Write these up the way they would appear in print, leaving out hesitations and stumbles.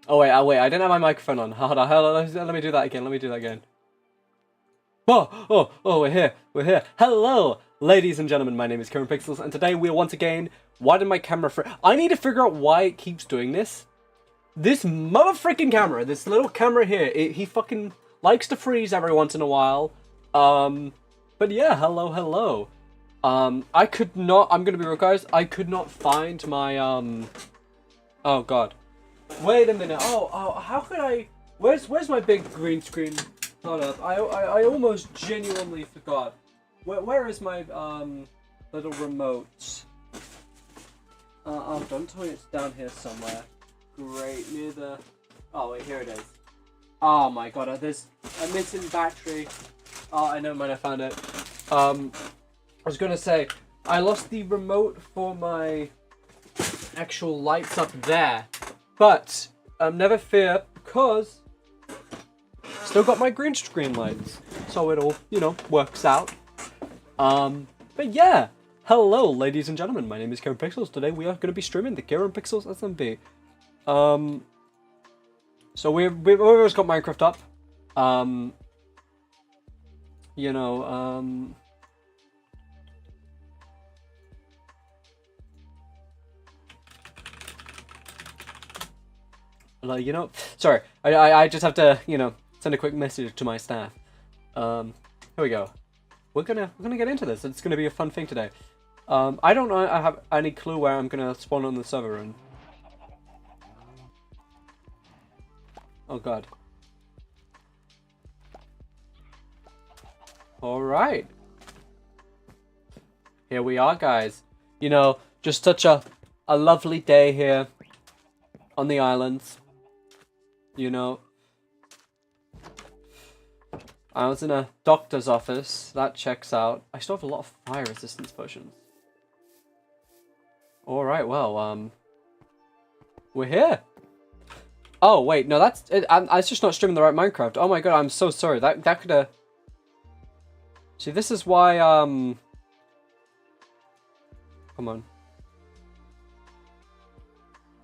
Oh wait, I didn't have my microphone on. Hold on, let me do that again. Oh, we're here. Hello, ladies and gentlemen, my name is CiaránPixelz, and today we are once again, why did my camera I need to figure out why it keeps doing this. This mother-freaking camera, this little camera here, he fucking likes to freeze every once in a while. But yeah, hello. I could not, I'm gonna be real guys, I could not find my, oh god. Wait a minute, how could I, where's my big green screen? Hold up, I almost genuinely forgot. Where is my, little remote? Oh, don't tell me it's down here somewhere. Great, near the, oh wait, here it is. Oh my god, there's a missing battery. Oh, I never mind, I found it. I was gonna say, I lost the remote for my actual lights up there. But, never fear, because still got my green screen lights. So it all, you know, works out. But yeah, hello ladies and gentlemen, my name is CiaránPixelz. Today we are going to be streaming the CiaránPixelz SMP. So we've always got Minecraft up. You know, you know, sorry, I just have to, you know, send a quick message to my staff. Here we go. We're gonna get into this. It's gonna be a fun thing today. I don't know. I have any clue where I'm gonna spawn on the server in. Oh god. All right. Here we are, guys. You know, just such a lovely day here on the islands. You know, I was in a doctor's office. That checks out. I still have a lot of fire resistance potions. Alright, well, we're here. Oh, wait, no, that's it. I was just not streaming the right Minecraft. Oh my god, I'm so sorry. That could have... See, this is why, come on.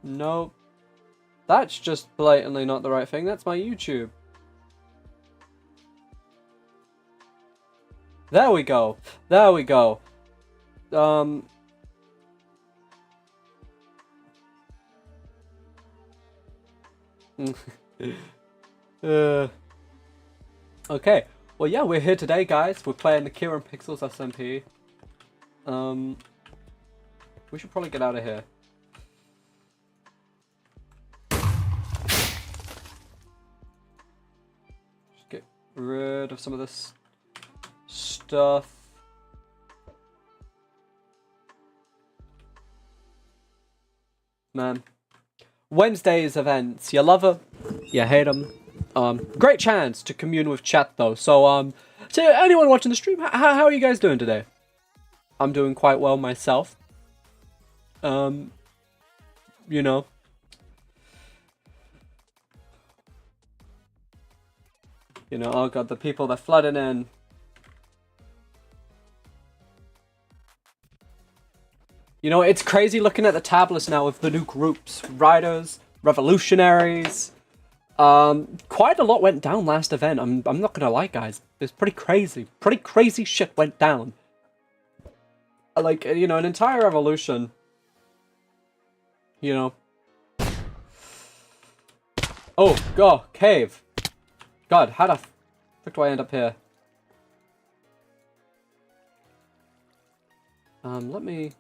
Nope. That's just blatantly not the right thing. That's my YouTube. There we go. There we go. Okay. Well, yeah, we're here today, guys. We're playing the CiaránPixelz SMP. We should probably get out of here. Get rid of some of this stuff. Man, Wednesday's events, you love them, you hate them. Great chance to commune with chat though. So so anyone watching the stream, how are you guys doing today? I'm doing quite well myself. You know. You know, oh god, the people that flooded in. You know, it's crazy looking at the tab list now of the new groups. Riders, revolutionaries. Quite a lot went down last event. I'm not gonna lie, guys. It's pretty crazy. Pretty crazy shit went down. Like, you know, an entire revolution. You know. Oh, god, cave. God, how the frick do I end up here? Let me...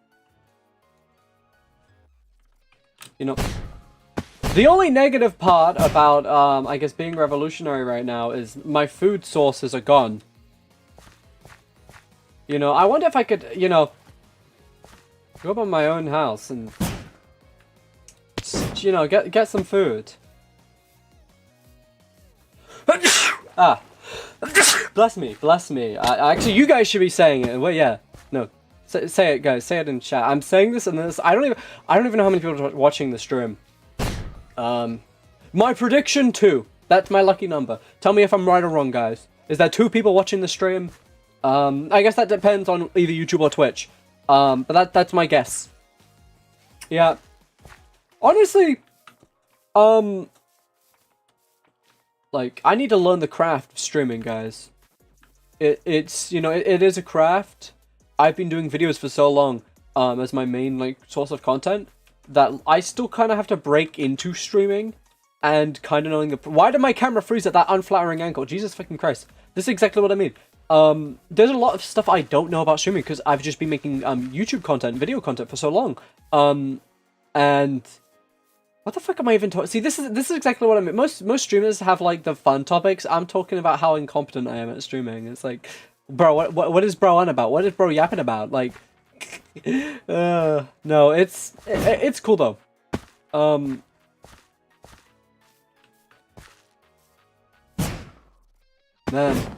You know, the only negative part about, I guess, being revolutionary right now is my food sources are gone. You know, I wonder if I could, you know, go up on my own house and, you know, get some food. Ah. Bless me, bless me. Actually, you guys should be saying it. Well, yeah. No. Say it, guys. Say it in chat. I'm saying this and this. I don't even know how many people are watching the stream. My prediction 2. That's my lucky number. Tell me if I'm right or wrong, guys. Is there 2 people watching the stream? I guess that depends on either YouTube or Twitch. But that's my guess. Yeah. Honestly, Like, I need to learn the craft of streaming, guys. It's, you know, it is a craft. I've been doing videos for so long, as my main, like, source of content, that I still kind of have to break into streaming, and kind of knowing the... Why did my camera freeze at that unflattering angle? Jesus fucking Christ. This is exactly what I mean. There's a lot of stuff I don't know about streaming, because I've just been making, YouTube content, video content for so long. And... What the fuck am I even talking? See, this is exactly what I mean. Most streamers have, like, the fun topics. I'm talking about how incompetent I am at streaming. It's like, bro, what is bro on about? What is bro yapping about? Like, no, it's cool though. Man.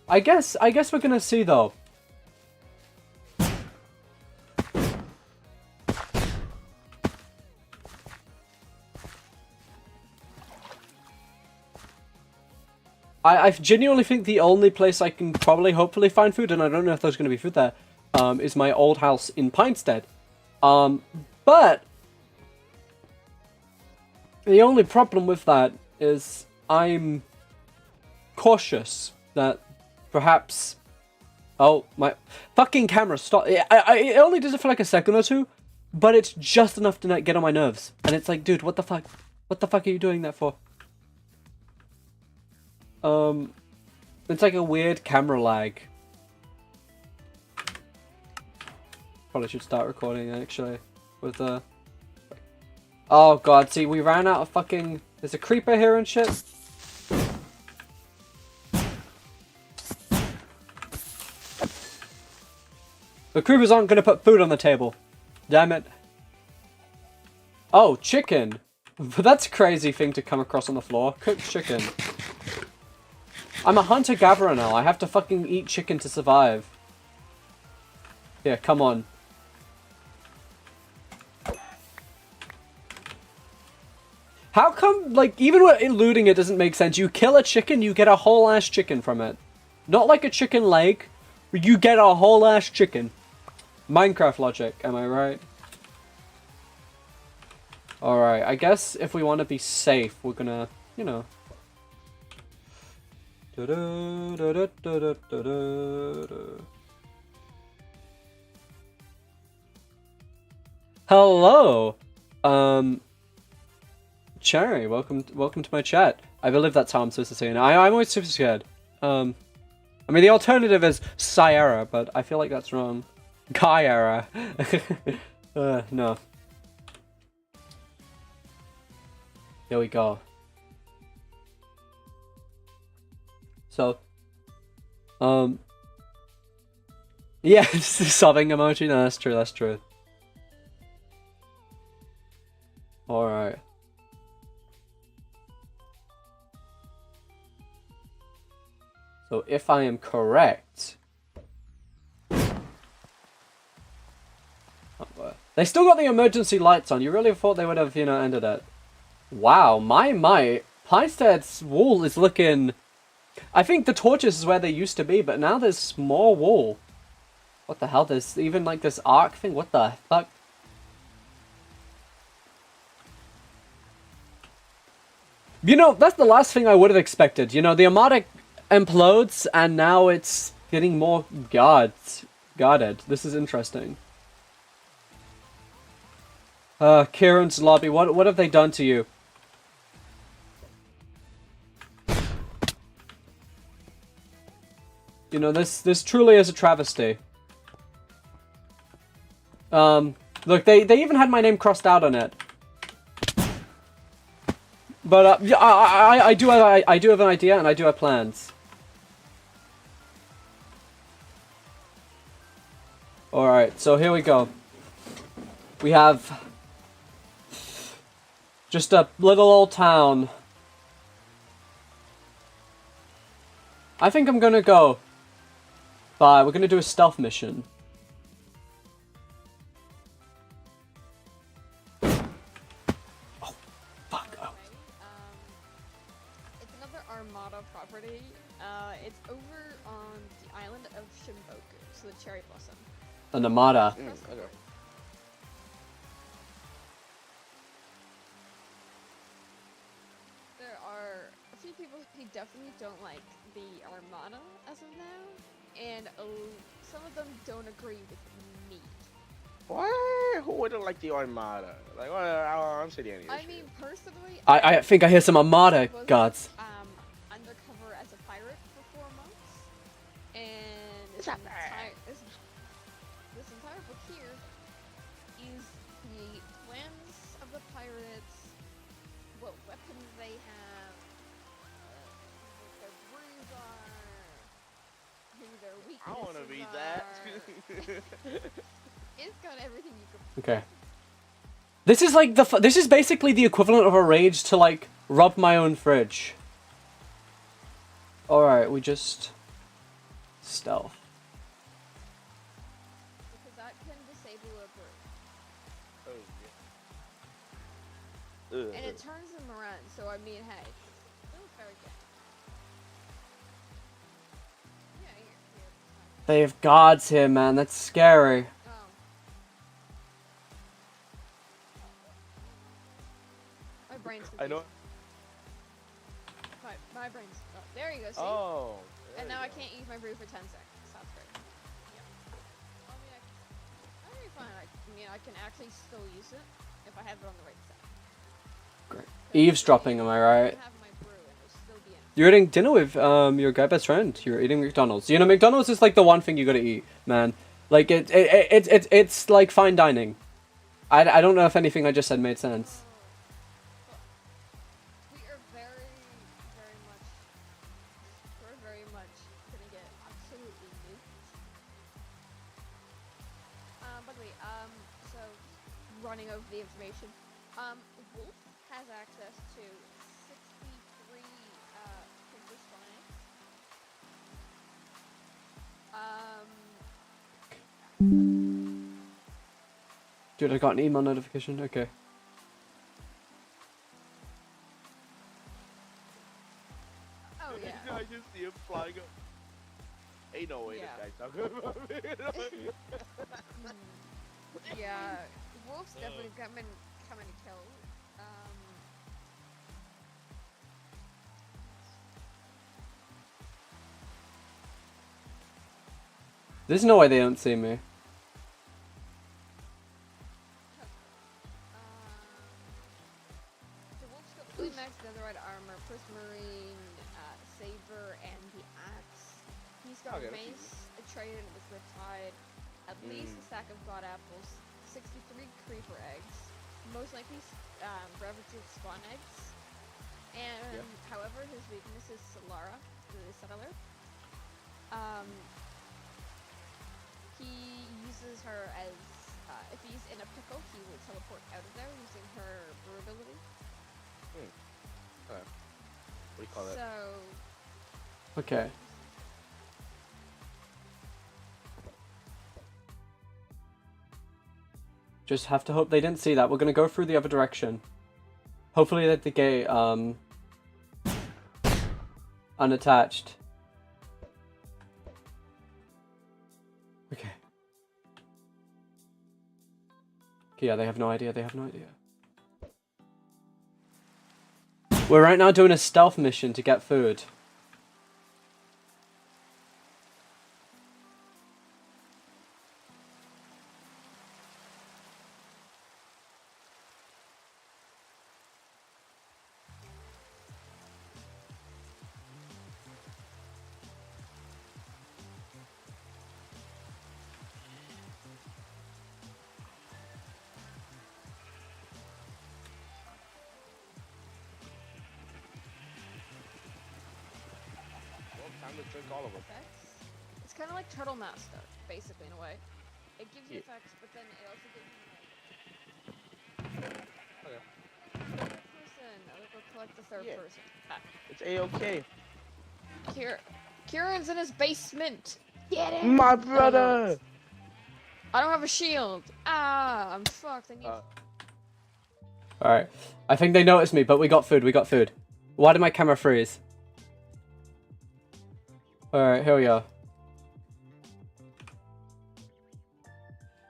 I guess we're gonna see though. I genuinely think the only place I can probably hopefully find food, and I don't know if there's gonna be food there, is my old house in Pinestead. But the only problem with that is I'm cautious that perhaps... Oh, my fucking camera, stop. It only does it for like a second or two, but it's just enough to get on my nerves. And it's like, dude, what the fuck? What the fuck are you doing that for? It's like a weird camera lag. Probably should start recording, actually, with Oh god, see, we ran out of fucking... There's a creeper here and shit. The creepers aren't gonna put food on the table. Damn it. Oh, chicken. That's a crazy thing to come across on the floor. Cooked chicken. I'm a hunter-gatherer now. I have to fucking eat chicken to survive. Yeah, come on. How come, like, even with looting it doesn't make sense? You kill a chicken, you get a whole-ass chicken from it. Not like a chicken leg. You get a whole-ass chicken. Minecraft logic, am I right? Alright, I guess if we want to be safe, we're gonna, you know... Hello! Cherry, welcome to my chat. I believe that's how I'm supposed to say it. I'm always super scared. I mean, the alternative is Ciarán, but I feel like that's wrong. Ciarán. No. Here we go. So, yeah, it's the sobbing emoji. No, that's true. That's true. All right. So, if I am correct, they still got the emergency lights on. You really thought they would have, you know, ended it. Wow, my. Pinestead's wall is looking... I think the torches is where they used to be, but now there's more wall. What the hell? There's even like this arc thing. What the fuck? You know, that's the last thing I would have expected. You know, the Armada implodes, and now it's getting more guarded. This is interesting. Kieran's lobby. What have they done to you? You know, this truly is a travesty. Look, they even had my name crossed out on it. But yeah, I do have an idea, and I do have plans. All right, so here we go. We have just a little old town. I think I'm gonna go. Bye. We're gonna do a stealth mission. Oh, fuck. Oh. It's another Armada property. party. It's over on the island of Shimboku, so the cherry blossom. An Armada. Okay. There are a few people who definitely don't like the Armada as of now, and some of them don't agree with me. What? Who wouldn't like the Armada? Like, well, I don't see any issue. I mean, personally, I think I hear some Armada was, guards. Undercover as a pirate for 4 months, and It's this not bad. this entire book here is the plans of the pirates, what weapons they have, what their brews are, who their weaknesses I want to read that. It's got everything you could. Okay. This is like this is basically the equivalent of a raid to like rob my own fridge. All right, we just stealth. Because that can disable a brew. Oh, yeah. And it turns them around, so I mean, hey. Still very good. Yeah, here. They have guards here, man. That's scary. Oh. My brain's I know. My brain's. Oh, there you go, see? Oh. And now I can't use my brew for 10 seconds. That's great. Yeah. I mean, that'll be fine. I can actually still use it if I have it on the right side. Great. Eavesdropping, am I right? Have my brew and it'll still be in. You're eating dinner with your guy best friend. You're eating McDonald's. You know, McDonald's is like the one thing you gotta eat, man. Like it's like fine dining. I don't know if anything I just said made sense. We are very much gonna get absolutely nuked. By the way, so running over the information, Wolf has access to 63 printer spawning. Dude, I got an email notification. Okay. Oh yeah. I just see him flying up. Ain't no way Yeah. this guy's talking about me. Yeah, Wolf's definitely coming to kill. There's no way they don't see me. So Wolf's got fully maxed netherite armor, prismarine, saber, and the axe. He's got Okay, a that's mace, a trident with riptide, at least a stack of god apples, 63 creeper eggs, most likely ravaged spawn eggs. And however, his weakness is Solara, the settler. He uses her as if he's in a pickle, he will teleport out of there using her brew ability. Okay. What do you call that? So Okay. Just have to hope they didn't see that. We're gonna go through the other direction. Hopefully that the gate unattached. Okay. Okay, yeah, they have no idea. They have no idea. We're right now doing a stealth mission to get food. Time to drink all of them. effects. It's kind of like Turtle Master, basically, in a way. It gives you Yeah. effects, but then it also gives you Okay. third person. I'll go collect the third Yeah. person. It's A-okay. Kieran's in his basement. Get him! My brother! I don't have a shield. Ah, I'm fucked. I need. Alright. I think they noticed me, but we got food. We got food. Why did my camera freeze? Alright, here we go.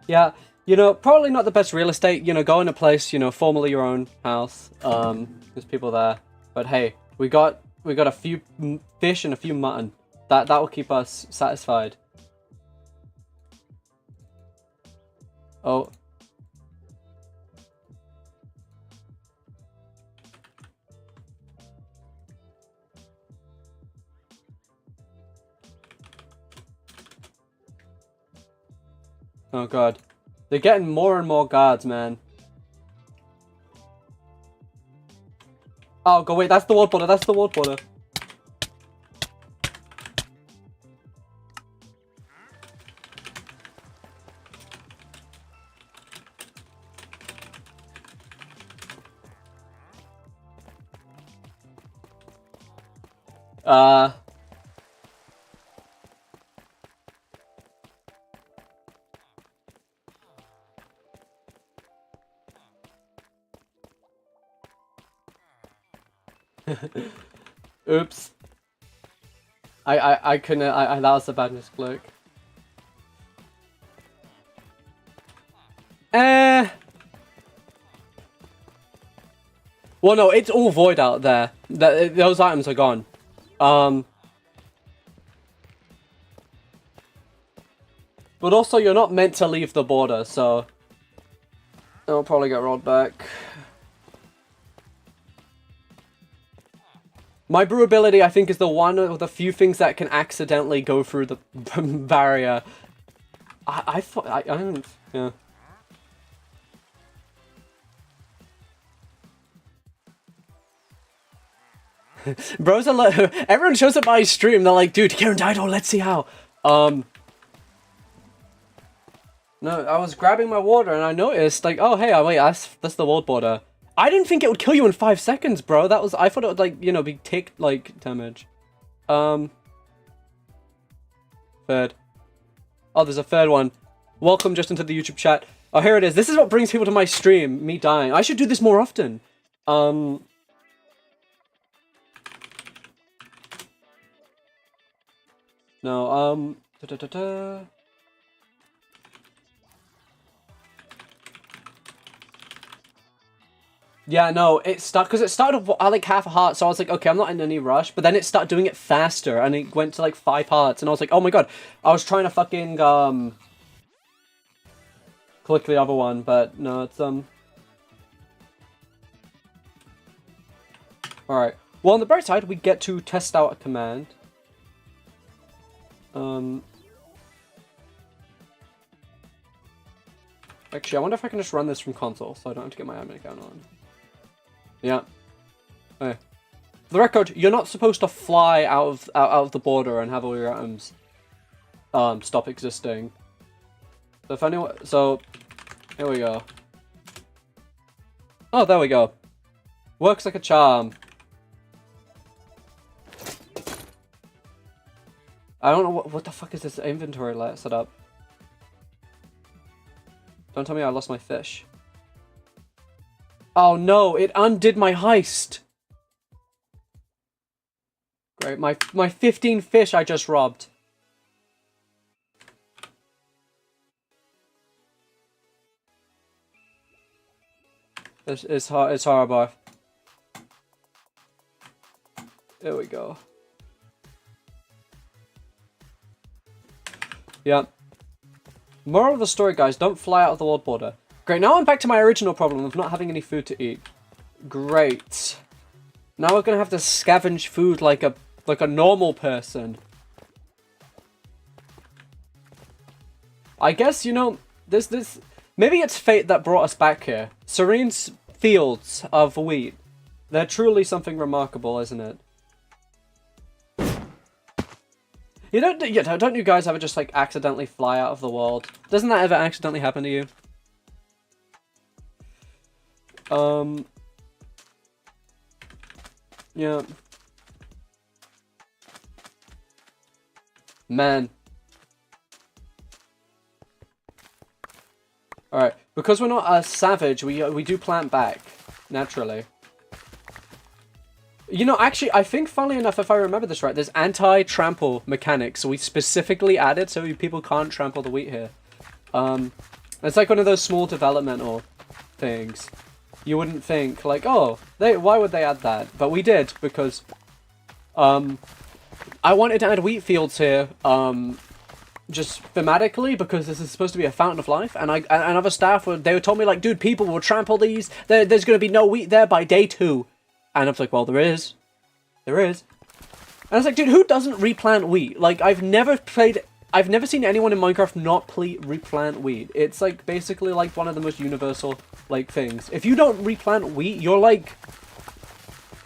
Yeah, you know, probably not the best real estate, you know, go in a place, you know, formerly your own house. There's people there. But hey, we got a few fish and a few mutton. That will keep us satisfied. Oh. Oh god. They're getting more and more guards, man. Oh, go wait, that's the world border, that's the world border. Oops. I couldn't, that was a bad misclick. Well, no, it's all void out there. Those items are gone. But also, you're not meant to leave the border, so it'll probably get rolled back. My brew ability, I think, is the one of the few things that can accidentally go through the barrier. I thought, I don't, yeah. Bros are like, everyone shows up my stream, they're like, dude, Ciarán died, oh, let's see how. No, I was grabbing my water and I noticed, like, oh, hey, wait, that's the world border. I didn't think it would kill you in 5 seconds, bro. I thought it would, like, you know, be take, like, damage. Third. Oh, there's a third one. Welcome just into the YouTube chat. Oh, here it is. This is what brings people to my stream, me dying. I should do this more often. No, Yeah, no, it started, because it started at like half a heart, so I was like, okay, I'm not in any rush, but then it started doing it faster, and it went to like 5 hearts, and I was like, oh my god, I was trying to fucking, click the other one, but no, it's, alright. Well, on the bright side, we get to test out a command. Actually, I wonder if I can just run this from console, so I don't have to get my admin account on. Yeah. Okay. For the record, you're not supposed to fly out of the border and have all your items stop existing. So if anyone, so here we go. Oh, there we go. Works like a charm. I don't know what the fuck is this inventory set up. Don't tell me I lost my fish. Oh no, it undid my heist. Great, my 15 fish I just robbed. It's horrible. There we go. Yeah. Moral of the story, guys, don't fly out of the world border. Great, now I'm back to my original problem of not having any food to eat. Great. Now we're gonna have to scavenge food like a normal person. I guess, you know, this maybe it's fate that brought us back here. Serene's fields of wheat. They're truly something remarkable, isn't it? Don't you guys ever just, like, accidentally fly out of the world? Doesn't that ever accidentally happen to you? Yeah. Man. Alright, because we're not a savage, we do plant back, naturally. You know, actually, I think, funnily enough, if I remember this right, there's anti-trample mechanics, so we specifically added so people can't trample the wheat here. It's like one of those small developmental things. You wouldn't think, like, oh, why would they add that? But we did, because, I wanted to add wheat fields here, just thematically, because this is supposed to be a fountain of life, and and other staff, they told me, like, dude, people will trample these, there's going to be no wheat there by day 2. And I was like, well, there is. There is. And I was like, dude, who doesn't replant wheat? Like, I've never seen anyone in Minecraft not replant wheat. It's, like, basically, like, one of the most universal, like, things. If you don't replant wheat, you're, like...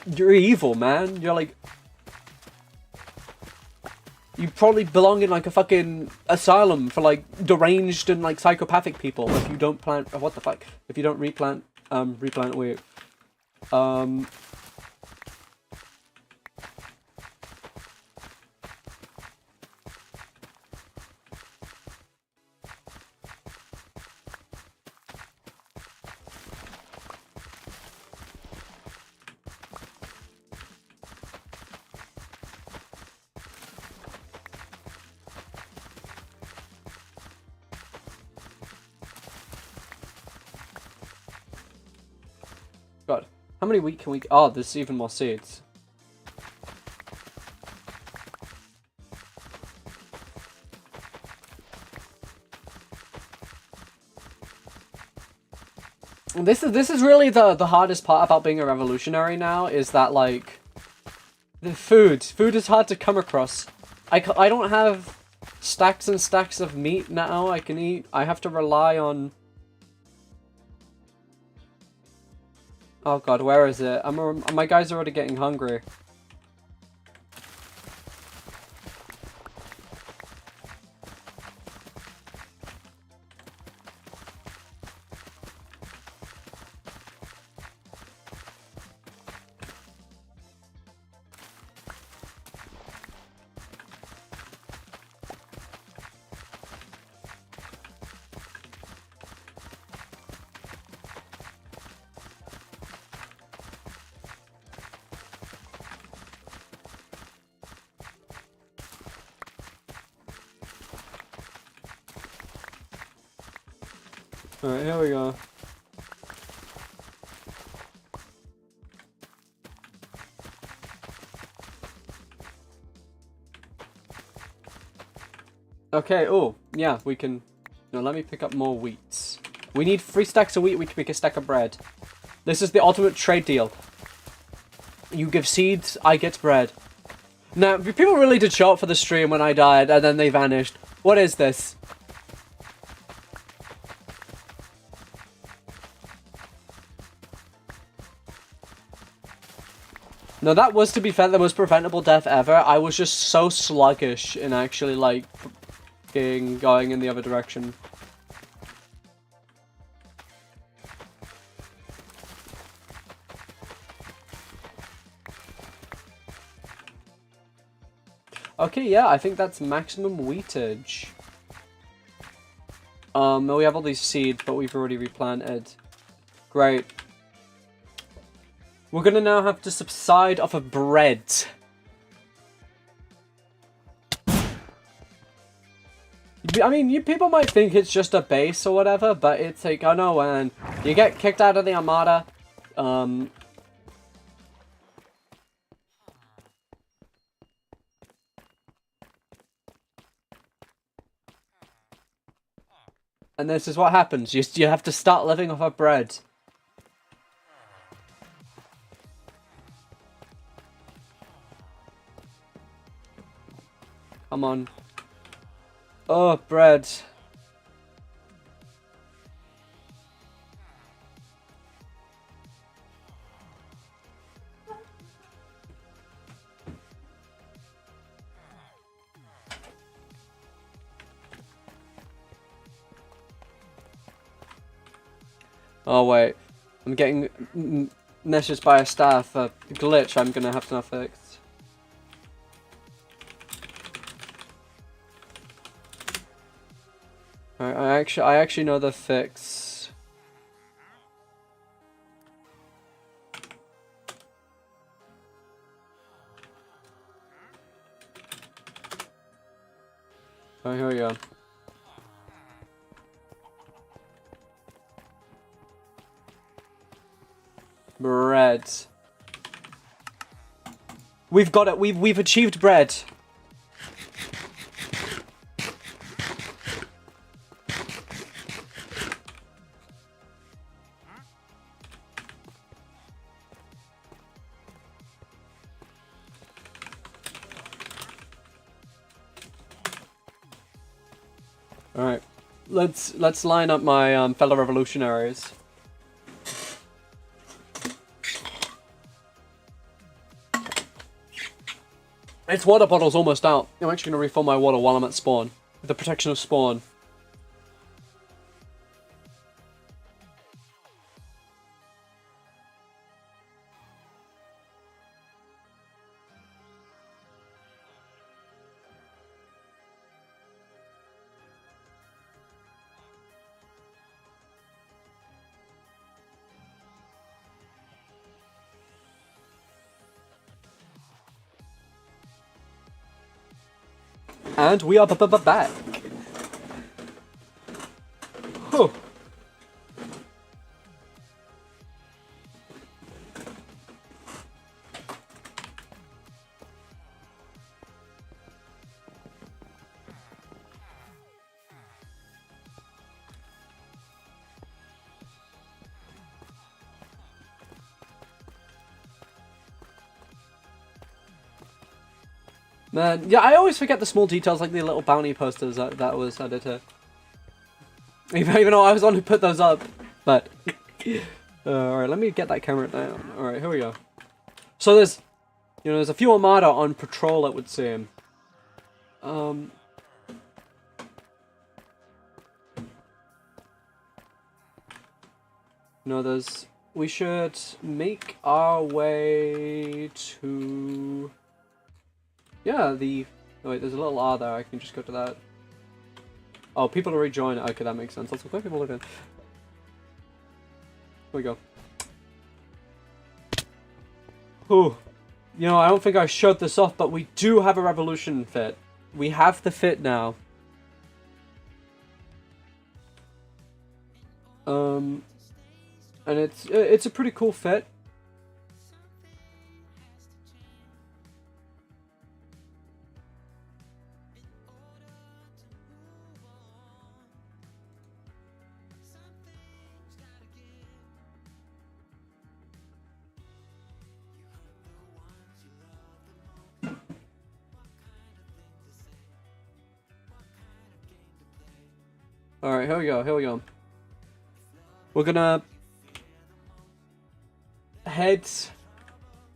You're evil, man. You're, like... You probably belong in, like, a fucking asylum for, like, deranged and, like, psychopathic people if you don't plant... What the fuck? If you don't replant wheat. God, how many wheat can we... Oh, there's even more seeds. This is really the hardest part about being a revolutionary now, is that, like, the food is hard to come across. I don't have stacks and stacks of meat now I can eat. I have to rely on... Oh god, where is it? My guys are already getting hungry. Alright, here we go. Okay, oh, yeah, we can... No, let me pick up more wheats. We need 3 stacks of wheat, we can make a stack of bread. This is the ultimate trade deal. You give seeds, I get bread. Now, people really did show up for the stream when I died, and then they vanished. What is this? No, that was, to be fair, the most preventable death ever. I was just so sluggish in actually, like, going in the other direction. Okay, yeah, I think that's maximum wheatage. We have all these seeds, but we've already replanted. Great. We're gonna now have to subside off of bread. I mean, people might think it's just a base or whatever, but it's like, oh no, when you get kicked out of the Armada, and this is what happens. You have to start living off of bread. Come on. Oh, bread. Oh wait, I'm getting messaged by a staff, a glitch I'm gonna have to now fix. Alright, I actually know the fix. Oh, here we go. Bread. We've got it. We've achieved bread. All right. Let's line up my fellow revolutionaries. Its water bottle's almost out. I'm actually going to refill my water while I'm at spawn. With the protection of spawn. And we are back. Whew. Man, yeah, I always forget the small details, like the little bounty posters that was added here. Even though I was the one who put those up, but... Alright, let me get that camera down. Alright, here we go. So there's a few Armada on patrol, it would seem. We should make our way to... Yeah, oh wait, there's a little R there, I can just go to that. Oh, people to rejoin. Okay, that makes sense. Let's look where people live in. Here we go. Whew. I don't think I showed this off, but we do have a revolution fit. We have the fit now. And it's a pretty cool fit. Alright, here we go. We're gonna head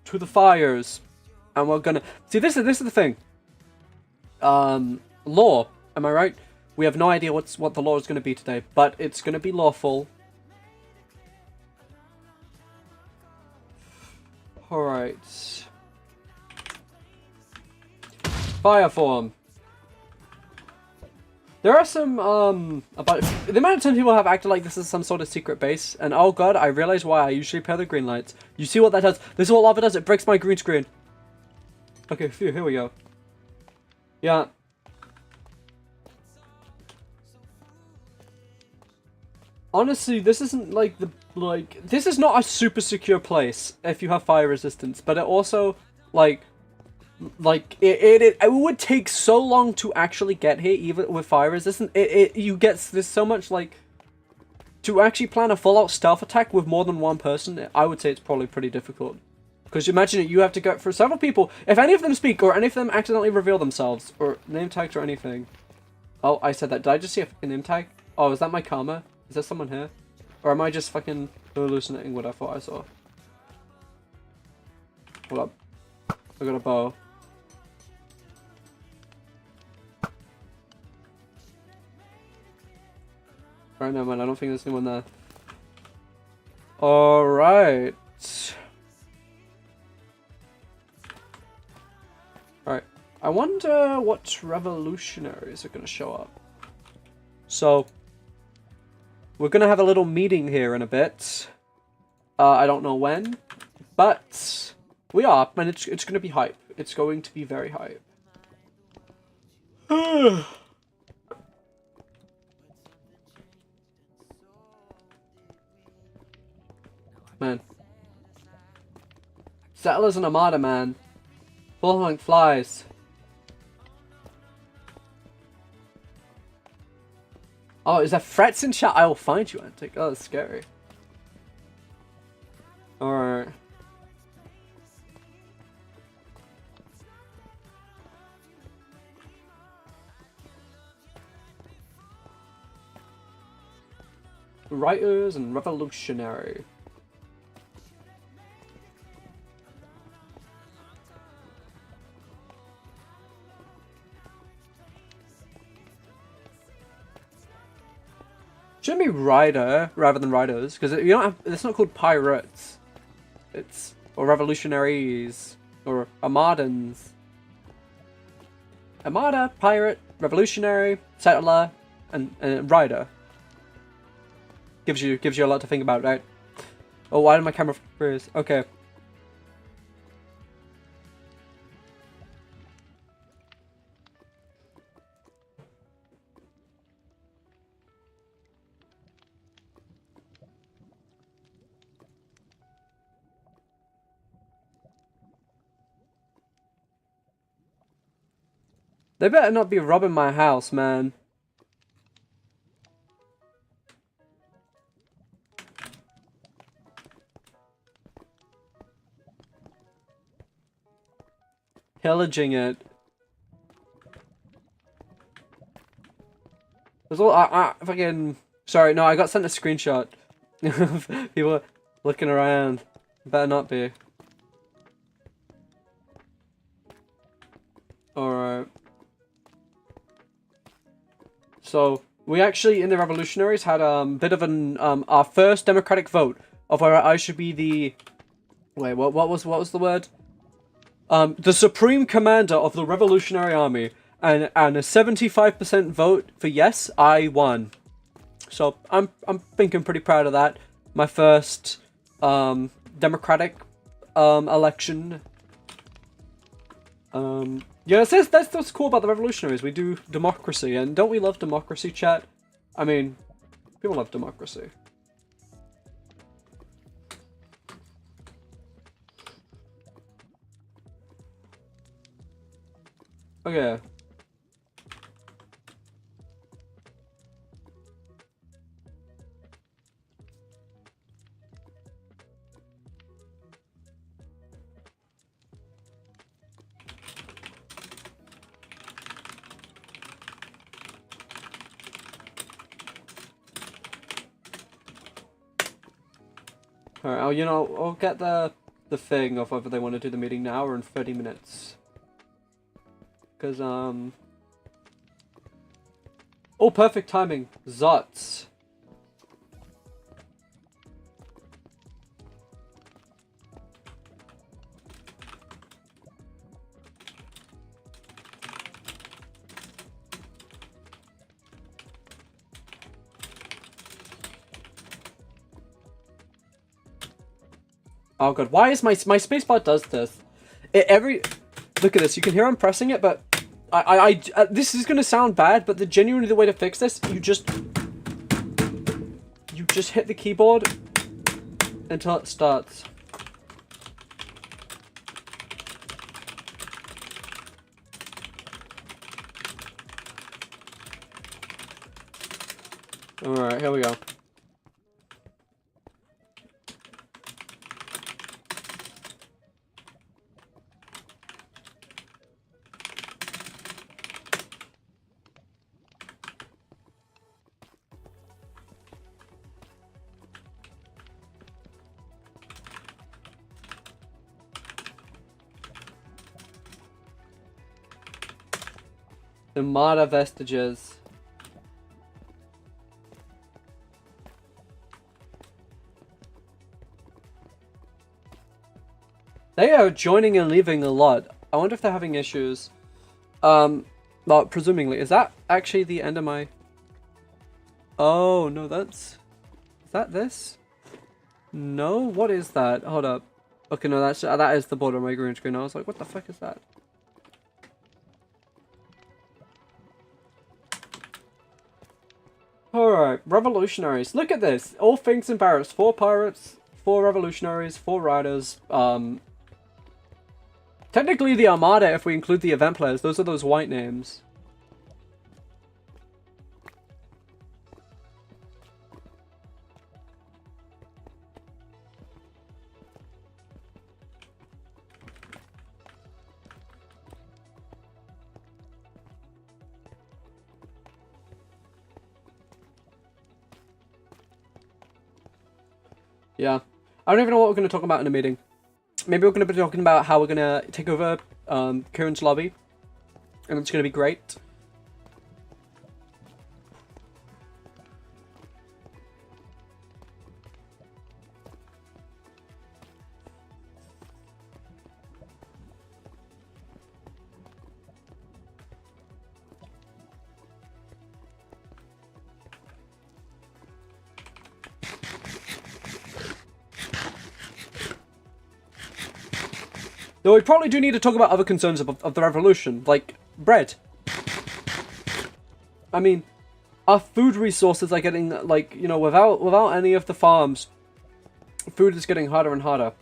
to the fires, and we're gonna... See, this is the thing. Law, am I right? We have no idea what the law is gonna be today, but it's gonna be lawful. Alright. Fire form. There are some, about the amount of times people have acted like this is some sort of secret base, and oh god, I realize why I usually pair the green lights. You see what that does? This is what lava does, it breaks my green screen. Okay, phew, here we go. Yeah. Honestly, this isn't this is not a super secure place if you have fire resistance, but it also, it would take so long to actually get here, even with fire resistance. There's so much, to actually plan a full-out stealth attack with more than one person, I would say it's probably pretty difficult. Because imagine you have to go for several people. If any of them speak, or any of them accidentally reveal themselves, or name tags or anything. Oh, I said that. Did I just see a fucking name tag? Oh, is that my karma? Is there someone here? Or am I just fucking hallucinating what I thought I saw? Hold up. I got a bow. Right now, man, I don't think there's anyone there. Alright. Alright. I wonder what revolutionaries are going to show up. So, we're going to have a little meeting here in a bit. I don't know when, but we are, and it's going to be hype. It's going to be very hype. Settlers and Armada, man. Full like flies. Oh, is there threats in chat? I will find you, Antic. Oh, that's scary. Alright. Writers and revolutionary. Shouldn't be rider rather than riders, because you don't have. It's not called pirates. It's or revolutionaries or armadans. Armada, pirate, revolutionary, settler, and rider. Gives you a lot to think about, right? Oh, why did my camera freeze? Okay. They better not be robbing my house, man. Pillaging it. There's all fucking. Sorry, no, I got sent a screenshot of people looking around. Better not be. Alright. So we actually in the revolutionaries had a bit of an our first democratic vote of whether I should be the wait what was the word the supreme commander of the Revolutionary Army, and a 75% vote for yes. I won, so I'm thinking pretty proud of that. My first democratic election. Yeah, that's what's cool about the revolutionaries. We do democracy, and don't we love democracy, chat? I mean, people love democracy. Okay. Alright, I'll get the thing of whether they want to do the meeting now or in 30 minutes. Because, oh, perfect timing. Zots. Oh god, why is my spacebar does this? Look at this. You can hear I'm pressing it, but this is gonna sound bad, but genuinely the way to fix this, you just hit the keyboard until it starts. All right, here we go. Armada vestiges. They are joining and leaving a lot. I wonder if they're having issues. Well, presumably. Is that actually the end of my... Oh, no, that's... Is that this? No? What is that? Hold up. Okay, no, that is the border of my green screen. I was like, what the fuck is that? Alright, revolutionaries. Look at this. All things in barracks. 4 pirates, 4 revolutionaries, 4 riders, Technically the Armada, if we include the event players, those are those white names. Yeah. I don't even know what we're going to talk about in a meeting. Maybe we're going to be talking about how we're going to take over Ciarán's lobby. And it's going to be great. Though we probably do need to talk about other concerns of the revolution, like bread. I mean, our food resources are getting, like, you know, without any of the farms, food is getting harder and harder.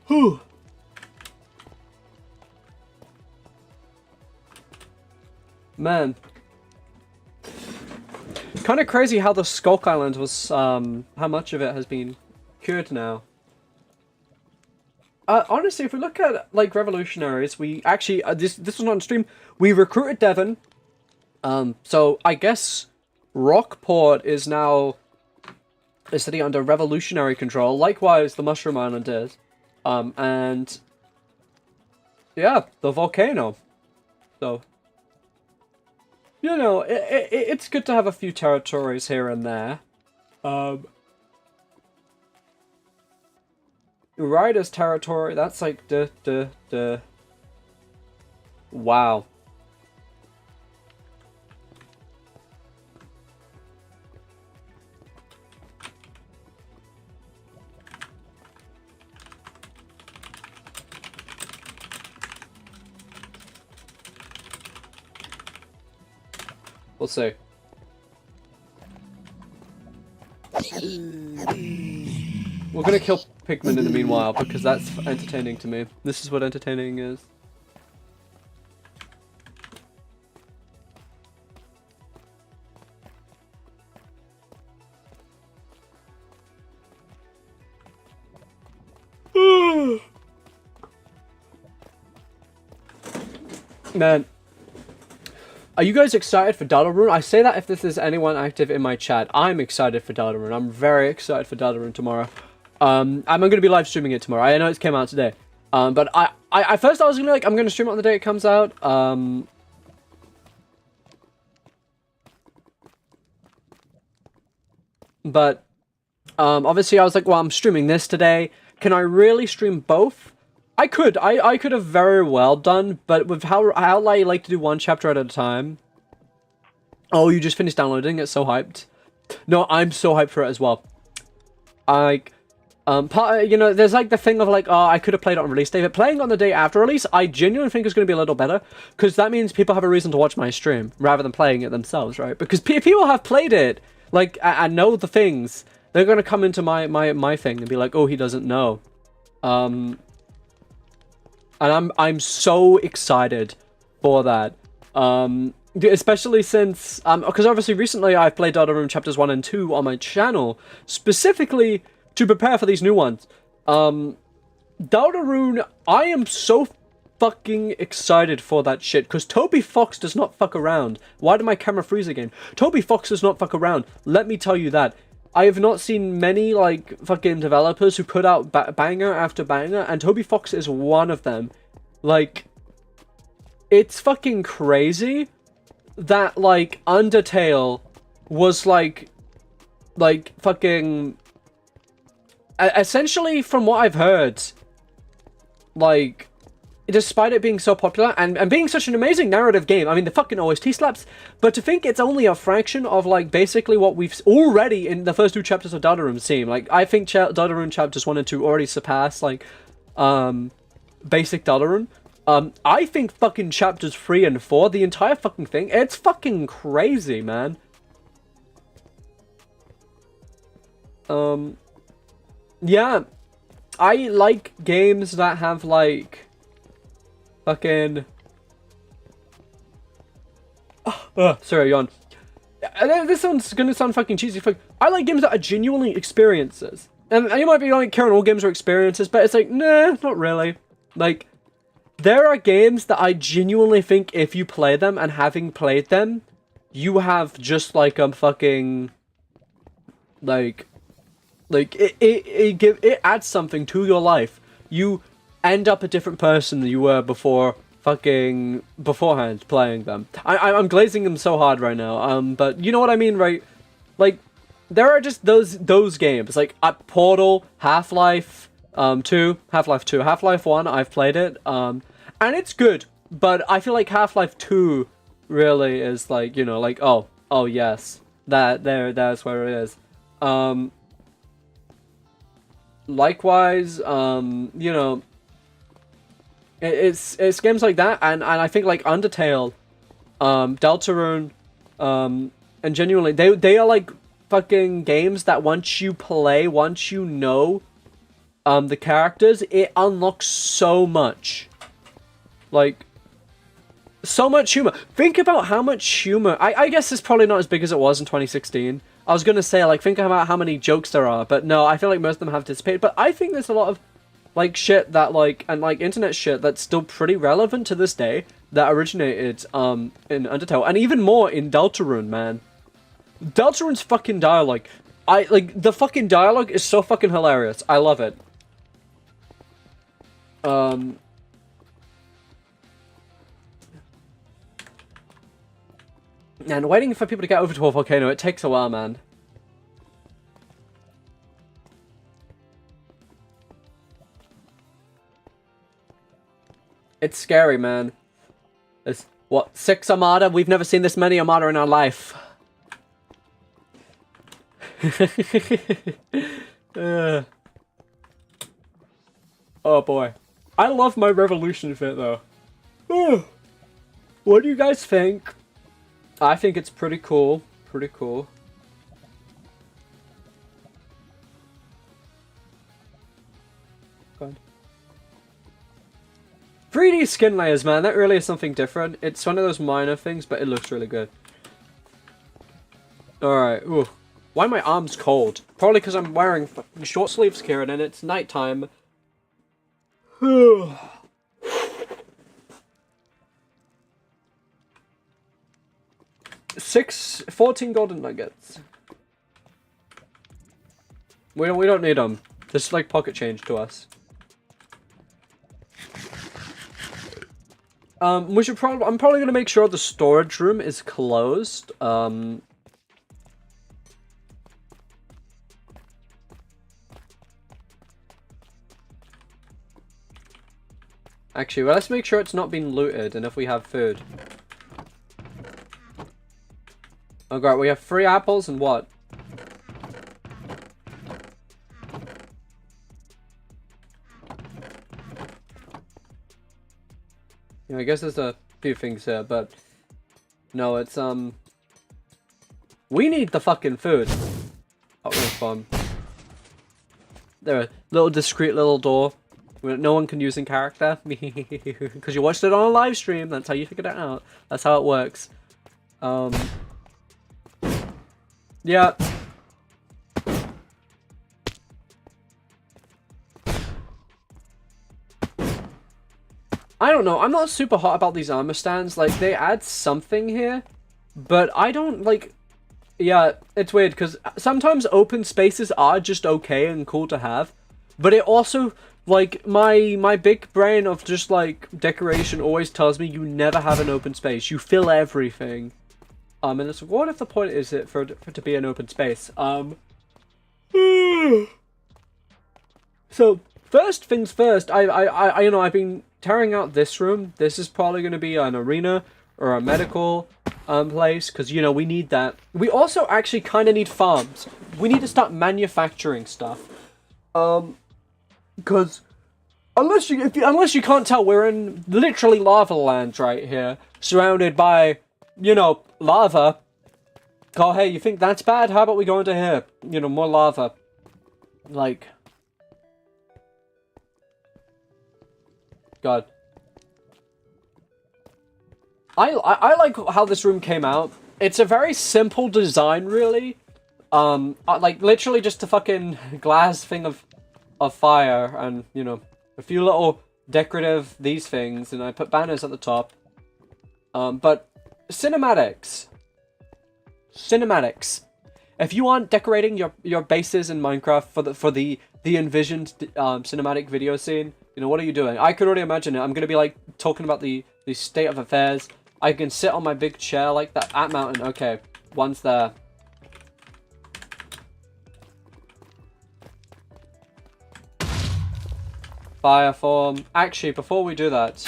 Whew. Man. Kind of crazy how the Skulk Island was, how much of it has been cured now. Honestly, if we look at, like, revolutionaries, we actually, this was not on stream, we recruited Devon. So I guess Rockport is now a city under revolutionary control. Likewise, the Mushroom Island is. And yeah, the volcano. So, you know, it's good to have a few territories here and there. Ryder's territory, that's like wow. We'll see. We're gonna kill Pigman in the meanwhile, because that's entertaining to me. This is what entertaining is. Man. Are you guys excited for Deltarune? I say that if this is anyone active in my chat. I'm excited for Deltarune. I'm very excited for Deltarune tomorrow. I'm going to be live streaming it tomorrow. I know it came out today. But I first I was going to be like, I'm going to stream it on the day it comes out. But obviously I was like, well, I'm streaming this today. Can I really stream both? I could. I could have very well done, but with how I like to do one chapter at a time. Oh, you just finished downloading it? So hyped. No, I'm so hyped for it as well. You know, there's like the thing of like, oh, I could have played it on release day, but playing on the day after release, I genuinely think is going to be a little better, because that means people have a reason to watch my stream rather than playing it themselves, right? Because people have played it, like, and know the things. They're going to come into my thing and be like, oh, he doesn't know. And I'm so excited for that. Especially since, because obviously recently I've played Deltarune Chapters 1 and 2 on my channel, specifically to prepare for these new ones. Deltarune, I am so fucking excited for that shit, because Toby Fox does not fuck around. Why did my camera freeze again? Toby Fox does not fuck around. Let me tell you that. I have not seen many, like, fucking developers who put out banger after banger, and Toby Fox is one of them. Like, it's fucking crazy that, like, Undertale was, like, fucking... Essentially, from what I've heard, like, despite it being so popular and being such an amazing narrative game, I mean, the fucking OST slaps, but to think it's only a fraction of, like, basically what we've already in the first two chapters of Deltarune seen. Like, I think Deltarune chapters 1 and 2 already surpassed, like, basic Deltarune. I think fucking chapters 3 and 4, the entire fucking thing, it's fucking crazy, man. Yeah, I like games that have like fucking. Sorry, yawn. This one's gonna sound fucking cheesy. I like games that are genuinely experiences. And you might be like, Karen, all games are experiences, but it's like, nah, not really. Like, there are games that I genuinely think if you play them, and having played them, you have just like a fucking, like it adds something to your life. You end up a different person than you were beforehand playing them. I'm glazing them so hard right now. But you know what I mean, right? Like, there are just those games, like Portal, Half-Life 2, Half-Life 2, Half-Life 1, I've played it, and it's good, but I feel like Half-Life 2 really is like, you know, like, oh yes, that's where it is. Likewise, you know, it's games like that, and I think like Undertale, Deltarune, and genuinely, they are like fucking games that once you play, once you know the characters, it unlocks so much. Like, so much humor. Think about how much humor. I guess it's probably not as big as it was in 2016. I was gonna say, like, think about how many jokes there are, but no, I feel like most of them have dissipated. But I think there's a lot of, like, shit that, like, and, like, internet shit that's still pretty relevant to this day that originated, in Undertale. And even more in Deltarune, man. Deltarune's fucking dialogue. The fucking dialogue is so fucking hilarious. I love it. And waiting for people to get over to a volcano, it takes a while, man. It's scary, man. It's, what, 6 Armada? We've never seen this many Armada in our life. Oh boy. I love my revolution fit though. What do you guys think? I think it's pretty cool. Pretty cool. God. 3D skin layers, man. That really is something different. It's one of those minor things, but it looks really good. Alright. Ooh. Why are my arms cold? Probably because I'm wearing short sleeves, Kieran, and it's nighttime. 14 golden nuggets. We don't need them. This is like pocket change to us. We should probably. I'm probably gonna make sure the storage room is closed. Actually, well, let's make sure it's not been looted, and if we have food. Oh god, we have 3 apples and what? Yeah, I guess there's a few things here, but no, it's we need the fucking food. Oh, no fun. There, a little discreet little door. No one can use in character. Because you watched it on a live stream. That's how you figured it out. That's how it works. Yeah. I don't know. I'm not super hot about these armor stands. Like, they add something here. But I don't, like... Yeah, it's weird. Because sometimes open spaces are just okay and cool to have. But it also... Like, my big brain of just, like, decoration always tells me you never have an open space. You fill everything. And it's, what if the point is it for it to be an open space? So, first things first, I you know, I've been tearing out this room. This is probably going to be an arena or a medical place, because, you know, we need that. We also actually kind of need farms. We need to start manufacturing stuff. Because unless you can't tell, we're in literally lava land right here, surrounded by, you know, lava. Oh hey, you think that's bad? How about we go into here? You know, more lava. like... God. I like how this room came out. It's a very simple design, really. Like, literally just a fucking glass thing of fire and, you know, a few little decorative these things, and I put banners at the top. But cinematics. If you aren't decorating your bases in Minecraft for the envisioned cinematic video scene, you know, what are you doing? I could already imagine it. I'm gonna be like talking about the state of affairs. I can sit on my big chair like that at mountain. Okay, one's there. Fire form. Actually, before we do that,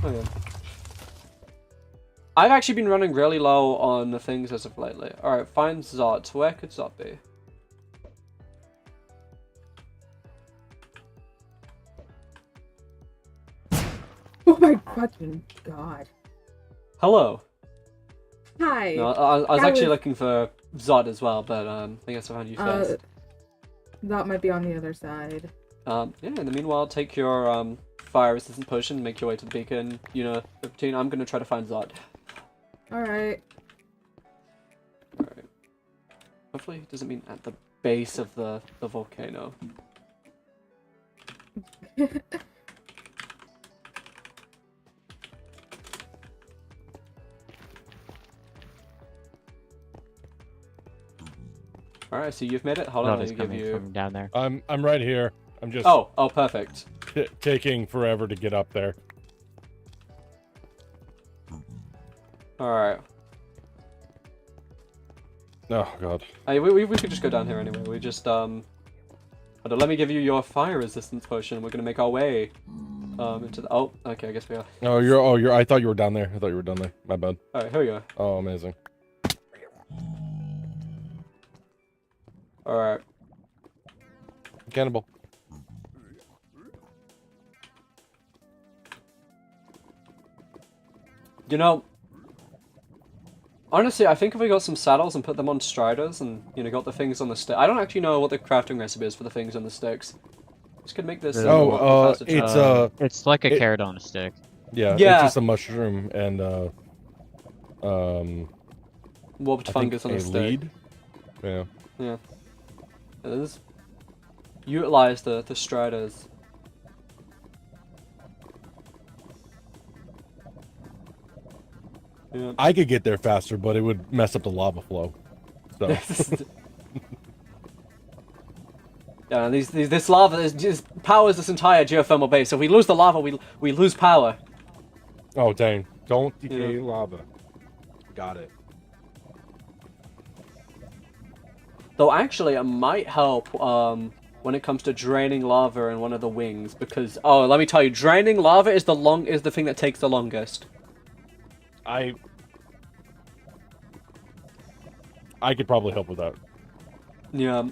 oh yeah. I've actually been running really low on the things as of lately. Alright, find Zot. Where could Zot be? Oh my fucking god. Hello. Hi. No, I was actually looking for Zod as well, but I guess I found you first. That might be on the other side. Yeah, in the meanwhile, take your fire resistant potion, make your way to the beacon. You know, 15. I'm gonna try to find Zod. Alright. Alright. Hopefully it doesn't mean at the base of the volcano. Alright, so you've made it. Hold on, let me give you... from down there. I'm right here. I'm just Oh, perfect. taking forever to get up there. Alright. Oh god. Hey, we could just go down here anyway. We just hold on, let me give you your fire resistance potion. We're gonna make our way into the... Oh, okay, I guess we are. Oh, I thought you were down there. I thought you were down there. My bad. Alright, here we go. Oh, amazing. Alright. Cannibal. You know, honestly, I think if we got some saddles and put them on striders and, you know, got the things on the stick... I don't actually know what the crafting recipe is for the things on the sticks. This could make this... It's like a carrot on a stick. Yeah, Yeah. it's just a mushroom and, warped fungus on a stick. lead? Yeah. Yeah. It is. Utilize the striders. Yeah. I could get there faster, but it would mess up the lava flow. So. Yeah, this lava just powers this entire geothermal base. So if we lose the lava, we lose power. Oh dang! Don't decay lava. Got it. Though actually, it might help when it comes to draining lava in one of the wings, because let me tell you, draining lava is the thing that takes the longest. I could probably help with that. Yeah.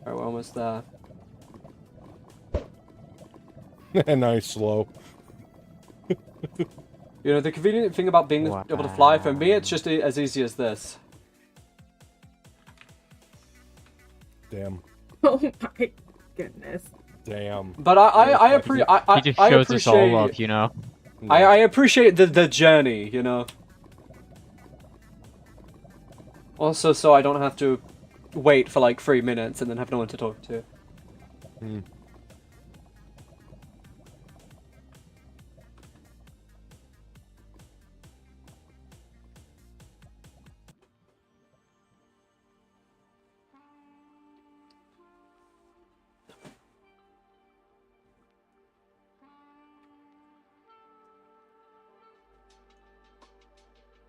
Alright, we're almost there. Nice, slow. You know, the convenient thing about being able to fly, for me, it's just as easy as this. Damn. Oh my goodness. Damn. But I appreciate. He just shows us all up, you know. I appreciate the journey, you know. Also, so I don't have to wait for like 3 minutes and then have no one to talk to. Mm.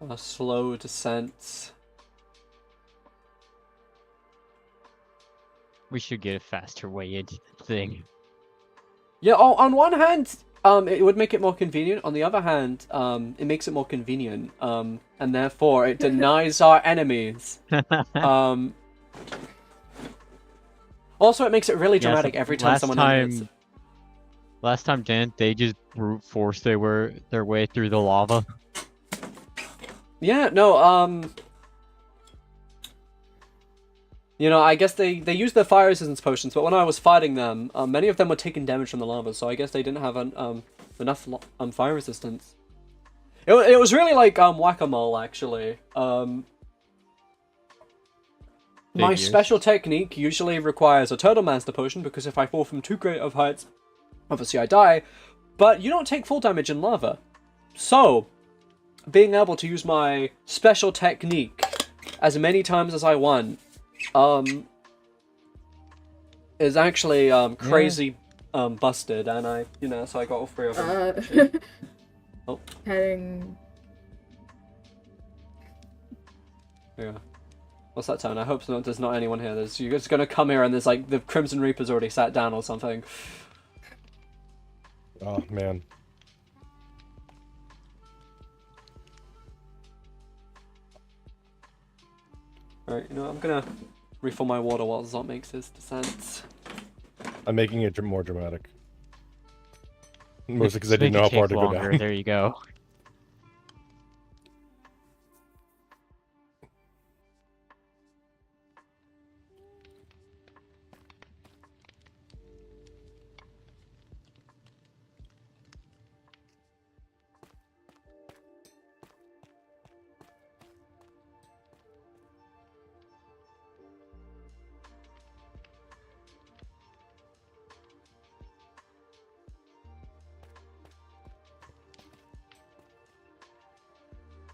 A slow descent. We should get a faster way into the thing. Yeah, on one hand, it would make it more convenient. On the other hand, it makes it more convenient. And therefore, it denies our enemies. Also, it makes it really dramatic every time someone enters. Last time, didn't they just brute force their way through the lava? Yeah, no, you know, I guess they used their fire resistance potions, but when I was fighting them, many of them were taking damage from the lava, so I guess they didn't have enough fire resistance. It was really like whack-a-mole, actually. My special technique usually requires a Turtle Master potion, because if I fall from too great of heights, obviously I die, but you don't take full damage in lava. So, being able to use my special technique as many times as I want, is actually crazy busted, and I, you know, so I got all three of them. Oh. Heading. Yeah. What's that sound? I hope there's not anyone here. You're just gonna come here and there's like the Crimson Reaper's already sat down or something. Oh man. Alright, you know, I'm gonna refill my water while Zot makes his descent. I'm making it more dramatic. Mostly because I didn't know how far to go down. There you go.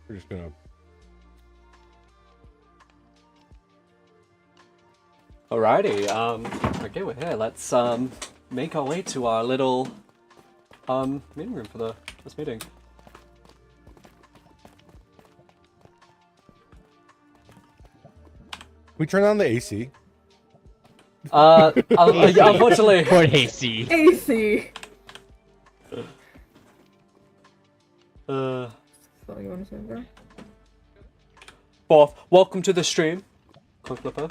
We're just gonna. Alrighty, okay, we're here. Let's make our way to our little meeting room for this meeting. We turn on the AC. Unfortunately. What AC? AC! So you want to say there? Both, welcome to the stream. Coin flipper.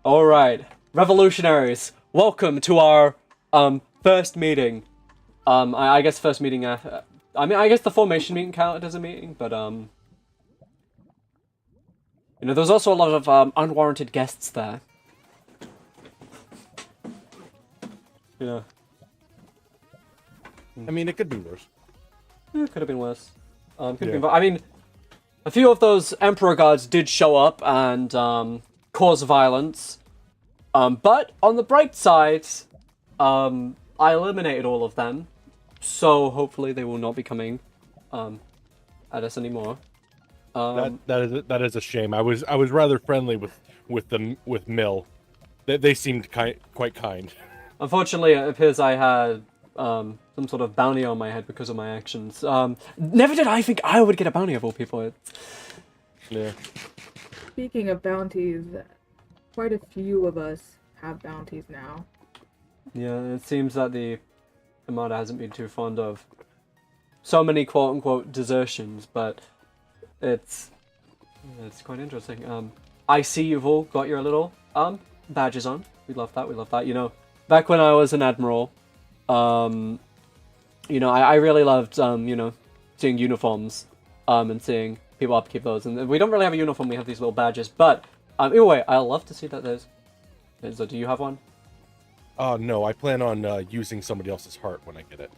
Alright, revolutionaries, welcome to our first meeting. I guess first meeting after. I mean, I guess the formation meeting counted as a meeting, but you know, there's also a lot of unwarranted guests there. You know. I mean, it could be worse. It could have been worse. Could have been, I mean, a few of those Emperor guards did show up and cause violence. But on the bright side, I eliminated all of them, so hopefully they will not be coming at us anymore. That is a shame. I was rather friendly with Mill. They seemed quite kind. Unfortunately, it appears I had some sort of bounty on my head because of my actions. Never did I think I would get a bounty of all people. Yeah. Speaking of bounties, quite a few of us have bounties now. Yeah, it seems that the Armada hasn't been too fond of so many quote-unquote desertions, but it's quite interesting. I see you've all got your little badges on. We love that, we love that. You know, back when I was an Admiral, you know, I really loved, you know, seeing uniforms, and seeing people upkeep those. And we don't really have a uniform, we have these little badges, but, either way, I love to see that there's... So, do you have one? No, I plan on using somebody else's heart when I get it.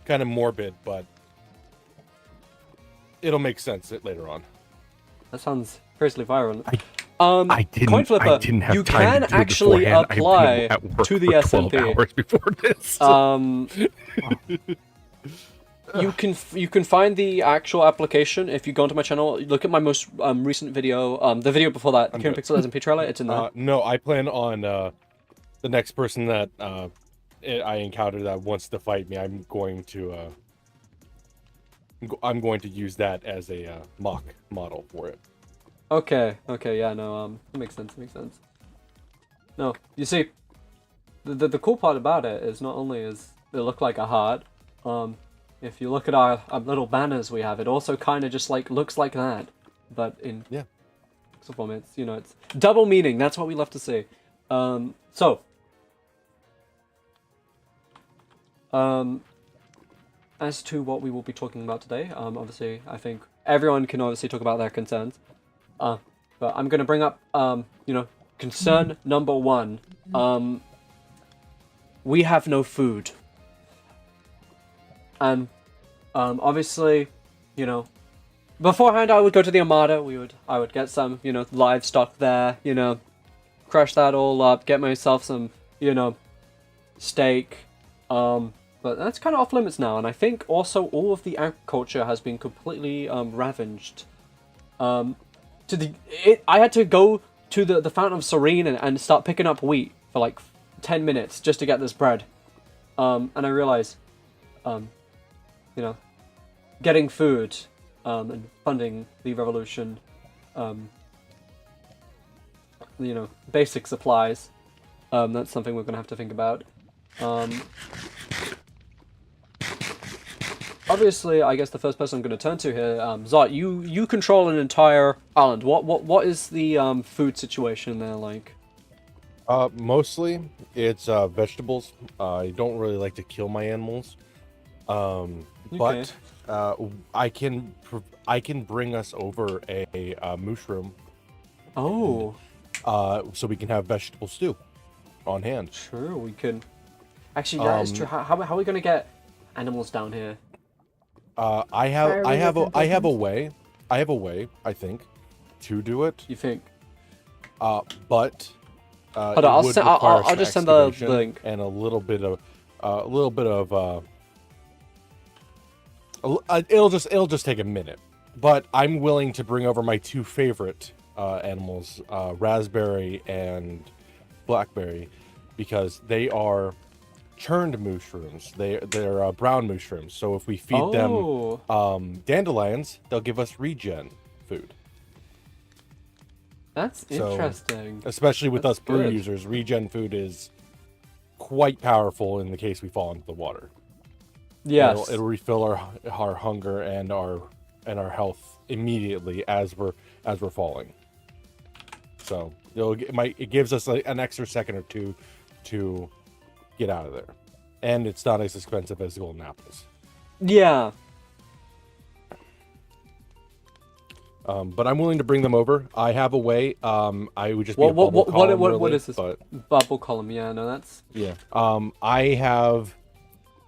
Kind of morbid, but it'll make sense later on. That sounds fiercely violent. I Coin flipper, didn't have you time can to do it actually beforehand. apply I've been at work to the for 12 SMP. hours before this. You can find the actual application if you go onto my channel. Look at my most recent video, the video before that, CiaránPixelz SMP trailer. It's in there. No, I plan on the next person that I encounter that wants to fight me. I'm going to use that as a mock model for it. Okay, yeah, no, it makes sense, No, you see, the cool part about it is not only is it look like a heart, if you look at our little banners we have, it also kind of just like looks like that, but in pixel form. It's, you know, it's double meaning. That's what we love to see. So as to what we will be talking about today, obviously, I think everyone can obviously talk about their concerns. But I'm going to bring up, concern number one. We have no food. And, obviously, beforehand I would go to the Armada. I would get some, livestock there, crush that all up, get myself some, steak. But that's kind of off limits now, and I think also all of the agriculture has been completely ravaged. I had to go to the Fountain of Serene and start picking up wheat for like 10 minutes just to get this bread. And I realized, getting food and funding the revolution, basic supplies, that's something we're going to have to think about. Obviously, I guess the first person I'm going to turn to here, Zot, you control an entire island. What is the food situation there like? Mostly it's vegetables. I don't really like to kill my animals, but I can bring us over a mushroom. Oh. So we can have vegetable stew on hand. Sure, we can. Actually, yeah, it's true. How are we going to get animals down here? I have a way, I think, to do it. You think? But hold on, I'll just send the link and a little bit of it'll just take a minute. But I'm willing to bring over my two favorite animals, raspberry and blackberry, because they are churned mushrooms. They're brown mushrooms. So if we feed them dandelions, they'll give us regen food. That's interesting. Especially with us brew good. users, regen food is quite powerful in the case we fall into the water. Yes, it'll refill our hunger and our health immediately as we're falling. So it gives us an extra second or two to get out of there, and it's not as expensive as golden apples. Yeah. But I'm willing to bring them over. I have a way. I would just be what really, is this? But, bubble column? Yeah, no, that's yeah. I have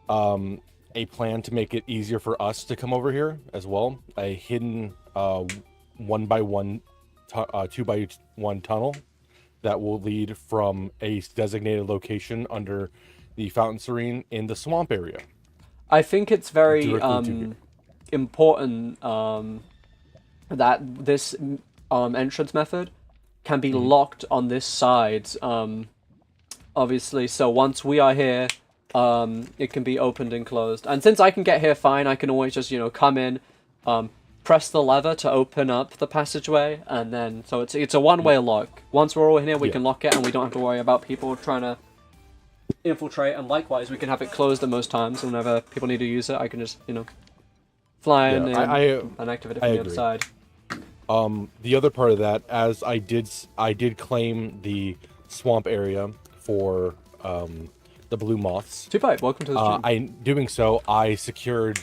a plan to make it easier for us to come over here as well. A hidden 1x1, 2x1 tunnel that will lead from a designated location under the Fountain Serene in the swamp area. I think it's very important that this entrance method can be locked on this side, obviously. So once we are here, it can be opened and closed. And since I can get here fine, I can always just, come in, press the lever to open up the passageway, and then so it's a one-way lock. Once we're all in here, we can lock it, and we don't have to worry about people trying to infiltrate. And likewise, we can have it closed at most times. Whenever people need to use it, I can just fly in and activate it from the other side. The other part of that, as I did claim the swamp area for the blue moths. Two-pipe, welcome to the stream. Doing so, I secured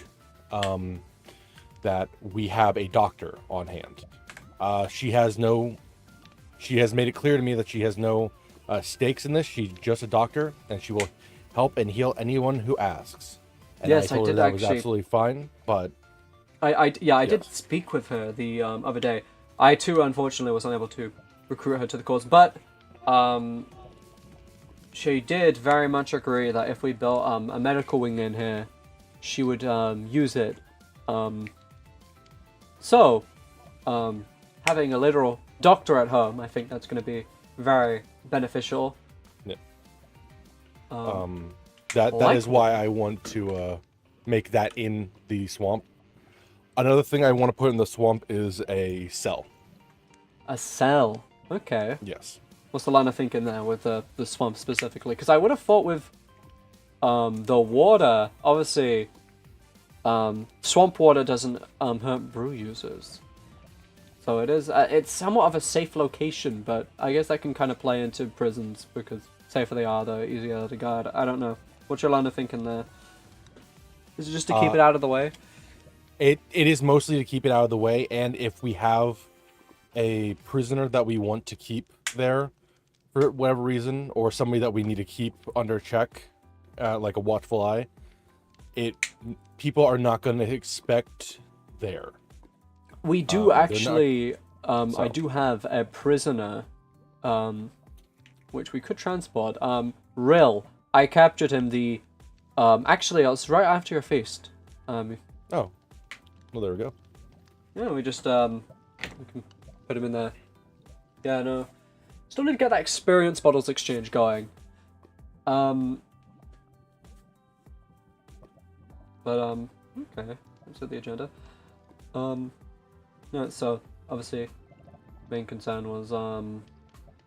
that we have a doctor on hand. She has made it clear to me that she has no stakes in this. She's just a doctor, and she will help and heal anyone who asks. And yes, I told her that was absolutely fine, but I did speak with her the other day. I too, unfortunately, was unable to recruit her to the cause, but she did very much agree that if we built a medical wing in here, she would use it. So, having a literal doctor at home, I think that's going to be very beneficial. Yeah. That is why I want to make that in the swamp. Another thing I want to put in the swamp is a cell. A cell? Okay. Yes. What's the line of thinking there with the swamp specifically? Because I would have thought with the water, obviously, swamp water doesn't hurt brew users. So it's somewhat of a safe location, but I guess that can kind of play into prisons, because safer they are, the easier to guard. I don't know. What's your line of thinking there? Is it just to keep it out of the way? It is mostly to keep it out of the way, and if we have a prisoner that we want to keep there for whatever reason, or somebody that we need to keep under check, like a watchful eye, people are not going to expect there. We do actually. So. I do have a prisoner, which we could transport. Rill. I captured him. Actually, it was right after your feast. Oh, well, there we go. Yeah, we just we can put him in there. Yeah, no. Still need to get that experience bottles exchange going. Okay. Let's hit the agenda. Yeah, so obviously, main concern was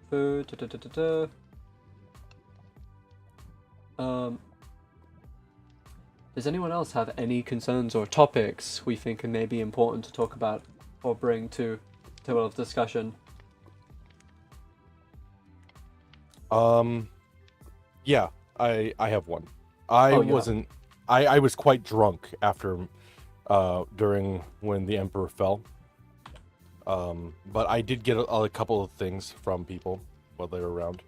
food. Does anyone else have any concerns or topics we think may be important to talk about or bring to table of discussion? Yeah, I have one. I was quite drunk after during when the Emperor fell. But I did get a couple of things from people while they were around.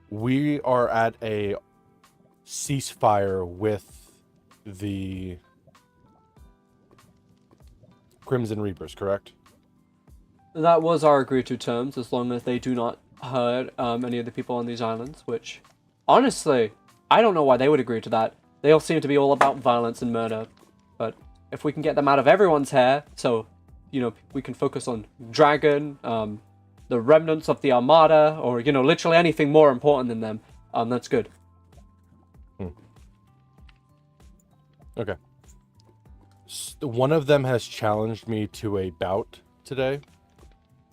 We are at a ceasefire with the Crimson Reapers, correct? That was our agreed to terms, as long as they do not hurt any of the people on these islands, which, honestly, I don't know why they would agree to that. They all seem to be all about violence and murder. But if we can get them out of everyone's hair, so, you know, we can focus on Dragon, the remnants of the Armada, or, you know, literally anything more important than them, that's good. Okay. One of them has challenged me to a bout today.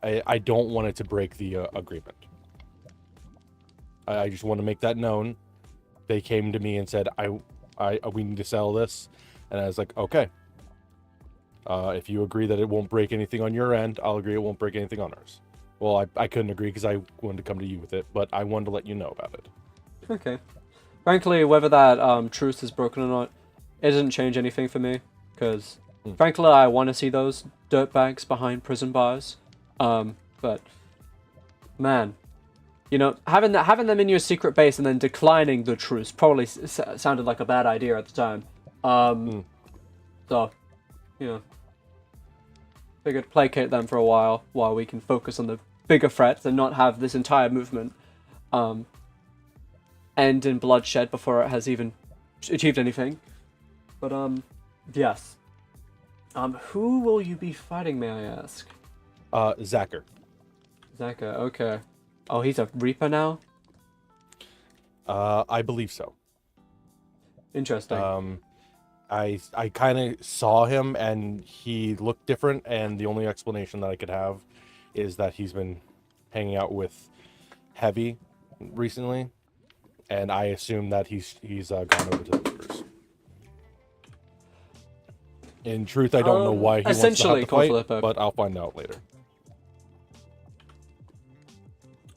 I don't want it to break the agreement. I just want to make that known. They came to me and said, we need to settle this. And I was like, okay. If you agree that it won't break anything on your end, I'll agree it won't break anything on ours. Well, I couldn't agree because I wanted to come to you with it, but I wanted to let you know about it. Okay. Frankly, whether that truce is broken or not, it doesn't change anything for me. Because, frankly, I want to see those dirtbags behind prison bars. But, man, you know, having them in your secret base and then declining the truce probably sounded like a bad idea at the time. So, you know, figured placate them for a while we can focus on the bigger threats and not have this entire movement end in bloodshed before it has even achieved anything. But, yes. Who will you be fighting, may I ask? Zacher. Zacher, okay. Oh, he's a Reaper now? I believe so. Interesting. I kind of saw him and he looked different, and the only explanation that I could have is that he's been hanging out with Heavy recently, and I assume that he's gone over to the Reapers. In truth, I don't know why he wants to have the fight, but I'll find out later.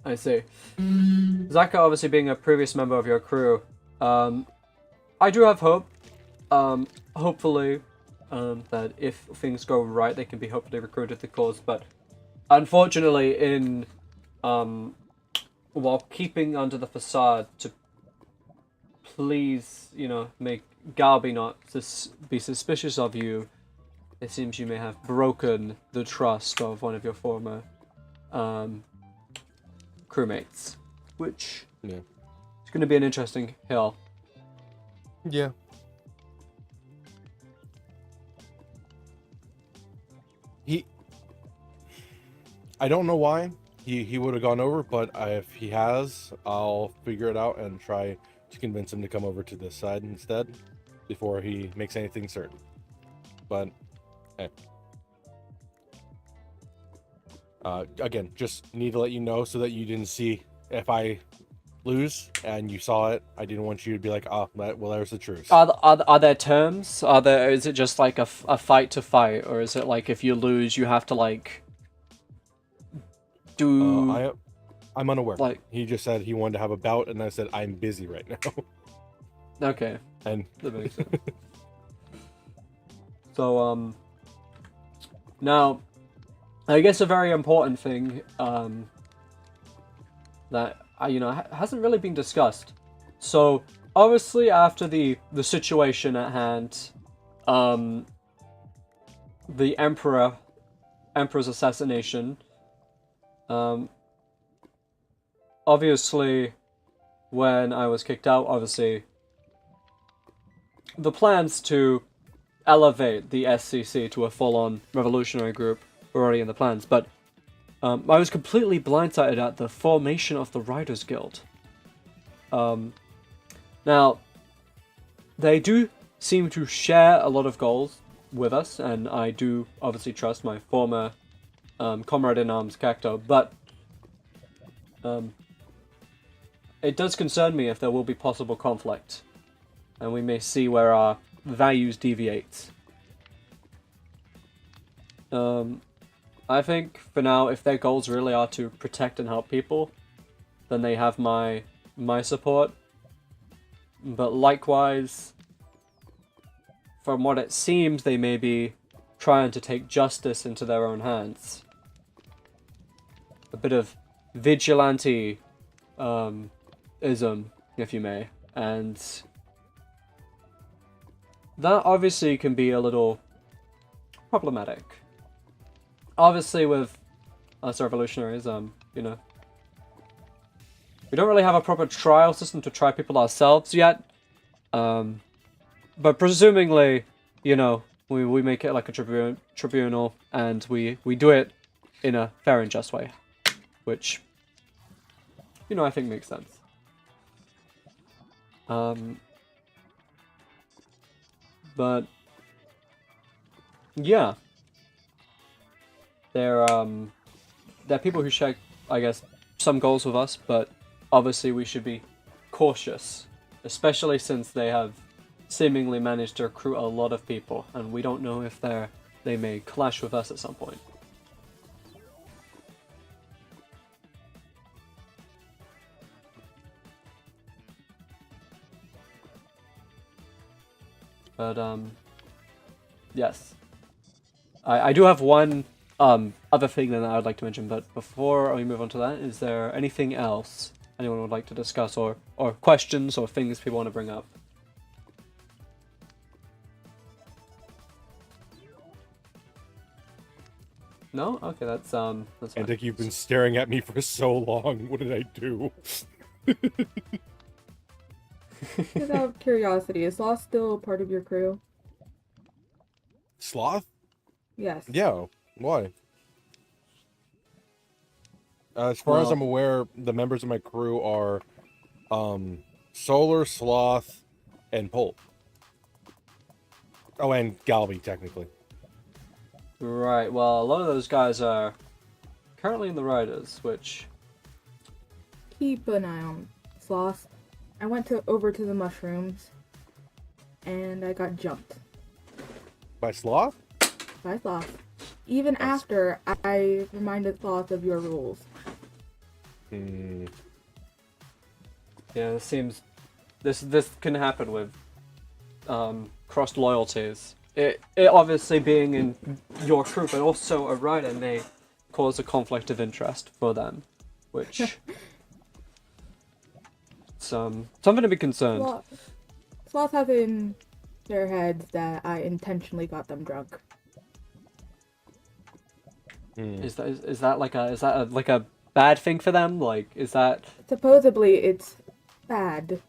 I see. Zacher obviously being a previous member of your crew, I do have hope. Hopefully, that if things go right, they can be hopefully recruited to the cause. But unfortunately, while keeping under the facade to please, you know, make Galby not be suspicious of you, it seems you may have broken the trust of one of your former crewmates, which is going to be an interesting hill. Yeah. I don't know why he would have gone over, but if he has, I'll figure it out and try to convince him to come over to this side instead before he makes anything certain. But hey. Again, just need to let you know so that you didn't see if I lose and you saw it. I didn't want you to be like, well, there's the truth. Are there terms? Is it just like a fight to fight, or is it like if you lose, you have to like do? I'm unaware. Like- he just said he wanted to have a bout, and I said I'm busy right now. Okay, And that makes sense. So, now, I guess a very important thing, that, hasn't really been discussed. So, obviously, after the situation at hand, the Emperor's assassination, obviously, when I was kicked out, obviously, the plans to elevate the SCC to a full-on revolutionary group were already in the plans, but I was completely blindsided at the formation of the Riders Guild. Now, they do seem to share a lot of goals with us, and I do obviously trust my former comrade-in-arms Cacto, but it does concern me if there will be possible conflict, and we may see where our values deviate. I think for now, if their goals really are to protect and help people, then they have my support. But likewise, from what it seems, they may be trying to take justice into their own hands. A bit of vigilante ism, if you may, and that obviously can be a little problematic. Obviously, with us revolutionaries, we don't really have a proper trial system to try people ourselves yet. But presumably, we make it like a tribunal, and we do it in a fair and just way, which, I think makes sense. But yeah, they're people who share, I guess, some goals with us, but obviously we should be cautious, especially since they have seemingly managed to recruit a lot of people, and we don't know if they may clash with us at some point. But yes, I do have one other thing that I would like to mention, but before we move on to that, is there anything else anyone would like to discuss, or questions or things people want to bring up? No? Okay, that's fine. Antic, you've been staring at me for so long. What did I do? Just out of curiosity, is Sloth still part of your crew? Sloth? Yes. Yeah. Why? As far as Well- I'm aware, the members of my crew are Solar, Sloth, and Pulp. Oh, and Galby, technically. Right, well, a lot of those guys are currently in the Riders, which... Keep an eye on Sloth. I went over to the mushrooms, and I got jumped By Sloth? by Sloth. Even after I reminded Sloth of your rules. Hmm. Yeah, this can happen with crossed loyalties. It obviously being in your crew, but also a rider may cause a conflict of interest for them, which it's something to be concerned. Sloth has in their heads that I intentionally got them drunk. Is that like a bad thing for them? Like, is that... Supposedly, it's bad.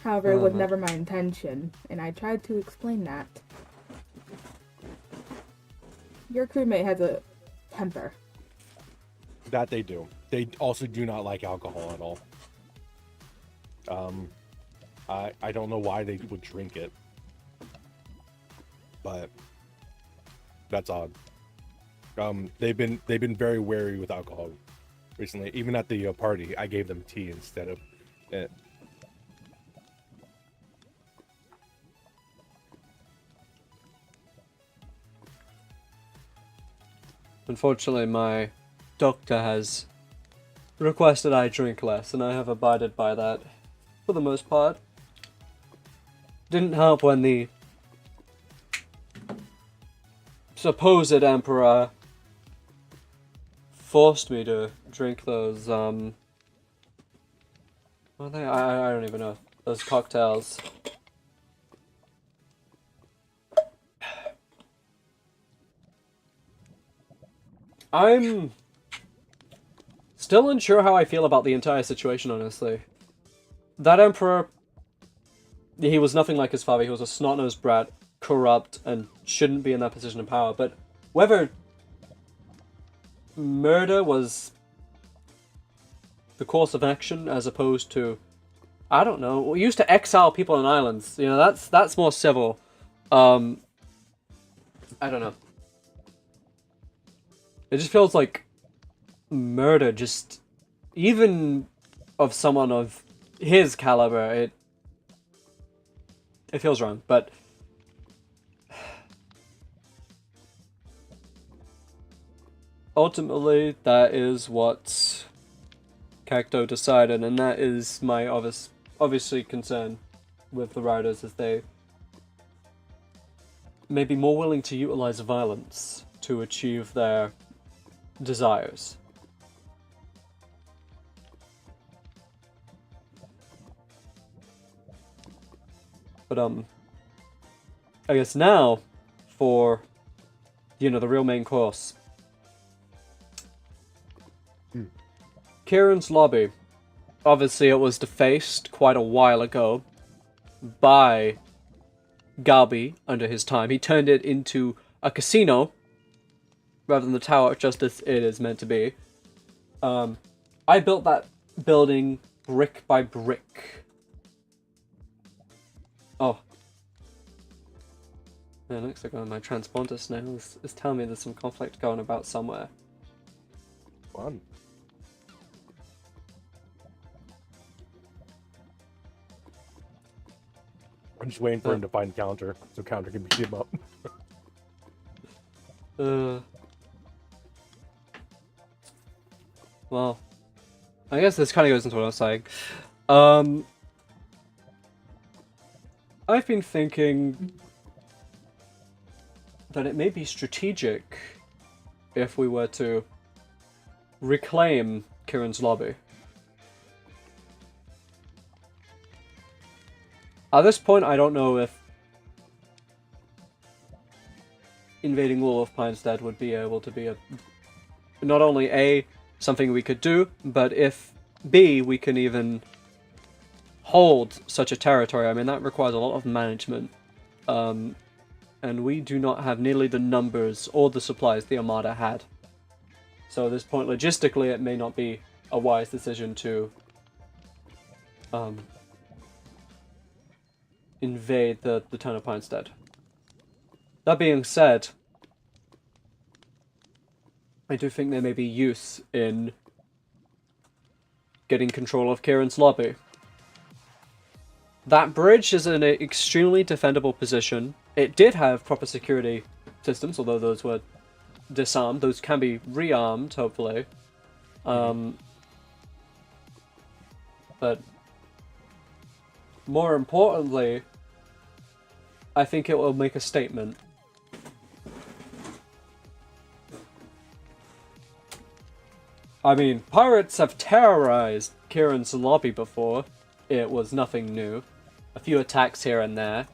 However, it was never my intention, and I tried to explain that. Your crewmate has a temper. That they do. They also do not like alcohol at all. I don't know why they would drink it, but that's odd. They've been very wary with alcohol recently. Even at the party, I gave them tea instead of it. Unfortunately, my doctor has requested I drink less, and I have abided by that for the most part. Didn't help when the supposed emperor forced me to drink those, what are they? I don't even know. Those cocktails. I'm still unsure how I feel about the entire situation, honestly. That emperor, he was nothing like his father. He was a snot-nosed brat, corrupt, and shouldn't be in that position of power. But whether murder was the course of action as opposed to, I don't know, we used to exile people on islands. You know, that's more civil. I don't know. It just feels like murder, just even of someone of his caliber, it feels wrong. But ultimately, that is what Cacto decided, and that is my obviously concern with the riders, as they may be more willing to utilize violence to achieve their desires. But I guess now for, you know, the real main course. Ciarán's lobby. Obviously, it was defaced quite a while ago by Galby under his time. He turned it into a casino rather than the Tower of Justice it is meant to be. I built that building brick by brick. Oh. Yeah, it looks like my transponder now is telling me there's some conflict going about somewhere. Fun. I'm just waiting for him to find Counter, so Counter can beat him up. Well, I guess this kind of goes into what I was saying. I've been thinking that it may be strategic if we were to reclaim Ciarán's lobby. At this point, I don't know if invading Wall of Pinestead would be able to be not only A, something we could do, but if B, we can even hold such a territory. I mean, that requires a lot of management. And we do not have nearly the numbers or the supplies the Armada had. So at this point, logistically, it may not be a wise decision to invade the town of Pinestead. That being said, I do think there may be use in getting control of Ciarán's lobby. That bridge is in an extremely defendable position. It did have proper security systems, although those were disarmed. Those can be rearmed, hopefully. But more importantly, I think it will make a statement. I mean, pirates have terrorized Ciarán's lobby before. It was nothing new. A few attacks here and there.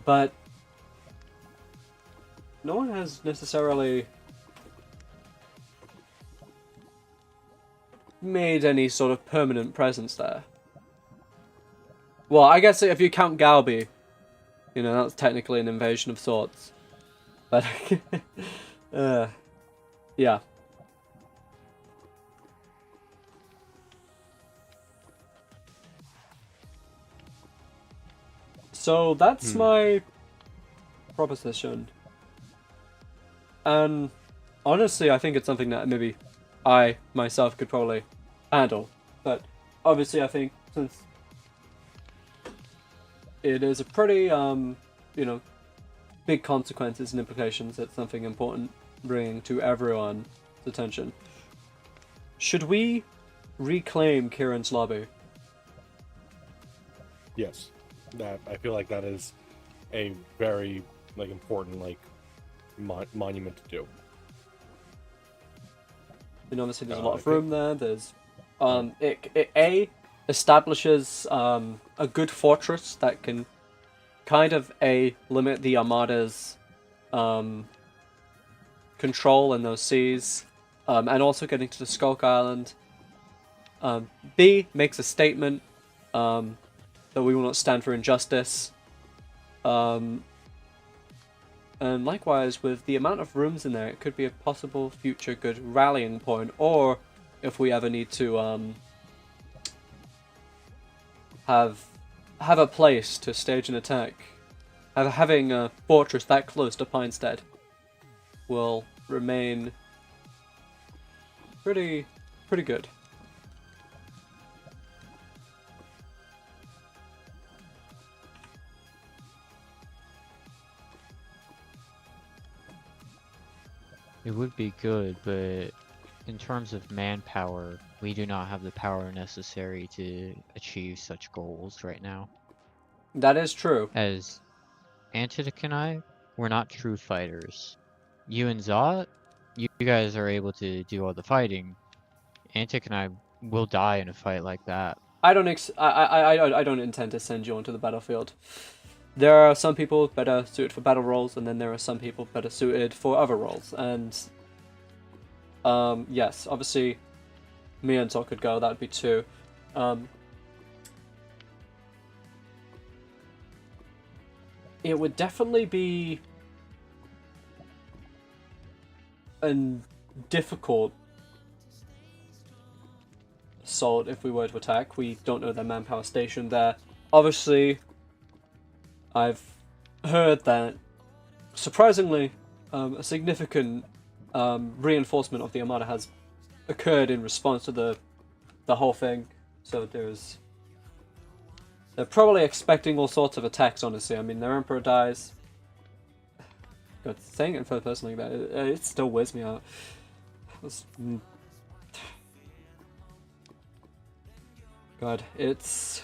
But no one has necessarily made any sort of permanent presence there. Well, I guess if you count Galby, you know, that's technically an invasion of sorts. But, yeah. So that's my proposition. And honestly, I think it's something that maybe I myself could probably handle. But obviously, I think since it is a pretty, you know, big consequences and implications, it's something important bringing to everyone's attention. Should we reclaim Ciarán's lobby? Yes, that I feel like that is a very important monument to do. And obviously there's a lot of room there. There's it establishes a good fortress that can kind of limit the Armada's control in those seas, and also getting to the Skulk Island. B makes a statement that we will not stand for injustice. And likewise, with the amount of rooms in there, it could be a possible future good rallying point, or if we ever need to have a place to stage an attack, having a fortress that close to Pinestead will remain pretty good. It would be good, but in terms of manpower, we do not have the power necessary to achieve such goals right now. That is true. As Antic and I, we're not true fighters. You and Zot, you guys are able to do all the fighting. Antic and I will die in a fight like that. I don't intend to send you onto the battlefield. There are some people better suited for battle roles, and then there are some people better suited for other roles. And yes, obviously, me and Zot could go. That would be two. It would definitely be a difficult assault if we were to attack. We don't know their manpower station there. Obviously, I've heard that, surprisingly, a significant reinforcement of the Armada has occurred in response to the whole thing. So they're probably expecting all sorts of attacks, honestly. I mean, their Emperor dies. God, saying it in third person like that, it still wears me out. God, it's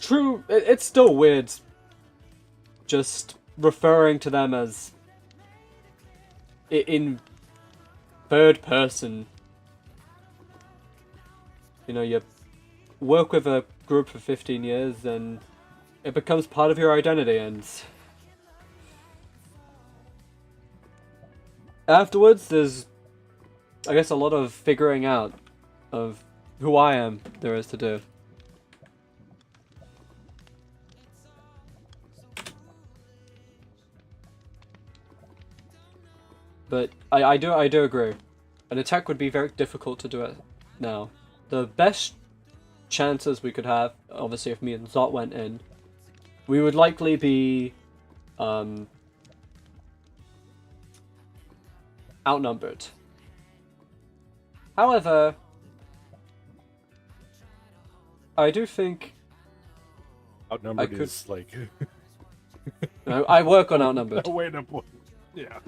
true. It's still weird just referring to them as in third person. You know, you work with a group for 15 years and it becomes part of your identity, and afterwards there's, I guess, a lot of figuring out of who I am there is to do. But I do agree. An attack would be very difficult to do it now. The best chances we could have, obviously, if me and Zot went in, we would likely be outnumbered. However, I do think Outnumbered is like no, I work on outnumbered. a way to put. Yeah.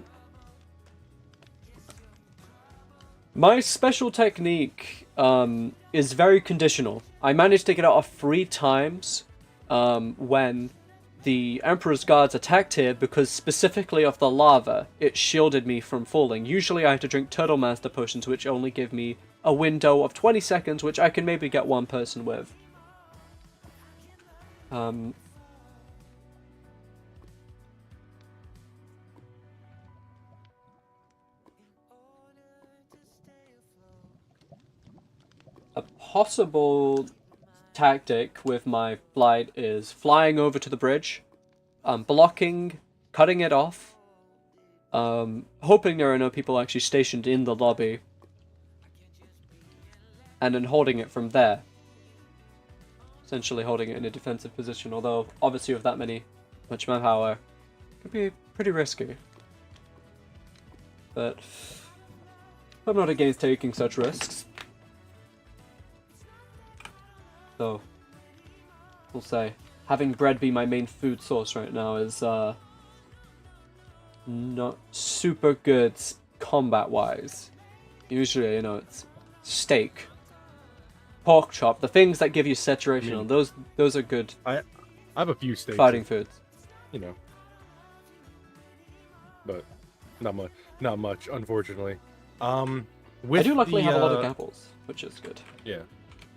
My special technique is very conditional. I managed to get it off 3 times when the Emperor's Guards attacked here, because specifically of the lava, it shielded me from falling. Usually I have to drink Turtle Master potions, which only give me a window of 20 seconds, which I can maybe get one person with. A possible tactic with my flight is flying over to the bridge, blocking, cutting it off, hoping there are no people actually stationed in the lobby, and then holding it from there. Essentially holding it in a defensive position, although obviously with that much manpower, it could be pretty risky. But I'm not against taking such risks. So, we'll say. having bread be my main food source right now is not super good combat-wise. Usually, you know, it's steak, pork chop, the things that give you saturation. I mean, those are good I have a few steaks. fighting foods. You know, but not much, unfortunately. With I do luckily the, have a lot of apples, which is good. Yeah.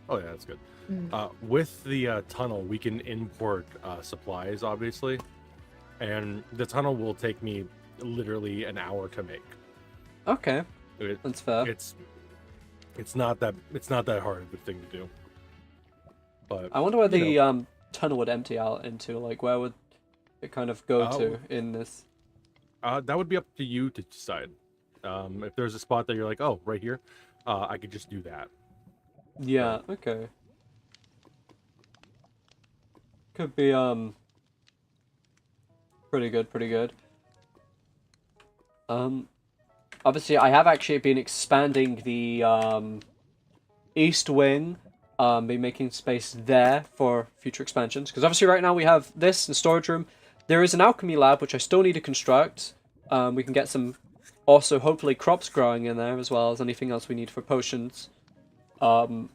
Oh yeah, that's good. Mm. With the tunnel, we can import supplies, obviously, and the tunnel will take me literally an hour to make. Okay, It, that's fair. it's not that hard of a thing to do. But I wonder where you the tunnel would empty out into. Like, where would it kind of go to in this? that would be up to you to decide. If there's a spot that you're like, oh, right here, I could just do that. Yeah. Okay. Could be pretty good. Pretty good. Obviously, I have actually been expanding the east wing. Be making space there for future expansions. Because obviously right now we have this, the storage room. There is an alchemy lab, which I still need to construct. We can get some, also hopefully crops growing in there, as well as anything else we need for potions. You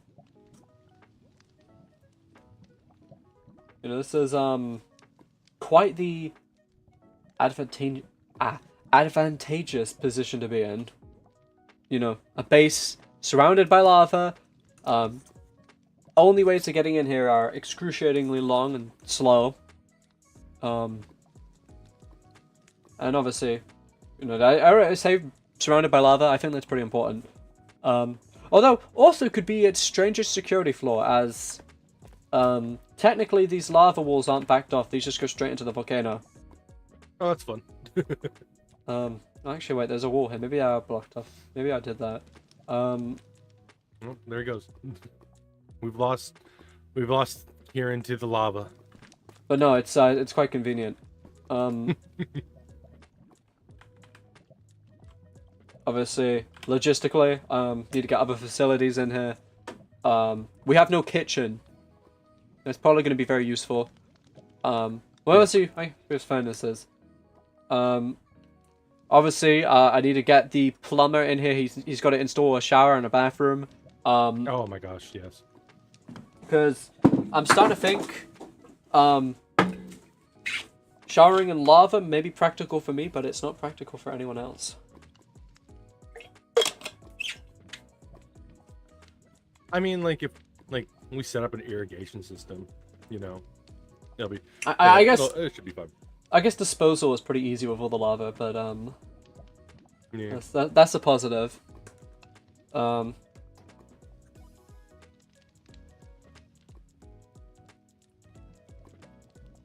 know, this is quite the advantageous position to be in. You know, a base surrounded by lava. Only ways to getting in here are excruciatingly long and slow. And obviously, you know, I say surrounded by lava. I think that's pretty important. Although also could be its strangest security flaw, as technically these lava walls aren't backed off. These just go straight into the volcano. Oh, that's fun. Actually, wait, there's a wall here. Maybe I blocked off. Maybe I did that. Well, there he goes. We've lost here into the lava. But no, it's quite convenient. Obviously, logistically, need to get other facilities in here. We have no kitchen. It's probably going to be very useful. Well, let's see. Here's furnaces. Obviously, I need to get the plumber in here. He's got to install a shower and a bathroom. Oh my gosh, yes. Because I'm starting to think, showering in lava may be practical for me, but it's not practical for anyone else. I mean, like, if we set up an irrigation system, you know, it'll be. I guess it should be fun. I guess disposal is pretty easy with all the lava, but Yeah. that's a positive.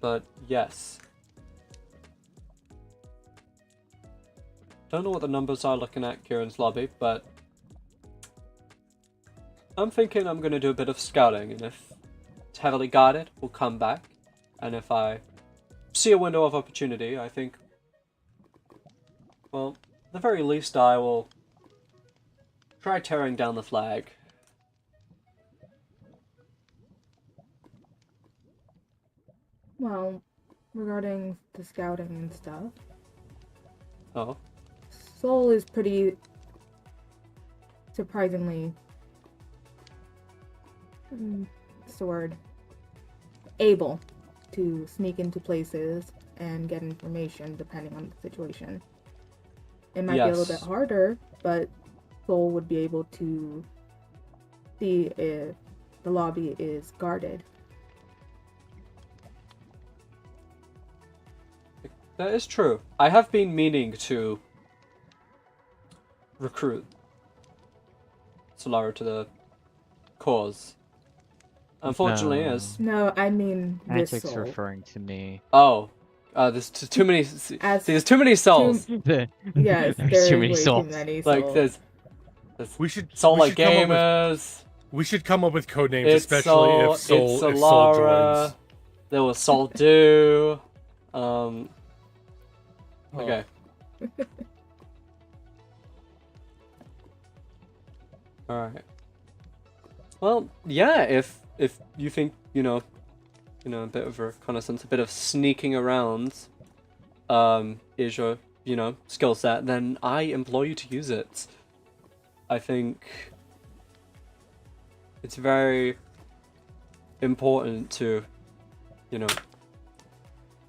But yes. Don't know what the numbers are looking at Kieran's lobby, but I'm thinking I'm going to do a bit of scouting, and if it's heavily guarded, we'll come back. And if I see a window of opportunity, I think, well, at the very least I will try tearing down the flag. Well, regarding the scouting and stuff, Oh. Soul is pretty surprisingly, what's the word, able to sneak into places and get information depending on the situation. It might be a little bit harder, but Soul would be able to see if the lobby is guarded. That is true. I have been meaning to recruit Solara to the cause. Unfortunately, as... No, I mean this Antic's Soul. referring to me. Oh. There's too many... See, there's too many souls. Yes, There's too way many souls. Too many Like, souls. there's We should Soul we like should come up with- gamers. We should come up with code names, It's especially Soul, if Soul it's if Soul Solara. joins. There was Soul Do. Okay. Alright. Well, yeah, if you think, you know, you know, a bit of reconnaissance, a bit of sneaking around, is your, you know, skill set, then I implore you to use it. I think it's very important to, you know,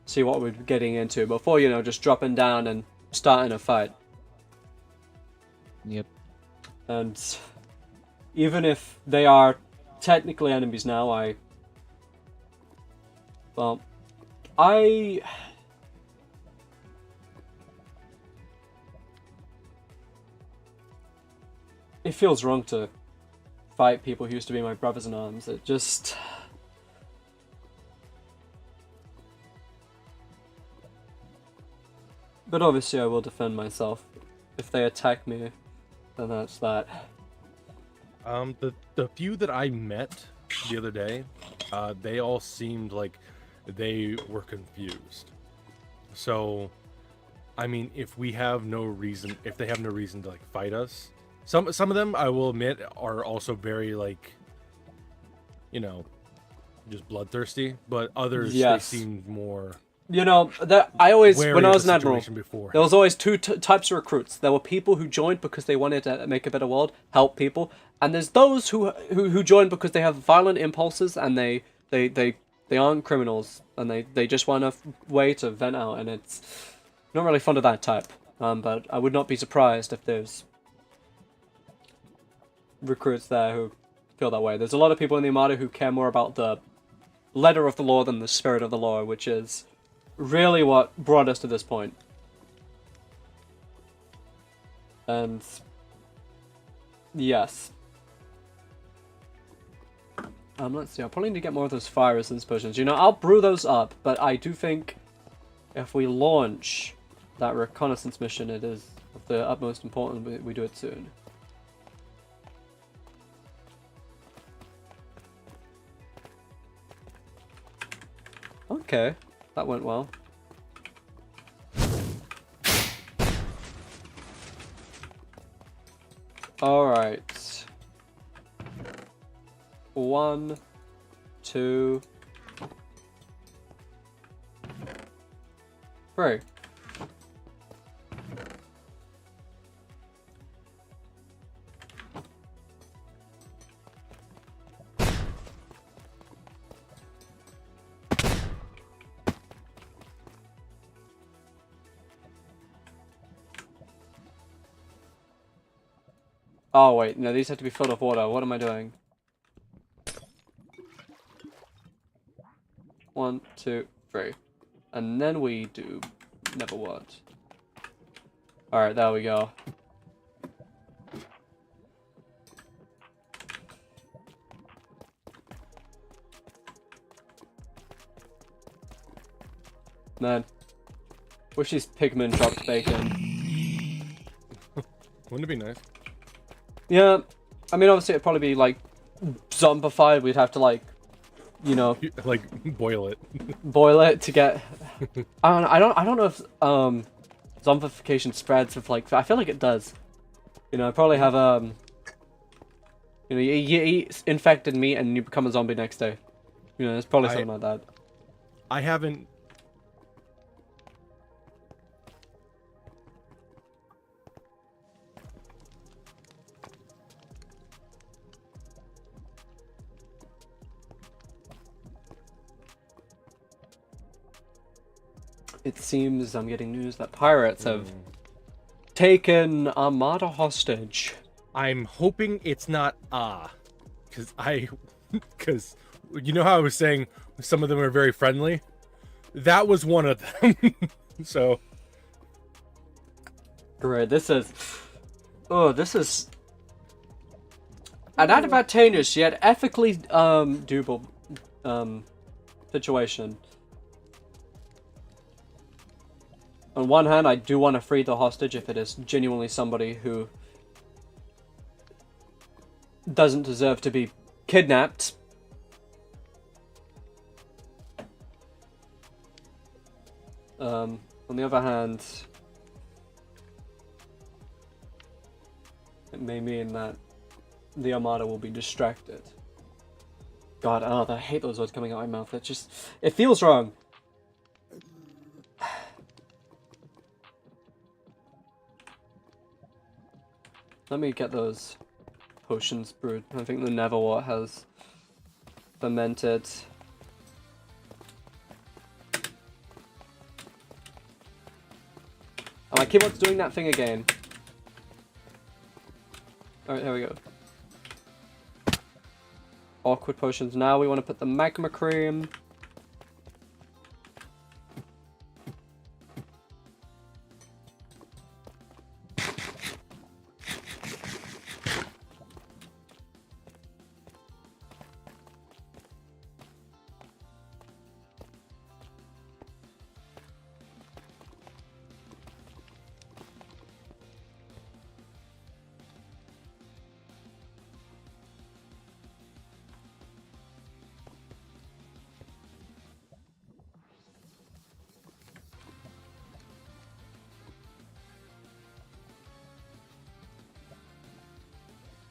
see what we're getting into before, you know, just dropping down and starting a fight. Yep. And even if they are technically enemies now, it feels wrong to fight people who used to be my brothers in arms. It just... But obviously I will defend myself. If they attack me, then that's that. The few that I met the other day, they all seemed like they were confused. So, I mean, if they have no reason to like fight us, some of them, I will admit, are also very like, you know, just bloodthirsty. But others, yes, they seemed more. You know, that I always, when I was an admiral, before. There was always two types of recruits. There were people who joined because they wanted to make a better world, help people, and there's those who join because they have violent impulses and they aren't criminals and they just want a way to vent out, and it's not really fun of that type. But I would not be surprised if there's recruits there who feel that way. There's a lot of people in the Armada who care more about the letter of the law than the spirit of the law, which is really what brought us to this point. And yes. Let's see, I'll probably need to get more of those fire resistance potions. You know, I'll brew those up, but I do think if we launch that reconnaissance mission, it is of the utmost importance we do it soon. Okay, that went well. Alright. 1, 2, 3. Oh wait, no, these have to be filled with water. What am I doing? 1, 2, 3. And then we do never what. Alright, there we go. Man, wish these pigmen dropped bacon. Wouldn't it be nice? Yeah, I mean, obviously it'd probably be like zombified. We'd have to like, you know, like boil it. Boil it to get. I don't know if zombification spreads with like. I feel like it does. You know, I probably have you know, you eat infected meat and you become a zombie next day. You know, it's probably something like that. I haven't. It seems I'm getting news that pirates have taken Armada hostage. I'm hoping it's not because you know how I was saying some of them are very friendly? That was one of them. So great, this is an advantageous yet ethically doable situation. On one hand, I do want to free the hostage if it is genuinely somebody who doesn't deserve to be kidnapped. On the other hand, it may mean that the Armada will be distracted. God, oh, I hate those words coming out of my mouth. It just, it feels wrong. Let me get those potions brewed. I think the Neverwort has fermented. Oh, my keyboard's doing that thing again. Alright, here we go. Awkward potions. Now we want to put the magma cream.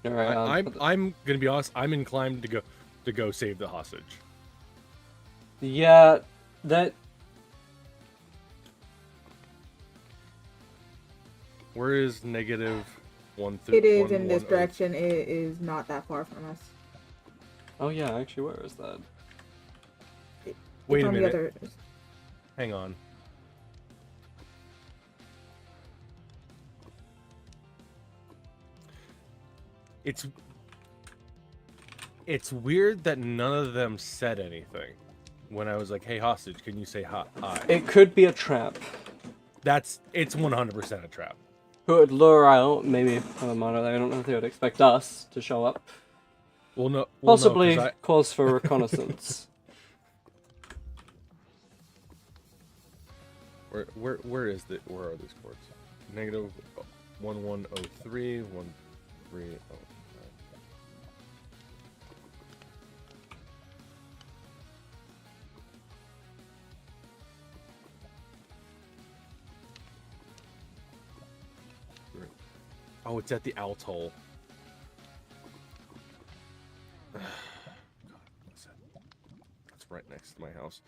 All right, I'm gonna be honest. I'm inclined to go save the hostage. yeah, that. Where is negative 1? It is in this direction. It is not that far from us. Oh yeah, actually, where is that? Wait a on minute. The other... Hang on. It's weird that none of them said anything when I was like, "Hey, hostage, can you say hi?" It could be a trap. It's 100% a trap. Who would lure out maybe Armada? I don't know if they would expect us to show up. Well, no. Possibly no, cause for reconnaissance. Where are these ports? Negative 1103, 130. Oh, it's at the atoll. God, what's that? That's right next to my house.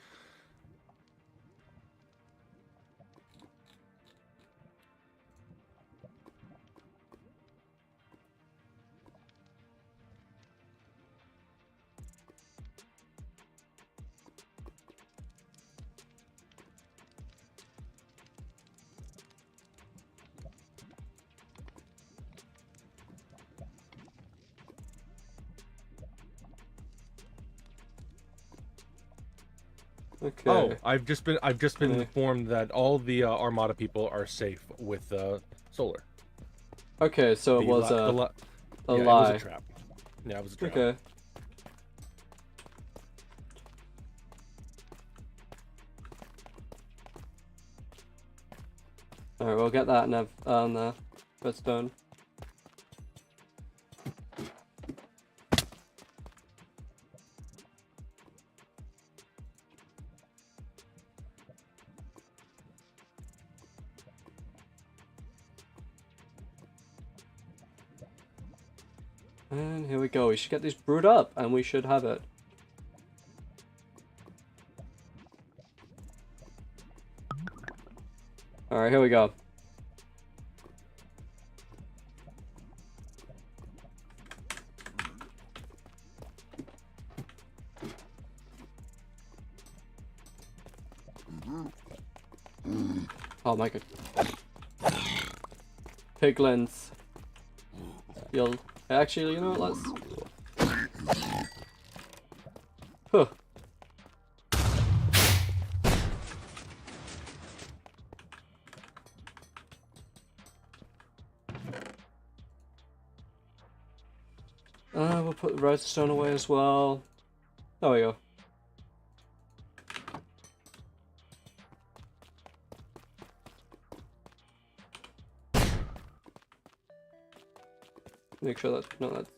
Okay. Oh, I've just been informed that all the Armada people are safe with solar. Okay, so it was a yeah, lie. It was a trap. Yeah, it was a trap. Okay. Alright, we'll get that on the redstone. And here we go. We should get this brewed up, and we should have it. Alright, here we go. Oh my god. Piglins. You'll... Actually, you know what, let's... Huh. We'll put the redstone away as well. There we go. Make sure that that's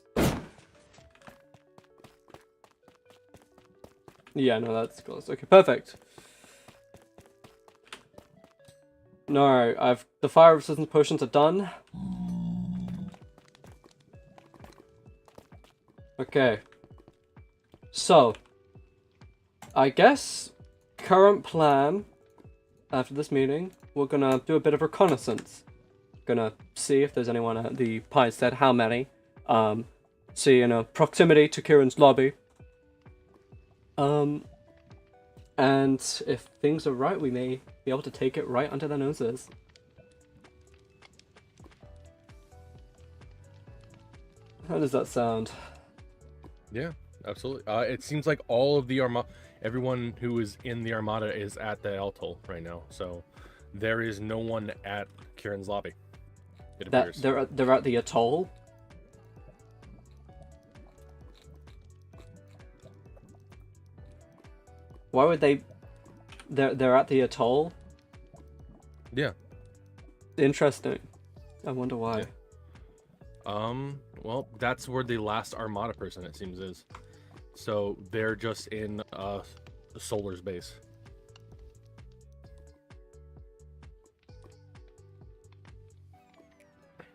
yeah, no, that's close. Okay, perfect. No, the fire resistance potions are done. Okay. So, I guess current plan after this meeting, we're gonna do a bit of reconnaissance. Gonna see if there's anyone at the Pinestead, how many. See, proximity to Ciarán's lobby. And if things are right, we may be able to take it right under their noses. How does that sound? Yeah, absolutely. It seems like all of the everyone who is in the Armada is at the Atoll right now, so there is no one at Ciarán's lobby. It appears. They're at the Atoll? Why would they... They're at the Atoll? Yeah. Interesting. I wonder why. Yeah. Well, that's where the last Armada person, it seems, is. So they're just in the Solar's base.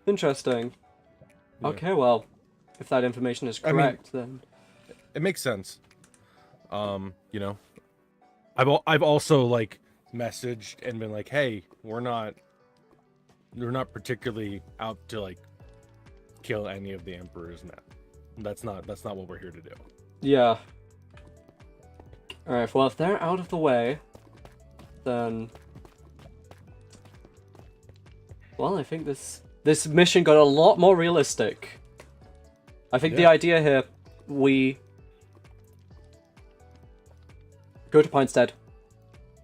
Interesting. Yeah. Okay, well, if that information is correct, then it makes sense. I've also like messaged and been like, hey, we're not particularly out to like kill any of the Emperor's men. That's not what we're here to do. yeah. All right. Well, if they're out of the way, then well, I think this mission got a lot more realistic. I think the idea here, we go to Pinestead,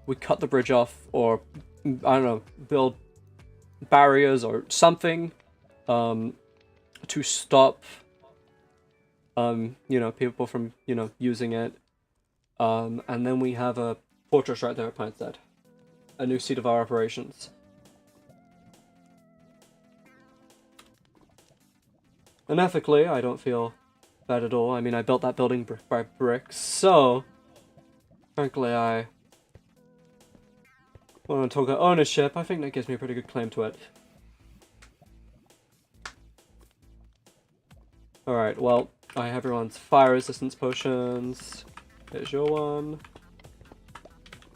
we cut the bridge off, or I don't know, build barriers or something to stop people from using it, and then we have a fortress right there at Pinestead, a new seat of our operations. And ethically, I don't feel bad at all. I mean, I built that building brick by brick, so frankly, when I talk about ownership, I think that gives me a pretty good claim to it. Alright, well, I have everyone's fire resistance potions. Here's your one.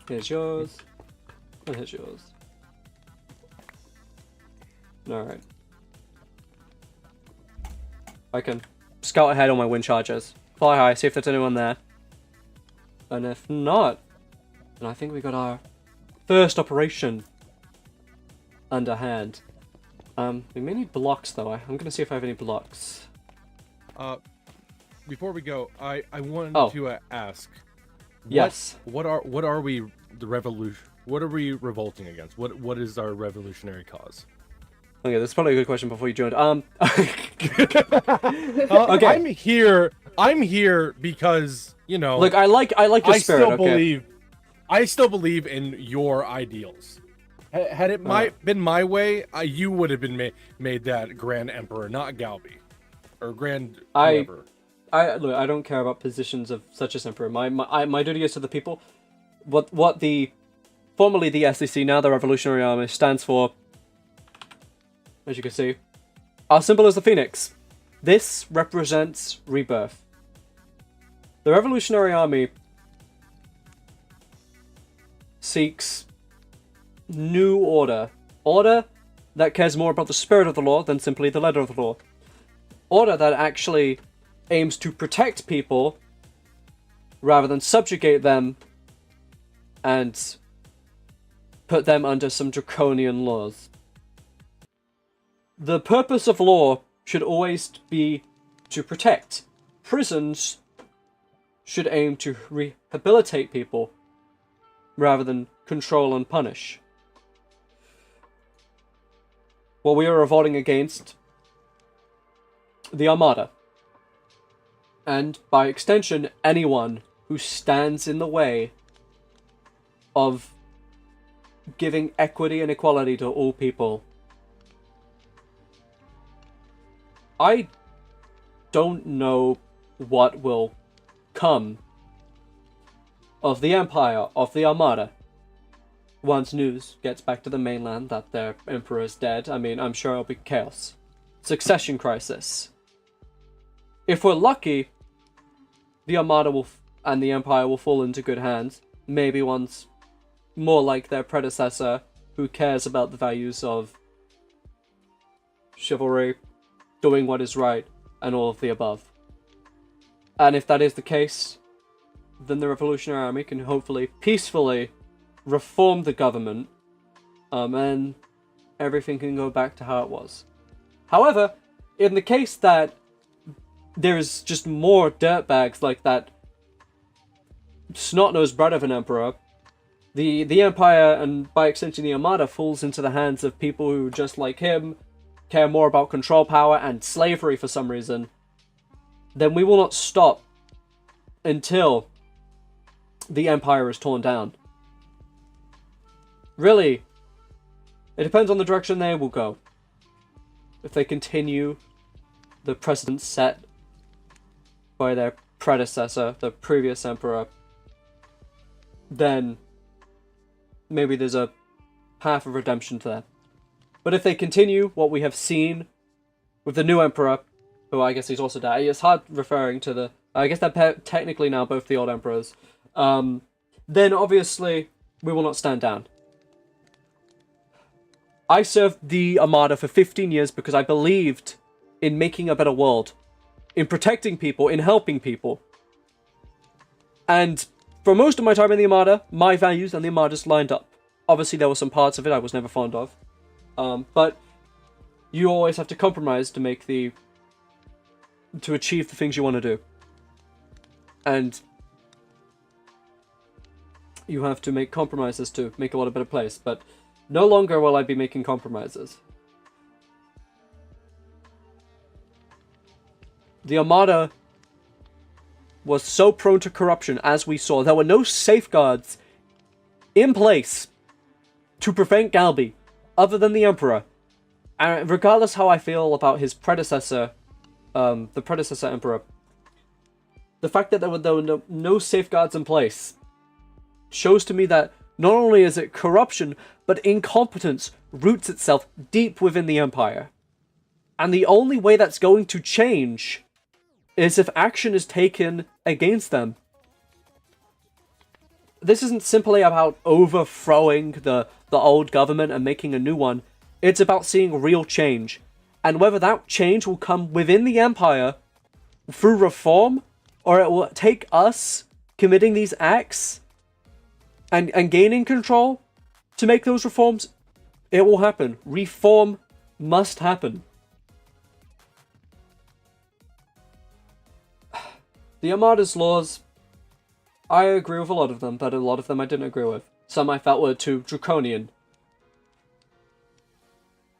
Here's yours. And here's yours. Alright. I can scout ahead on my wind chargers. Fly high, see if there's anyone there. And if not, then I think we got our first operation underhand. We may need blocks though. I'm gonna see if I have any blocks. Before we go, I wanted to ask. Yes. What are we the revolution? What are we revolting against? What is our revolutionary cause? Okay, this is probably a good question before you joined. Okay. I'm here because Look, I like your spirit. I still believe in your ideals. Had it been my way, you would have been made that Grand Emperor, not Galby, or Grand whoever. Look, I don't care about positions of such as Emperor. My duty is to the people. What the formerly the SEC, now the Revolutionary Army, stands for. As you can see, our symbol is the Phoenix. This represents rebirth. The Revolutionary Army seeks new order. Order that cares more about the spirit of the law than simply the letter of the law. Order that actually aims to protect people rather than subjugate them and put them under some draconian laws. The purpose of law should always be to protect. Prisons should aim to rehabilitate people rather than control and punish. What we are revolting against, the Armada, and by extension anyone who stands in the way of giving equity and equality to all people. I don't know what will come of the Empire, of the Armada, once news gets back to the mainland that their emperor is dead. I mean, I'm sure it'll be chaos. Succession crisis. If we're lucky, the Armada and the Empire will fall into good hands. Maybe one's more like their predecessor, who cares about the values of chivalry, doing what is right, and all of the above. And if that is the case, then the Revolutionary Army can hopefully peacefully reform the government, and everything can go back to how it was. However, in the case that there is just more dirtbags like that snot-nosed brat of an emperor, the Empire, and by extension the Armada, falls into the hands of people who, just like him, care more about control power and slavery for some reason, then we will not stop until the Empire is torn down. Really, it depends on the direction they will go. If they continue the precedent set by their predecessor, the previous emperor, then maybe there's a path of redemption to that. But if they continue what we have seen with the new emperor, who I guess he's also dead, it's hard referring to the... I guess they're technically now both the old emperors. Then obviously we will not stand down. I served the Armada for 15 years because I believed in making a better world, in protecting people, in helping people. And for most of my time in the Armada, my values and the Armada's lined up. Obviously there were some parts of it I was never fond of. But you always have to compromise to achieve the things you want to do. And you have to make compromises to make a world a better place, but no longer will I be making compromises. The Armada was so prone to corruption, as we saw. There were no safeguards in place to prevent Galby, other than the Emperor. And regardless how I feel about his predecessor, the predecessor Emperor, the fact that there were no safeguards in place shows to me that not only is it corruption, but incompetence roots itself deep within the Empire. And the only way that's going to change is if action is taken against them. This isn't simply about overthrowing the old government and making a new one. It's about seeing real change. And whether that change will come within the Empire through reform, or it will take us committing these acts and gaining control to make those reforms, it will happen. Reform must happen. The Armada's laws, I agree with a lot of them, but a lot of them I didn't agree with. Some I felt were too draconian.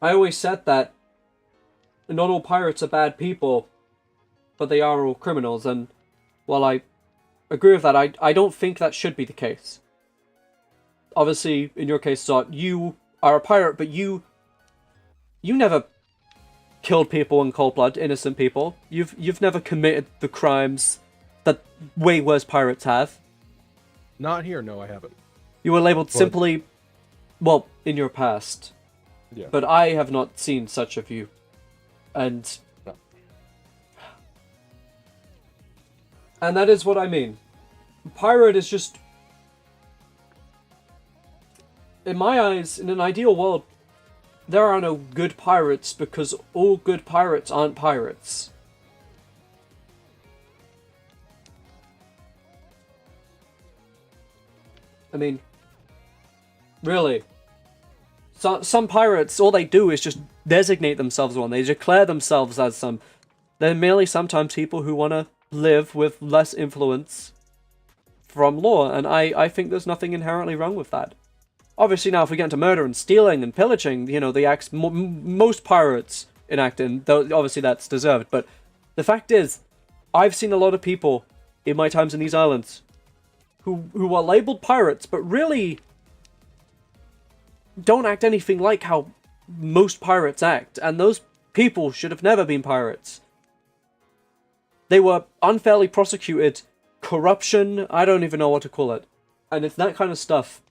I always said that not all pirates are bad people, but they are all criminals, and while I agree with that, I don't think that should be the case. Obviously, in your case, Zot, you are a pirate, but you never killed people in cold blood, innocent people. You've never committed the crimes that way worse pirates have. Not here, no, I haven't. You were labeled simply, well, in your past. Yeah. But I have not seen such of you. And... No. And that is what I mean. Pirate is just... In my eyes, in an ideal world, there are no good pirates because all good pirates aren't pirates. I mean, really. Some pirates, all they do is just designate themselves one. They declare themselves as some. They're merely sometimes people who want to live with less influence from law, and I think there's nothing inherently wrong with that. Obviously now if we get into murder and stealing and pillaging, you know, the acts most pirates enact, and though obviously that's deserved, but the fact is, I've seen a lot of people in my times in these islands who are labeled pirates, but really don't act anything like how most pirates act, and those people should have never been pirates. They were unfairly prosecuted, corruption, I don't even know what to call it, and it's that kind of stuff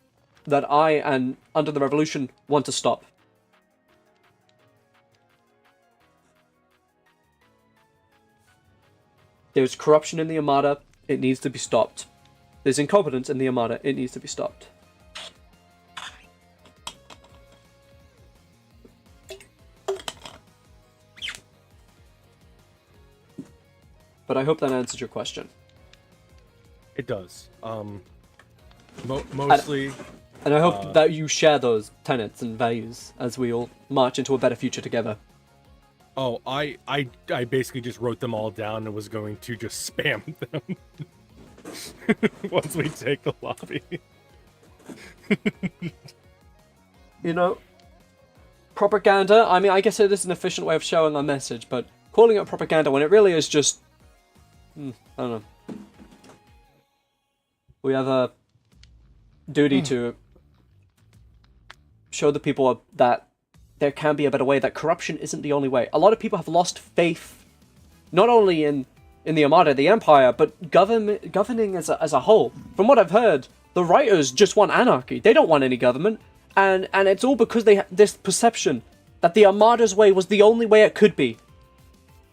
that I, and under the revolution, want to stop. There's corruption in the Armada. It needs to be stopped. There's incompetence in the Armada. It needs to be stopped. But I hope that answers your question. It does. Mostly. And I hope that you share those tenets and values as we all march into a better future together. Oh, I basically just wrote them all down and was going to just spam them once we take the lobby. You know, propaganda, I mean, I guess it is an efficient way of showing our message, but calling it propaganda when it really is just... I don't know. We have a duty to show the people that there can be a better way, that corruption isn't the only way. A lot of people have lost faith, not only in the Armada, the Empire, but governing as a whole. From what I've heard, the writers just want anarchy. They don't want any government. And it's all because they have this perception that the Armada's way was the only way it could be.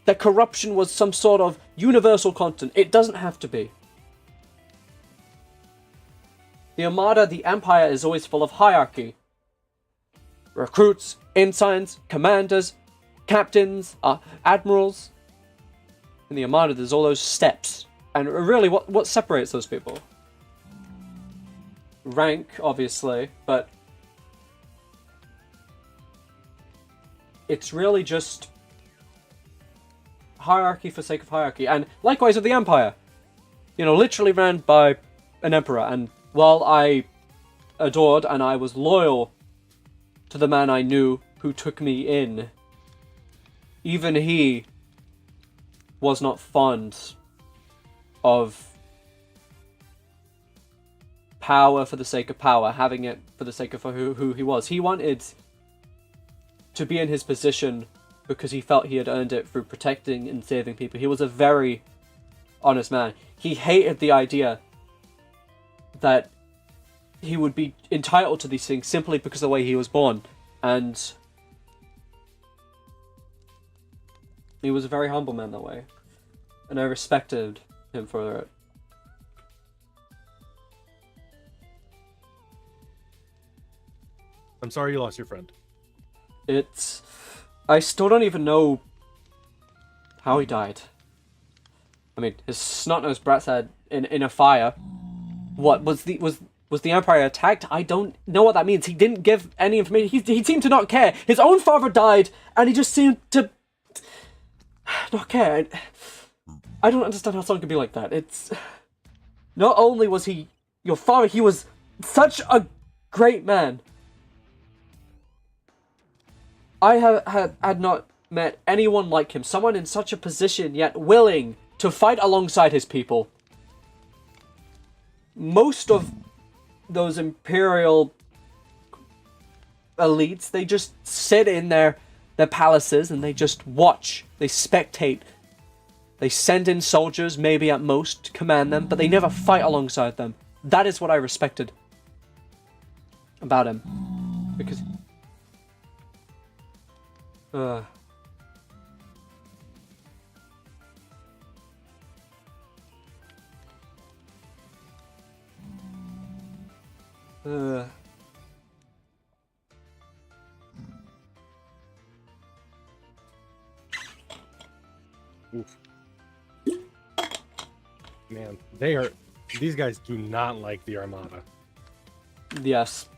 That corruption was some sort of universal constant. It doesn't have to be. The Armada, the Empire, is always full of hierarchy. Recruits, ensigns, commanders, captains, admirals. In the Armada, there's all those steps. And really, what separates those people? Rank, obviously, but it's really just hierarchy for sake of hierarchy. And likewise with the Empire. You know, literally ran by an emperor. And while I adored and I was loyal to the man I knew who took me in, even he was not fond of power for the sake of power, having it for the sake of who he was. He wanted to be in his position because he felt he had earned it through protecting and saving people. He was a very honest man. He hated the idea that he would be entitled to these things simply because of the way he was born. And he was a very humble man that way. And I respected him for it. I'm sorry you lost your friend. I still don't even know how he died. I mean, his snot-nosed brat said in a fire. What was the Empire attacked? I don't know what that means. He didn't give any information. He seemed to not care. His own father died, and he just seemed to not care. I don't understand how someone could be like that. It's not only was he your father, he was such a great man. I had not met anyone like him. Someone in such a position, yet willing to fight alongside his people. Most of those Imperial elites, they just sit in their palaces and they just watch. They spectate. They send in soldiers, maybe at most, to command them, but they never fight alongside them. That is what I respected about him. Because... Oof. Man, these guys do not like the Armada. Yes,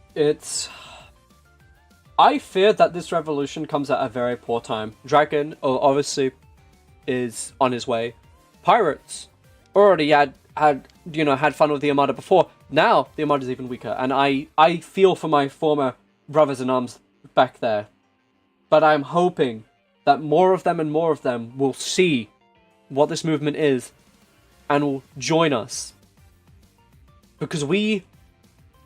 I fear that this revolution comes at a very poor time. Dragon, obviously, is on his way. Pirates already had fun with the Armada before. Now the Armada is even weaker, and I feel for my former brothers in arms back there. But I'm hoping that more of them and more of them will see what this movement is and will join us. Because we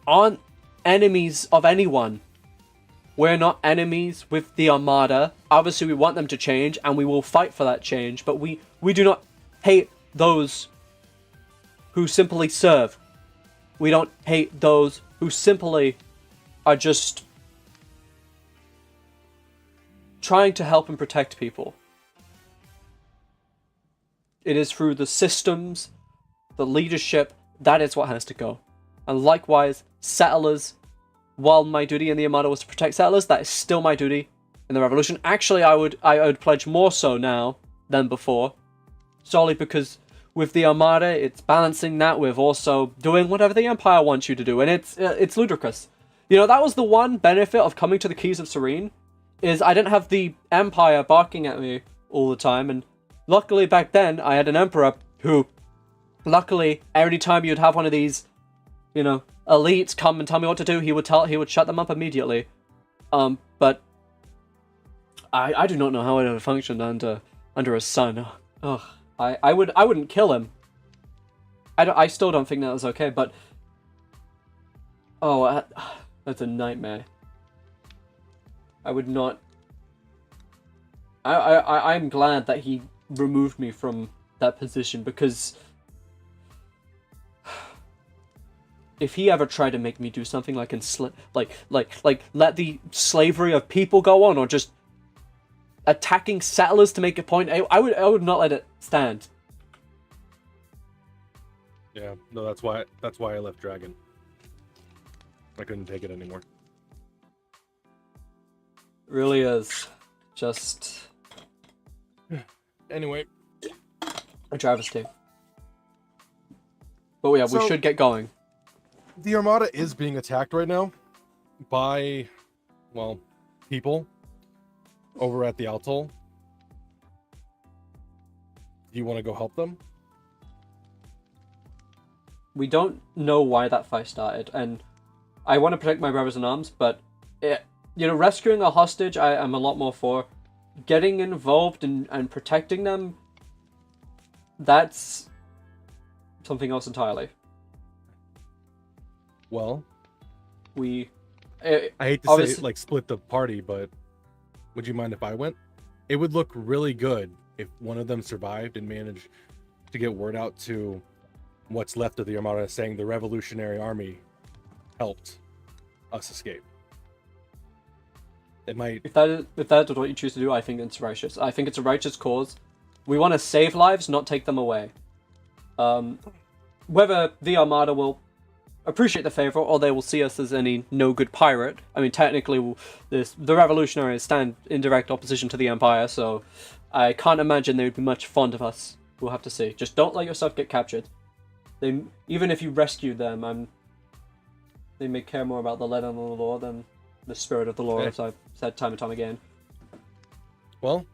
aren't enemies of anyone. We're not enemies with the Armada. Obviously, we want them to change, and we will fight for that change. But we do not hate those who simply serve. We don't hate those who simply are just trying to help and protect people. It is through the systems the leadership, that is what has to go. And likewise, settlers, while my duty in the Armada was to protect settlers, that is still my duty in the Revolution. Actually, I would pledge more so now than before, solely because with the Armada, it's balancing that with also doing whatever the Empire wants you to do, and it's ludicrous. You know, that was the one benefit of coming to the Keys of Serene, is I didn't have the Empire barking at me all the time, and luckily back then, I had an Emperor who, luckily, every time you'd have one of these, you know, elites come and tell me what to do, he would shut them up immediately. But I do not know how I would have functioned under a son. Ugh. I wouldn't kill him. I still don't think that was okay, but that's a nightmare. I would not. I'm glad that he removed me from that position, because if he ever tried to make me do something like let the slavery of people go on, or just attacking settlers to make a point, I would not let it stand. Yeah, no, that's why I left Dragon. I couldn't take it anymore. Really is just Anyway, a travesty. But yeah, we So- should get going. the Armada is being attacked right now by, well, people over at the Atoll. Do you want to go help them? We don't know why that fight started, and I want to protect my brothers in arms, but rescuing a hostage, I am a lot more for. Getting involved and protecting them, that's something else entirely. Well, I hate to say obviously, like split the party, but would you mind if I went? It would look really good if one of them survived and managed to get word out to what's left of the Armada, saying the Revolutionary Army helped us escape. It might. if that is what you choose to do, I think it's righteous. I think it's a righteous cause. We want to save lives, not take them away. Whether the Armada will appreciate the favor or they will see us as any no good pirate. I mean, technically, the revolutionaries stand in direct opposition to the Empire, so I can't imagine they would be much fond of us. We'll have to see. Just don't let yourself get captured. Even if you rescue them, they may care more about the letter of the law than the spirit of the law, as I've said time and time again. Well,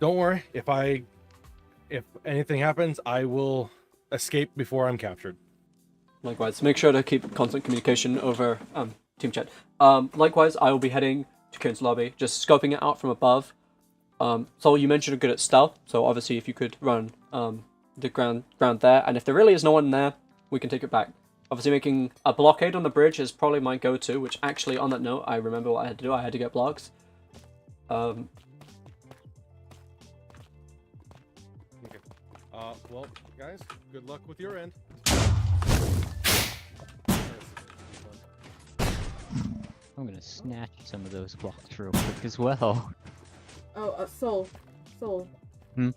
don't worry. If anything happens, I will escape before I'm captured. Likewise, make sure to keep constant communication over team chat. Likewise, I will be heading to Kane's lobby, just scoping it out from above. So you mentioned you're good at stealth, so obviously if you could run the ground there, and if there really is no one there, we can take it back. Obviously making a blockade on the bridge is probably my go-to, which actually, on that note, I remember what I had to do. I had to get blocks. Okay. Well, guys, good luck with your end. I'm gonna snatch some of those blocks real quick as well. Oh, Soul. Hmm?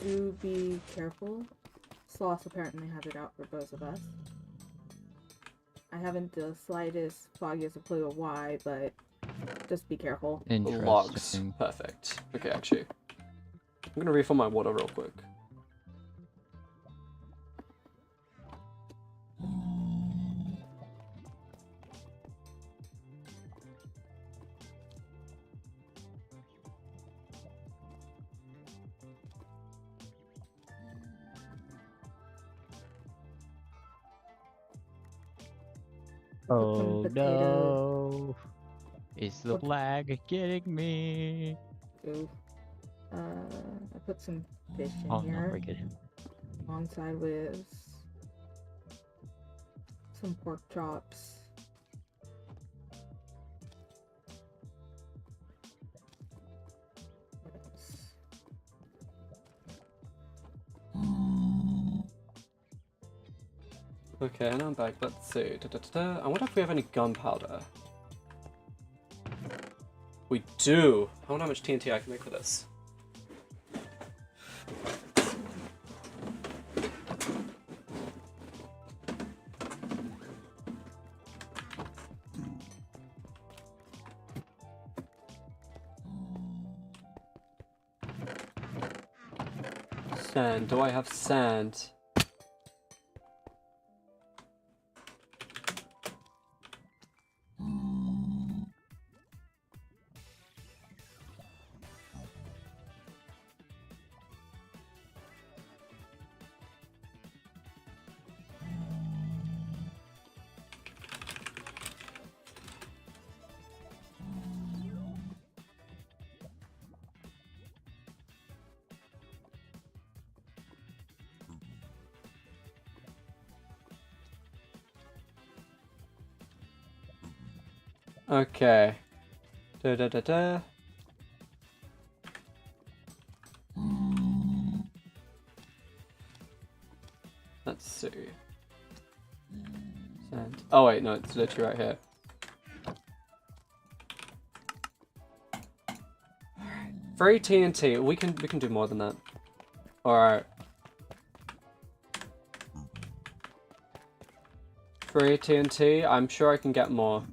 Do be careful. Sloths apparently have it out for both of us. I haven't the slightest foggiest of clue of why, but just be careful. Logs. Interesting. Perfect. Okay, actually. I'm gonna refill my water real quick. Oh potatoes. no! Is the What? lag getting me? Ooh. I put some fish in Oh no, here, break it. alongside with some pork chops. What else? Okay, and I'm back. Let's see. I wonder if we have any gunpowder. We do. I wonder how much TNT I can make for this. Sand. Do I have sand? Okay. Da da da da. Let's see. Sand. Oh wait, no, it's literally right here. Free TNT. We can do more than that. Alright. Free TNT. I'm sure I can get more.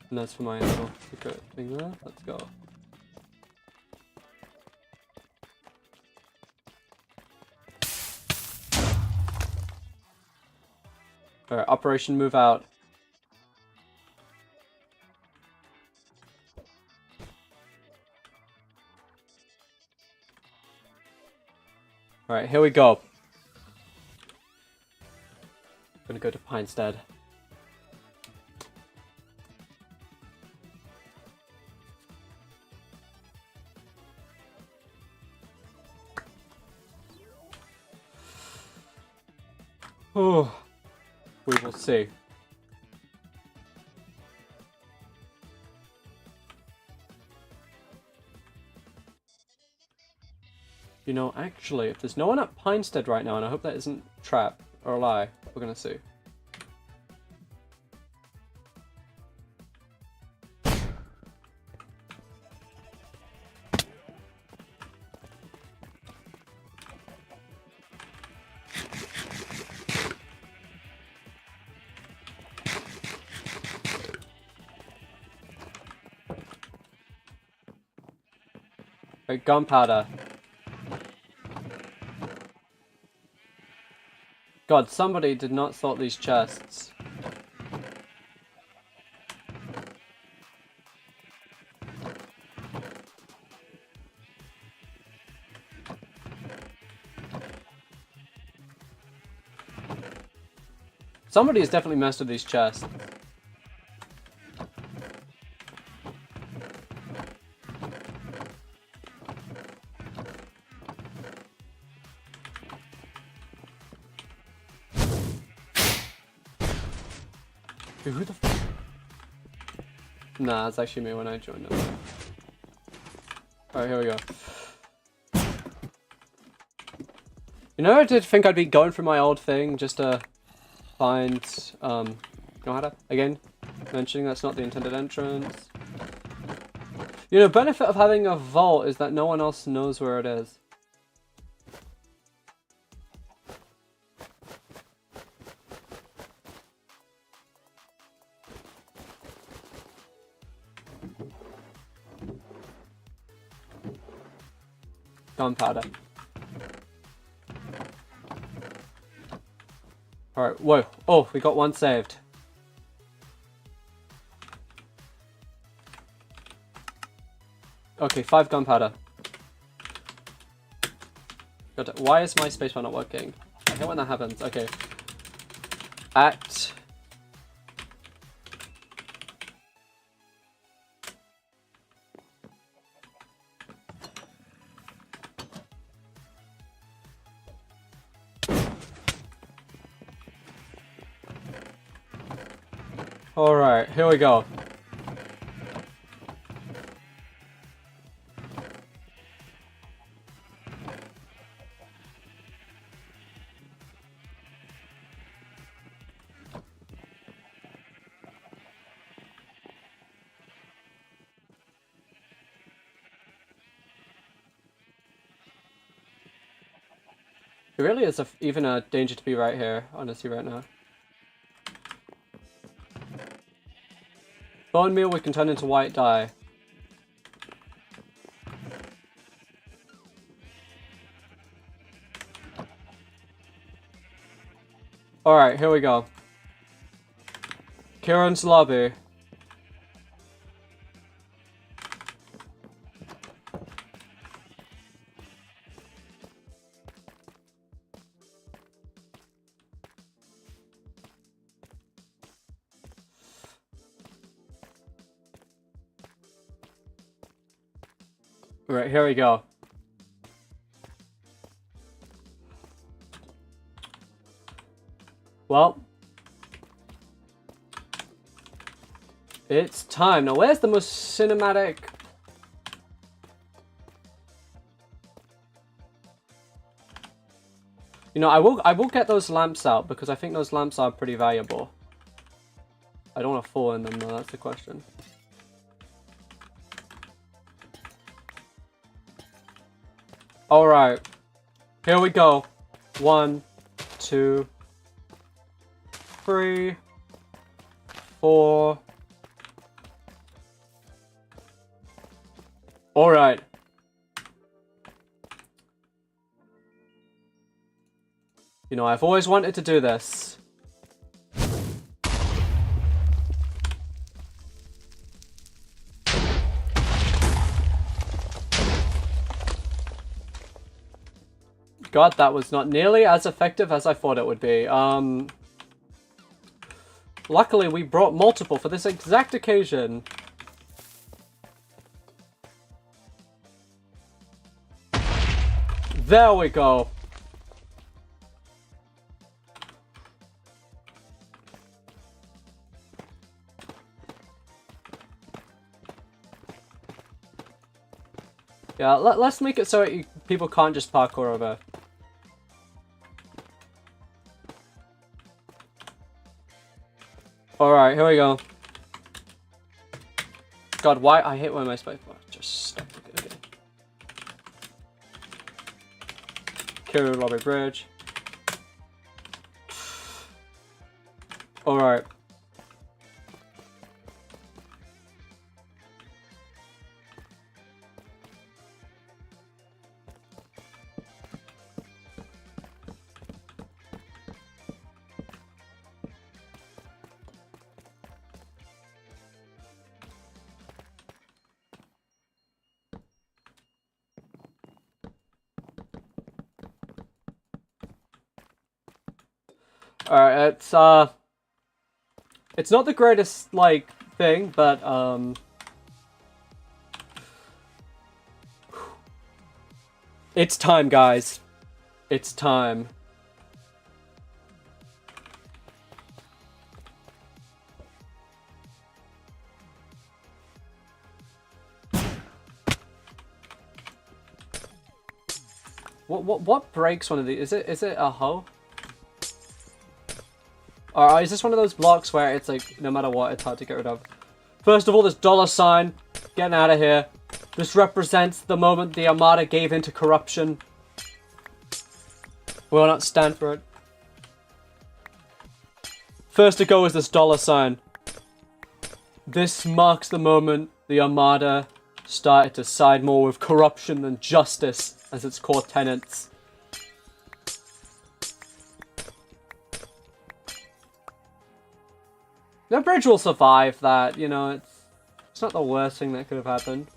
And that's for my little secret thing there. Let's go. Alright, Operation Move Out. Alright, here we go. Gonna go to Pinestead. Oh, we will see. You know, actually, if there's no one at Pinestead right now, and I hope that isn't a trap or a lie, we're gonna see. Right, gunpowder. God, somebody did not sort these chests. Somebody has definitely messed with these chests. Dude, who the f— Nah, it's actually me when I joined up. Alright, here we go. You know, I did think I'd be going through my old thing just to find, you know how to, again, mentioning that's not the intended entrance. You know, benefit of having a vault is that no one else knows where it is. Gunpowder. Alright, whoa. Oh, we got one saved. Okay, 5 gunpowder. Why is my spacebar not working? I hate when that happens. Okay. Act. Alright, here we go. It really is even a danger to be right here, honestly, right now. Bone meal we can turn into white dye. Alright, here we go. Ciarán's lobby. Right, here we go. Well, it's time. Now, where's the most cinematic? You know, I will get those lamps out because I think those lamps are pretty valuable. I don't want to fall in them though, that's the question. Alright. Here we go. 1, 2, 3, 4. Alright. You know, I've always wanted to do this. God, that was not nearly as effective as I thought it would be. Luckily, we brought multiple for this exact occasion. There we go. Yeah, let's make it so people can't just parkour over. Alright, here we go. God, why? I hate when my space bar just stuck. Okay. Kiru Lobby Bridge. Alright. Alright, it's not the greatest, like, thing, but, it's time, guys. It's time. What breaks one of these? Is it a hoe? Or is this one of those blocks where it's like, no matter what, it's hard to get rid of? First of all, this $sign. Getting out of here. This represents the moment the Armada gave into corruption. We will not stand for it. First to go is this $sign. This marks the moment the Armada started to side more with corruption than justice as its core tenets. The bridge will survive that, you know, it's not the worst thing that could have happened.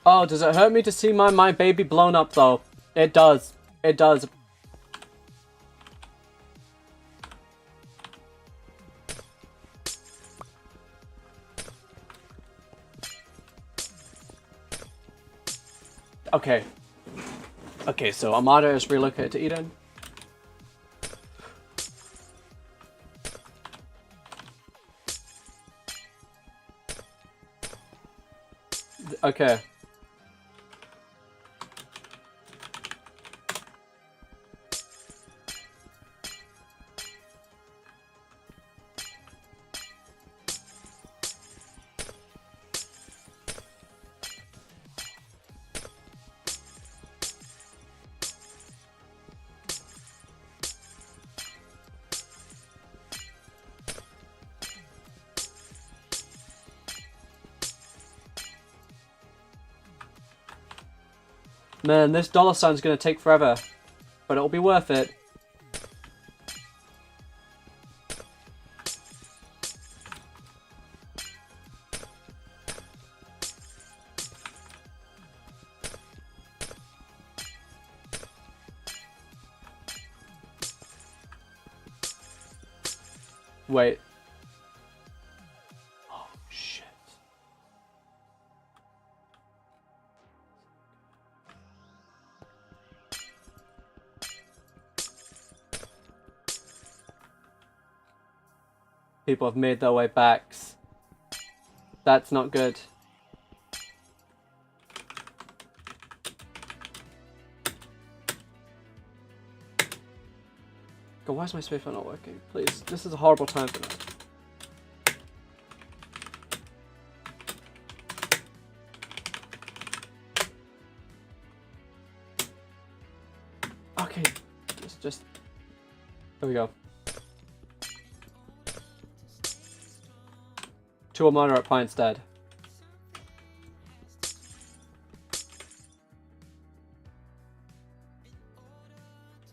Oh, does it hurt me to see my baby blown up though? It does. It does. Okay. Okay, so Armada is relocated to Eden. Okay. Man, this dollar sign's gonna take forever, but it'll be worth it. Wait. Oh, shit. People have made their way back. That's not good. God, why is my spacebar not working? Please, this is a horrible time for that. Okay, just... There we go. 2 Armada at Pine's dead.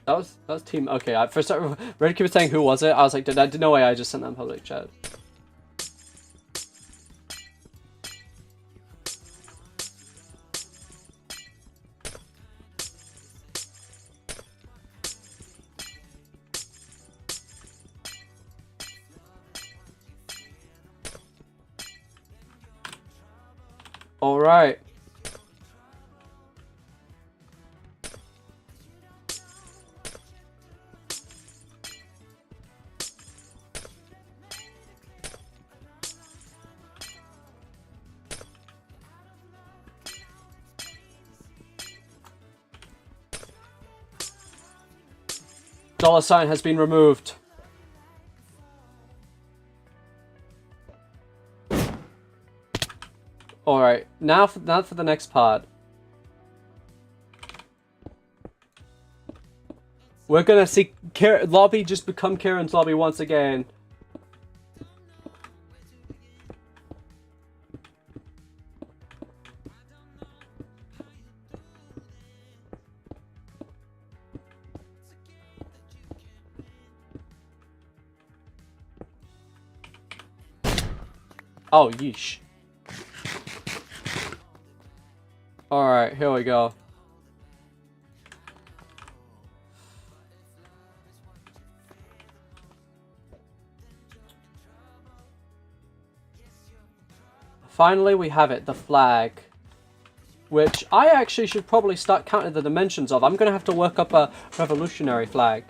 That was team. Okay, I first Red Cube was saying who was it. I was like, no way. I just sent that in public chat. All right. Dollar sign has been removed. Alright, now for the next part. We're gonna see lobby just become Ciarán's lobby once again. Oh, yeesh. Alright, here we go. Finally, we have it, the flag. Which I actually should probably start counting the dimensions of. I'm going to have to work up a revolutionary flag.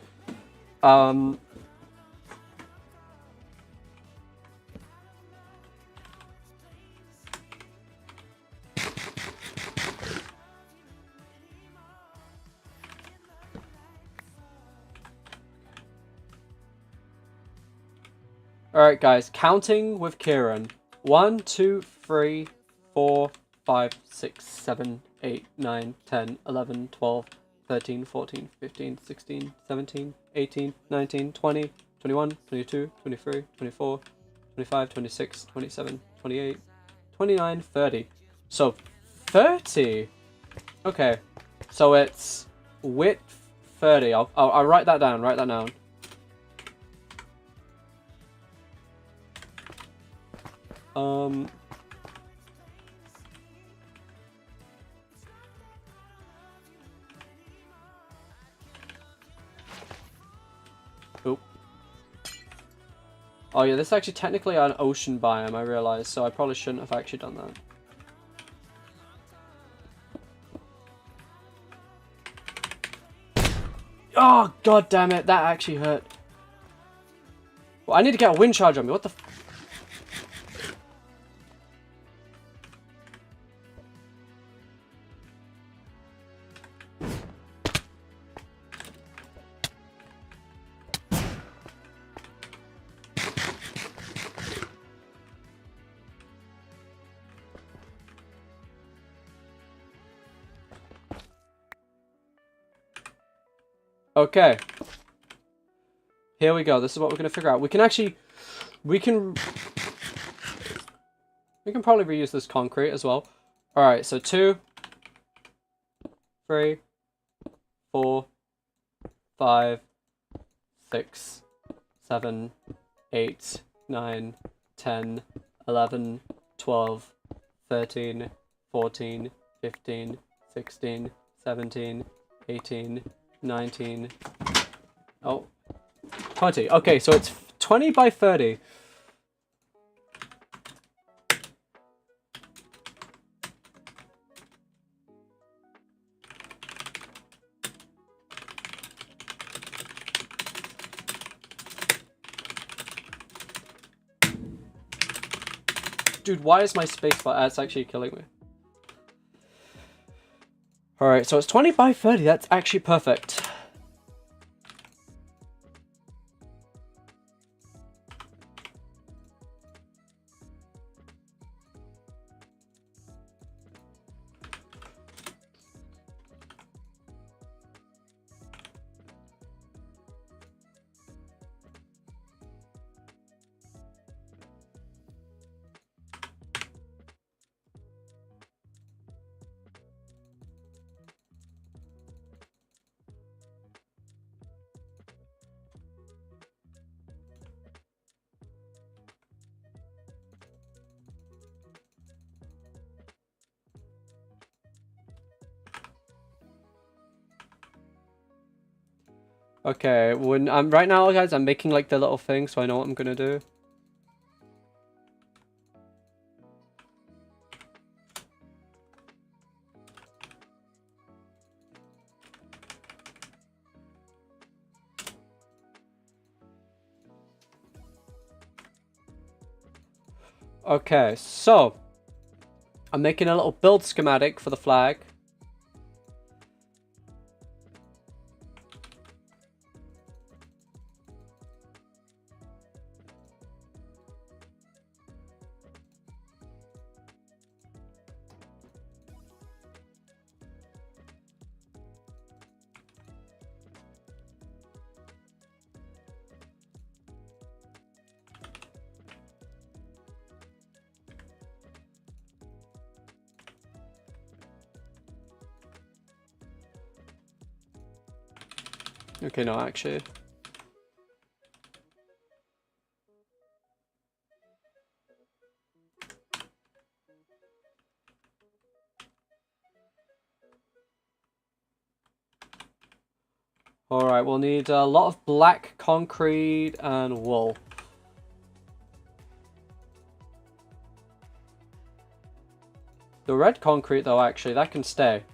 Alright guys, counting with Ciarán. 1, 2, 3, 4, 5, 6, 7, 8, 9, 10, 11, 12, 13, 14, 15, 16, 17, 18, 19, 20, 21, 22, 23, 24, 25, 26, 27, 28, 29, 30. So, 30? Okay. So it's width 30. I'll write that down, Oop. Oh yeah, this is actually technically an ocean biome, I realized, so I probably shouldn't have actually done that. Oh, god damn it, that actually hurt. Well, I need to get a wind charge on me, what the f— Okay. Here we go. This is what we're going to figure out. We can actually... We can probably reuse this concrete as well. Alright, so 2, 3, 4, 5, 6, 7, 8, 9, 10, 11, 12, 13, 14, 15, 16, 17, 18, 19, oh, 20. Okay, so it's 20 by 30. Dude, why is my spacebar? It's actually killing me. Alright, so it's 20 by 30. That's actually perfect. Okay, when I'm right now, guys, I'm making like the little thing, so I know what I'm gonna do. Okay, so I'm making a little build schematic for the flag. Okay, no, actually. Alright, we'll need a lot of black concrete and wool. The red concrete, though, actually, that can stay.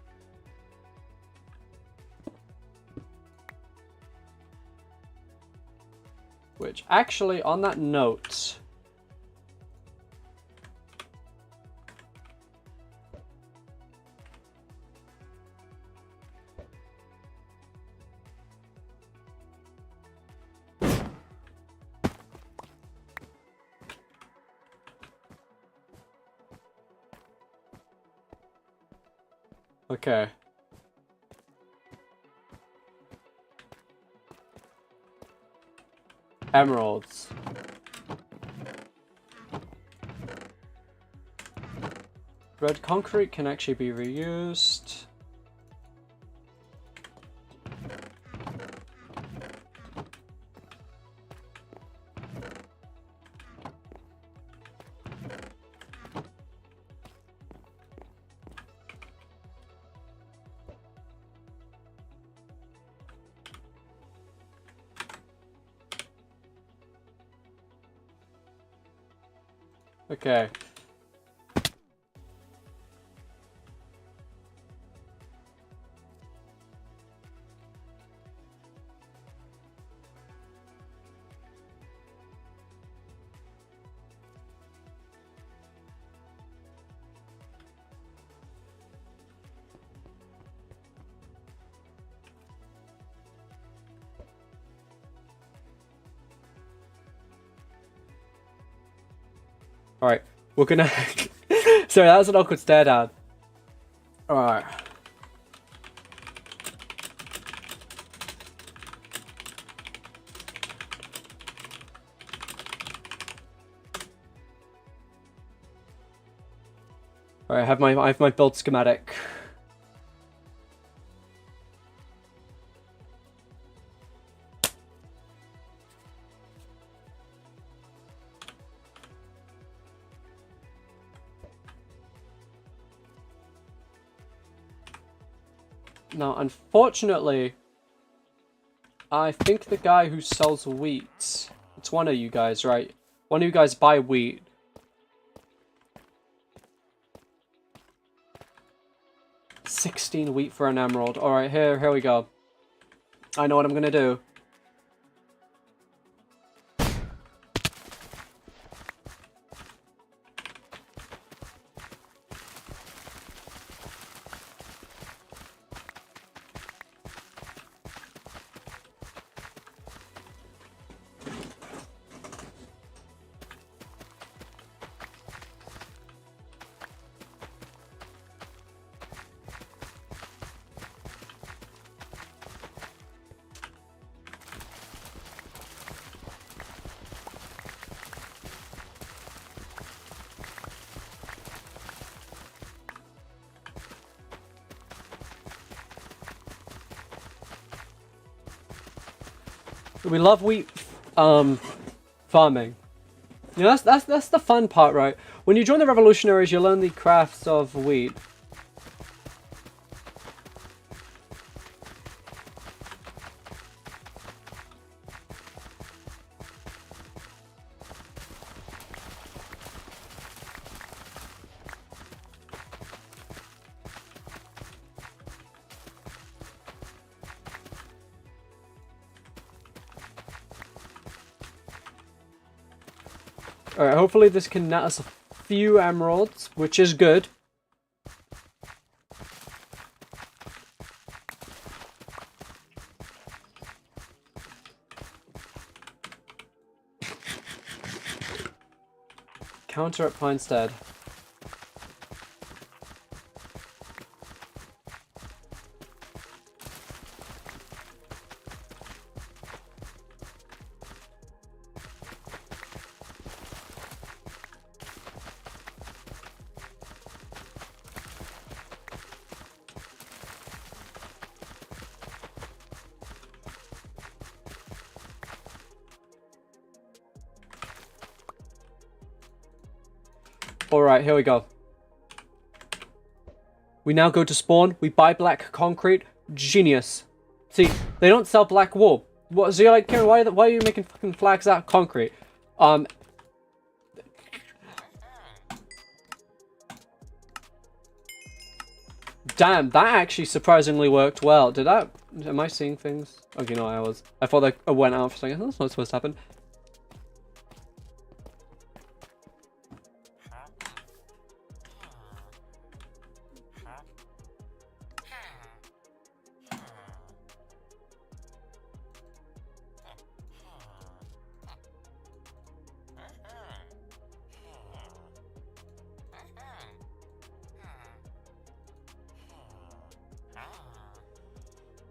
Which, actually, on that note... Okay. Emeralds. Red concrete can actually be reused. Okay. Alright, we're gonna... Sorry, that was an awkward stare down. Alright. Alright, I have my build schematic. Now, unfortunately, I think the guy who sells wheat, it's one of you guys, right? One of you guys buy wheat. $16 wheat for an emerald. Alright, here we go. I know what I'm gonna do. We love wheat farming. You know, that's the fun part, right? When you join the revolutionaries, you learn the crafts of wheat. Alright, hopefully this can net us a few emeralds, which is good. Counter at Pinestead. Alright, here we go. We now go to spawn. We buy black concrete. Genius. See, they don't sell black wool. What? So you're like, Karen, why are you making fucking flags out of concrete? Damn, that actually surprisingly worked well. Did that? Am I seeing things? Okay, no, I was. I thought I went out for a second. That's not supposed to happen.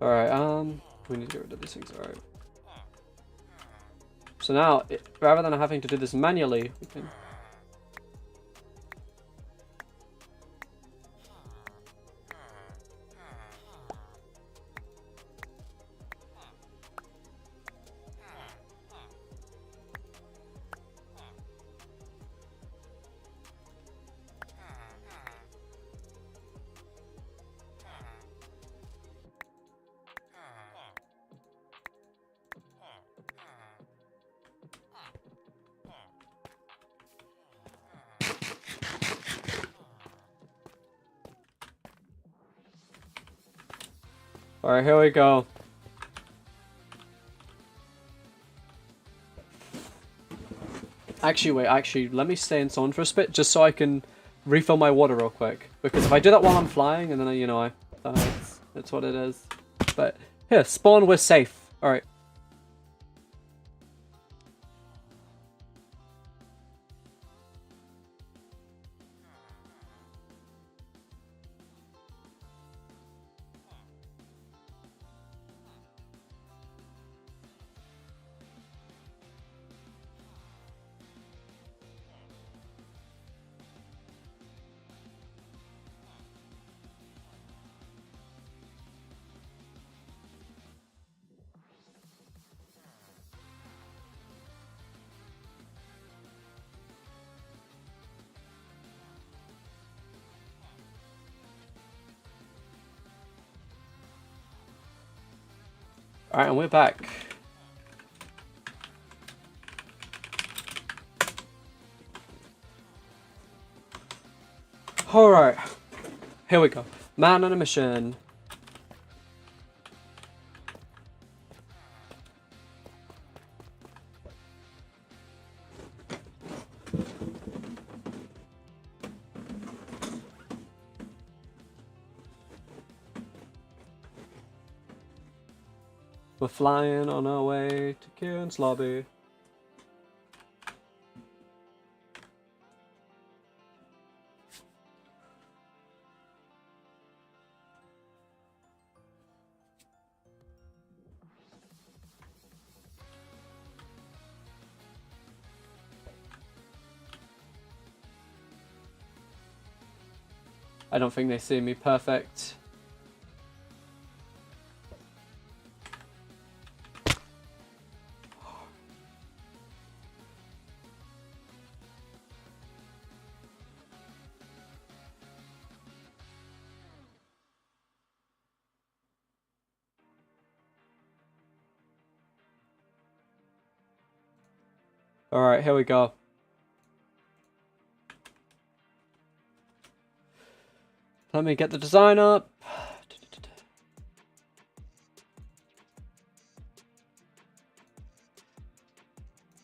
Alright, we need to get rid of these things, alright. So now, rather than having to do this manually, we can... Alright, here we go. Actually, let me stay in zone for a bit, just so I can refill my water real quick. Because if I do that while I'm flying, and then, that's what it is. But, here, spawn, we're safe. Alright. Alright, and we're back. Alright. Here we go. Man on a mission. We're flying on our way to Kieran's lobby. I don't think they see me perfect. Alright, here we go. Let me get the design up.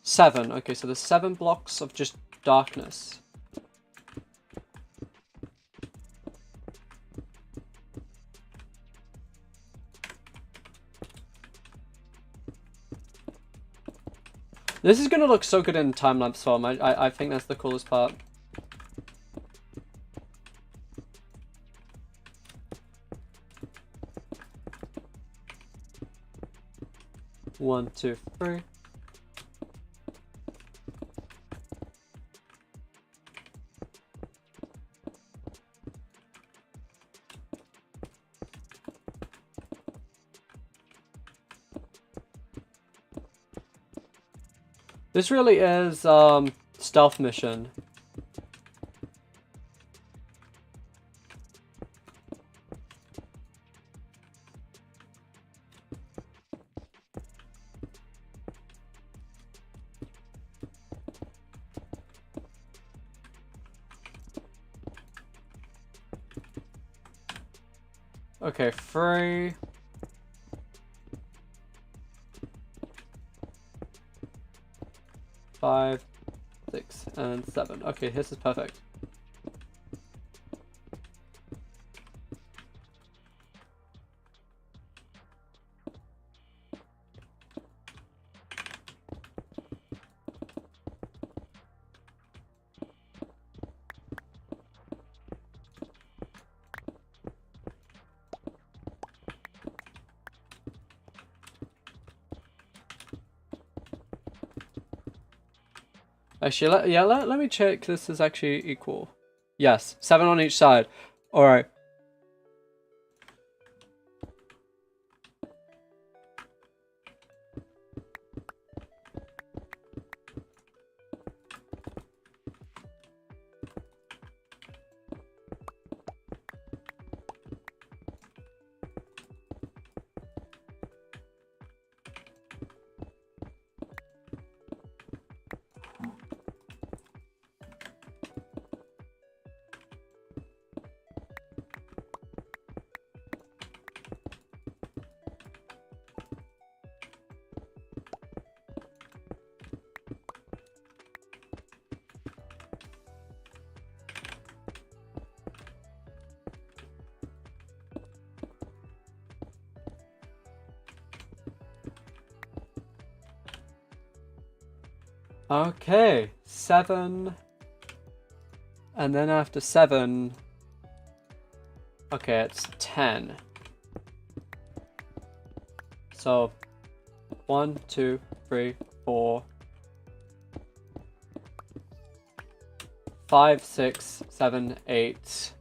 Seven. Okay, so there's 7 blocks of just darkness. This is gonna look so good in time-lapse form. I think that's the coolest part. One, two, three. This really is stealth mission. Okay, 3. 5, 6, and 7. Okay, this is perfect. Actually, let me check this is actually equal. Yes, 7 on each side. Alright. Okay, 7. And then after 7... Okay, it's 10. So, 1, 2, 3, 4... 5, 6, 7, 8...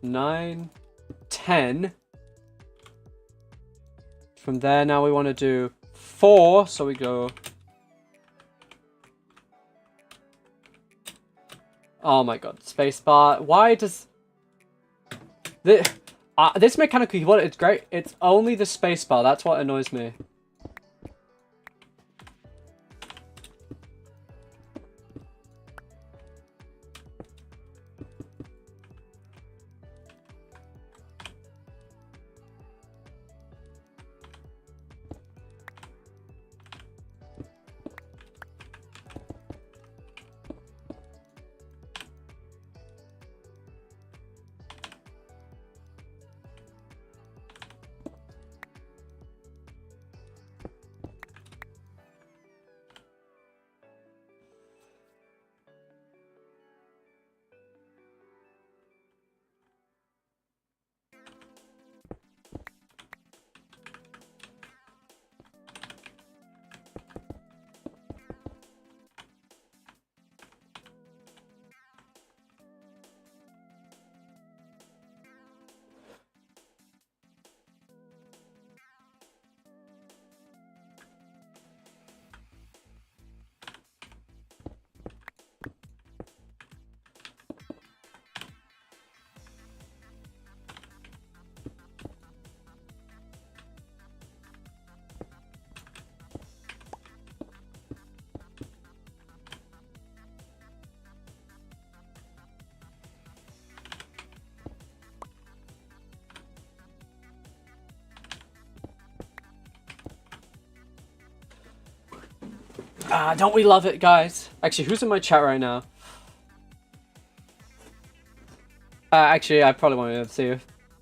9, 10. From there, now we want to do 4, so we go... Oh my god, spacebar. Why does... This mechanical keyboard, it's great. It's only the spacebar. That's what annoys me. Don't we love it, guys? Actually, who's in my chat right now? Actually, I probably won't be able to see you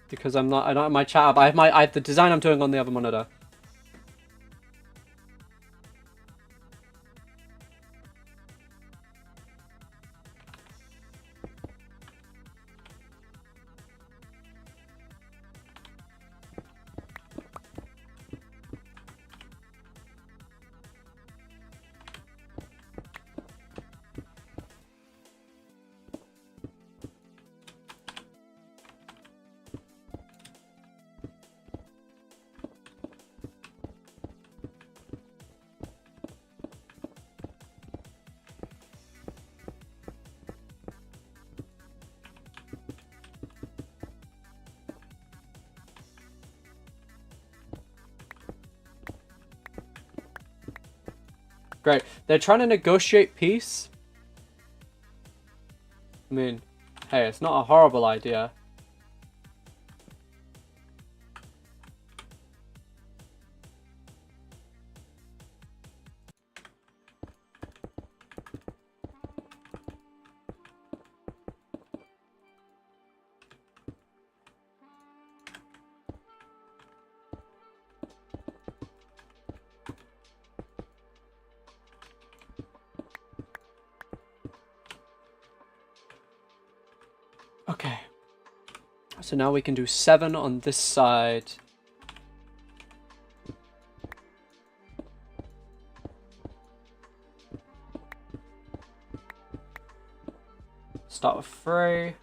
because I don't have my chat up. I have the design I'm doing on the other monitor. Great. They're trying to negotiate peace. I mean, hey, it's not a horrible idea. Okay. So now we can do 7 on this side. Start with 3.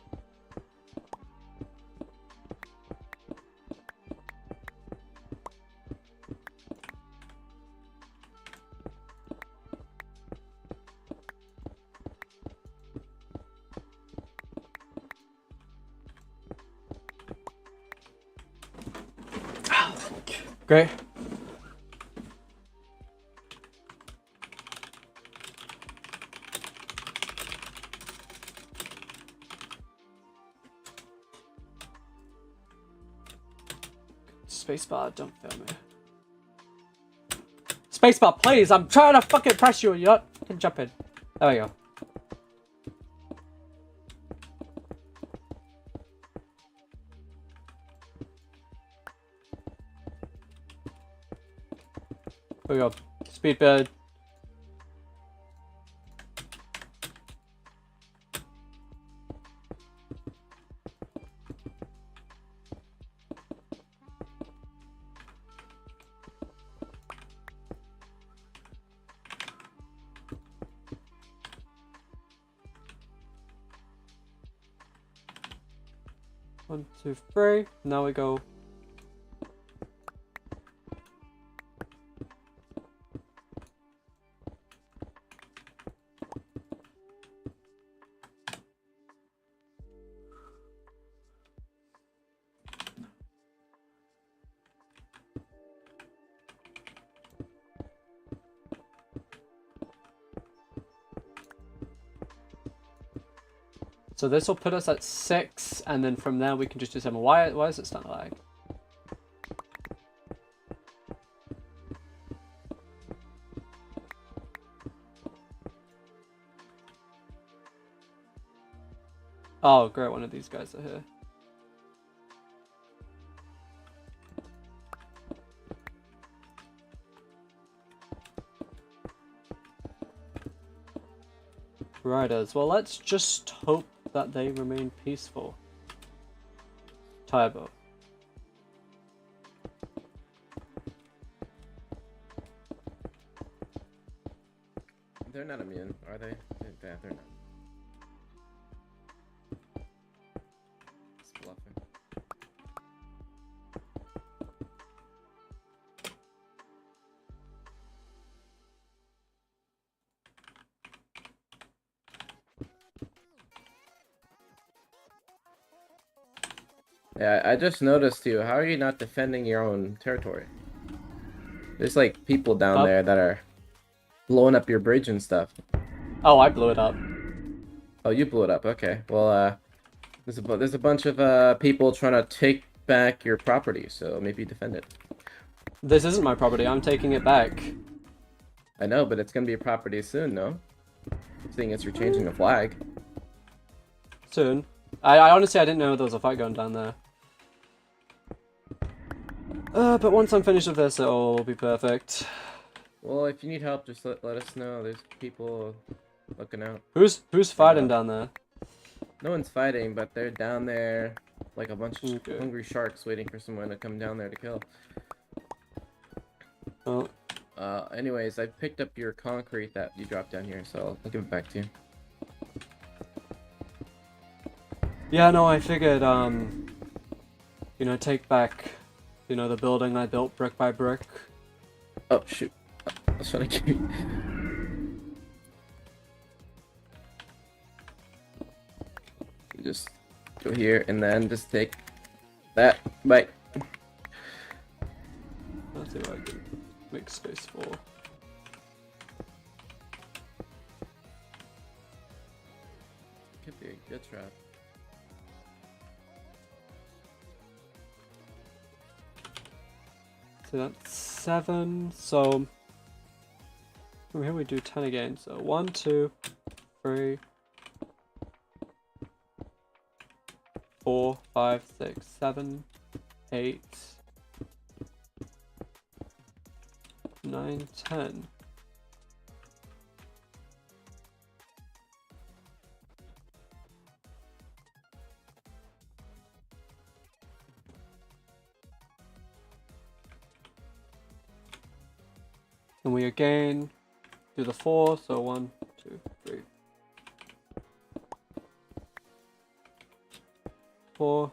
Great. Spacebar, don't fail me. Spacebar, please! I'm trying to fucking press you and you're not fucking jumping. There we go. There we go. Speed bed. One, two, three. Now we go. So this will put us at 6, and then from there we can just do 7. Why is it starting to lag? Oh, great, one of these guys are here. Riders. Well, let's just hope that they remain peaceful. Turbo. They're not immune, are they? They're not. It's bluffing. Yeah, I just noticed too. How are you not defending your own territory? There's like people down there that are blowing up your bridge and stuff. Oh, I blew it up. Oh, you blew it up. Okay. Well, there's a bunch of people trying to take back your property, so maybe defend it. This isn't my property. I'm taking it back. I know, but it's gonna be a property soon, no? Seeing as you're changing the flag. Soon. I honestly didn't know there was a fight going down there. But once I'm finished with this, it'll be perfect. Well, if you need help, just let us know. There's people looking out. Who's fighting down there? No one's fighting, but they're down there like a bunch of Okay. hungry sharks waiting for someone to come down there to kill. Oh. Anyways, I picked up your concrete that you dropped down here, so I'll give it back to you. Yeah, no, I figured, you know, take back, you know, the building I built brick by brick. Oh, shoot. I was trying to keep... Just go here and then just take that. Bye. Let's see what I can make space for. Could be a good trap. So that's 7. So from here we do 10 again. So 1, 2, 3, 4, 5, 6, 7, 8, 9, 10. And we again do the 4, so 1, 2, 3, 4.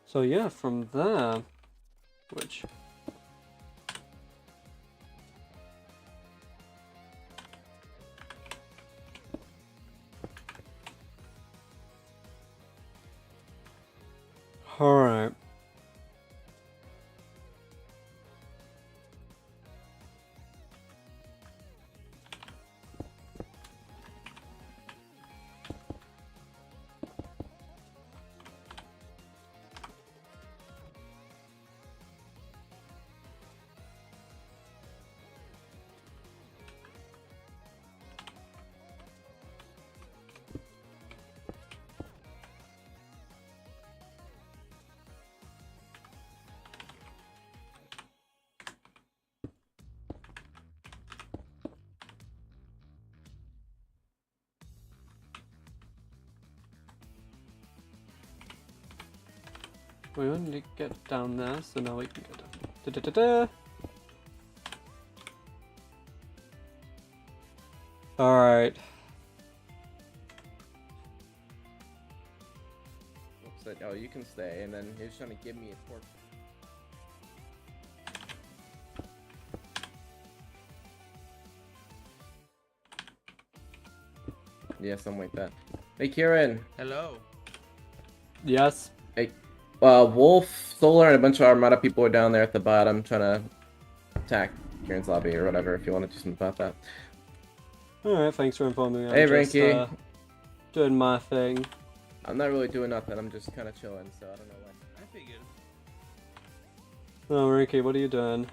So yeah, from there, which alright. We only need to get down there, so now we can get down. Da-da-da-da. Alright. Looks like, oh, you can stay, and then he's trying to give me a torch. Yeah, something like that. Hey, Kieran. Hello. Yes. Hey, Wolf, Solar, and a bunch of Armada people are down there at the bottom trying to attack Kieran's lobby or whatever. If you want to do something about that. All right, thanks for informing me. Hey, I'm just, Rinky. Doing my thing. I'm not really doing nothing. I'm just kind of chilling, so I don't know why. I figured. Oh, Rinky, what are you doing?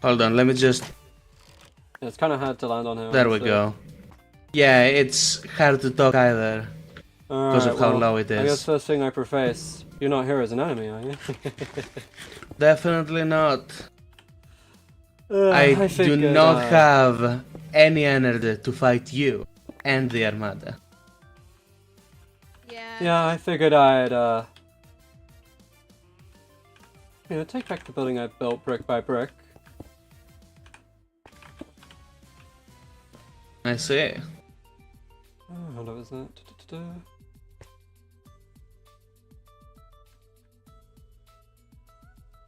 Hold on, let me just... Yeah, it's kind of hard to land on here. There we honestly. go. Yeah, it's hard to talk either. Because of how low it I guess is. first thing I preface, you're not here as an enemy, are you? Definitely not. I do figured, not have any energy to fight you and the Armada. Yeah. Yeah, I figured I'd, you know, take back the building I built brick by brick. I see. Oh, what was that?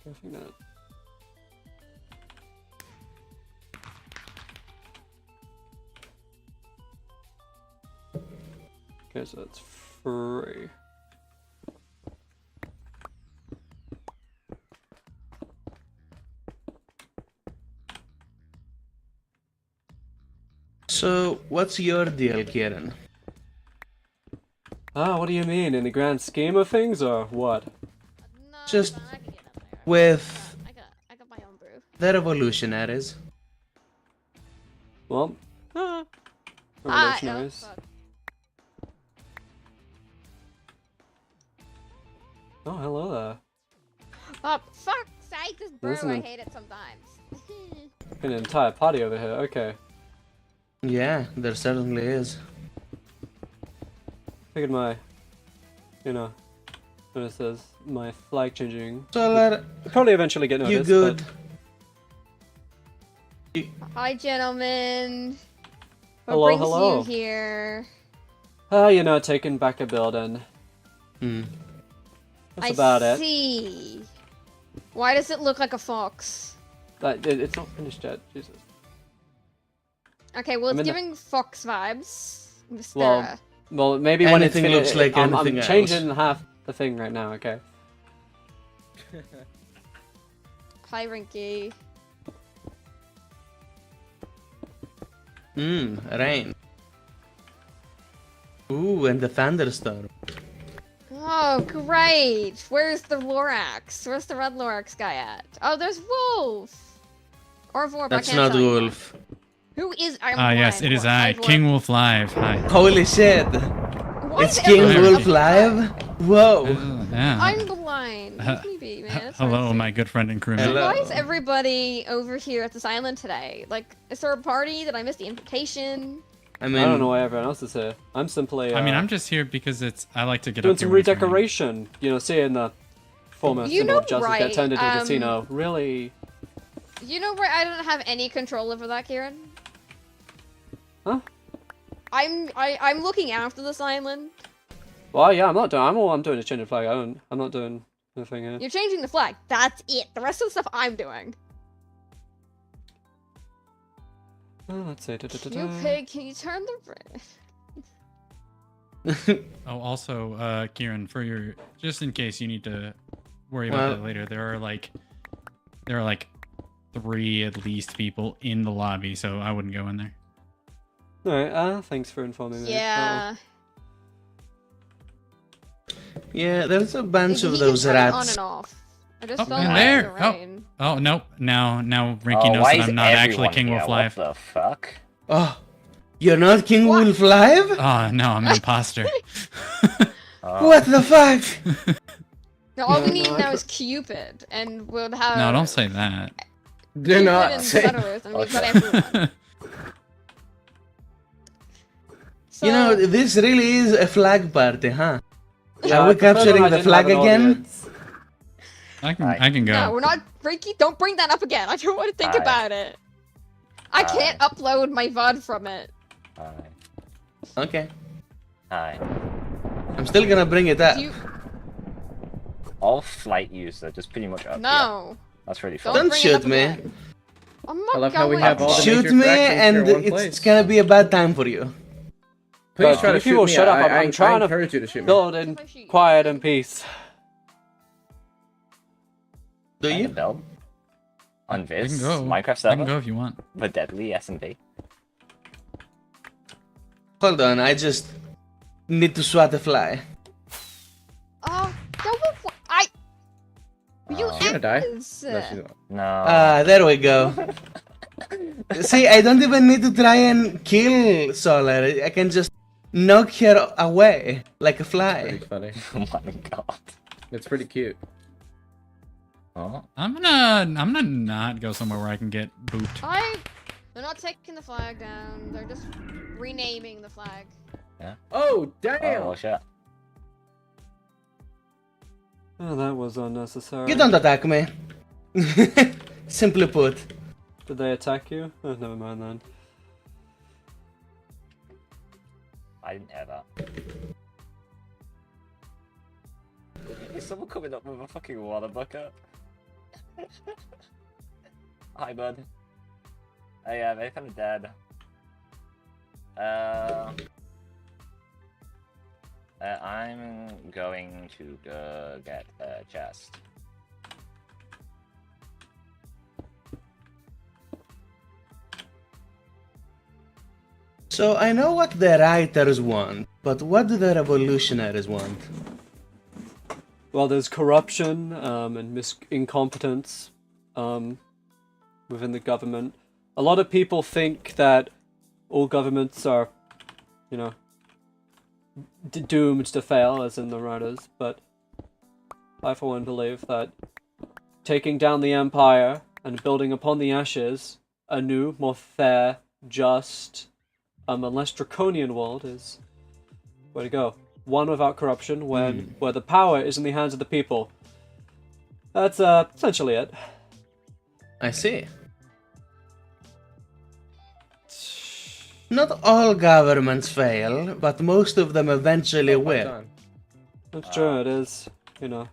I think that. Okay, so that's free. So, what's your deal, Kieran? Ah, what do you mean? In the grand scheme of things, or what? No, Just no, I can get up there. with I got my own brew. the revolutionaries. Well, No, revolutionaries. fuck. Oh, hello there. Oh, fuck's sake, this brew, Listen, I hate it sometimes. An entire party over here. Okay. Yeah, there certainly is. Figured my, you know, what it says, my flag changing. Solar, I'll probably eventually get you noticed. good? Hi, gentlemen. What Hello, brings hello. you here? But, you know, taking back a building. Hmm. That's about it. See. Why does it look like a fox? It's not finished yet. Jesus. Okay, well, I'm it's in the- giving fox vibes. Well, Well, maybe when it's Anything looks finished, like I'm anything else. changing half the thing right now. Okay. Hi, Rinky. Rain. Ooh, and the thunderstorm. Oh, great! Where's the Lorax? Where's the red Lorax guy at? Oh, there's Wolf! Or Vorp, That's I can't not tell you. Wolf. Who is... Yes, it is I, King Wolf Live. Hi. Holy shit! Why It's is King everyone- Wolf Live? Whoa! Yeah. I'm blind. Let me be, man. That's Hello, hard to my say. good friend and crewmate. Hello. Why is everybody over here at this island today? Like, is there a party? Did I miss the invitation? I mean, I don't know why everyone else is here. I'm simply. I mean, I'm just here because I like to get doing up some here when it's raining. redecoration. You know, seeing the former You symbol know, of justice right, get turned into a casino. Really? You know where I don't have any control over that, Kieran? Huh? I'm looking after this island. Well, yeah, I'm not doing. All I'm doing is changing flag. I'm not doing anything here. You're changing the flag. That's it. The rest of the stuff I'm doing. Let's see. You pig, can you turn the... Oh, also, Kieran, for your just in case you need to worry about that later, there are like 3 at least people in the lobby, so I wouldn't go in there. Alright, thanks for informing me. Yeah. yeah, there's a bunch You of can those turn it on rats. and off. I just Oh, don't and like there. the rain. Oh nope. Now Rinky knows why that is I'm not actually everyone King here? Wolf Live. What the fuck? Oh, you're not King What? Wolf Live? Oh no, I'm an imposter. What the fuck? No, all we Yeah, need no, I now put- is Cupid, and we'll have... No, don't say that. Do Cupid not and say. settlers, and we've got Okay. everyone. So, You know, this really is a flag party, huh? Yeah, Are we I prefer capturing when I the didn't flag have an again? audience. I can go. no, we're not... Ricky, don't bring that up again. I don't want to think Aye. about it. I can't upload my VOD from it. Hi. Okay. Hi. I'm still gonna bring it up. Do you... All flight user just pretty much up here. No. That's really Don't fun. Don't bring it shoot up me. again. I'm not I love going how we have all the Shoot major me factions and here in one it's place. gonna be a bad time for you. Please God, try to you shoot people me. shut up. I I'm trying to encourage you to shoot me. build in quiet and peace. Do Trying you? to build on I can this go. Minecraft I can server, go if you want. the deadly SMP. Hold on, I just need to swat a fly. Oh, you She's gonna die? X. No, she's not. No. Ah, there we go. See, I don't even need to try and kill Solar. I can just knock her away like a Pretty fly. funny. Oh my god. It's pretty cute. Oh. I'm gonna not go somewhere where I can get booped. They're not taking the flag down. They're just renaming the flag. Oh, damn! Oh shit. Oh, that was unnecessary. You don't attack me. Simply put. Did they attack you? Oh, never mind then. I didn't hear that. Is someone coming up with a fucking water bucket? Hi, bud. Oh yeah, they're kind of dead. I'm going to go get a chest. So I know what the writers want, but what do the revolutionaries want? Well, there's corruption and incompetence within the government. A lot of people think that all governments are, you know, doomed to fail, as in the writers, but I for one believe that taking down the empire and building upon the ashes a new, more fair, just, and less draconian world is where to go. One without corruption, where the power is in the hands of the people. That's essentially it. I see. Not all governments fail, but most of them eventually will. That's true, it is, you know.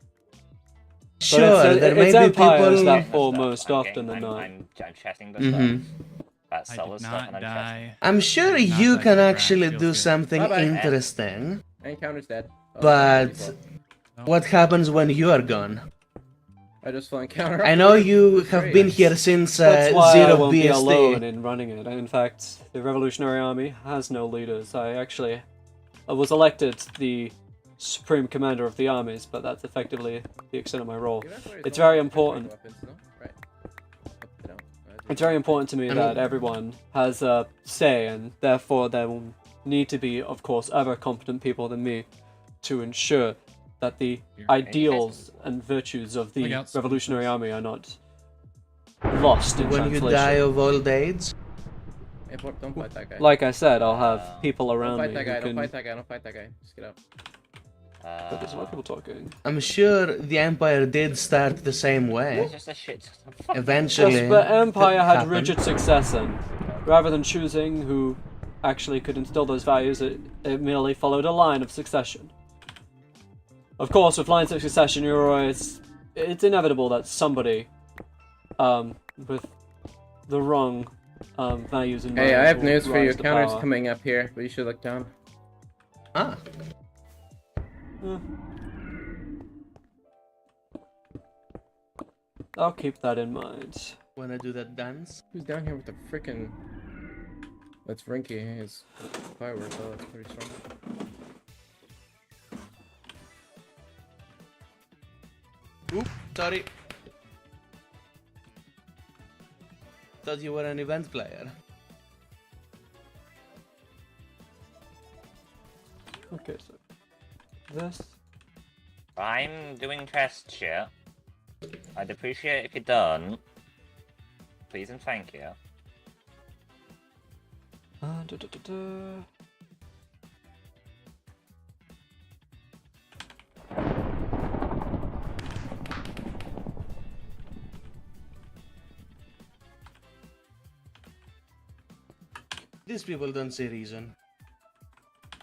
Sure, there may it's be empires people. that fall most often than not. I'm chatting the Mhm. stuff. That I solar did stuff not and I'm chatting. die. I'm sure Not you that can crash actually feels do good. something Bye-bye. interesting. Encounter's dead. Oh, But pretty what happens when you are gone? cool. I just flew encounter. I know you have been here since That's why I Zero won't be alone BSD. in running it. In fact, the Revolutionary Army has no leaders. I was elected the Supreme Commander of the armies, but that's effectively the extent of my role. It's very important. It's very important to me that everyone has a say, and therefore there will need to be, of course, other competent people than me to ensure that the ideals and virtues of the Revolutionary Army are not lost in When you translation. die of old age, Hey, don't fight that guy. Like I said, I'll have people Don't around fight me that guy. who Don't can... fight that guy. Don't fight that guy. Just get out. But there's a lot of people talking. I'm sure the Empire did start the same way. It's just a shit. Eventually, Yes, but Empire had happened. rigid succession. Rather than choosing who actually could instill those values, it merely followed a line of succession. Of course, with lines of succession, it's inevitable that somebody with the wrong values and Hey, I have will news for you. rise to Counter's power. coming up here, but you should look down. Ah, I'll keep that in mind. wanna do that dance? Who's down here with the freaking? That's Rinky. His fireworks. Oh, that's pretty strong. Oop, sorry. Thought you were an event player. Okay, so this. I'm doing test shit. I'd appreciate it if you're done. Please and thank you. Da, da, da, da. These people don't see reason.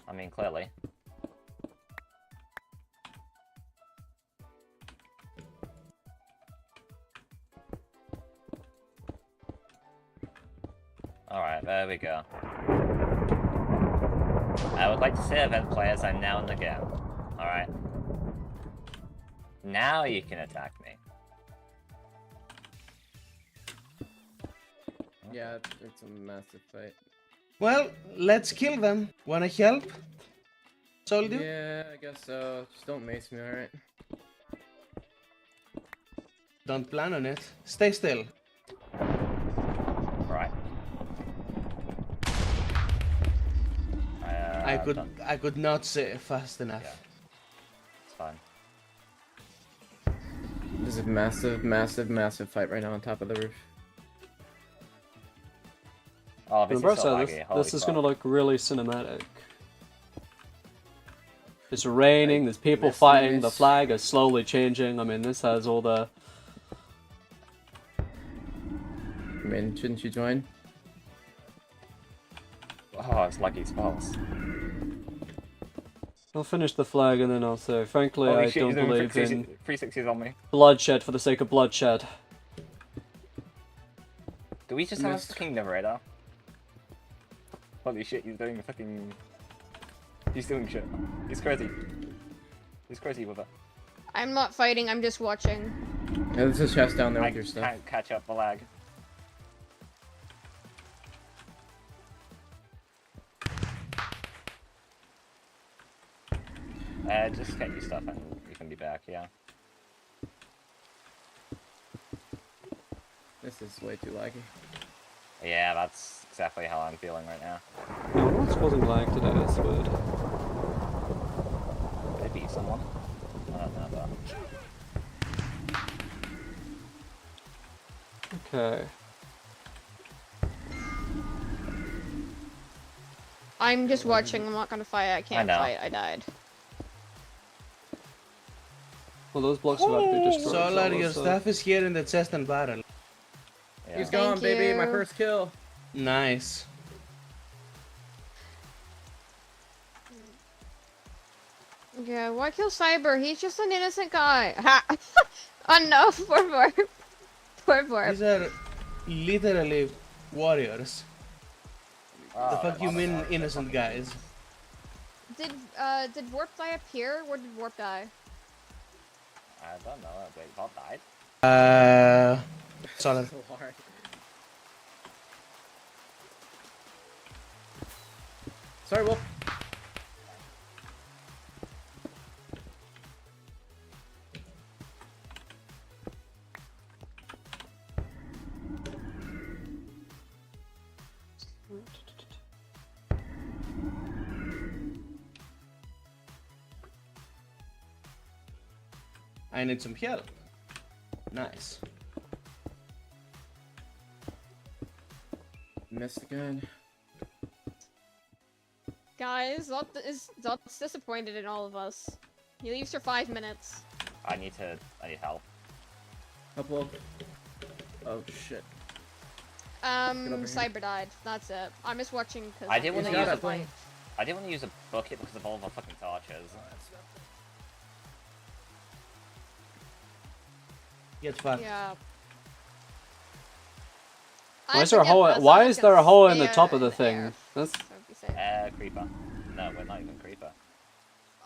I mean, clearly. Alright, there we go. I would like to say, event players, I'm now in the game. Alright? Now you can attack me. Yeah, it's a massive fight. Well, let's kill them. Wanna help? Soldier? Yeah, I guess so. Just don't mace me, alright? Don't plan on it. Stay still. Right. I could not say fast enough. Yeah. It's fine. There's a massive fight right now on top of the roof. Oh, this is so laggy. Holy this is fuck. gonna look really cinematic. It's raining, there's people Miss, fighting, the miss. flag is slowly changing. I mean, this has all the... I mean, shouldn't you join? Oh, it's lucky spells. I'll finish the flag and then I'll say, frankly, Holy I shit, don't he's doing believe 360s on me. bloodshed for the sake of bloodshed. Do we just have a Missed. fucking narrator? Holy shit, he's doing fucking... He's doing shit. He's crazy. He's crazy with it. I'm not fighting, I'm just watching. Yeah, there's a chest down there I with your stuff. can't catch up the lag. Just get your stuff and you can be back, yeah. This is way too laggy. Yeah, that's exactly how I'm feeling right now. No, what's causing lag today? That's weird. Could it be someone? I don't know, but... Okay. I'm just watching, I'm not gonna fight, I can't know. fight, I died. Well, those blocks are about to be destroyed. Solar, so your let's, stuff is here in the chest and barrel. Yeah. He's gone, baby. My you. first kill. Nice. Yeah, why kill Cyber? He's just an innocent guy. Ha! Oh no, poor Vorp. Poor Vorp. These are literally warriors. Oh, The fuck you I'm mean sorry. innocent guys? Did Vorp die up here? Where did Vorp die? I don't know. Wait, Bob died? Solar. So hard. Sorry, Wolf. I need some help. Nice. Missed again. Guys, Zot's disappointed in all of us. He leaves for 5 minutes. I need help. Up, Wolf. Oh shit. over here. Cyber died. That's it. I'm just watching because I didn't want to use use a it. fight. I didn't want to use a bucket because of all the fucking torches. Get fucked. Yeah. Why is there a hole? Why is there a hole in the top of the thing? That's Creeper. No, we're not even creeper.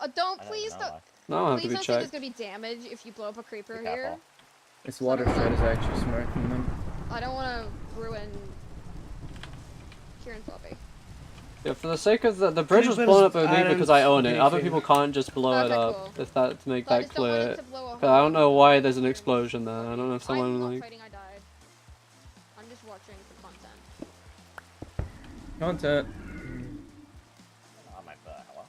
Don't I don't please know don't. why. no, I have to Please be don't say there's checked. gonna be damage if you blow up a creeper Be here. careful. This water shot is actually smarter than them. I don't want to ruin Kieran's lobby. Yeah, for the sake of the bridge was Creepers blown up by me aren't because I own it. Other anything. people can't just blow it Okay, up. cool. If that to make So I that just don't want clear. it to blow a 'Cause I don't hole. know why there's an explosion there. I don't know if someone I'm not like. fighting, I died. I'm just watching for content. Content. Oh my god, hello?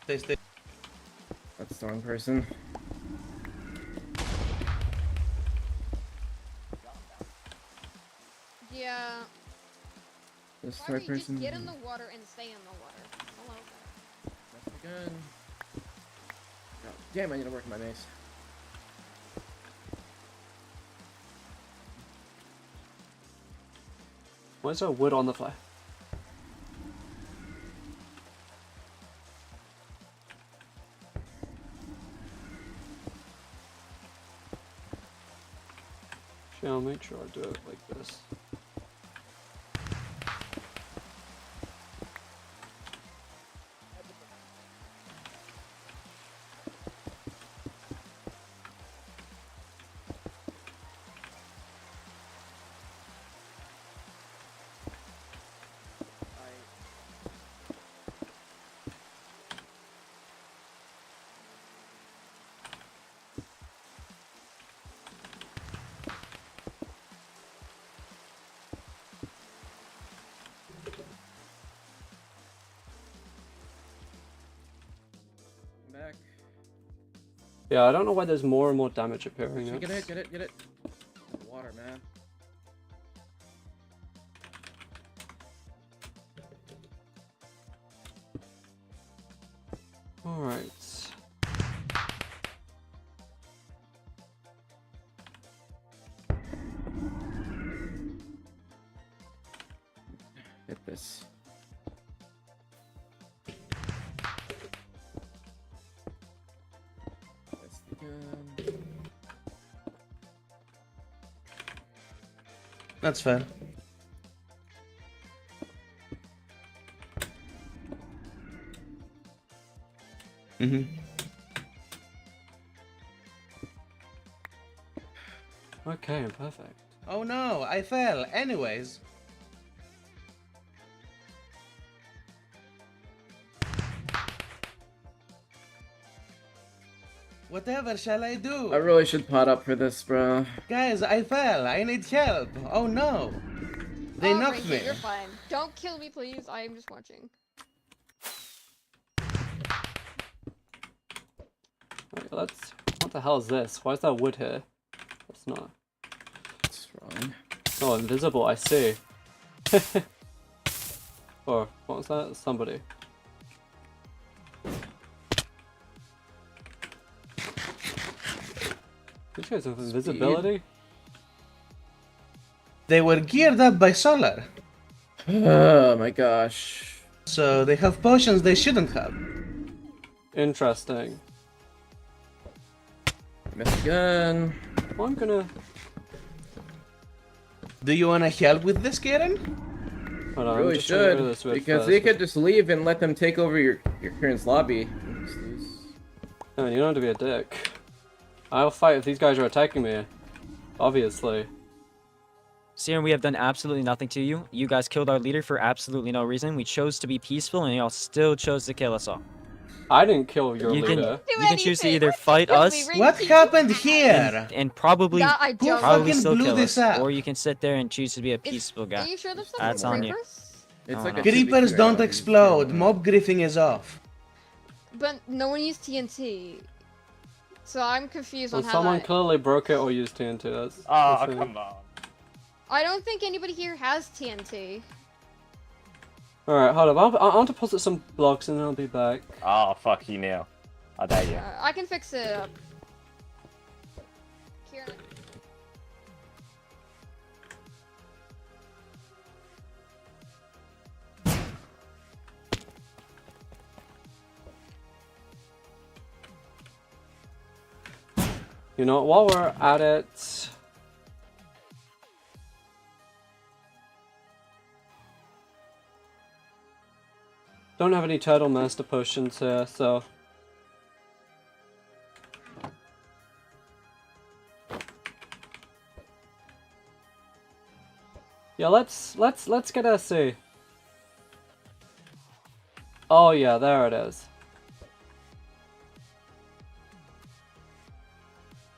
Stay, stay. That's the wrong person. Yeah. This Why third don't you just person. get in the water and stay in the water? Hello there. That's again. God damn, I need to work my mace. Why is there wood on the fly? Actually, I'll make sure I do it like this. Yeah, I don't know why there's more and more damage appearing. Get it. Water, man. Alright. Get this. That's the gun. That's fair. Okay, perfect. Oh no, I fell. Anyways. Whatever shall I do? I really should pot up for this, bro. Guys, I fell. I need help. Oh no. They knocked me. You're fine. Don't kill me, please. I am just watching. Right, let's... What the hell is this? Why is there wood here? That's not... What's wrong? Oh, invisible, I see. Or, what was that? Somebody. These guys have invisibility? They were geared up by solar. Oh my gosh. So they have potions they shouldn't have. Interesting. Missed gun. Well, I'm gonna... Do you wanna help with this, Kieran? Hold on, I'm Really just trying to get rid of should, this wood because first. they could just leave and let them take over your current's lobby. No, you don't have to be a dick. I'll fight if these guys are attacking me. Obviously. Ciarán, we have done absolutely nothing to you. You guys killed our leader for absolutely no reason. We chose to be peaceful, and y'all still chose to kill us all. I didn't kill your You leader. can choose to either fight us What happened here? and probably That I don't. probably fucking still blew kill this us, up? or you can sit there and choose to be a peaceful Are guy. you sure that's That's not on you. creepers? It's I like don't a know. Creepers 2v2 don't round. explode. Mob griefing is off. But no one used TNT. So I'm confused Well, on how someone that... clearly broke it or used TNT. That's Oh, that's it. come on. I don't think anybody here has TNT. Alright, hold up. I'll deposit some blocks and then I'll be back. Oh, fuck you, Neil. I dare you. I can fix it up. Kieran. You know, while we're at it... Don't have any Turtle Master potions here, so... Yeah, let's get a see. Oh yeah, there it is.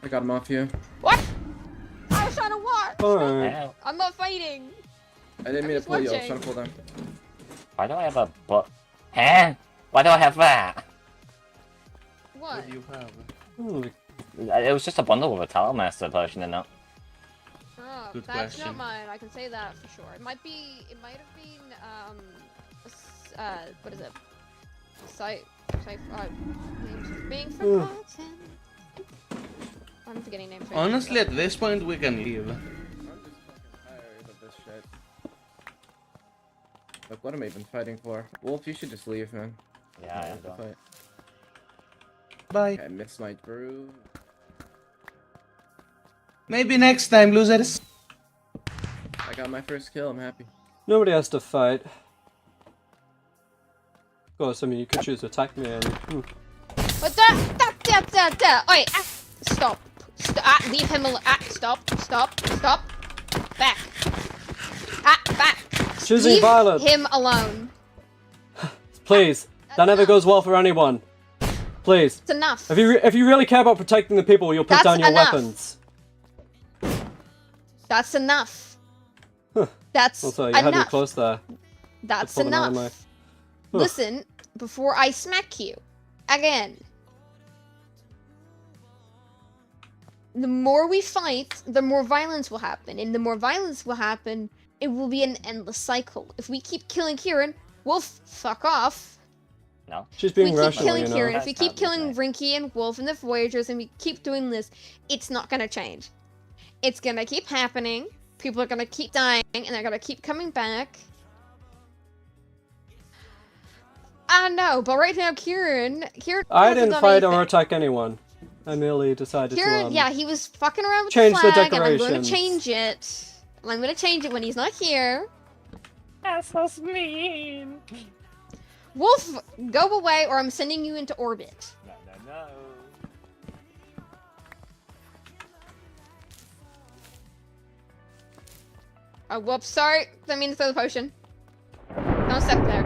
I got him off you. What? I was trying to watch! Alright. Ow. I'm not fighting! I didn't mean to just pull you. I was watching. trying to pull them. Why do I have a butt? Huh? Why do I have that? What? What do you have? Ooh, It was just a bundle with a Turtle Master potion in it. Oh, Good that's question. not mine. I can say that for sure. It might have been, what is it? Names being forgotten. I'm forgetting names. right now. Honestly, at this point, we can leave. I'm just fucking tired of this shit. Like, what am I even fighting for? Wolf, you should just leave, man. Yeah, I I am. have to fight. Bye. I missed my brew. Maybe next time, losers. I got my first kill. I'm happy. nobody has to fight. Of course, I mean, you could choose to attack me and... But that. Oi, stop. Leave him alone. Stop. Back. Back. Choosing Leave violence! him alone. Please, that never goes well for anyone. Please. It's enough. If you really care about protecting the people, you'll put That's down your enough. weapons. That's enough. Huh. That's Also, you had me enough. close there. That's pulling out of enough. my- Listen before I smack you again. the more we fight, the more violence will happen. And the more violence will happen, it will be an endless cycle. If we keep killing Ciarán, Wolf, fuck off. No. She's If we being keep rational, killing you know. Ciarán, if we That's keep not killing right. Rinky and Wolf and the Voyagers, and we keep doing this, it's not gonna change. It's gonna keep happening. People are gonna keep dying, and they're gonna keep coming back. I know, but right now, Ciarán I hasn't didn't done fight or anything. attack anyone. I merely decided Ciarán, to yeah, he was fucking around with change the the flag, and I'm going decorations. to change it. And I'm going to change it when he's not here. That's so mean. Wolf, go away, or I'm sending you into orbit. No, no, no. Oh, whoops, sorry. Didn't mean to throw the potion. Don't step there.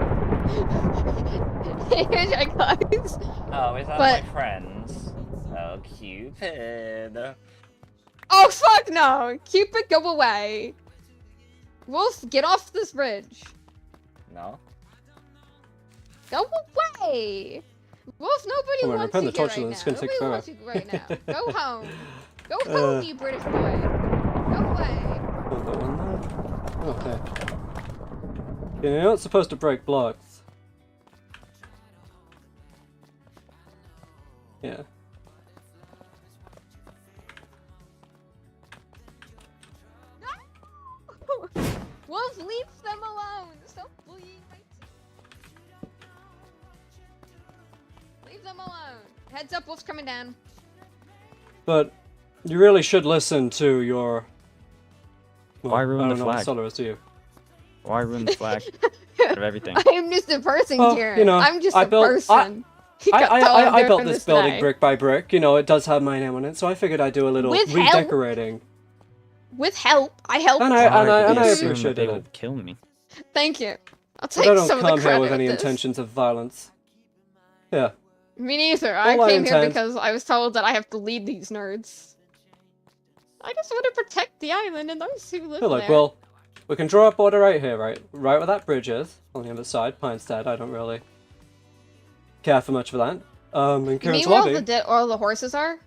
Here's your guys. Oh, is that But- my friends? Oh, Cupid. Oh, fuck no! Cupid, go away. Wolf, get off this bridge. No? Go away! Wolf, nobody I'm gonna wants return you the here torch right and now. it's gonna take Nobody wants you right now. Go home. Go home, you British boy. Go away. Hold that one there. Okay. Yeah, you're not supposed to break blocks. Yeah. Wolf, leave them alone. Stop bullying my team. Leave them alone. Heads up, Wolf's coming down. But you really should listen to your... Well, Why ruin I the don't know what flag? Solar is to you. Why ruin the flag out of everything? I'm just a person, Well, Ciarán. you know, I'm just I a built- person. I built this building brick by brick. You know, it does have my name on it, so I figured I'd do a little With help. redecorating. With help, I helped. And I They assume that appreciated they it. will kill me. Thank you. I'll But take I don't some of the come here credit with any this. intentions of violence. Yeah. Me neither. All I I came here intend- because I was told that I have to lead these nerds. I just want to protect the island and those who live Hey, look, there. well, we can draw a border right here, right? Right where that bridge is, on the other side, Pinestead. I don't really care for much for that. In you Kieran's mean where lobby. all the horses are?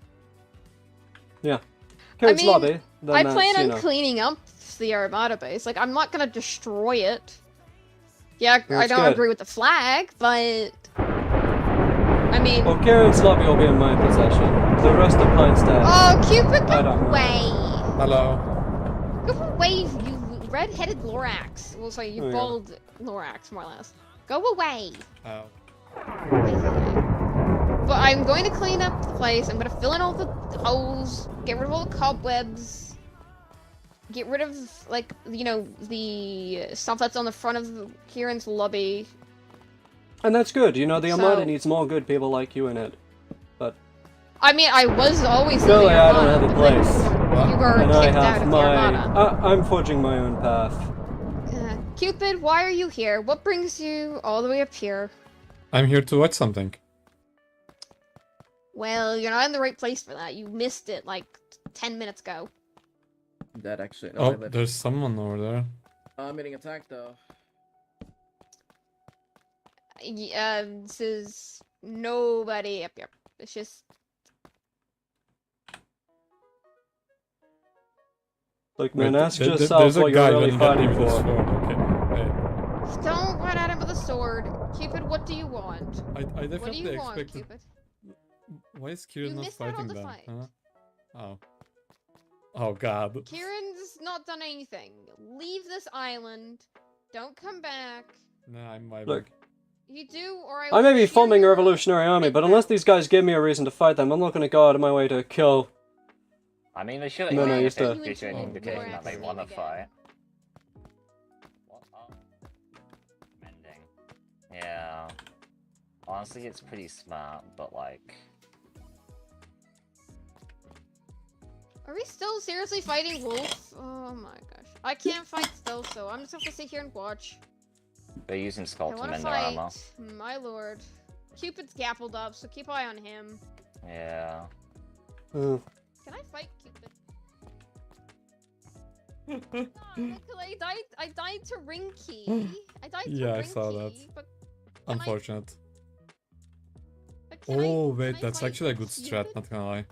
Yeah. Kieran's mean, lobby. Then I that's, plan you on know. cleaning up the Armada base. Like, I'm not gonna destroy it. Yeah, I That's don't good. agree with the flag, but... I mean... Well, Kieran's lobby will be in my possession. The rest of Pinestead. Oh, Cupid, I go don't know. away! Hello. Go away, you red-headed Lorax. Well, sorry, you Oh, yeah. bald Lorax, more or less. Go away! Oh. But I'm going to clean up the place. I'm going to fill in all the holes, get rid of all the cobwebs, get rid of, like, you know, the stuff that's on the front of Ciarán's lobby. And that's good. You know, the Armada So- needs more good people like you in it. But I mean, I was always in Really, the I don't Armada, have a but then place. you were and I kicked out have of the my... Armada. I'm forging my own path. Cupid, why are you here? What brings you all the way up here? I'm here to watch something. Well, you're not in the right place for that. You missed it, like, 10 minutes ago. That actually. No, Oh, I live. there's someone over there. I'm getting attacked though. This is nobody up here. It's just... Look, man, ask There- yourself there's a what guy you're really running at me fighting with a for. sword. Okay. Hey, Don't run at him with a sword. Cupid, what do you want? I What do definitely you want, expected. Cupid? Why is You Kieran not missed out on fighting the then? fight. Huh? Oh. Oh god. Kieran's not done anything. Leave this island. Don't come back. Nah, I'm vibing. Look, You do, or I may be will forming a shoot you. revolutionary army, but unless these guys give me a reason to fight them, I'm not going to go out of my way to kill. I mean, they should No, no, if used to- they show an Oh, indication Lorax that they name want to again. fight. What? Oh. Mending. Yeah. Honestly, it's pretty smart, but like... Are we still seriously fighting Wolf? Oh my gosh. I can't fight still, so I'm just gonna have to sit here and watch. They're using I Sculpt to wanna mend their fight. armor. My lord. Cupid's gappled up, so keep eye on him. Yeah. Oh. Can I fight Cupid? No, I died to Rinky. I died to Yeah, Rinky. I saw that. But Unfortunate. can Oh can wait, I that's fight actually a good Cupid? strat, not gonna lie.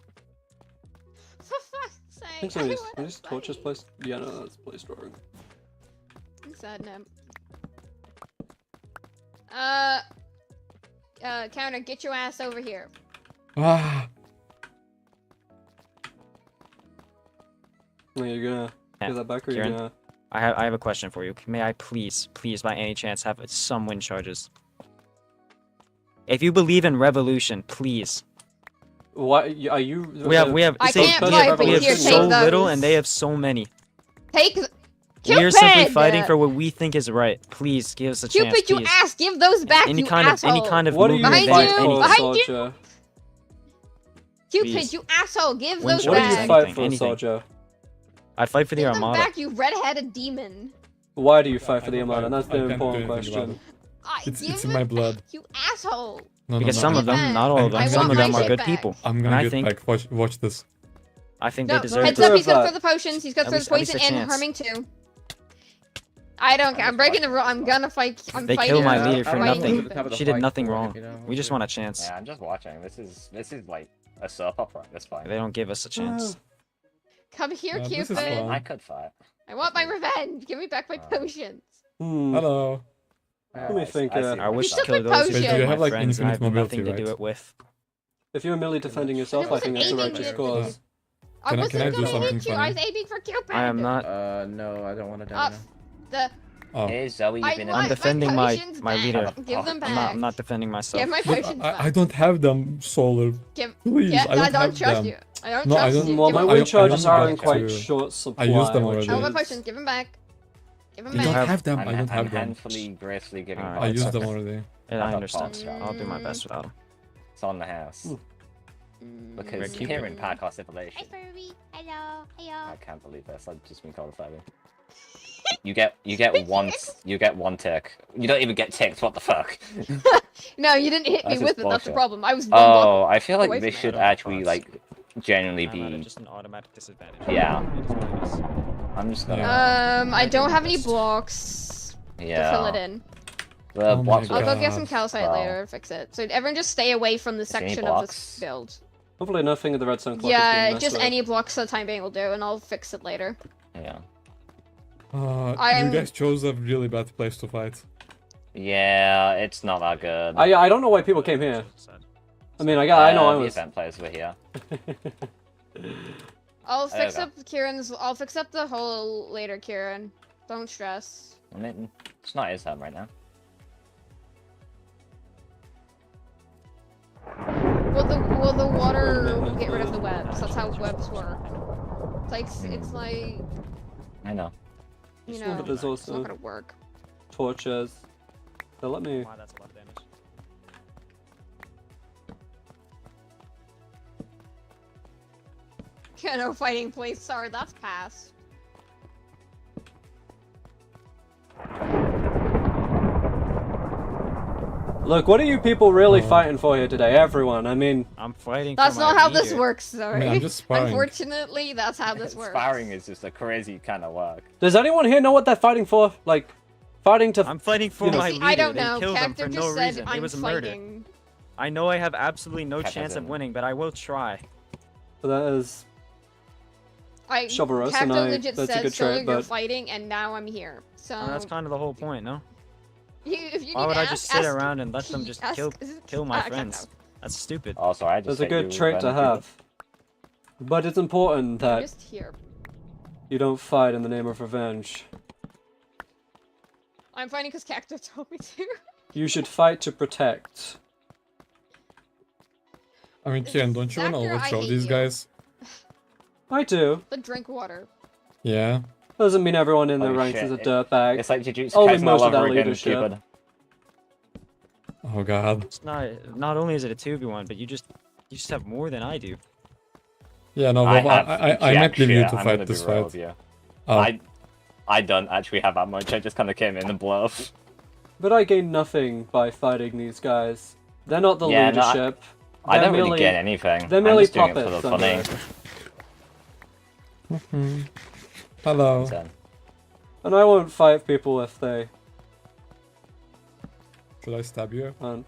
For think some of these torches placed. Yeah, no, that's placed wrong. Sad note. Counter, get your ass over here. Ah. Are you gonna give that back or you Ciarán? gonna... I have a question for you. May I please, by any chance, have some wind charges? If you believe in revolution, please. What are you? We have. I see, can't we fight, have, but we have here, so take little, those. and they have so many. Take. We are simply Cupid! fighting for what we think is right. Please give us a chance. Cupid, you please. ass! Give those back, Any you kind asshole! of What are you movement, Behind fighting you! for, Behind you! soldier? Cupid, Please. you asshole! Give Wind those What do charges, you back! fight for, anything. soldier? I'd fight for the Give them Armada. back, you red-headed demon! Why do you fight for the I Armada? That's I the can't do important anything about question. It's Give in it my back, blood. you asshole! No, Because no, some no. of them, not all of them, I some want of them my are shit good back. people. I'm And gonna I get think, back. Watch this. I think No, they deserve heads it. up, he's going At for the potions, he's going At for the least- at least poison a and chance. harming too. I don't care, I'm breaking the rule, I'm gonna fight, I'm They fighting. killed my Yeah, leader for I don't nothing. know how to She did fight nothing for it, wrong. you know? We just want a chance. Yeah, I'm just watching. This is like a soap opera. That's fine. They don't give us a chance. Come here, This is Cupid! fun. I could fight. I want my revenge! Give me back my potions! Hello. Let me think, see I what wish you're to took kill my those who potion. killed Do you my have, like, friends, and I have infinite nothing to mobility, do right? it with. If you're merely defending yourself, I wasn't think that's a aiming righteous at cause. I Can I wasn't do gonna something hit you, I was funny? aiming for Cupid! I am not. No, I don't want to die Uh, now. the Oh. Hey Zoe, I you've been in want I'm the- defending my my potions my back. leader. Give them back. I'm not defending myself. Give my But potions I back. don't have them, Solar. Give. Please, Yeah, I don't don't have trust them. you. I don't No, I trust don't- you. Well, Give my him- wind I charges only are in got quite to- short supply. used them which already. I want my is- potions. Give them back. Give them I back. don't have- have them. I'm, I don't I'm have them. handfully, gracefully giving. Alright. I back. used them already. Yeah, I I got understand. bombs. I'll do my best without him. It's on the house. Because Red Cupid. here in Park our civilization. Furby. Hello. Hello. I can't believe this. I've just been called a faggot. You get one tick. You don't even get ticks. What the fuck? No, you didn't hit me That's with just it. That's the bullshit. problem. I was one block. Oh, I feel like away this from should it. actually like genuinely I'm at be. just an automatic disadvantage. Yeah. It is what it is. I'm just gonna. I don't have any blocks to fill it Yeah. in. The Oh my blocks I'll are- go get some God. calcite Wow. later and fix it. So everyone just stay away from the Is there any section of this blocks? build. Hopefully nothing in the redstone clock is Yeah, being messed just with. any blocks for the time being will do, and I'll fix it later. Yeah. You I'm- guys chose a really bad place to fight. Yeah, it's not that good. I don't know why people came here. I mean, I know I The was. event players were here. I'll There fix you up Kieran's. I'll fix up the hole later, Kieran. Don't stress. I mean, it's not his home right now. Will the water will get rid of the webs? That's how webs work. It's like I know. you Just know, wanted to it's also- not gonna work. Torches. So let me. Wow, that's a lot of damage. Yeah, no fighting, please. Sorry, that's past. Look, what are you people really fighting for here today? Everyone. I mean, I'm fighting. That's for my not how this leader. works, sorry. I'm just sparring. Unfortunately, that's how this works. Sparring is just a crazy kind of work. does anyone here know what they're fighting for? Like, fighting to. I'm fighting for You know- my See, leader. I don't They know. killed him Cacto for just no said reason. I'm It was a murder. fighting. I know I have absolutely no Cacto chance of didn't. winning, but I will try. That is. Chivalrous, Cacto and I- legit that's a said, good "Solar, trait, you're but- fighting," and now I'm here. So That's kind of the whole point, no? if you Why need would to I ask, just sit ask- around and let them just ask- kill my I don't friends? know. That's stupid. Also, I just That's a hate good you trait to random people. have. But it's important I'm that just here. you don't fight in the name of revenge. I'm fighting because Cacto told me to. You should fight to protect. I mean, Ken, don't you want to Zactor, I overthrow hate these you. guys? I do. But drink water. Yeah. Doesn't mean everyone in the Holy ranks shit, is a it- dirtbag. It's like Jujutsu Only Kaisen most all of that over again, leadership. Cupid. Oh god. It's not only is it a 2v1, but you just have more than I do. Yeah, no, I Bob, have I jack might leave you shit, to I'm fight gonna be this real fight. with you. Oh. I don't actually have that much. I just kind of came in and bluff. But I gain nothing by fighting these guys. They're not the Yeah, no, leadership. I don't They're really merely- get anything. They're I'm merely just doing it for puppets. the under funny. it. Hello. So, And I won't fight people if they Should I stab you? aren't.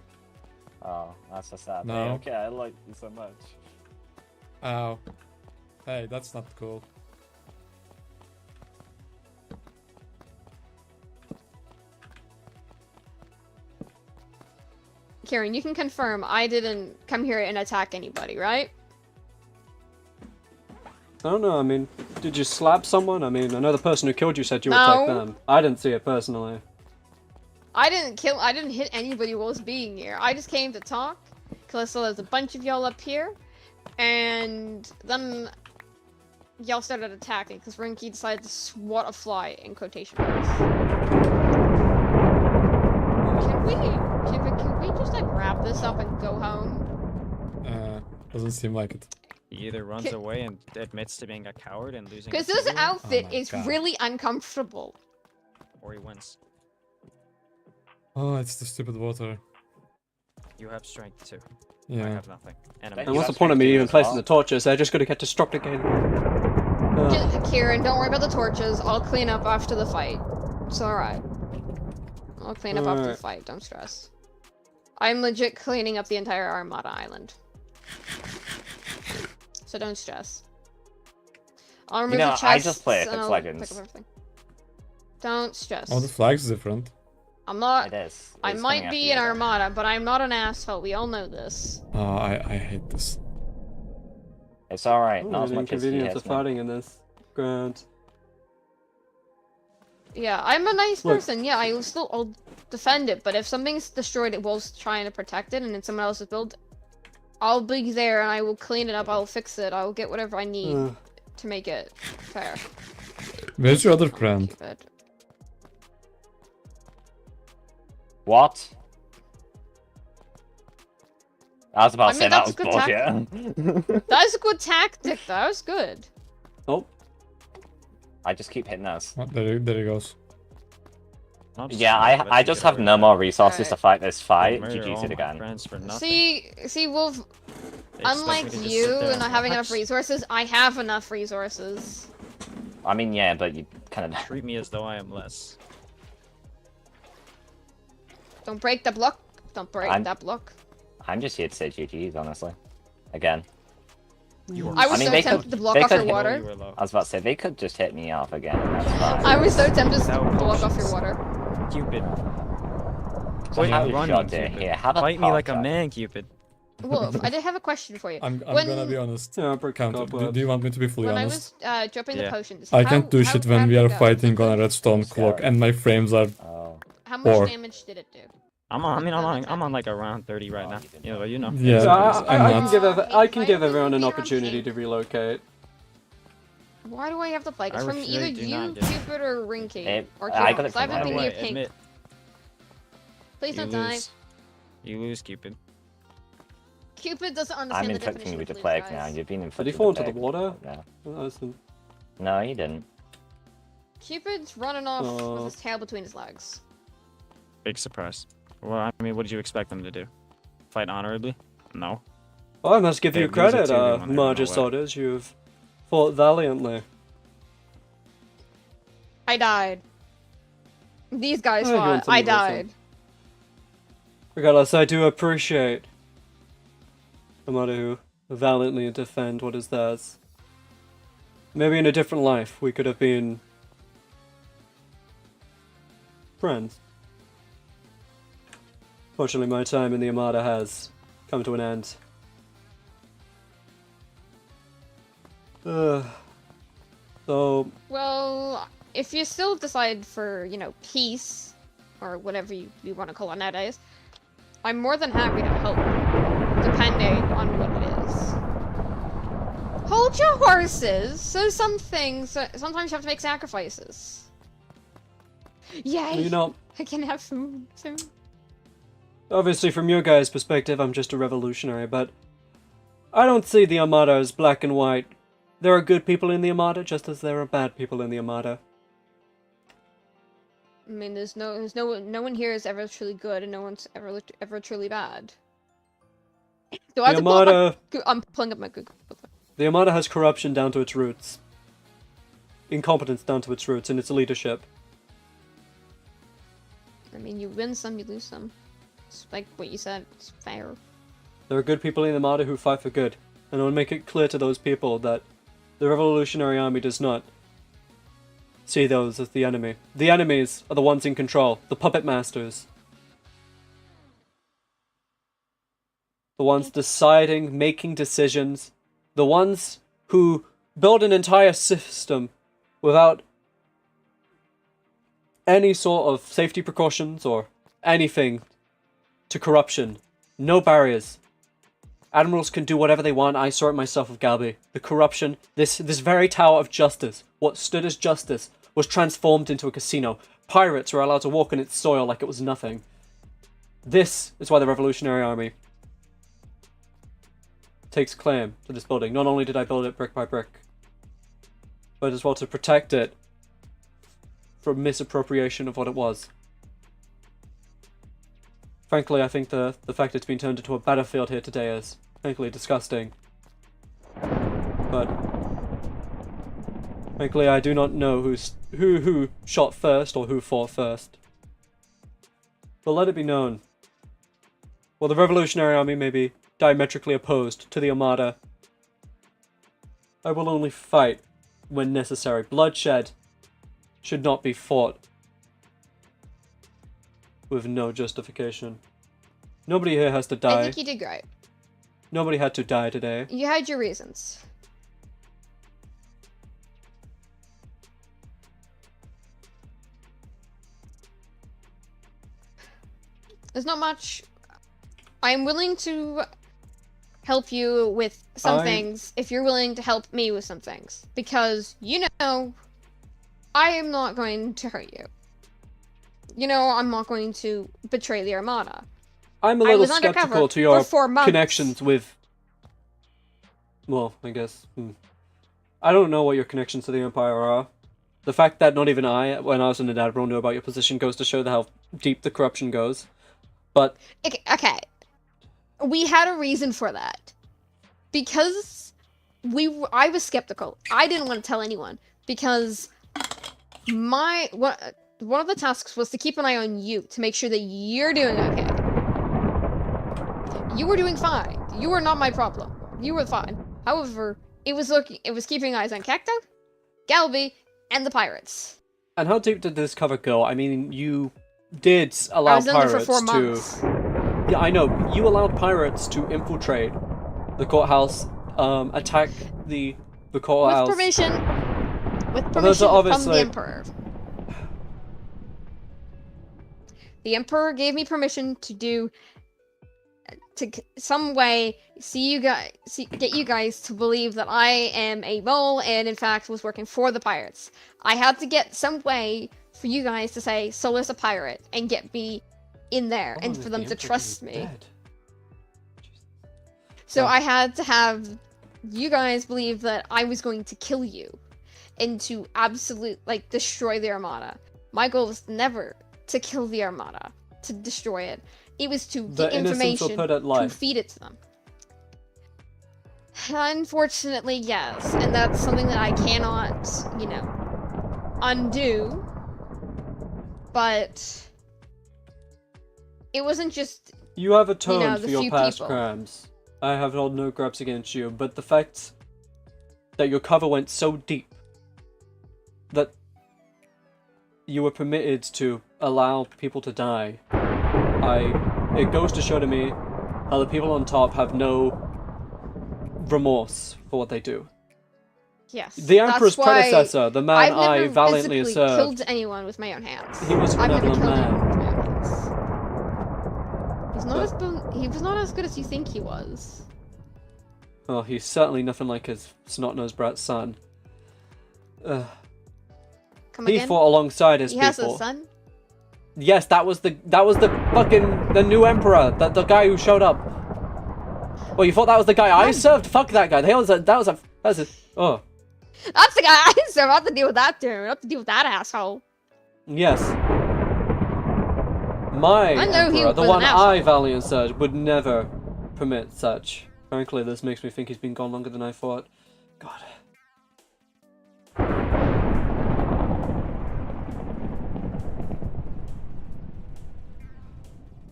oh, that's so sad. No. Hey, okay, I like you so much. Ow. Hey, that's not cool. Kieran, you can confirm I didn't come here and attack anybody, right? I don't know, I mean, did you slap someone? I mean, I know the person who killed you said you attacked them. I didn't see it personally. I didn't hit anybody while I was being here. I just came to talk, because I saw there's a bunch of y'all up here, and then y'all started attacking, because Rinky decided to swat a fly, in quotation marks. Can we just, like, wrap this up and go home? Doesn't seem like it. He either runs away and admits to being a coward and losing. Because this outfit is really uncomfortable. Or he wins. Oh, it's the stupid water. You have strength too. Yeah. I have nothing. And And what's the point of me even placing the torches? They're just gonna get destructed again. Kieran, don't worry about the torches. I'll clean up after the fight. It's alright. I'll clean up after the fight. Don't stress. I'm legit cleaning up the entire Armada island. So don't stress. I'll remove the chests. I just play Apex and I'll Legends. pick up everything. Don't stress. Oh, the flag's different. I'm not. It is. I It's might coming be an after you, Armada, but I'm not an asshole. We all know this. Oh, I hate this. It's alright, Oh, not as the much as he inconvenience has of me. fighting in this. Grant. Yeah, I'm a nice Look. person. Yeah, I'll defend it. But if something's destroyed whilst trying to protect it, and it's someone else's build, I'll be there and I will clean it up. I'll fix it. I'll get whatever I need to make it fair. Where's your other friend? Stupid. What? I was about to say that that's was a good bullshit. That's a good tactic. That was good. Oh. I just keep hitting us. Oh, there he goes. Yeah, I just have no more resources to fight this fight. GG's it again. See, Wolf. Unlike you and not having enough resources, I have enough resources. I mean, yeah, but you kind of treat me as though I am less. Don't break the block. Don't break that block. I'm just here to say GG's, honestly. Again. I was so tempted to block off your water. I was about to say, they could just hit me off again, and that's fine. I was so tempted to block off your water. Cupid. So have your shot, dear. Here, have a Fight me like a shot. man, Cupid. Wolf, I did have a question for you. I'm gonna be honest. Count, do you want me to be fully when honest? I was dropping the potions, I can't do shit when we are fighting on a redstone clock and my frames are how much 4. damage did it do? I'm on like around 30 right now. You know. Yeah, So I'm I can give everyone an opportunity to relocate. Why do I have to fight? It's I from really either do you, not get it. Cupid, or Rinky. Or I got it Cupid. I from haven't been Admiral. near pink. Admit, Please you don't die. lose. You lose, Cupid. Cupid doesn't I'm understand the infecting definition you with the of plague guys. now. You've been Did infected he fall with into the the plague. water? No. Oh, that's the- No, he didn't. Cupid's running off with his tail between his legs. Big surprise. Well, I mean, what did you expect them to do? Fight honorably? No. Well, I must give They you lose it credit, too when they run Margus away. Orders. You've fought valiantly. I died. These guys Oh, you want fought. some I of those, died. Regardless, I do appreciate no matter who valiantly defend what is theirs. Maybe in a different life we could have been friends. Fortunately, my time in the Armada has come to an end. So, Well, if you still decide for, peace, or whatever you want to call it nowadays, I'm more than happy to help, depending on what it is. Hold your horses! So sometimes you have to make sacrifices. Yay! I can have food soon. obviously from your guys' perspective, I'm just a revolutionary, but I don't see the Armada as black and white. There are good people in the Armada, just as there are bad people in the Armada. I mean, no one here is ever truly good, and no one's ever truly bad. So I have to pull up I'm pulling up my Google. The Armada has corruption down to its roots. Incompetence down to its roots in its leadership. I mean, you win some, you lose some. It's like what you said, it's fair. There are good people in the Armada who fight for good, and I want to make it clear to those people that the Revolutionary Army does not see those as the enemy. The enemies are the ones in control, the puppet masters. the ones deciding, making decisions, the ones who build an entire system without any sort of safety precautions or anything to corruption. No barriers. Admirals can do whatever they want. I saw it myself with Galby. The corruption, this very tower of justice, what stood as justice, was transformed into a casino. Pirates were allowed to walk on its soil like it was nothing. This is why the Revolutionary Army takes claim to this building. Not only did I build it brick by brick, but as well to protect it from misappropriation of what it was. Frankly, I think the fact it's been turned into a battlefield here today is frankly disgusting. But frankly, I do not know who shot first or who fought first. But let it be known, while the Revolutionary Army may be diametrically opposed to the Armada, I will only fight when necessary. Bloodshed should not be fought with no justification. Nobody here has to die. I think you did great. Nobody had to die today. You had your reasons. There's not much. I'm willing to help you with some things if you're willing to help me with some things. Because, you know, I am not going to hurt you. You know, I'm not going to betray the Armada. I'm a little skeptical to your connections with... Well, I guess... I don't know what your connections to the Empire are. The fact that not even I, when I was in the Admiral, knew about your position goes to show how deep the corruption goes. But... Okay. We had a reason for that. Because I was skeptical. I didn't want to tell anyone. Because one of the tasks was to keep an eye on you, to make sure that you're doing okay. You were doing fine. You were not my problem. You were fine. However, it was keeping eyes on Cacto, Galby, and the pirates. And how deep did this cover go? I mean, you did allow pirates to... I was in there for 4 months. Yeah, I know. You allowed pirates to infiltrate the courthouse, attack the courthouse. With permission from the Emperor. The Emperor gave me permission to some way get you guys to believe that I am a mole and in fact was working for the pirates. I had to get some way for you guys to say Solar's a pirate and get me in there and for them to trust me. So I had to have you guys believe that I was going to kill you and to destroy the Armada. My goal was never to kill the Armada, to destroy it. It was to get information to feed it to them. Unfortunately, yes. And that's something that I cannot, undo. But it wasn't just... You have atoned for your past crimes. I have held no gripes against you, but the fact that your cover went so deep that you were permitted to allow people to die, it goes to show to me how the people on top have no remorse for what they do. Yes. The Emperor's predecessor, the man I valiantly served. I've never killed anyone with my own hands. He was a benevolent man. He was not as good as you think he was. Well, he's certainly nothing like his snot-nosed brat's son. He fought alongside his people. He has a son? Yes, that was the new emperor, the guy who showed up. Well, you thought that was the guy I served? Fuck that guy. That's the guy I served. I have to deal with that dude. I have to deal with that asshole. Yes. My emperor, the one I valiantly served, would never permit such. Frankly, this makes me think he's been gone longer than I thought. God.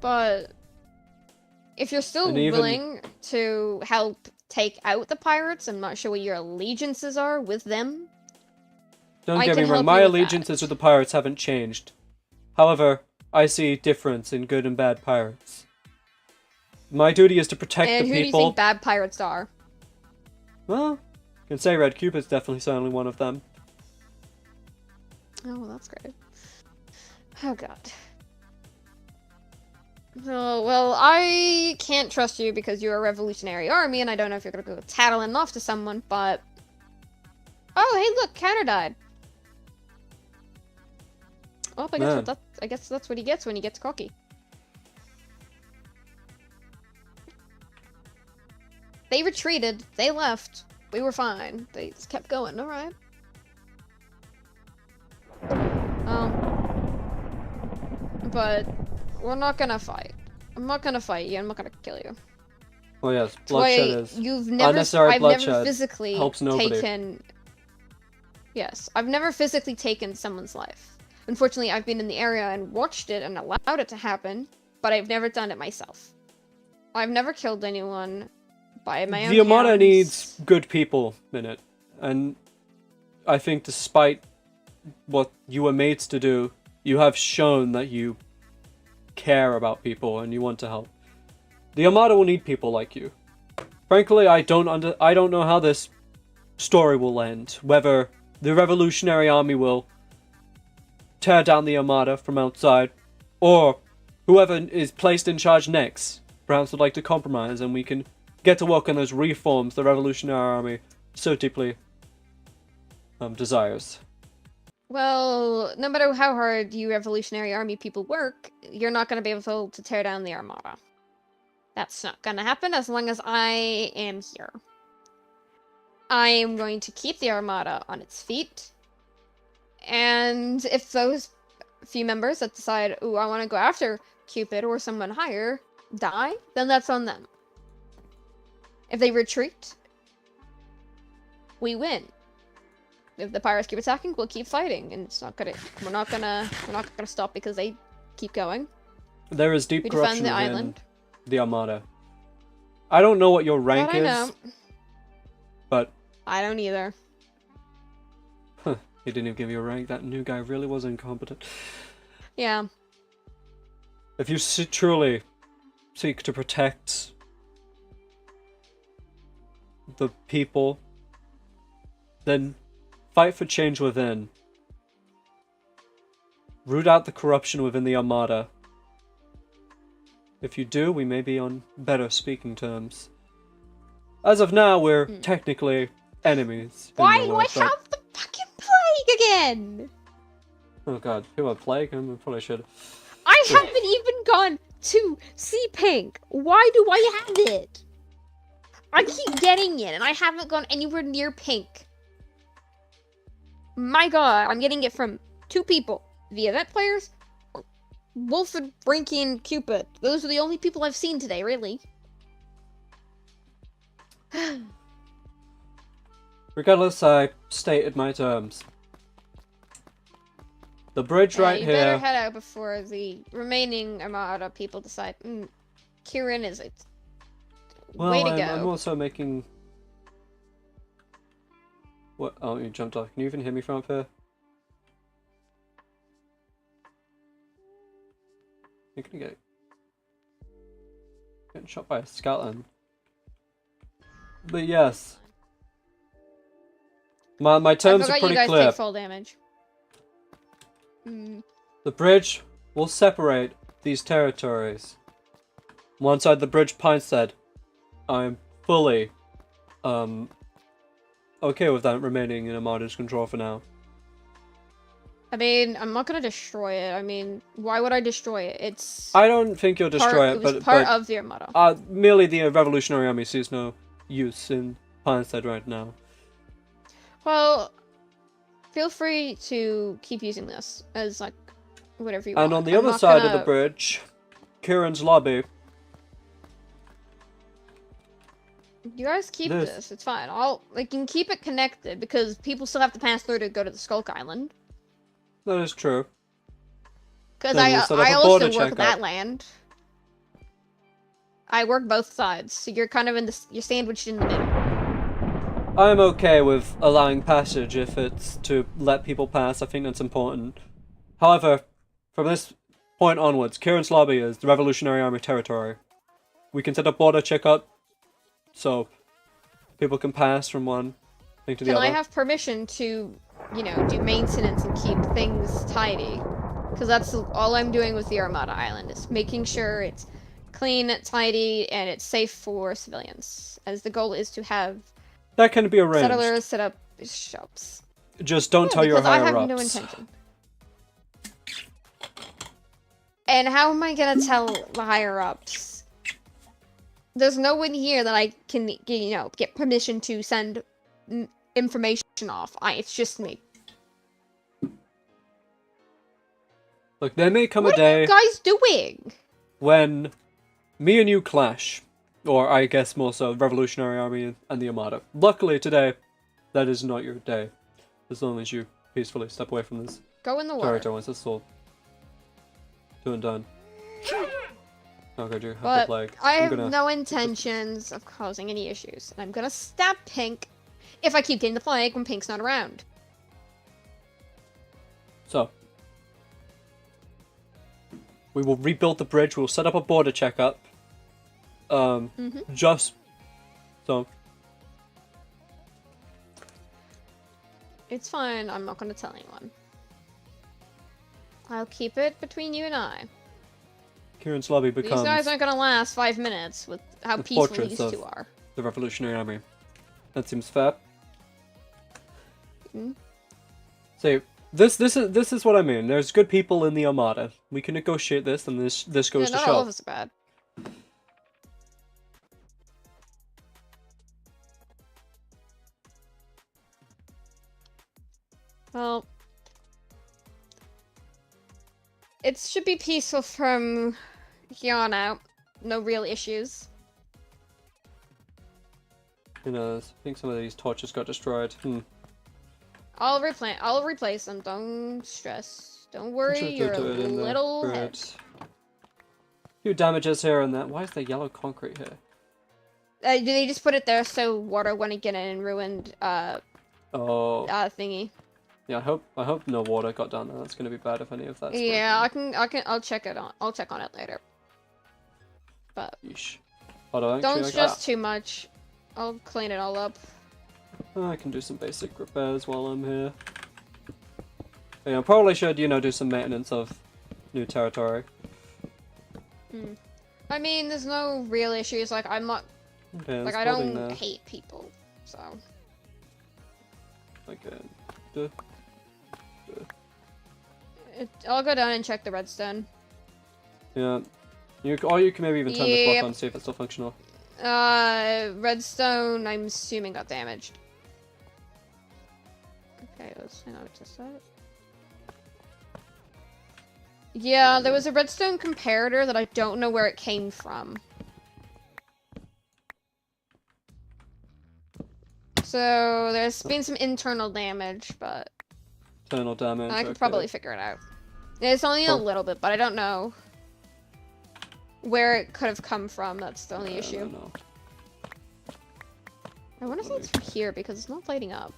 But if you're still willing to help take out the pirates, I'm not sure what your allegiances are with them. Don't get me wrong, my allegiances with the pirates haven't changed. However, I see difference in good and bad pirates. My duty is to protect And the who do you people. think bad pirates are? Well, you can say Red Cupid's definitely certainly one of them. Oh, that's great. Oh god. Oh, well, I can't trust you because you're a revolutionary army, and I don't know if you're gonna go tattling off to someone, but... Oh, hey, look, Counter died. Well, I guess that's what he gets when he gets cocky. They retreated, they left, we were fine. They just kept going, alright. But we're not gonna fight. I'm not gonna fight you, I'm not gonna kill you. Oh yes, bloodshed is I've bloodshed never physically helps nobody. taken... Yes, I've never physically taken someone's life. Unfortunately, I've been in the area and watched it and allowed it to happen, but I've never done it myself. I've never killed anyone by my own The Armada hands. needs good people in it, and I think despite what you were made to do, you have shown that you care about people and you want to help. The Armada will need people like you. Frankly, I don't know how this story will end. Whether the Revolutionary Army will tear down the Armada from outside, or whoever is placed in charge next perhaps would like to compromise and we can get to work on those reforms the Revolutionary Army so deeply desires. Well, no matter how hard you Revolutionary Army people work, you're not going to be able to tear down the Armada. That's not going to happen as long as I am here. I am going to keep the Armada on its feet. And if those few members that decide, ooh, I want to go after Cupid or someone higher, die, then that's on them. If they retreat, we win. If the pirates keep attacking, we'll keep fighting, and we're not gonna stop because they keep going. There is deep We corruption defend the within island. the Armada. I don't know what your rank I know. is, but I don't either. he didn't even give you a rank. That new guy really was incompetent. Yeah. If you truly seek to protect the people, then fight for change within. Root out the corruption within the Armada. If you do, we may be on better speaking terms. As of now, we're technically enemies. Why do I have the fucking plague again? Oh god, who a plague? I probably should. I haven't even gone to see pink. Why do I have it? I keep getting it, and I haven't gone anywhere near pink. My god, I'm getting it from 2 people. The event players, or Wolford, Brinky, and Cupid. Those are the only people I've seen today, really. Regardless, I stated my terms. The bridge right you here. better head out before the remaining Armada people decide, Ciarán is it. Well, Way to go. I'm also making... What? Oh, you jumped off. Can you even hear me from up here? You're gonna get... Getting shot by a scout. But yes. My terms are pretty you guys clear. take full damage. The bridge will separate these territories. One side the bridge, Pine said, I'm fully okay with that remaining in Armada's control for now. I mean, I'm not gonna destroy it. I mean, why would I destroy it? It's... I don't think you'll destroy it was part of the Armada. Merely the Revolutionary Army sees no use in Pinestead right now. Well, feel free to keep using this as, like, whatever you want. And on the other side of the bridge, Ciarán's lobby. You guys keep this. It's fine. You can keep it connected because people still have to pass through to go to the Skulk Island. That is true. Because Then I we'll set up a also border work checkup. that land. I work both sides, so you're kind of you're sandwiched in the middle. I'm okay with allowing passage if it's to let people pass. I think that's important. However, from this point onwards, Ciarán's lobby is the Revolutionary Army territory. we can set a border checkup, so people can pass from one thing to the other. Can I have permission to, you know, do maintenance and keep things tidy? Because that's all I'm doing with the Armada Island, is making sure it's clean, tidy, and it's safe for civilians. As the goal is to have that can be arranged. settlers set up shops. Just don't tell your higher-ups. Because I have no intention. And how am I gonna tell the higher-ups? There's no one here that I can, you know, get permission to send information off. It's just me. Look, there may come a What are day you guys doing? when me and you clash. Or, I guess more so, Revolutionary Army and the Armada. Luckily, today, that is not your day. As long as you peacefully step away from this Go in the water. territory once it's all done and done. Okay, do have the But plague. I I'm have gonna... no intentions of causing any issues. And I'm gonna stab Pink if I keep getting the plague when Pink's not around. So, we will rebuild the bridge, we'll set up a border checkup. Just so. It's fine, I'm not gonna tell anyone. I'll keep it between you and I. Ciarán's lobby becomes These guys aren't gonna last 5 minutes with how the peaceful fortress these of two are. the Revolutionary Army. That seems fair. So this is what I mean. There's good people in the Armada. We can negotiate this, and this goes to Not show. all of us are bad. Well, it should be peaceful from here on out. No real issues. You know, I think some of these torches got destroyed. I'll replace them. Don't stress. Don't worry. You're a little head. Few damages here and that. Why is there yellow concrete here? They just put it there so water wouldn't get in and ruined thingy. Yeah, I hope no water got down there. That's gonna be bad if any of that's Yeah, I'll check on it later. But yeesh. Hold on, don't actually, stress too much. I'll clean it all up. I can do some basic repairs while I'm here. Yeah, I probably should, you know, do some maintenance of new territory. I mean, there's no real issues. Like, I'm not. Okay, Like, I don't hate people, so. Okay. I'll go down and check the redstone. Yeah. Or you can maybe even turn the clock Yep. on, see if it's still functional. Redstone, I'm assuming got damaged. Okay, let's hang on to that. Yeah, there was a redstone comparator that I don't know where it came from. So, there's been some internal damage, but Internal damage. I could okay. probably figure it out. It's only a little bit, but I don't know where it could have come from. That's the only issue. I don't know. I want to say it's from here because it's not lighting up.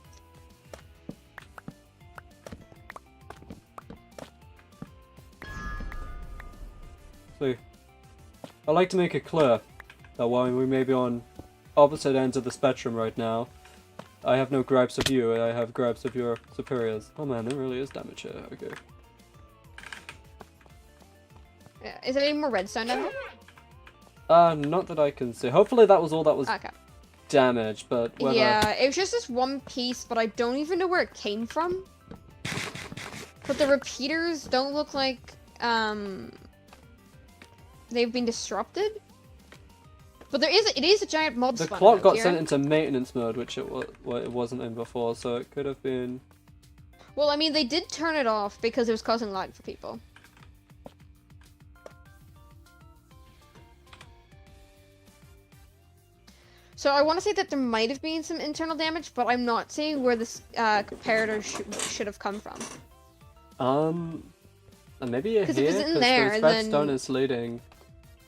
See, I like to make it clear that while we may be on opposite ends of the spectrum right now, I have no gripes of you, I have gripes of your superiors. Oh man, there really is damage here, okay. Is there any more redstone down there? Not that I can see. Hopefully that was all that was damaged, but whether... Yeah, it was just this one piece, but I don't even know where it came from. But the repeaters don't look like, they've been disrupted. But it is a giant mob The spawner. clock got here. sent into maintenance mode, which it wasn't in before, so it could have been... Well, I mean, they did turn it off because it was causing lag for people. So I want to say that there might have been some internal damage, but I'm not seeing where this comparator should have come from. Maybe here, Because if it's in there, this then... redstone is leading.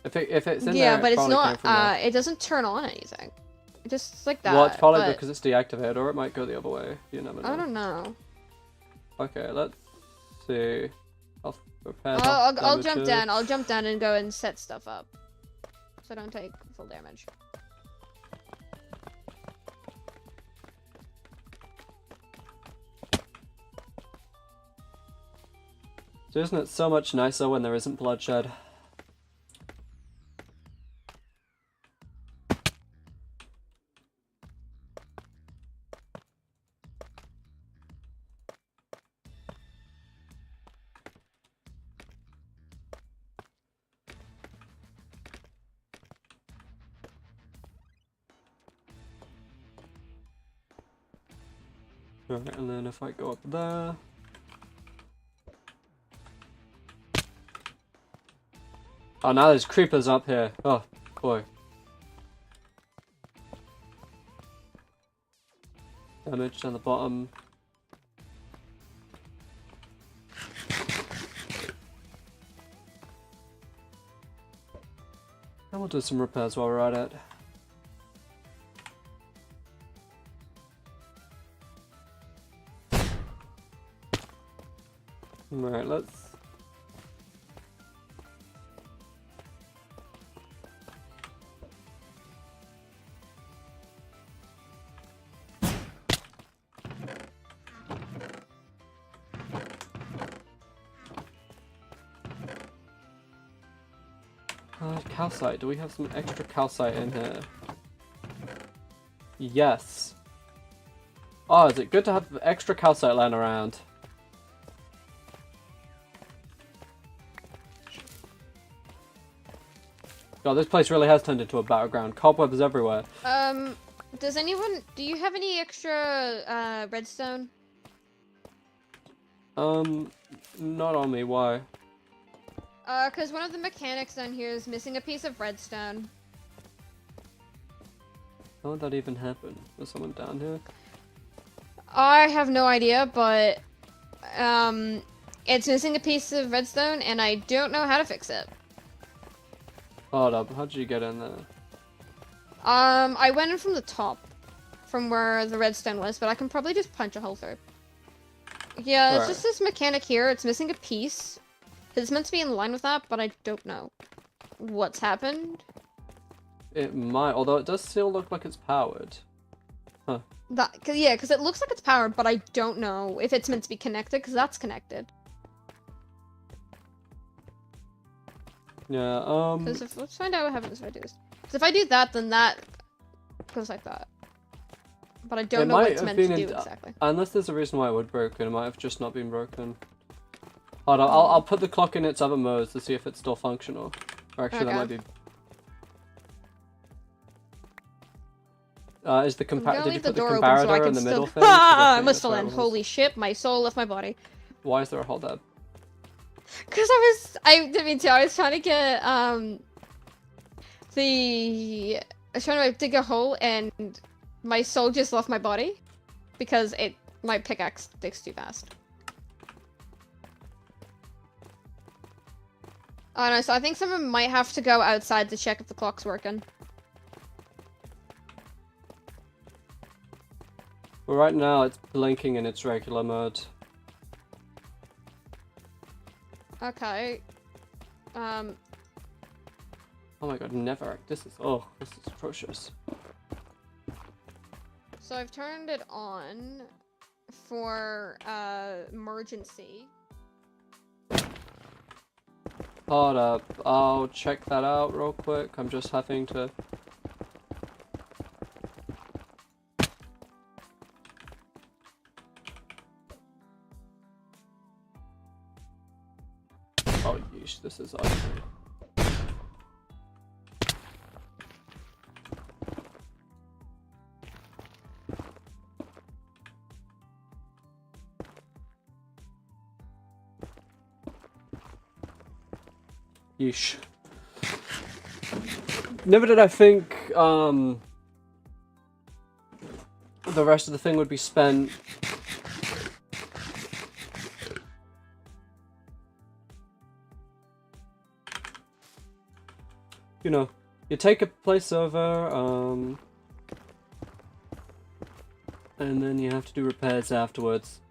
If it's in there, Yeah, but it's probably came from not, there. it doesn't turn on anything. Just like that. Well, it's probably but because it's deactivated, or it might go the other way. You never know. I don't know. Okay, let's see. I'll repair I'll jump damages. down. I'll jump down and go and set stuff up. so I don't take full damage. So isn't it so much nicer when there isn't bloodshed? Alright, and then if I go up there... Oh, now there's creepers up here. Oh, boy. Damage down the bottom. And we'll do some repairs while we're at it. Alright, let's... calcite. Do we have some extra calcite in here? Yes. Oh, is it good to have extra calcite lying around? God, this place really has turned into a battleground. Cobwebs everywhere. Do you have any extra, redstone? Not on me, why? Cause one of the mechanics down here is missing a piece of redstone. How would that even happen? There's someone down here? I have no idea, but, it's missing a piece of redstone, and I don't know how to fix it. Hold up, how did you get in there? I went in from the top, from where the redstone was, but I can probably just punch a hole through. Yeah, it's just this mechanic here, it's missing a piece. It's meant to be in line with that, but I don't know what's happened. It might, although it does still look like it's powered. Huh. Yeah, because it looks like it's powered, but I don't know if it's meant to be connected, because that's connected. Yeah, Let's find out what happens if I do this. Because if I do that, then that goes like that. But I don't know what it's meant to do exactly. Unless there's a reason why it would broken, it might have just not been broken. Hold on, I'll put the clock in its other modes to see if it's still functional. Or actually, that might be... is the did you put the comparator in the middle thing? I must still end. Holy shit, my soul left my body. Why is there a hole there? Because I didn't mean to, I was trying to get, I was trying to dig a hole and my soul just left my body. Because my pickaxe digs too fast. Oh no, so I think someone might have to go outside to check if the clock's working. Well, right now it's blinking in its regular mode. Okay. Oh my god, never. This is atrocious. So I've turned it on for, emergency. Hold up, I'll check that out real quick. I'm just having to... Oh yeesh, this is ugly. Yeesh. Never did I think the rest of the thing would be spent you know, you take a place over, and then you have to do repairs afterwards.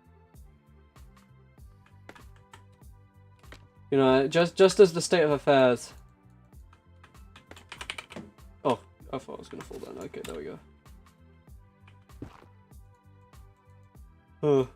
You know, just as the state of affairs. thought I was gonna fall down. Okay, there we go. Oh.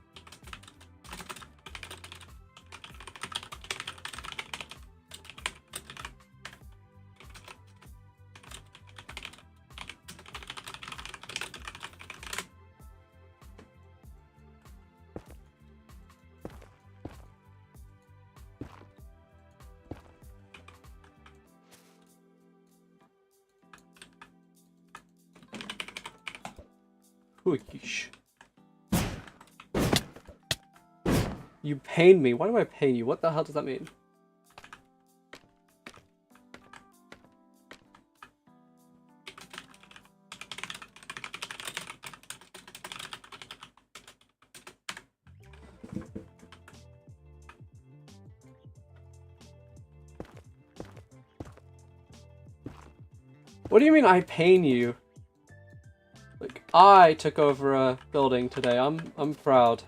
Yeesh. You pain me. Why do I pain you? What the hell does that mean? What do you mean I pain you? Like, I took over a building today. I'm proud.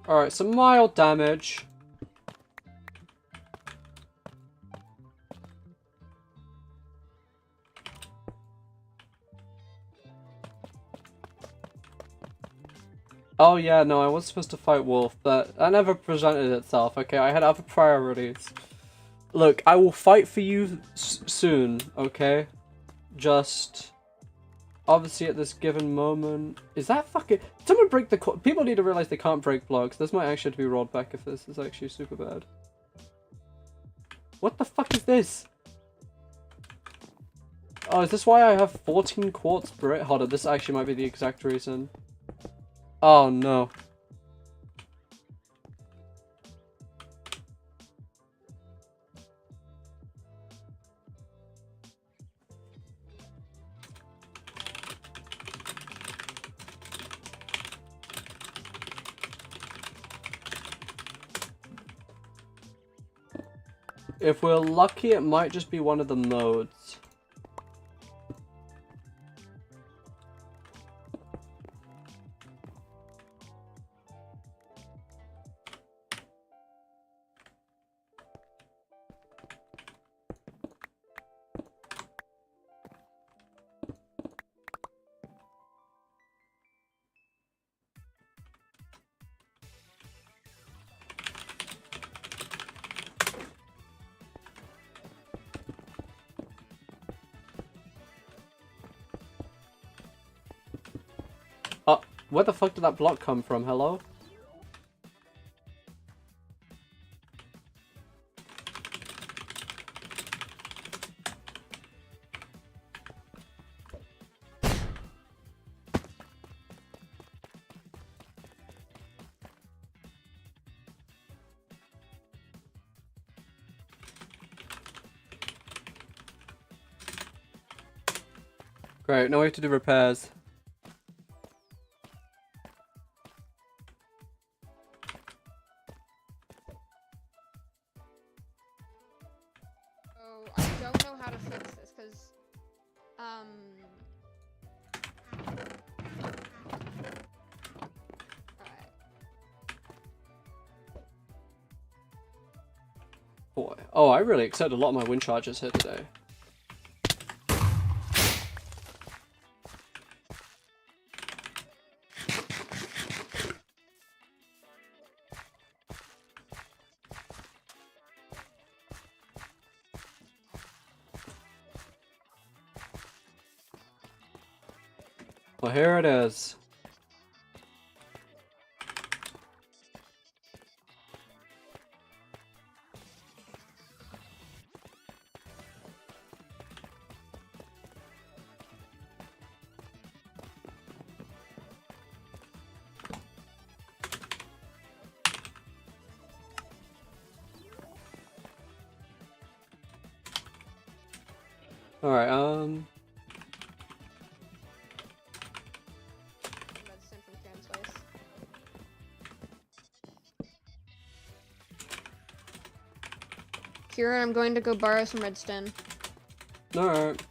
Alright, some mild damage. Oh yeah, no, I was supposed to fight Wolf, but that never presented itself, okay? I had other priorities. Look, I will fight for you soon, okay? Just... obviously at this given moment... Is that fucking... Someone break the... People need to realize they can't break blocks. This might actually have to be rolled back if this is actually super bad. What the fuck is this? Oh, is this why I have 14 quartz brick? Hold on, this actually might be the exact reason. Oh no. If we're lucky, it might just be one of the modes. Where the fuck did that block come from? Hello? Great, now we have to do repairs. Boy. Oh, I really accepted a lot of my wind charges here today. Well, here it is. Alright, Medicine from Karen's place. Ciarán, I'm going to go borrow some redstone. Alright.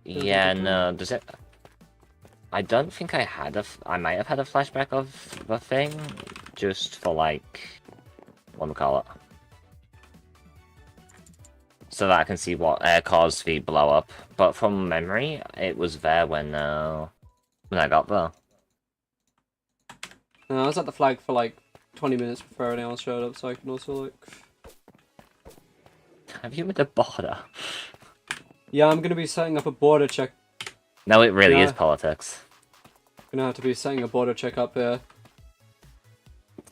Yeah, no, does it... I don't think I had I might have had a flashback of the thing, just for like... what do we call it? So that I can see what caused the blow up. But from memory, it was there when I got there. No, I was at the flag for like 20 minutes before anyone else showed up, so I can also like... Have you made a border? Yeah, I'm gonna be setting up a border check. No, it really Yeah. is politics. Gonna have to be setting a border check up here.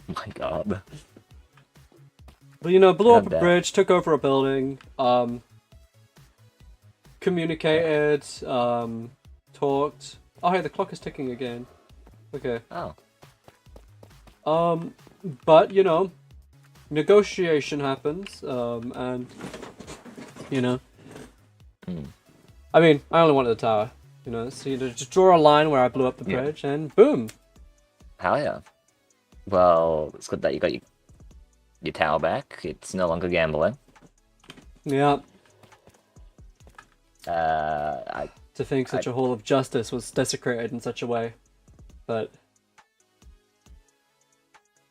Oh my god. But you know, blew up a Damn. bridge, took over a building, communicated, talked. Oh hey, the clock is ticking again. Okay. Oh. But you know, negotiation happens, and you know, I mean, I only wanted the tower, you know, so you just draw a line where I blew up the bridge, and boom. Hell yeah. Well, it's good that you got your tower back. It's no longer gambling. Yeah. To think such a hall of justice was desecrated in such a way, but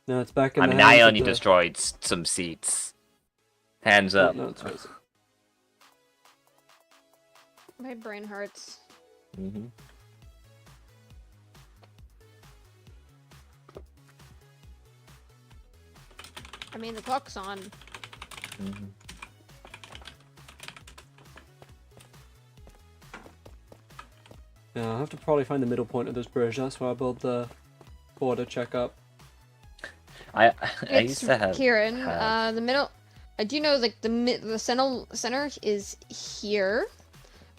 no, it's back in I the mean, I hands of only the- destroyed some seats. Hands up. No, it's crazy. My brain hurts. Mm-hmm. I mean, the clock's on. Mm-hmm. Yeah, I'll have to probably find the middle point of this bridge. That's why I built the border checkup. I It's used to have... Kieran. had- The middle. I do know, like the center is here,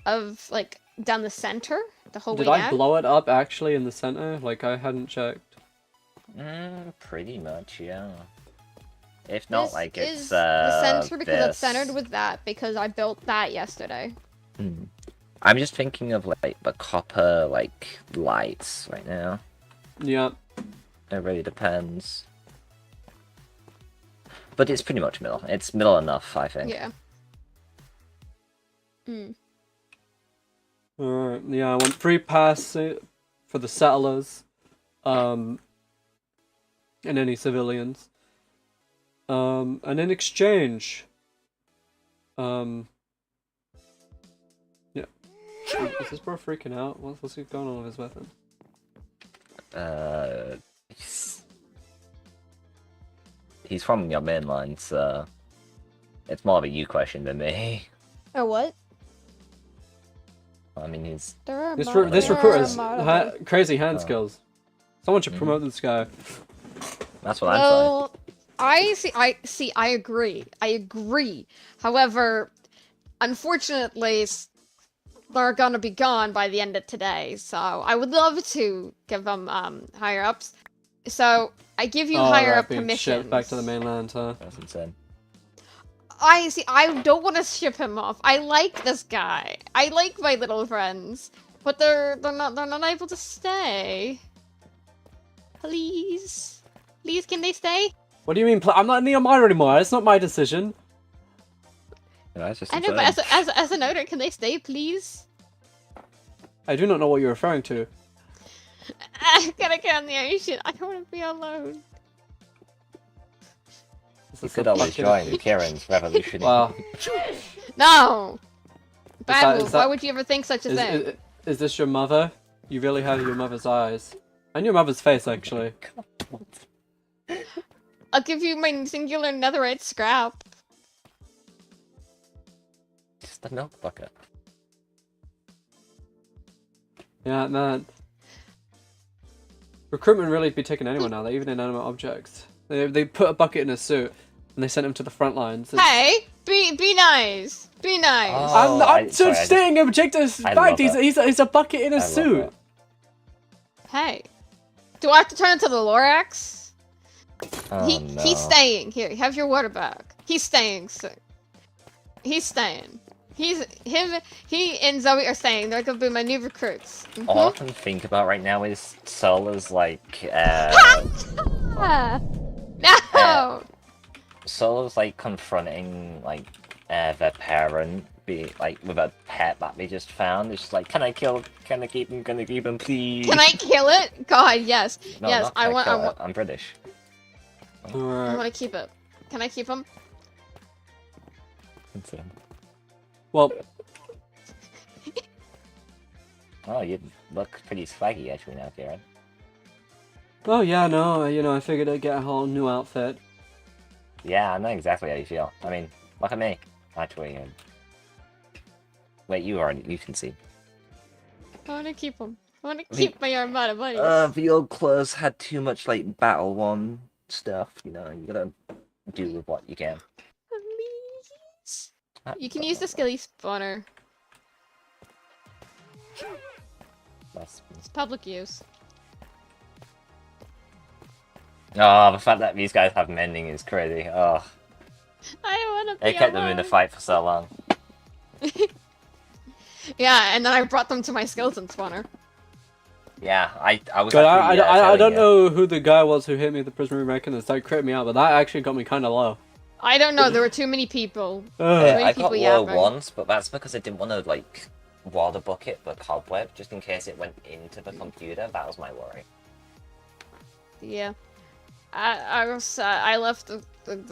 of like down the center, the whole Did way I down. blow it up actually in the center? Like I hadn't checked. Pretty much, yeah. If not, This like is it's the center because it's this. centered with that because I built that yesterday. I'm just thinking of like the copper like lights right now. Yeah. It really depends. But it's pretty much middle. It's middle enough, I think. Yeah. Alright, yeah, I want free pass for the settlers, and any civilians. And in exchange, yeah. Is this bro freaking out? What's going on with his weapon? He's from your mainland, so it's more of a you question than me. Oh, what? I mean, he's... This recruiter's crazy hand skills. Someone should promote this guy. That's what I'm saying. Well, I agree. I agree. However, unfortunately, they're gonna be gone by the end of today. So I would love to give them higher ups. So I give you higher up being permission. shipped back to the mainland, huh? That's insane. I don't want to ship him off. I like this guy. I like my little friends, but they're not able to stay. Please, can they stay? What do you mean? I'm not in the Armada anymore. It's not my decision. Yeah, that's just I know, but as an owner, can they stay, please? I do not know what you're referring to. I gotta get on the ocean. I don't want to be alone. You could always join Kieran's revolution. Wow. No! Bad move. is that- Why would you ever think such a thing? Is this your mother? You really have your mother's eyes. And your mother's face, actually. I'll give you my singular netherite scrap. Just a milk bucket. Yeah, man. Recruitment really be taking anyone now. They're even inanimate objects. They put a bucket in a suit and they sent him to the front lines. Hey! Be nice! Be nice! Oh, I'm just stating objective fact. He's a bucket in a suit. Hey. Do I have to turn into the Lorax? Oh, no. He's staying. Here, have your water back. He's staying, sir. He's staying. He and Zoe are staying. They're gonna be my new recruits. All I can think about right now is Sola's like, No! Solo's like confronting like the parent be like with a pet that they just found. It's just like, can I keep him, please? Can I kill it? God, yes. No, yes, not I can want. kill it. I'm British. I Alright. want to keep it. Can I keep him? Well, Oh, you look pretty swaggy actually now, Ciarán. oh yeah, no, you know, I figured I'd get a whole new outfit. Yeah, I know exactly how you feel. I mean, look at me. Actually, wait, you can see. I want to keep him. I want to keep my Armada buddies. The old clothes had too much like battle one stuff. You know, you gotta do with what you can. Please. You can use the skilly spawner. It's public use. Oh, the fact that these guys have mending is crazy. Oh, I don't want to be they kept them in the fight for so long. Yeah, and then I brought them to my skeleton spawner. Yeah, I was. But actually, I don't telling know who the guy was who hit me with the prisoner reckoners. That crit me out, but that actually got me kind of low. I don't know, there were too many people. Ugh. I got low once, but that's because I didn't want to like water bucket the cobweb just in case it went into the computer. That was my worry. Yeah. I left the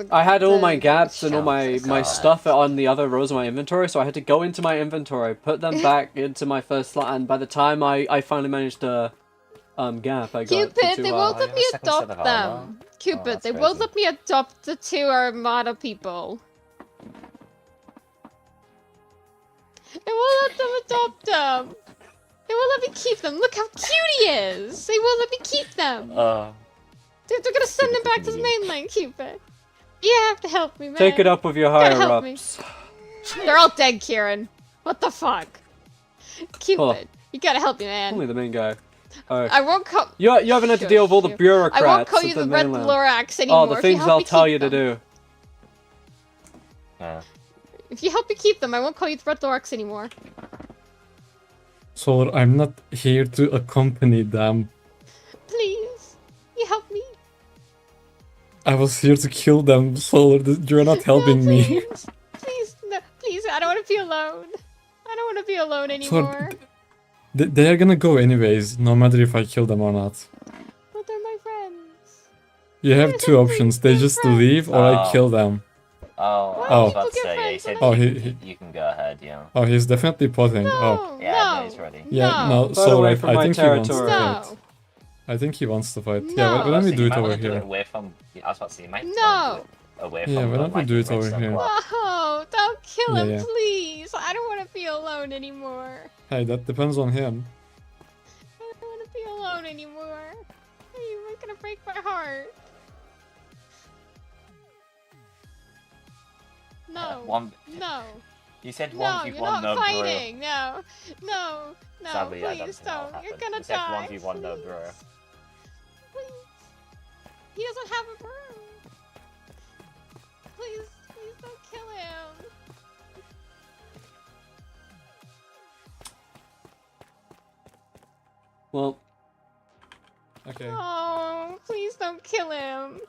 I had all my gaps and all Shelves, my God. stuff on the other rows of my inventory, so I had to go into my inventory, put them back into my first slot, and by the time I finally managed to gap, I got Cupid, to they two, won't let me second set of adopt armor. them. Cupid, that's they won't crazy. let me adopt the 2 Armada people. They won't let them adopt them. They won't let me keep them. Look how cute he is. They won't let me keep them. Dude, they're gonna send him back to the mainland, Cupid. You have to help me, man. Take it up with your Gotta higher help me. ups. They're all dead, Ciarán. What the fuck? Cupid, Oh. you gotta help me, man. Only the main guy. Alright. I won't call. You haven't had to deal with all the Shush. bureaucrats. I won't call you at the Red mainland. Lorax anymore. Oh, the if things you help they'll me tell keep you to them. do. If you help me keep them, I won't call you the Red Lorax anymore. Solar, I'm not here to accompany them. Please, you help me. I was here to kill them, Solar. You're not helping no, me. please. Please, no, please, I don't want to be alone. I don't want to be alone anymore. They are gonna go anyways, no matter if I kill them or not. But they're my friends. You have two options. They just leave or I Oh. kill them. Oh, Why I do was people about to get say, yeah, he friends said when I- you can go ahead, yeah. Oh, he's definitely potting. No, Oh, Yeah, no, no, he's ready. yeah, no. no, Get Solar, away from I my think he wants to territory. fight. No. I think he wants to fight. No. Yeah, why don't we So do you it might over wanna do it here? away from. I was about to say, you might No. wanna do it away from. Yeah, why don't we like, do it over Redstone here? Club. No, don't kill Yeah, him, yeah. please. I don't want to be alone anymore. Hey, that depends on him. I don't want to be alone anymore. You're gonna break my heart. No. One. No. You said No, 1v1 you're not no fighting. No. No. No. Sadly, I don't Please think that'll don't. You're happen. gonna You said die. 1v1 no please. bro. Please. He doesn't have a broom. Please, please don't kill him. Well, Okay. Oh, please don't kill him.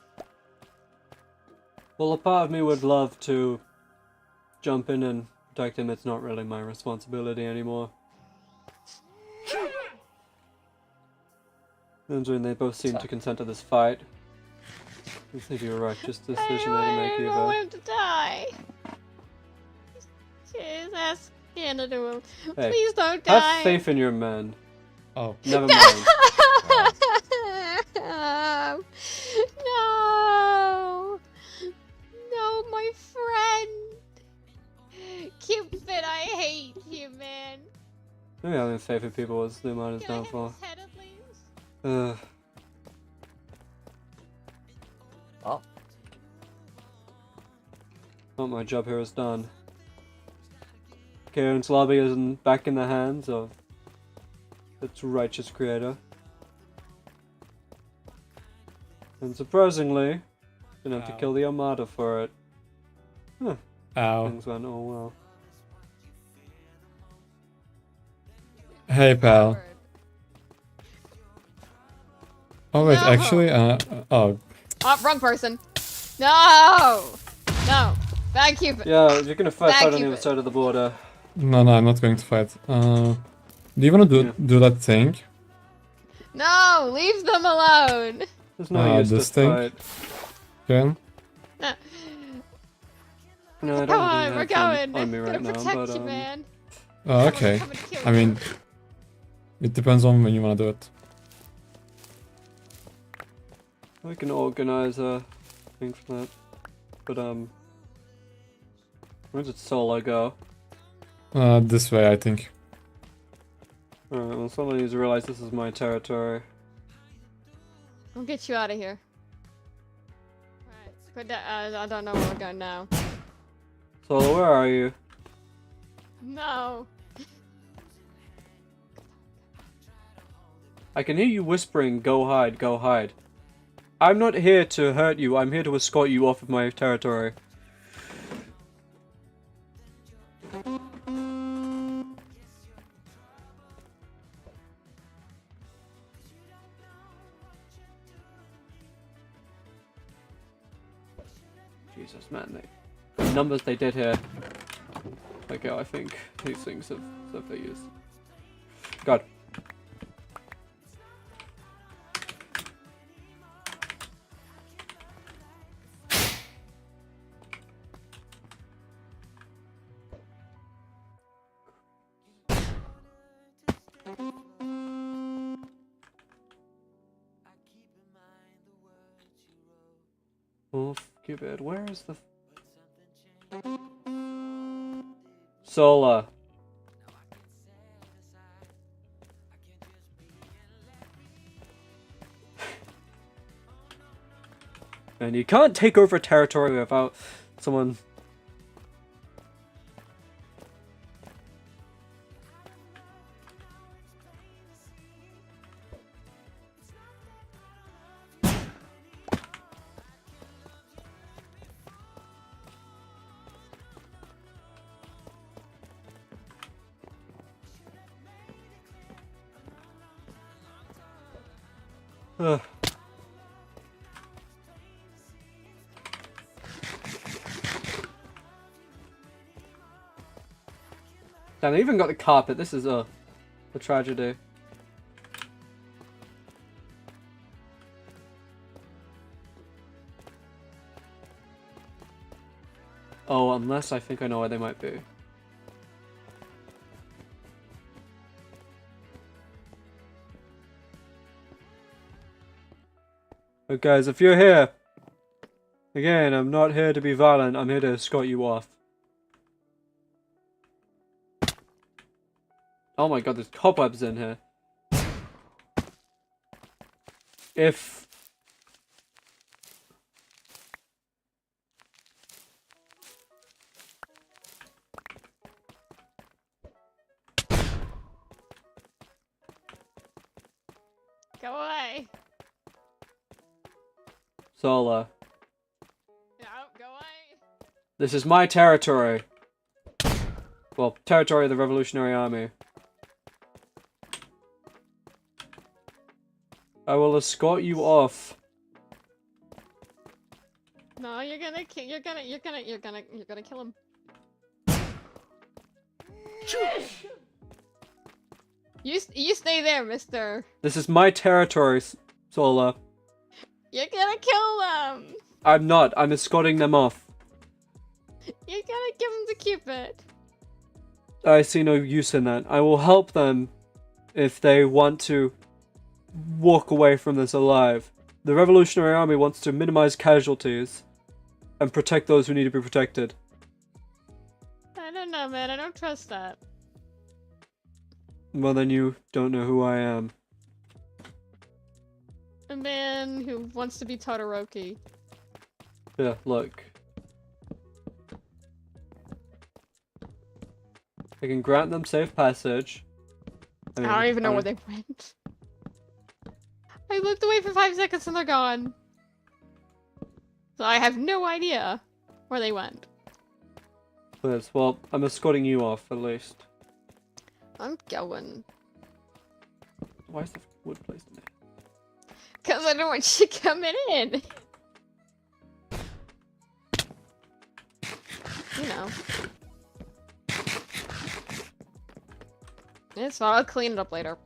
well, a part of me would love to jump in and protect him. It's not really my responsibility anymore. Considering they both seem to consent to this fight. I think you're right. Just the decision I that you make don't either. want him to die. Jeez, ask Hannah to him. Hey, Please don't die. have faith in your men. Oh. Never mind. No. No, my friend. Cupid, I hate you, man. Maybe having faith in people was the Armada's Can I hit downfall. his head at least? Oh. Well, my job here is done. Ciarán's lobby is back in the hands of its righteous creator. And surprisingly, didn't have to kill the Armada for it. Huh, Ow. things went all well. Hey, pal. Oh, wait, No. actually, oh, Oh, wrong person. No! No. Bad Cupid. Yeah, you're gonna fight Back on the Cupid. other side of the border. No, I'm not going to fight. Do you want to do that thing? No, leave them alone. There's no use this to thing? fight. Okay. No, I don't Come on, really we're have going. them on me right Gonna now, protect but you, man. Oh, okay. Come and kill I mean, it depends on when you want to do it. we can organize a thing for that. But where did Solo go? This way, I think. Alright, well, someone needs to realize this is my territory. I'll get you out of here. Alright, quit that. I don't know where we're going now. Solo, where are you? No. I can hear you whispering, go hide, go hide. I'm not here to hurt you, I'm here to escort you off of my territory. Jesus, man, the numbers they did here. Okay, I think these things have they used. God. Oh, Cupid, where is the... Sola. And you can't take over territory without someone... Ugh. Damn, they even got the carpet. This is a tragedy. Oh, unless I think I know where they might be. But guys, if you're here, again, I'm not here to be violent, I'm here to escort you off. Oh my god, there's cobwebs in here. If... Go away. Sola. No, go away. This is my territory. Well, territory of the Revolutionary Army. I will escort you off. No, you're gonna kill him. You stay there, mister. This is my territory, Sola. You're gonna kill them. I'm not. I'm escorting them off. You're gonna give them to Cupid. I see no use in that. I will help them if they want to walk away from this alive. The Revolutionary Army wants to minimize casualties and protect those who need to be protected. I don't know, man. I don't trust that. Well, then you don't know who I am. A man who wants to be Todoroki. Yeah, look. I can grant them safe passage. I don't even know where they went. I looked away for 5 seconds and they're gone. So I have no idea where they went. Yes, well, I'm escorting you off, at least. I'm going. Why is the wood placed in there? Because I don't want you coming in. you know. It's fine. I'll clean it up later.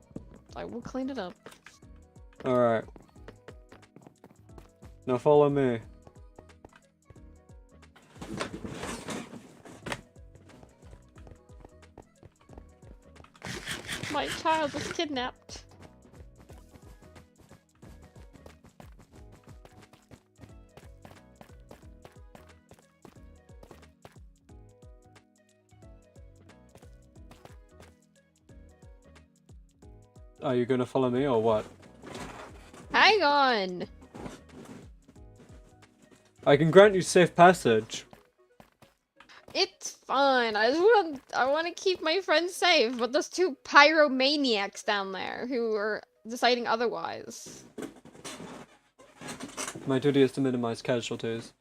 I will clean it up. Alright. Now follow me. My child was kidnapped. Are you gonna follow me or what? Hang on! I can grant you safe passage. It's fine. I want to keep my friends safe, but there's two pyromaniacs down there who are deciding otherwise. My duty is to minimize casualties.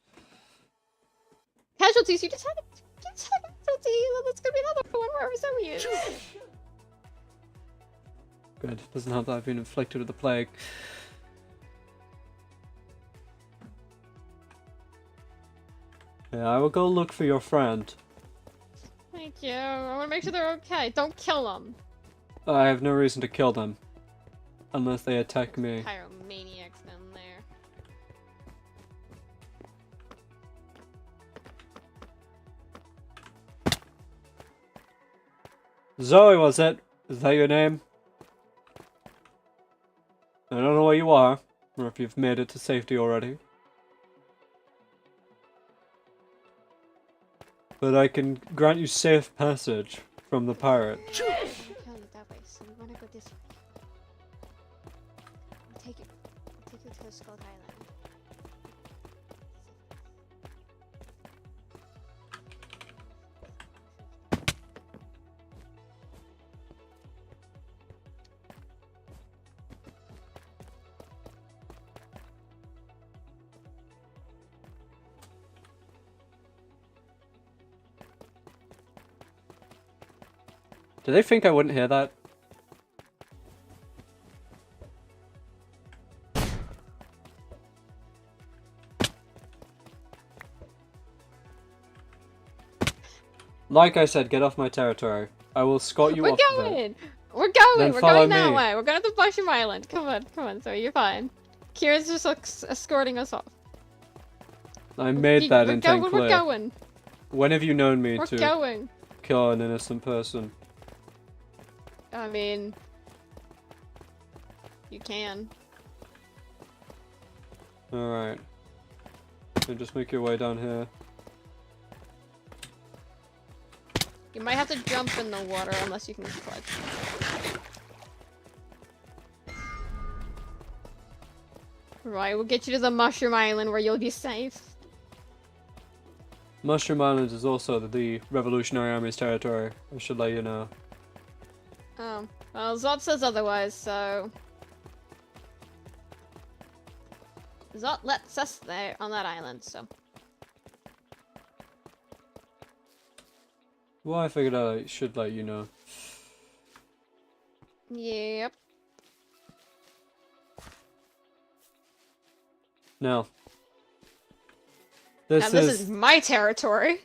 Casualties? You just had a casualty. That's gonna be another one. We're resilient. Good. Doesn't help that I've been inflicted with the plague. Yeah, I will go look for your friend. Thank you. I want to make sure they're okay. Don't kill them. I have no reason to kill them. Unless they attack me. Pyromaniacs down there. Zoe, was it? Is that your name? I don't know where you are, or if you've made it to safety already. But I can grant you safe passage from the pirate. I'll tell you that way, so you want to go this way. I'll take you to the Skull Island. Do they think I wouldn't hear that? Like I said, get off my territory. I will escort you off of it. We're going! Then We're follow going that me. way! We're going to Mushroom Island! Come on, so you're fine. Kira's just escorting us off. I made that intent clear. We're going! When have you known me We're to going! kill an innocent person? I mean... You can. Alright. So just make your way down here. You might have to jump in the water unless you can clutch. Right, we'll get you to the Mushroom Island where you'll be safe. Mushroom Island is also the Revolutionary Army's territory. I should let you know. Oh, well, Zot says otherwise, so... Zot lets us there on that island, so... Well, I figured I should let you know. Yep. Now, Now this is my territory.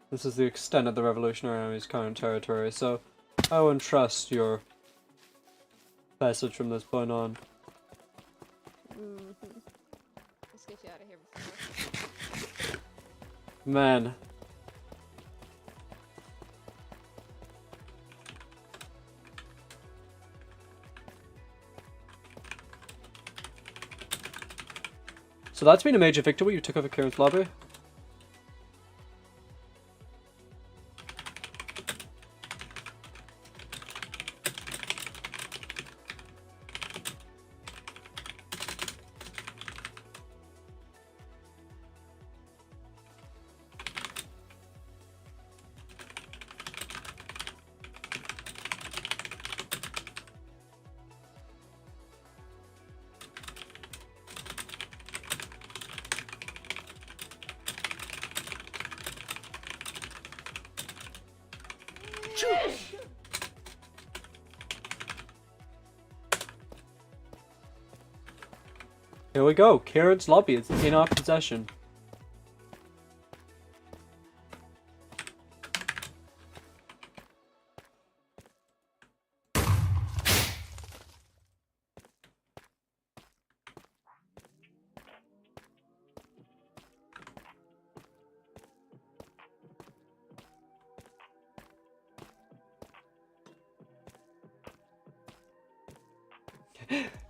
This is the extent of the Revolutionary Army's current territory, so I won't trust your passage from this point on. Let's get you out of here before. Man. So that's been a major victory. You took over Kieran's lobby. Here we go. Kieran's lobby is in our possession.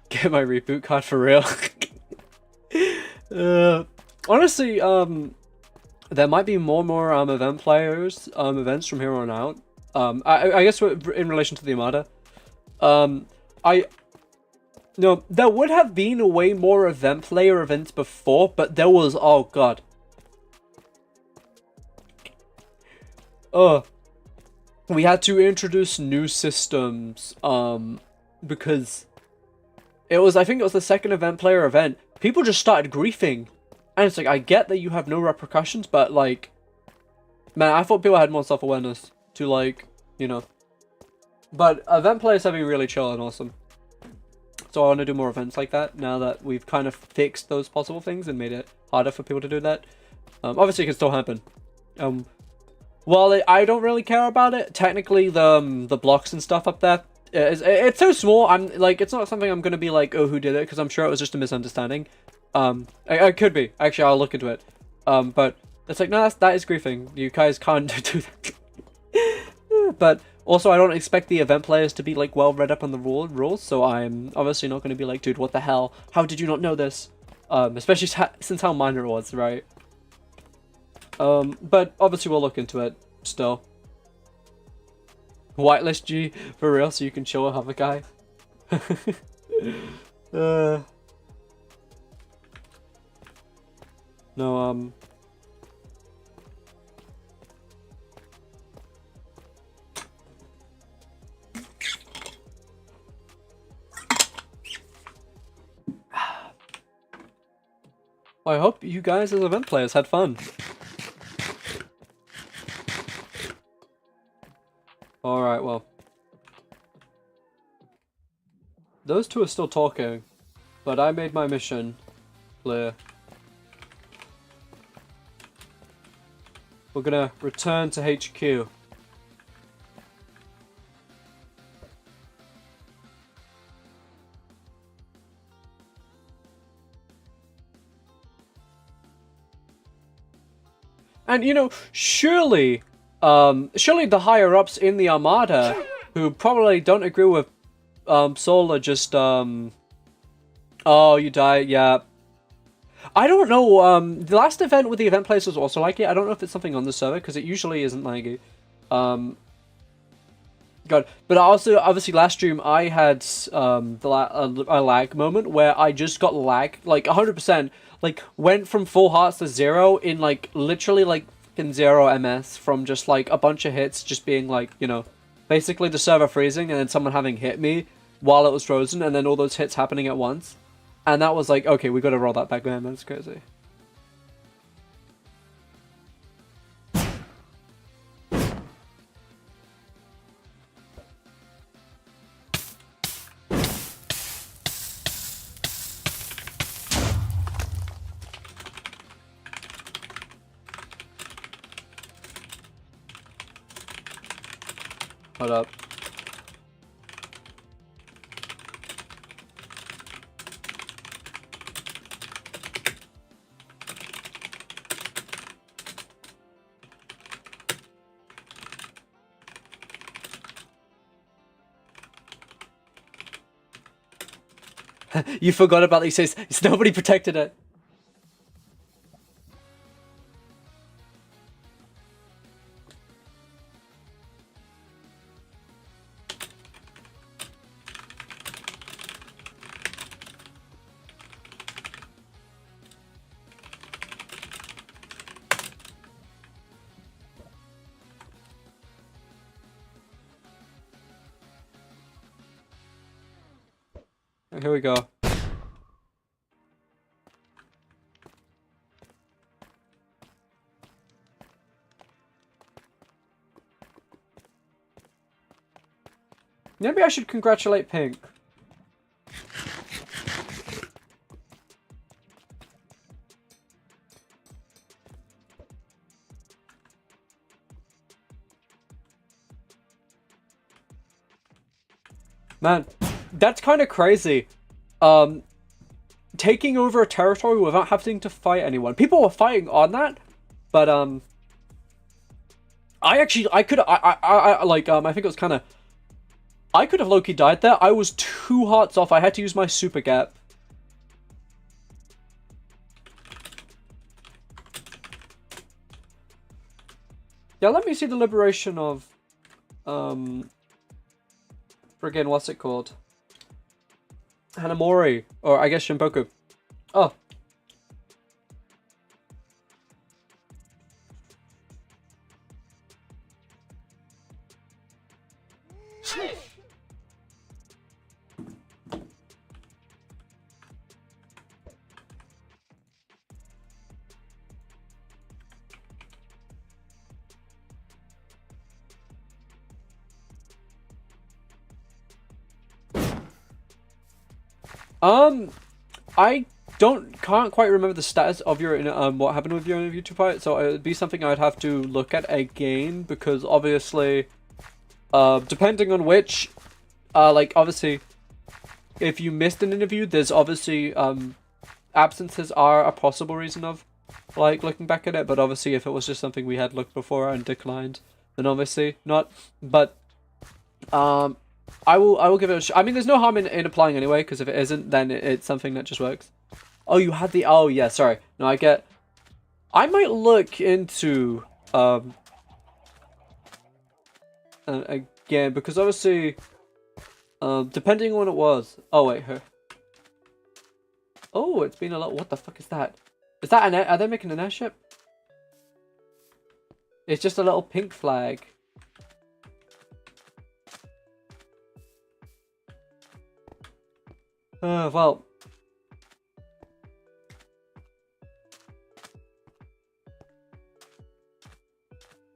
Get my reboot card for real. Honestly, there might be more event players, events from here on out. I guess in relation to the Armada, no, there would have been way more event player events before, but there was, oh god. We had to introduce new systems, because it was, I think it was the second event player event. People just started griefing. And it's like, I get that you have no repercussions, but like, man, I thought people had more self-awareness to like, you know. But event players have been really chill and awesome. So I want to do more events like that now that we've kind of fixed those possible things and made it harder for people to do that. Obviously, it can still happen. While I don't really care about it, technically the blocks and stuff up there, it's so small. I'm like, it's not something I'm gonna be like, oh, who did it? Because I'm sure it was just a misunderstanding. I could be. Actually, I'll look into it. But it's like, no, that is griefing. You guys can't do that. But also, I don't expect the event players to be like well read up on the rules. So I'm obviously not going to be like, dude, what the hell? How did you not know this? Especially since how minor it was, right? But obviously we'll look into it still. Whitelist G for real, so you can show a hover guy. No, I hope you guys as event players had fun. Alright, well. Those two are still talking, but I made my mission clear. We're gonna return to HQ. And you know, surely the higher ups in the Armada, who probably don't agree with Solar, just oh, you die, yeah. I don't know, the last event with the event players was also like it. I don't know if it's something on the server, because it usually isn't like it. God, but also, obviously, last stream, I had a lag moment where I just got lag, like 100%, like, went from full hearts to 0 in, like, literally, like, in 0 MS from just, like, a bunch of hits just being, like, you know, basically the server freezing and then someone having hit me while it was frozen and then all those hits happening at once. And that was like, okay, we gotta roll that back, man, that's crazy. Hold up. You forgot about it. He says, nobody protected it. Here we go. Maybe I should congratulate Pink. Man, that's kind of crazy. Taking over a territory without having to fight anyone. People were fighting on that, but I think it was kind of I could have low-key died there. I was 2 hearts off. I had to use my super gap. Yeah, let me see the liberation of, friggin', what's it called? Hanamori, or I guess Shimboku. Oh. I can't quite remember the status of your what happened with your interview fight, so it would be something I'd have to look at again, because obviously, depending on which, like obviously, if you missed an interview, there's obviously absences are a possible reason of like looking back at it, but obviously if it was just something we had looked before and declined, then obviously not. But I will give it a I mean, there's no harm in applying anyway, because if it isn't, then it's something that just works. Oh, you had the... Oh, yeah, sorry. No, I might look into... again, because obviously... depending on what it was... Oh, wait, her... Oh, it's been a lot... What the fuck is that? Is that an... Are they making an airship? It's just a little pink flag. Well...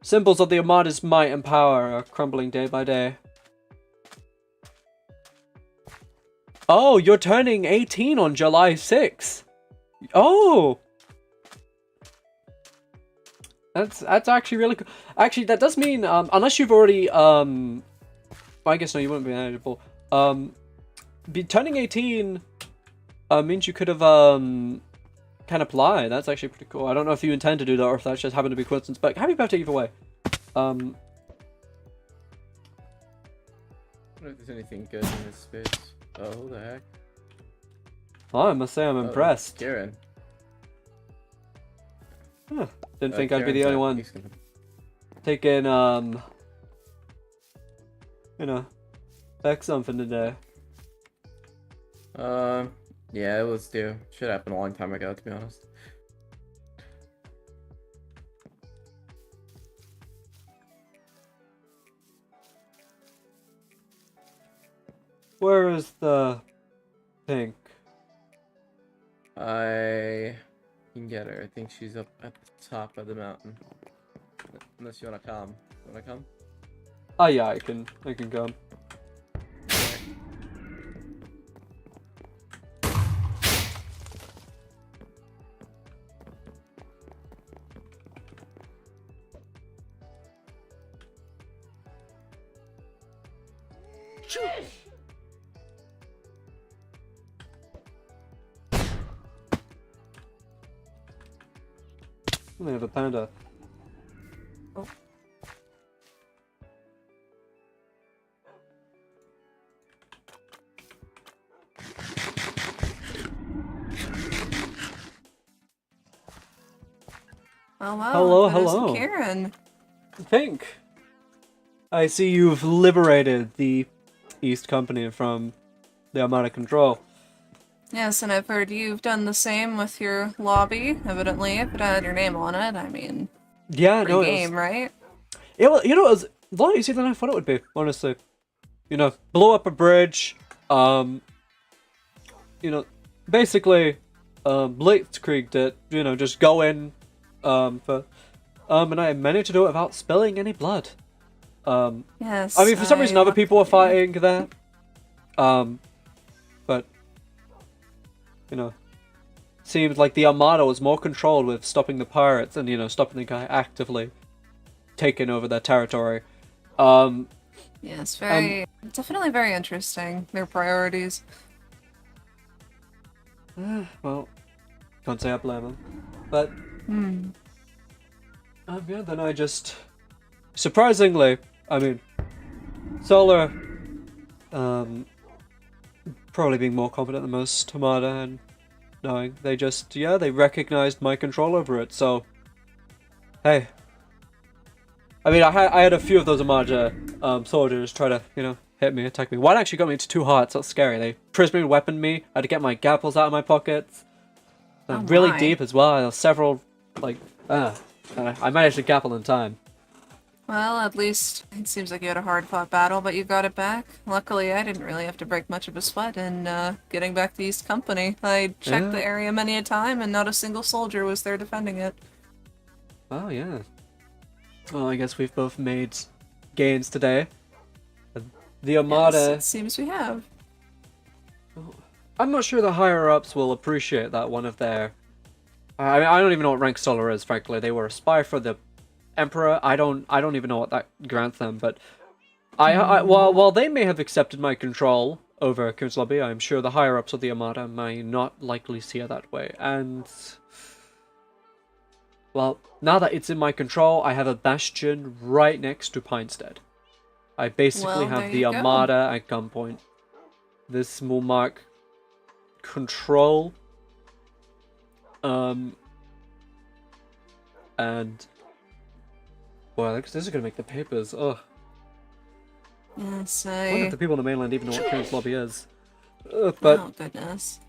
Symbols of the Armada's might and power are crumbling day by day. Oh, you're turning 18 on July 6th. Oh! That's actually really cool. Actually, that does mean, unless you've already, I guess no, you wouldn't be eligible. Turning 18 means you could have can apply. That's actually pretty cool. I don't know if you intend to do that or if that's just happened to be coincidence, but happy birthday either way. I wonder if there's anything good in this space. Oh, who the heck? Oh, I must say I'm impressed. Ciarán. Huh. Didn't think I'd be the only one taking you know, back something today. Yeah, it was due. Should happen a long time ago, to be honest. Where is the pink? I can get her. I think she's up at the top of the mountain. Unless you wanna come. Wanna come? Oh yeah, I can come. They have a panda. Oh. Oh wow. Hello, that is hello. Ciarán. Pink. I see you've liberated the East Company from the Armada control. Yes, and I've heard you've done the same with your lobby, evidently. If it had your name on it, I mean... Yeah, no, game, right? Yeah, well, you know, it was a lot easier than I thought it would be, honestly. You know, blow up a bridge, you know, basically, blitzkrieged it, you know, just go in, and I managed to do it without spilling any blood. Yes. I mean, for some reason, other people were fighting there, but, you know, seemed like the Armada was more controlled with stopping the pirates and, you know, stopping the guy actively taking over their territory. Yes, definitely very interesting, their priorities. Well, can't say I blame them. But, yeah, then I just, surprisingly, I mean, Solar probably being more competent than most Armada, and knowing they just, yeah, they recognized my control over it, so, hey. I mean, I had a few of those Armada soldiers try to, you know, hit me, attack me. One actually got me into 2 hearts, that's scary. They prisoner weaponed me, I had to get my gapples out of my pockets. Really deep as well, several, like, I managed to gapple in time. Well, at least it seems like you had a hard-fought battle, but you got it back. Luckily, I didn't really have to break much of a sweat in getting back to East Company. I checked the area many a time, and not a single soldier was there defending it. Oh, yeah. Well, I guess we've both made gains today. The Armada... Yes, it seems we have. I'm not sure the higher-ups will appreciate that one of their... I mean, I don't even know what rank Solar is, frankly. They were a spy for the Emperor. I don't even know what that grants them, but... while they may have accepted my control over King's Lobby, I'm sure the higher-ups of the Armada may not likely see it that way, and... Well, now that it's in my control, I have a bastion right next to Pinestead. I basically have the Armada at gunpoint. This will mark control. And... Boy, this is going to make the papers. Ugh. Yes, I wonder if the people on the mainland even know what King's Lobby is. But... Oh, goodness.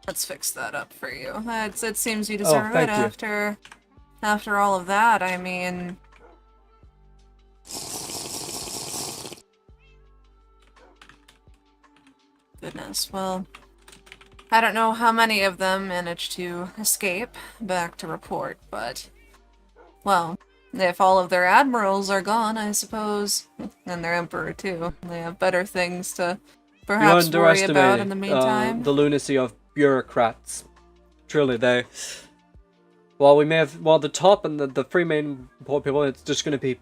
Let's fix that up for you. It seems you deserve it after all of that. I mean... Goodness, well... I don't know how many of them managed to escape back to report, but... Well, if all of their admirals are gone, I suppose, and their emperor too, they have better things to perhaps worry about in the meantime. The lunacy of bureaucrats. Truly, they... While we may have... While the top and the 3 main important people, it's just going to be...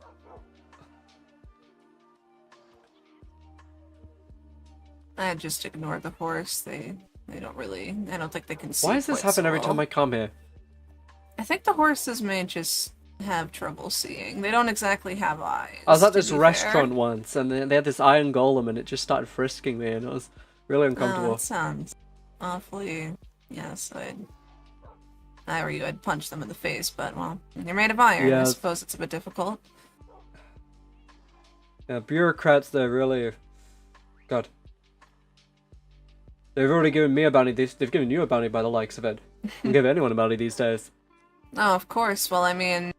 I just ignore the horse. They don't really... I don't think they can see. Why does this happen every time I come here? I think the horses may just have trouble seeing. They don't exactly have eyes. I was at this restaurant once, and they had this iron golem, and it just started frisking me, and it was really uncomfortable. Oh, that sounds awfully... Yes, I were you, I'd punch them in the face, but, well, you're made of iron. Yeah. I suppose it's a bit difficult. Yeah, bureaucrats, they're really... God. They've already given me a bounty. They've given you a bounty by the likes of it. They'll give anyone a bounty these days. Oh, of course. Well, I mean,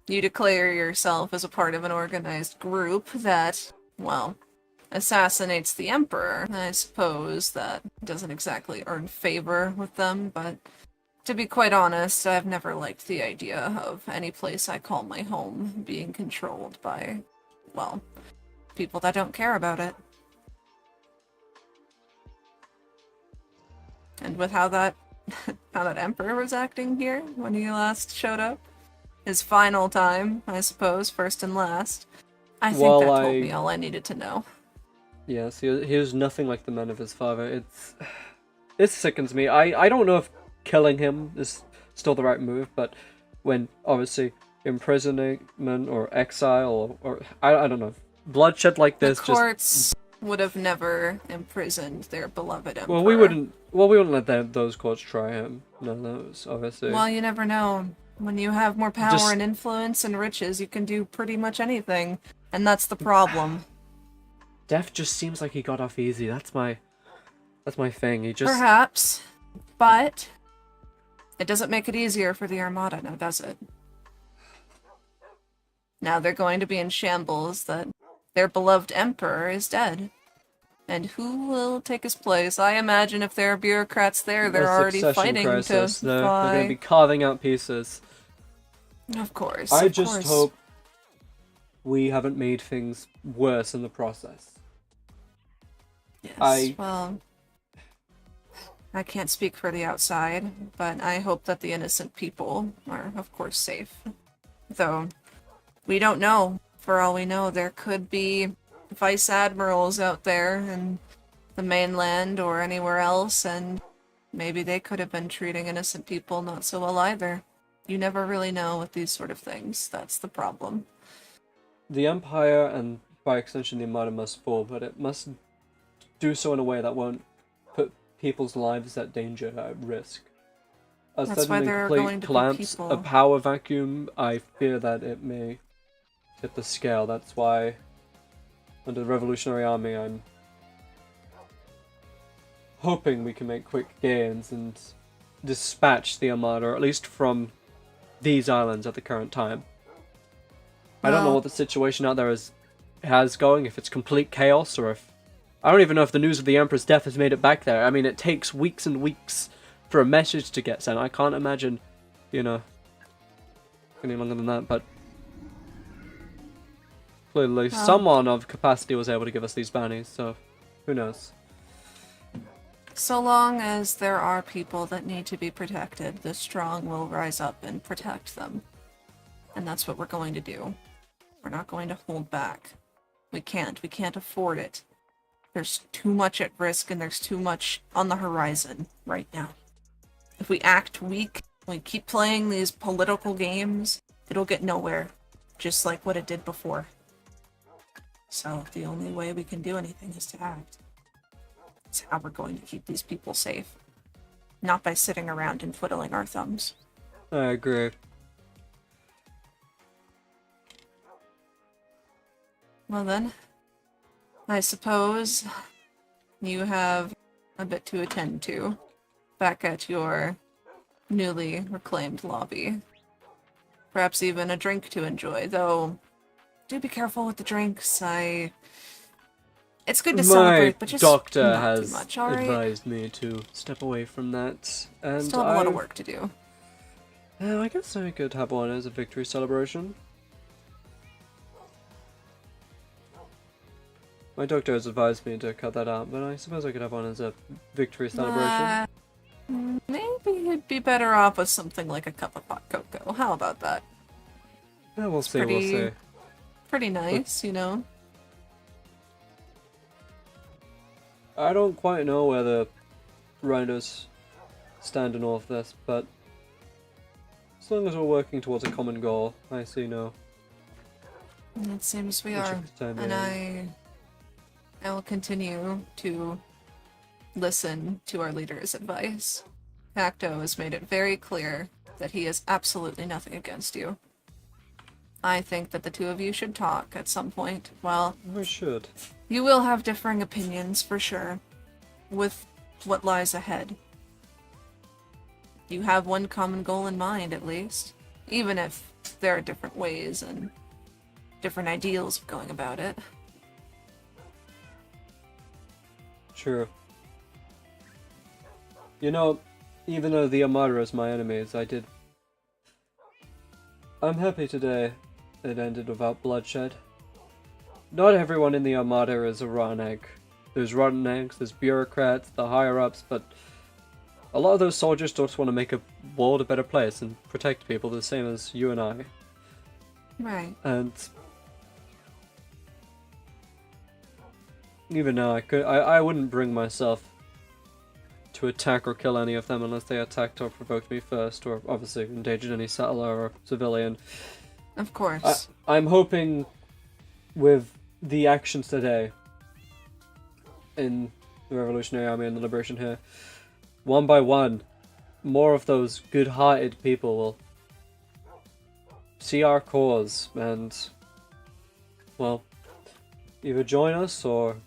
you declare yourself as a part of an organized group that, well, assassinates the Emperor. I suppose that doesn't exactly earn favor with them, but to be quite honest, I've never liked the idea of any place I call my home being controlled by, well, people that don't care about it. And with how that Emperor was acting here when he last showed up, his final time, I suppose, first and last, I think that told me all I needed to know. Yes, he was nothing like the man of his father. It sickens me. I don't know if killing him is still the right move, but when, obviously, imprisonment or exile or I don't know, bloodshed like this the courts would have never imprisoned their beloved Emperor. Well, we wouldn't let those courts try him. None of those, obviously. Well, you never know. When you have more power and influence and riches, you can do pretty much anything. And that's the problem. Death just seems like he got off easy. That's my thing. He just... Perhaps. But it doesn't make it easier for the Armada now, does it? Now they're going to be in shambles that their beloved Emperor is dead. And who will take his place? I imagine if there are bureaucrats there, they're already fighting crisis. to They're going to be carving out pieces. Of course. I just hope we haven't made things worse in the process. Yes, well, I can't speak for the outside, but I hope that the innocent people are, of course, safe. Though, we don't know. For all we know, there could be vice admirals out there in the mainland or anywhere else, and maybe they could have been treating innocent people not so well either. You never really know with these sort of things. That's the problem. The Empire and by extension the Armada must fall, but it must do so in a way that won't put people's lives at danger, at risk. A That's why sudden there are complete going to be collapse, a people. power vacuum, I fear that it may tip the scale. That's why, under the Revolutionary Army, I'm hoping we can make quick gains and dispatch the Armada, or at least from these islands at the current time. I don't know what the situation out there has going, if it's complete chaos, or if... I don't even know if the news of the Emperor's death has made it back there. I mean, it takes weeks and weeks for a message to get sent. I can't imagine, you know, any longer than that, but... Clearly, someone of capacity was able to give us these bounties, so who knows. So long as there are people that need to be protected, the strong will rise up and protect them. And that's what we're going to do. We're not going to hold back. We can't afford it. There's too much at risk and there's too much on the horizon right now. If we act weak, we keep playing these political games, it'll get nowhere. Just like what it did before. So the only way we can do anything is to act. It's how we're going to keep these people safe. Not by sitting around and twiddling our thumbs. I agree. Well then, I suppose you have a bit to attend to back at your newly reclaimed lobby. Perhaps even a drink to enjoy, though do be careful with the drinks. It's good to celebrate, but just my doctor not has too much, alright? advised me to step away from that, and Still have a lot of work to do. I guess I could have one as a victory celebration. My doctor has advised me to cut that out, but I suppose I could have one as a victory celebration. Maybe it'd be better off with something like a cup of hot cocoa. How about that? Yeah, we'll see, we'll see. Pretty nice, you know? I don't quite know where the Rhinos stand in all of this, but as long as we're working towards a common goal, I see no... It seems we are, and I will continue to listen to our leader's advice. Cacto has made it very clear that he has absolutely nothing against you. I think that the two of you should talk at some point. Well, we should. You will have differing opinions, for sure, with what lies ahead. You have one common goal in mind, at least, even if there are different ways and different ideals of going about it. True. You know, even though the Armada is my enemies, I'm happy today it ended without bloodshed. Not everyone in the Armada is a rotten egg. There's rotten eggs, there's bureaucrats, the higher-ups, but a lot of those soldiers just want to make a world a better place and protect people the same as you and I. Right. And even now, I wouldn't bring myself to attack or kill any of them unless they attacked or provoked me first, or obviously endangered any settler or civilian. Of course. I'm hoping with the actions today in the Revolutionary Army and the Liberation here, one by one, more of those good-hearted people will see our cause and, well, either join us or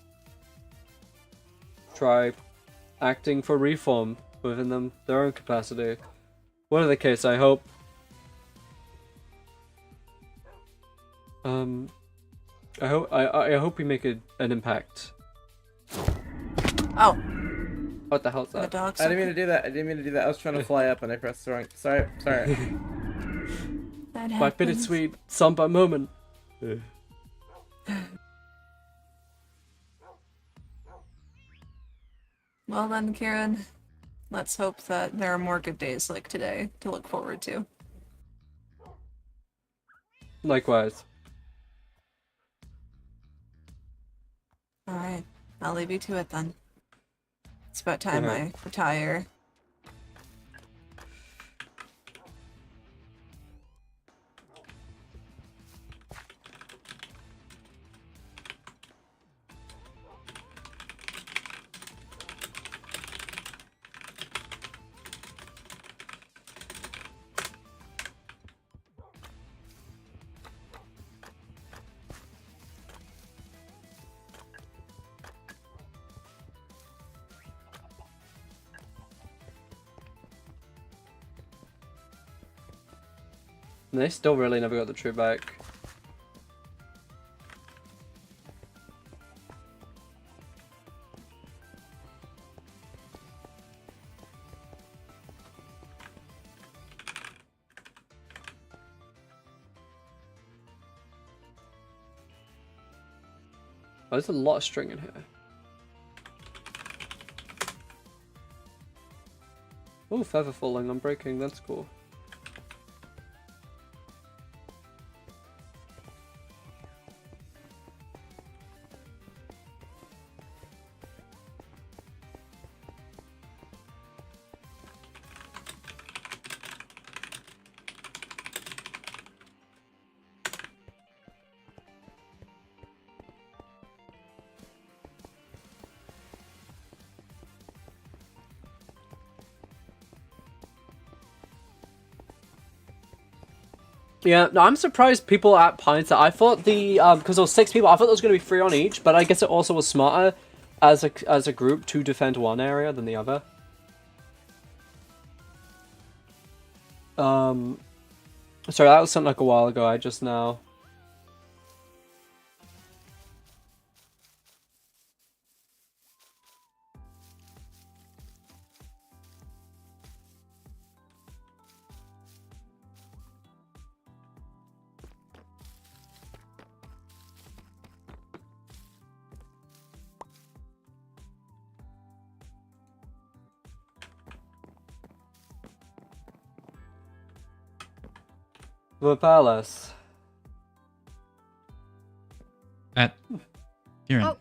try acting for reform within their own capacity. Whatever the case, I hope I hope we make an impact. Oh. What the hell's that? I didn't mean to do that. I was trying to fly up and I pressed the wrong. Sorry. My bittersweet somber moment. Well then, Kieran, let's hope that there are more good days like today to look forward to. Likewise. Alright, I'll leave you to it then. It's about time I retire. And they still really never got the troop back. Oh, there's a lot of string in here. Oh, feather falling, I'm breaking, that's cool. Yeah, no, I'm surprised people at Pints. I thought the because there was 6 people, I thought there was going to be 3 on each, but I guess it also was smarter as a group to defend one area than the other. Sorry, that was something like a while ago. I just now. The palace. At Ciarán. Oh.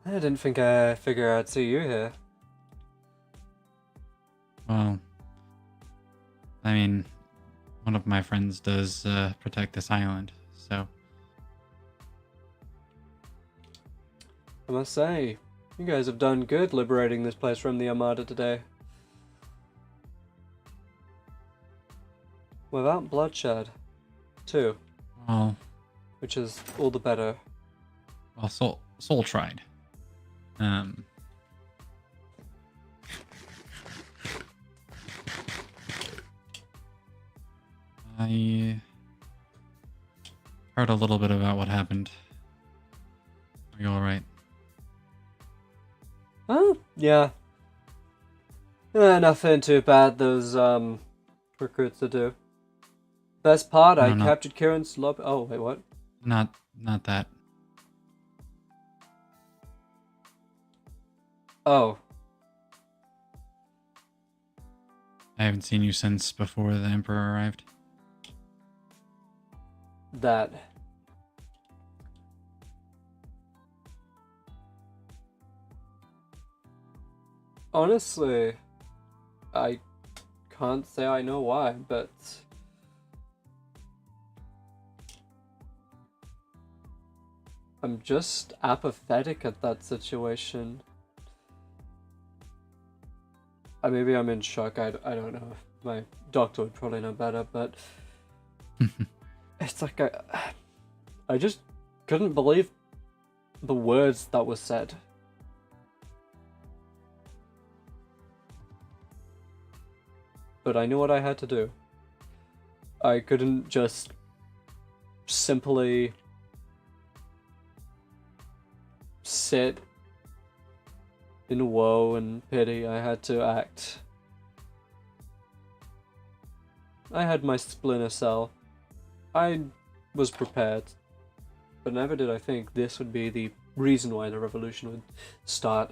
I didn't think I figure I'd see you here. Well, I mean, one of my friends does protect this island, so. I must say, you guys have done good liberating this place from the Armada today. Without bloodshed, too. Well, which is all the better. Well, Soul tried. I heard a little bit about what happened. Are you alright? Oh, yeah. Nothing too bad those recruits to do. Best part, I captured Ciarán's lobby. Oh, wait, what? Not that. Oh. I haven't seen you since before the Emperor arrived. That. Honestly, I can't say I know why, but I'm just apathetic at that situation. Maybe I'm in shock. I don't know. My doctor would probably know better, but it's like I just couldn't believe the words that were said. But I knew what I had to do. I couldn't just simply sit in woe and pity. I had to act. I had my splinter cell. I was prepared. But never did I think this would be the reason why the revolution would start.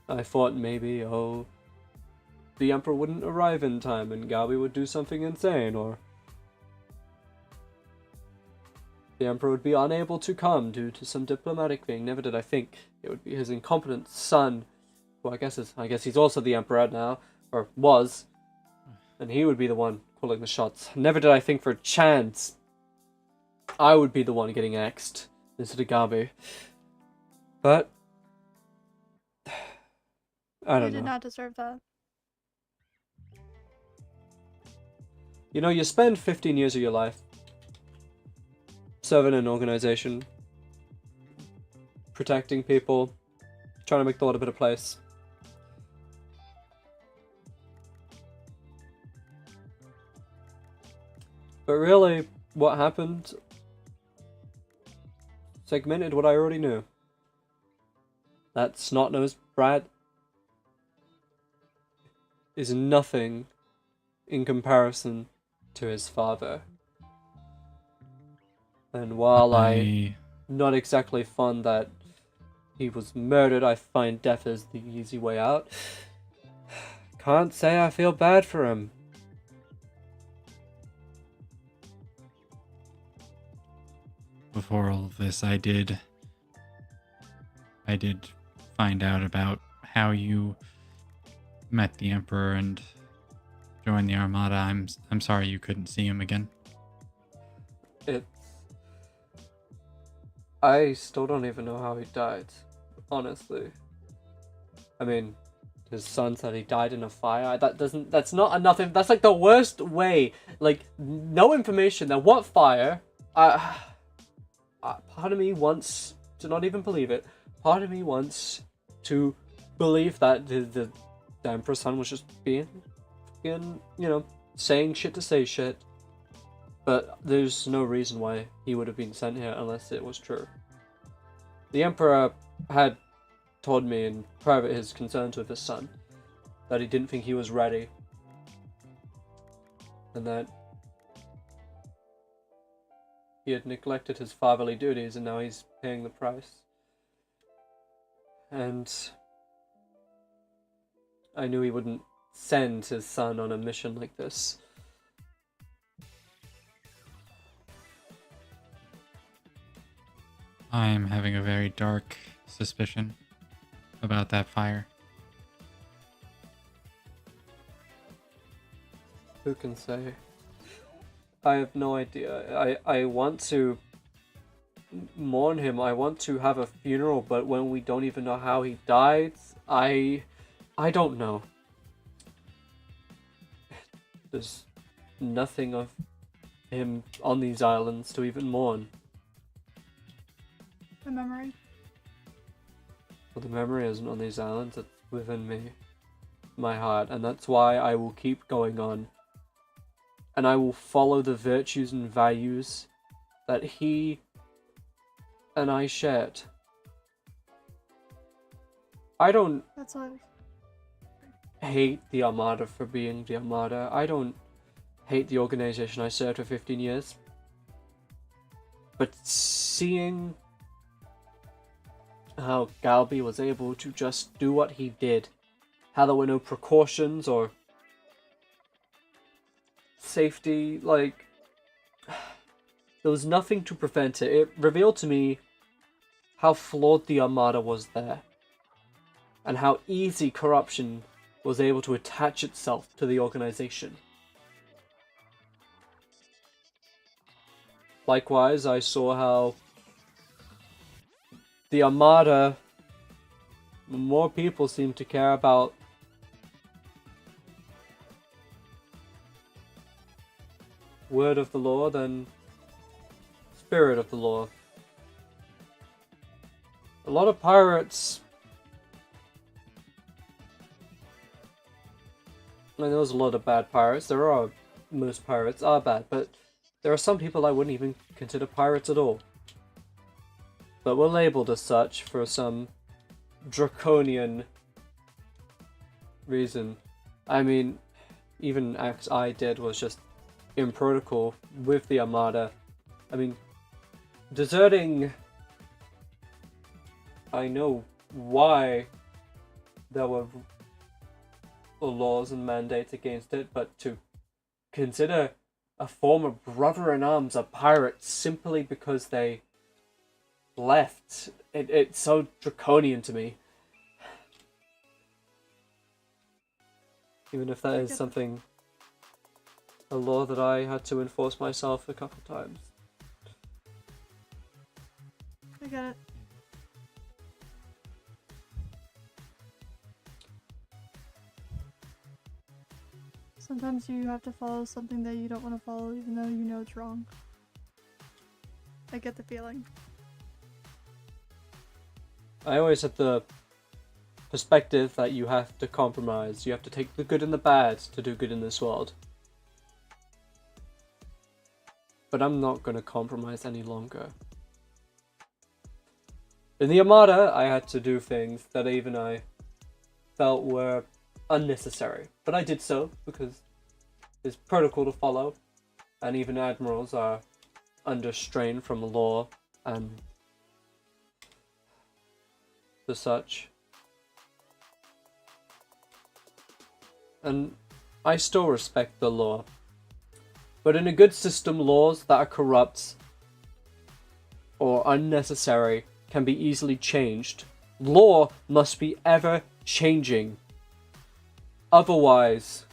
I thought maybe, the Emperor wouldn't arrive in time and Galby would do something insane, or the Emperor would be unable to come due to some diplomatic thing. Never did I think it would be his incompetent son, who I guess he's also the Emperor now, or was, and he would be the one calling the shots. Never did I think for a chance I would be the one getting axed instead of Galby. But I don't know. You did not deserve that. You know, you spend 15 years of your life serving an organization, protecting people, trying to make the world a better place. But really, what happened segmented what I already knew. That snot-nosed brat is nothing in comparison to his father. And while I'm not exactly fond that he was murdered, I find death as the easy way out. Can't say I feel bad for him. Before all of this, I did find out about how you met the Emperor and joined the Armada. I'm sorry you couldn't see him again. I still don't even know how he died, honestly. I mean, his son said he died in a fire. That's not enough. That's like the worst way. Like, no information. Then what fire? Part of me wants to not even believe it. Part of me wants to believe that the Emperor's son was just being, you know, saying shit to say shit. But there's no reason why he would have been sent here unless it was true. The Emperor had told me in private his concerns with his son, that he didn't think he was ready, and that he had neglected his fatherly duties and now he's paying the price. And I knew he wouldn't send his son on a mission like this. I am having a very dark suspicion about that fire. Who can say? I have no idea. I want to mourn him. I want to have a funeral, but when we don't even know how he died, I don't know. There's nothing of him on these islands to even mourn. The memory? Well, the memory isn't on these islands, it's within me. My heart, and that's why I will keep going on. And I will follow the virtues and values that he and I shared. I don't hate the Armada for being the Armada. I don't hate the organization I served for 15 years. But seeing how Galby was able to just do what he did, how there were no precautions or safety, like, there was nothing to prevent it. It revealed to me how flawed the Armada was there, and how easy corruption was able to attach itself to the organization. Likewise, I saw how the Armada, more people seem to care about word of the law than spirit of the law. A lot of pirates, I know there's a lot of bad pirates. Most pirates are bad, but there are some people I wouldn't even consider pirates at all. But were labeled as such for some draconian reason. I mean, even acts I did was just in protocol with the Armada. I mean, deserting, I know why there were laws and mandates against it, but to consider a former brother-in-arms a pirate simply because they left, it's so draconian to me. Even if that is something, a law that I had to enforce myself a couple times. I get it. Sometimes you have to follow something that you don't want to follow even though you know it's wrong. I get the feeling. I always had the perspective that you have to compromise. You have to take the good and the bad to do good in this world. but I'm not going to compromise any longer. In the Armada, I had to do things that even I felt were unnecessary, but I did so because there's protocol to follow, and even admirals are under strain from law and the such. And I still respect the law. But in a good system, laws that are corrupt or unnecessary can be easily changed. Law must be ever changing. Otherwise,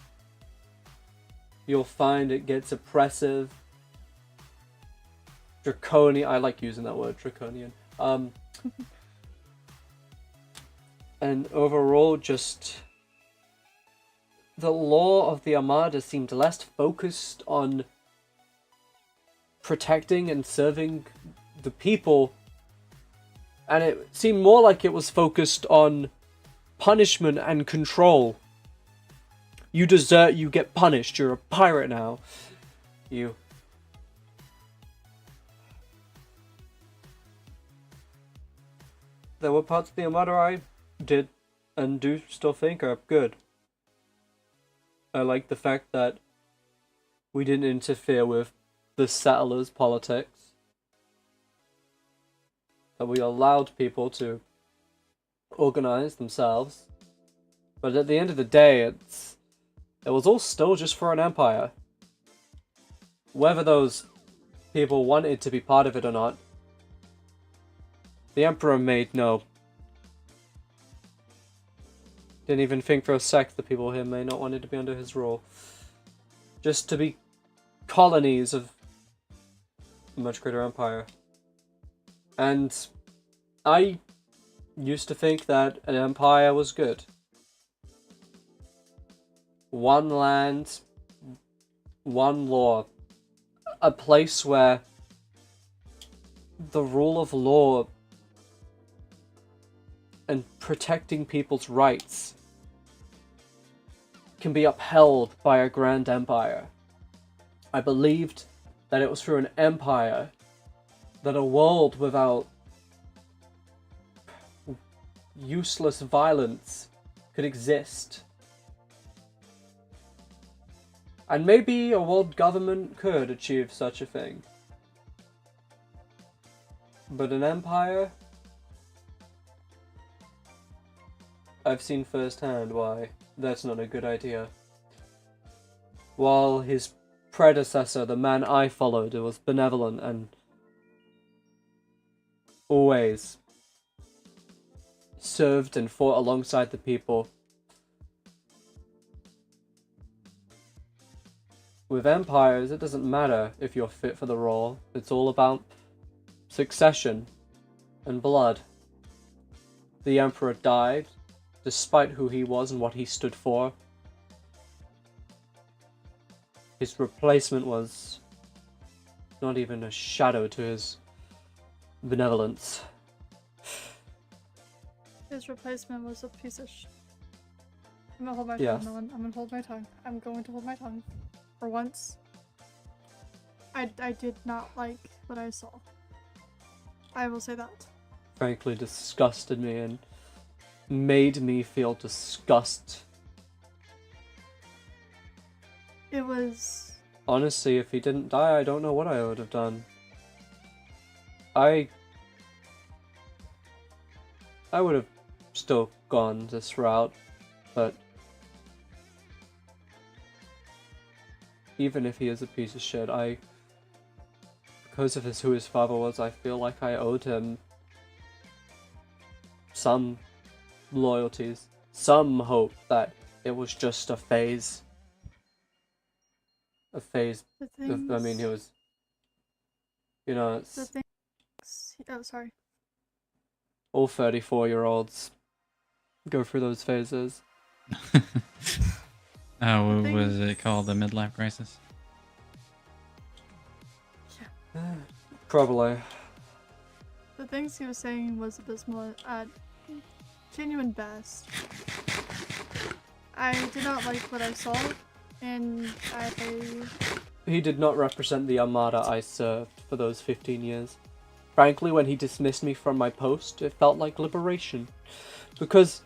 you'll find it gets oppressive, draconian. I like using that word, draconian. And overall, just the law of the Armada seemed less focused on protecting and serving the people, and it seemed more like it was focused on punishment and control. You desert, you get punished. You're a pirate now. You. There were parts of the Armada I did and do still think are good. I like the fact that we didn't interfere with the settlers' politics. That we allowed people to organize themselves. But at the end of the day, it was all still just for an empire. Whether those people wanted to be part of it or not, the Emperor made no. Didn't even think for a sec the people here may not want to be under his rule. Just to be colonies of a much greater empire. And I used to think that an empire was good. One land, one law. A place where the rule of law and protecting people's rights can be upheld by a grand empire. I believed that it was through an empire that a world without useless violence could exist. And maybe a world government could achieve such a thing. But an empire? I've seen firsthand why that's not a good idea. While his predecessor, the man I followed, was benevolent and always served and fought alongside the people. With empires, it doesn't matter if you're fit for the role. It's all about succession and blood. The Emperor died, despite who he was and what he stood for. His replacement was not even a shadow to his benevolence. His replacement was a piece of shit. I'm gonna hold my Yes. tongue. I'm gonna hold my tongue. I'm going to hold my tongue. For once. I did not like what I saw. I will say that. Frankly disgusted me and made me feel disgust. It was... Honestly, if he didn't die, I don't know what I would have done. I would have still gone this route, but even if he is a piece of shit, because of who his father was, I feel like I owed him some loyalties, some hope that it was just a phase. A phase. I mean, he was, you know, it's The things... Oh, sorry. all 34-year-olds go through those phases. Oh, what was it called? The midlife crisis? Probably. The things he was saying was abysmal at genuine best. I did not like what I saw, and I He did not represent the Armada I served for those 15 years. Frankly, when he dismissed me from my post, it felt like liberation. Because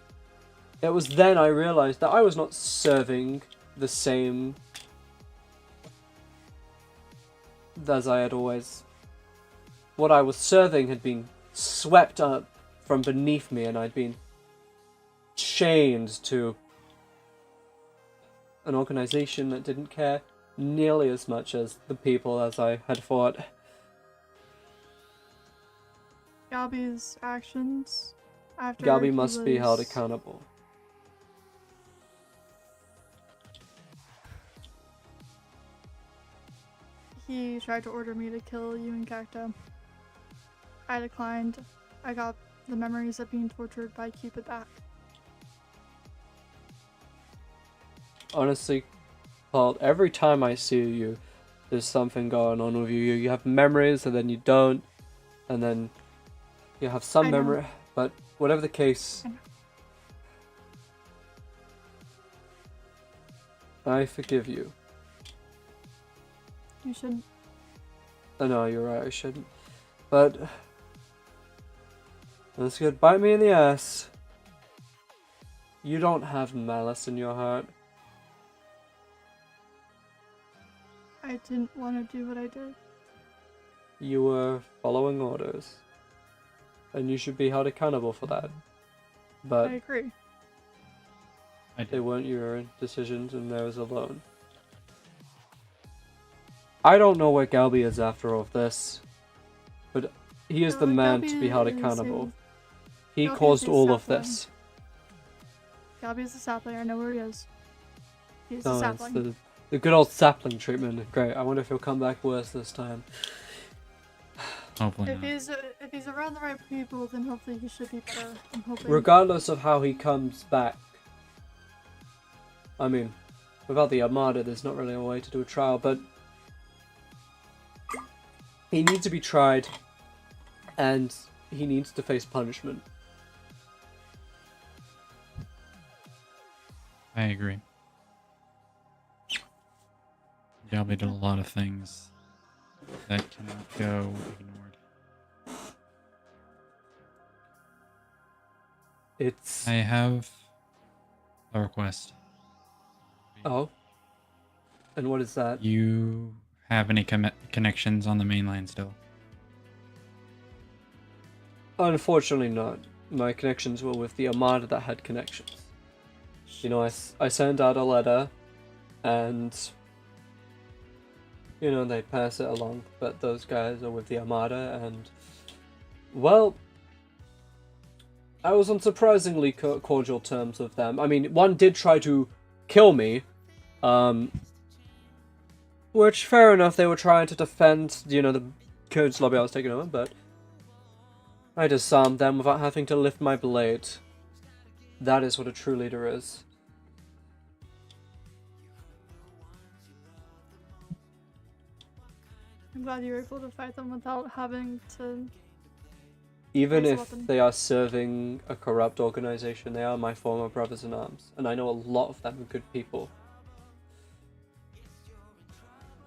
it was then I realized that I was not serving the same as I had always. What I was serving had been swept up from beneath me, and I'd been chained to an organization that didn't care nearly as much as the people as I had thought. Galby's actions after Galby he must be held was- accountable. He tried to order me to kill you and Cacto. I declined. I got the memories of being tortured by Cupid back. Honestly, Paul, every time I see you, there's something going on with you. You have memories, and then you don't, and then you have some I know. memory. But whatever the case, I forgive you. You should. I know, you're right, I shouldn't. But that's good. Bite me in the ass. You don't have malice in your heart. I didn't want to do what I did. You were following orders. And you should be held accountable for that. I But agree. they weren't your decisions, and theirs alone. I don't know where Galby is after all of this. But he is the man to be held Galby is accountable. He Galby is caused a all of sapling. this. Galby is a sapling. I know where he is. He's a No, it's sapling. the good old sapling treatment. Great. I wonder if he'll come back worse this time. Hopefully If not. he's around the right people, then hopefully he should be better. I'm hoping. Regardless of how he comes back. I mean, without the Armada, there's not really a way to do a trial, but he needs to be tried, and he needs to face punishment. I agree. Galby did a lot of things that cannot go ignored. It's... I have a request. Oh? And what is that? You have any connections on the mainland still? Unfortunately not. My connections were with the Armada that had connections. You know, I sent out a letter, and, you know, they pass it along, but those guys are with the Armada, and, well, I was on surprisingly cordial terms with them. I mean, one did try to kill me, which, fair enough, they were trying to defend, you know, the codes lobby I was taking over, but I disarmed them without having to lift my blade. That is what a true leader is. I'm glad you were able to fight them without having to. Even raise a if weapon. they are serving a corrupt organization, they are my former brothers in arms, and I know a lot of them are good people.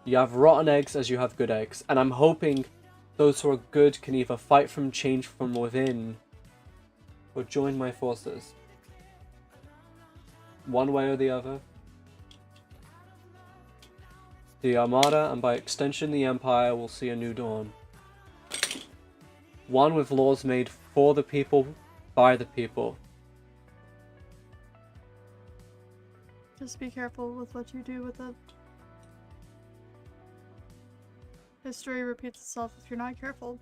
You have rotten eggs as you have good eggs, and I'm hoping those who are good can either fight from change from within or join my forces. One way or the other. The Armada, and by extension the Empire, will see a new dawn. One with laws made for the people, by the people. Just be careful with what you do with it. History repeats itself if you're not careful.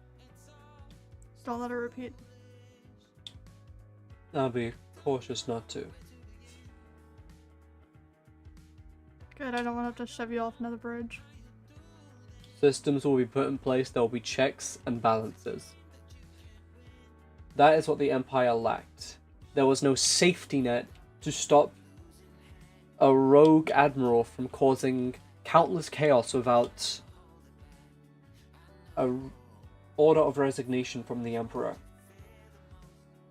Don't let it repeat. I'll be cautious not to. Good, I don't want to have to shove you off another bridge. Systems will be put in place, there will be checks and balances. That is what the Empire lacked. There was no safety net to stop a rogue admiral from causing countless chaos without a order of resignation from the Emperor.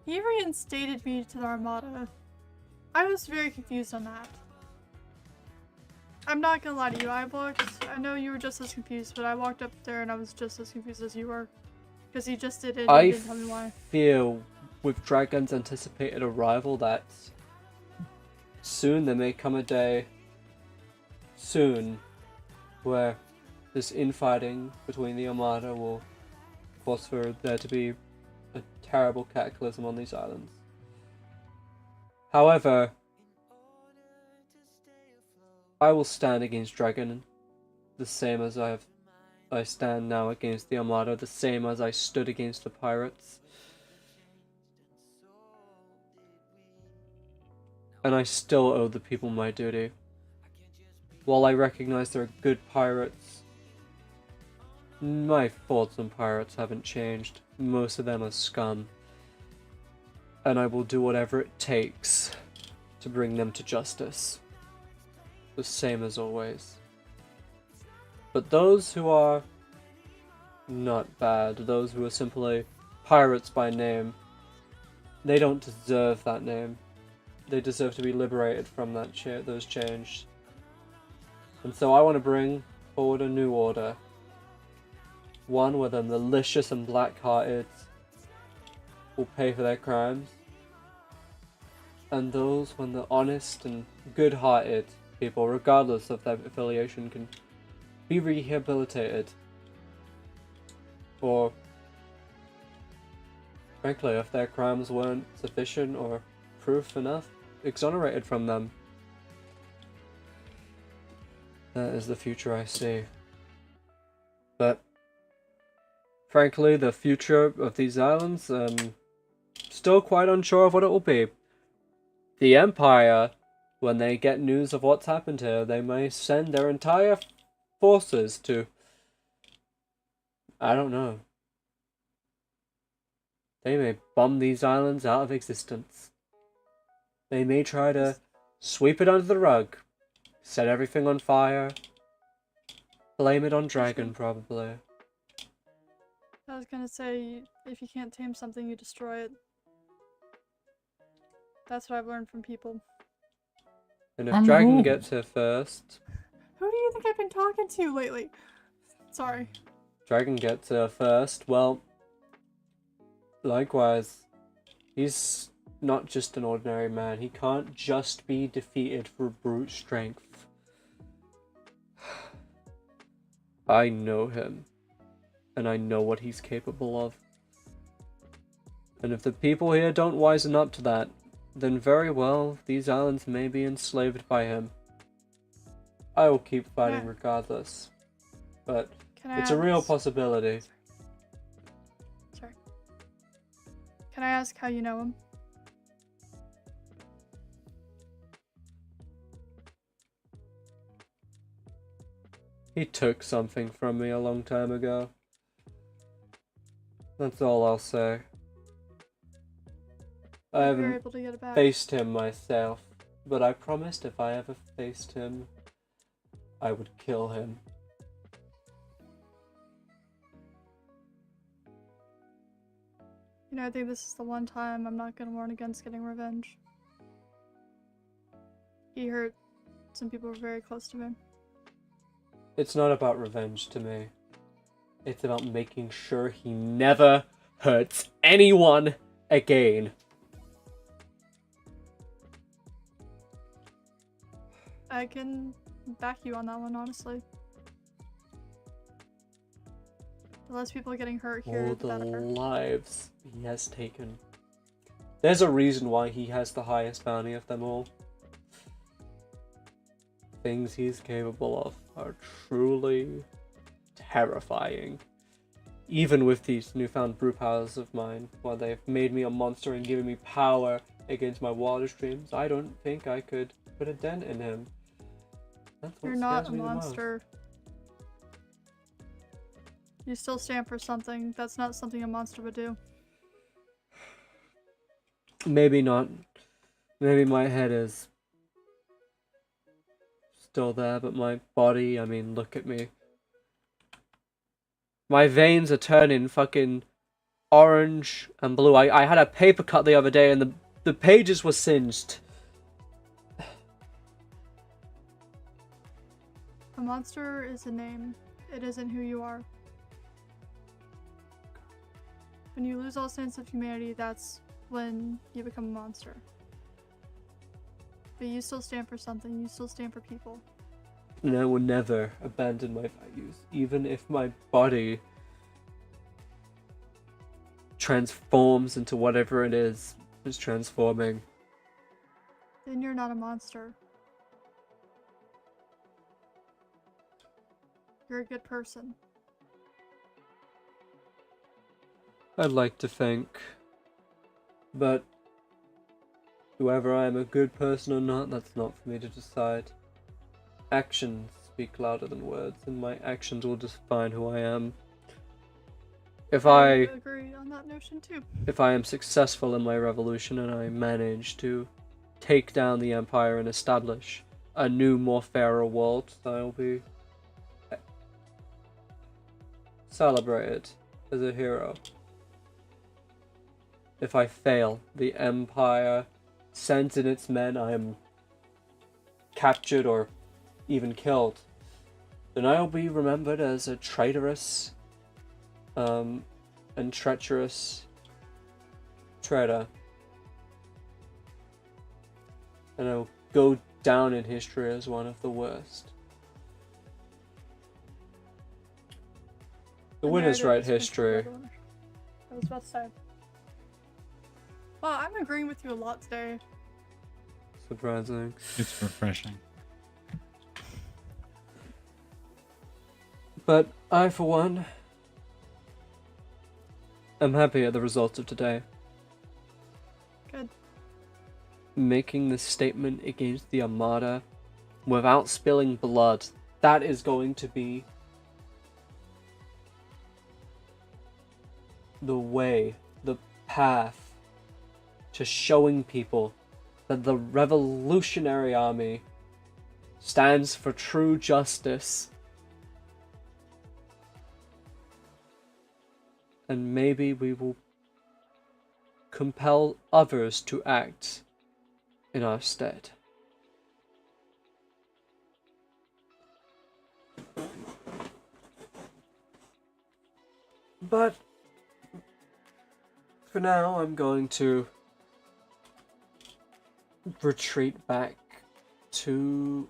He reinstated me to the Armada. I was very confused on that. I'm not gonna lie to you. I know you were just as confused, but I walked up there and I was just as confused as you were. Because he just did it and he didn't tell me why. Feel with Dragon's anticipated arrival that soon there may come a day soon where this infighting between the Armada will cause for there to be a terrible cataclysm on these islands. However, I will stand against Dragon the same as I stand now against the Armada, the same as I stood against the pirates. And I still owe the people my duty. While I recognize there are good pirates, my thoughts on pirates haven't changed. Most of them are scum. And I will do whatever it takes to bring them to justice. The same as always. But those who are not bad, those who are simply pirates by name, they don't deserve that name. They deserve to be liberated from that those chains. And so I want to bring forward a new order. One where the malicious and black-hearted will pay for their crimes. And those when the honest and good-hearted people, regardless of their affiliation, can be rehabilitated. Or, frankly, if their crimes weren't sufficient or proof enough, exonerated from them. That is the future I see. But, frankly, the future of these islands, still quite unsure of what it will be. The Empire, when they get news of what's happened here, they may send their entire forces to, I don't know. They may bomb these islands out of existence. They may try to sweep it under the rug, set everything on fire, blame it on Dragon, probably. I was gonna say, if you can't tame something, you destroy it. That's what I've learned from people. And if Dragon gets here first... Who do you think I've been talking to lately? Sorry. Dragon gets here first, well... Likewise, he's not just an ordinary man. He can't just be defeated for brute strength. I know him. And I know what he's capable of. And if the people here don't wisen up to that, then very well, these islands may be enslaved by him. I will keep fighting regardless. But it's a real possibility. Sorry. Can I ask how you know him? He took something from me a long time ago. That's all I'll say. I haven't faced him myself, but I promised if I ever faced him, I would kill him. You know, I think this is the one time I'm not gonna warn against getting revenge. He hurt some people very close to me. It's not about revenge to me. It's about making sure he never hurts anyone again. I can back you on that one, honestly. The less people getting hurt here, the better. The lives he has taken. There's a reason why he has the highest bounty of them all. Things he's capable of are truly terrifying. Even with these newfound brew powers of mine, while they've made me a monster and given me power against my wildest dreams, I don't think I could put a dent in him. That's what You're not a scares me the most. monster. You still stand for something. That's not something a monster would do. Maybe not. Maybe my head is still there, but my body, I mean, look at me. My veins are turning fucking orange and blue. I had a paper cut the other day and the pages were singed. A monster is a name. It isn't who you are. When you lose all sense of humanity, that's when you become a monster. But you still stand for something. You still stand for people. And I will never abandon my values, even if my body transforms into whatever it is transforming. Then you're not a monster. You're a good person. I'd like to think, but whether I am a good person or not, that's not for me to decide. Actions speak louder than words, and my actions will define who I am. If I agree on that notion too. If I am successful in my revolution and I manage to take down the Empire and establish a new, more fairer world, I'll be celebrated as a hero. If I fail, the Empire sends in its men, I am captured or even killed, then I'll be remembered as a traitorous and treacherous traitor. And I'll go down in history as one of the worst. The winners write history. I was about to say. Wow, I'm agreeing with you a lot today. Surprising. It's refreshing. But I, for one, am happy at the results of today. Good. Making this statement against the Armada without spilling blood, that is going to be the way, the path to showing people that the Revolutionary Army stands for true justice. And maybe we will compel others to act in our stead. But for now, I'm going to retreat back to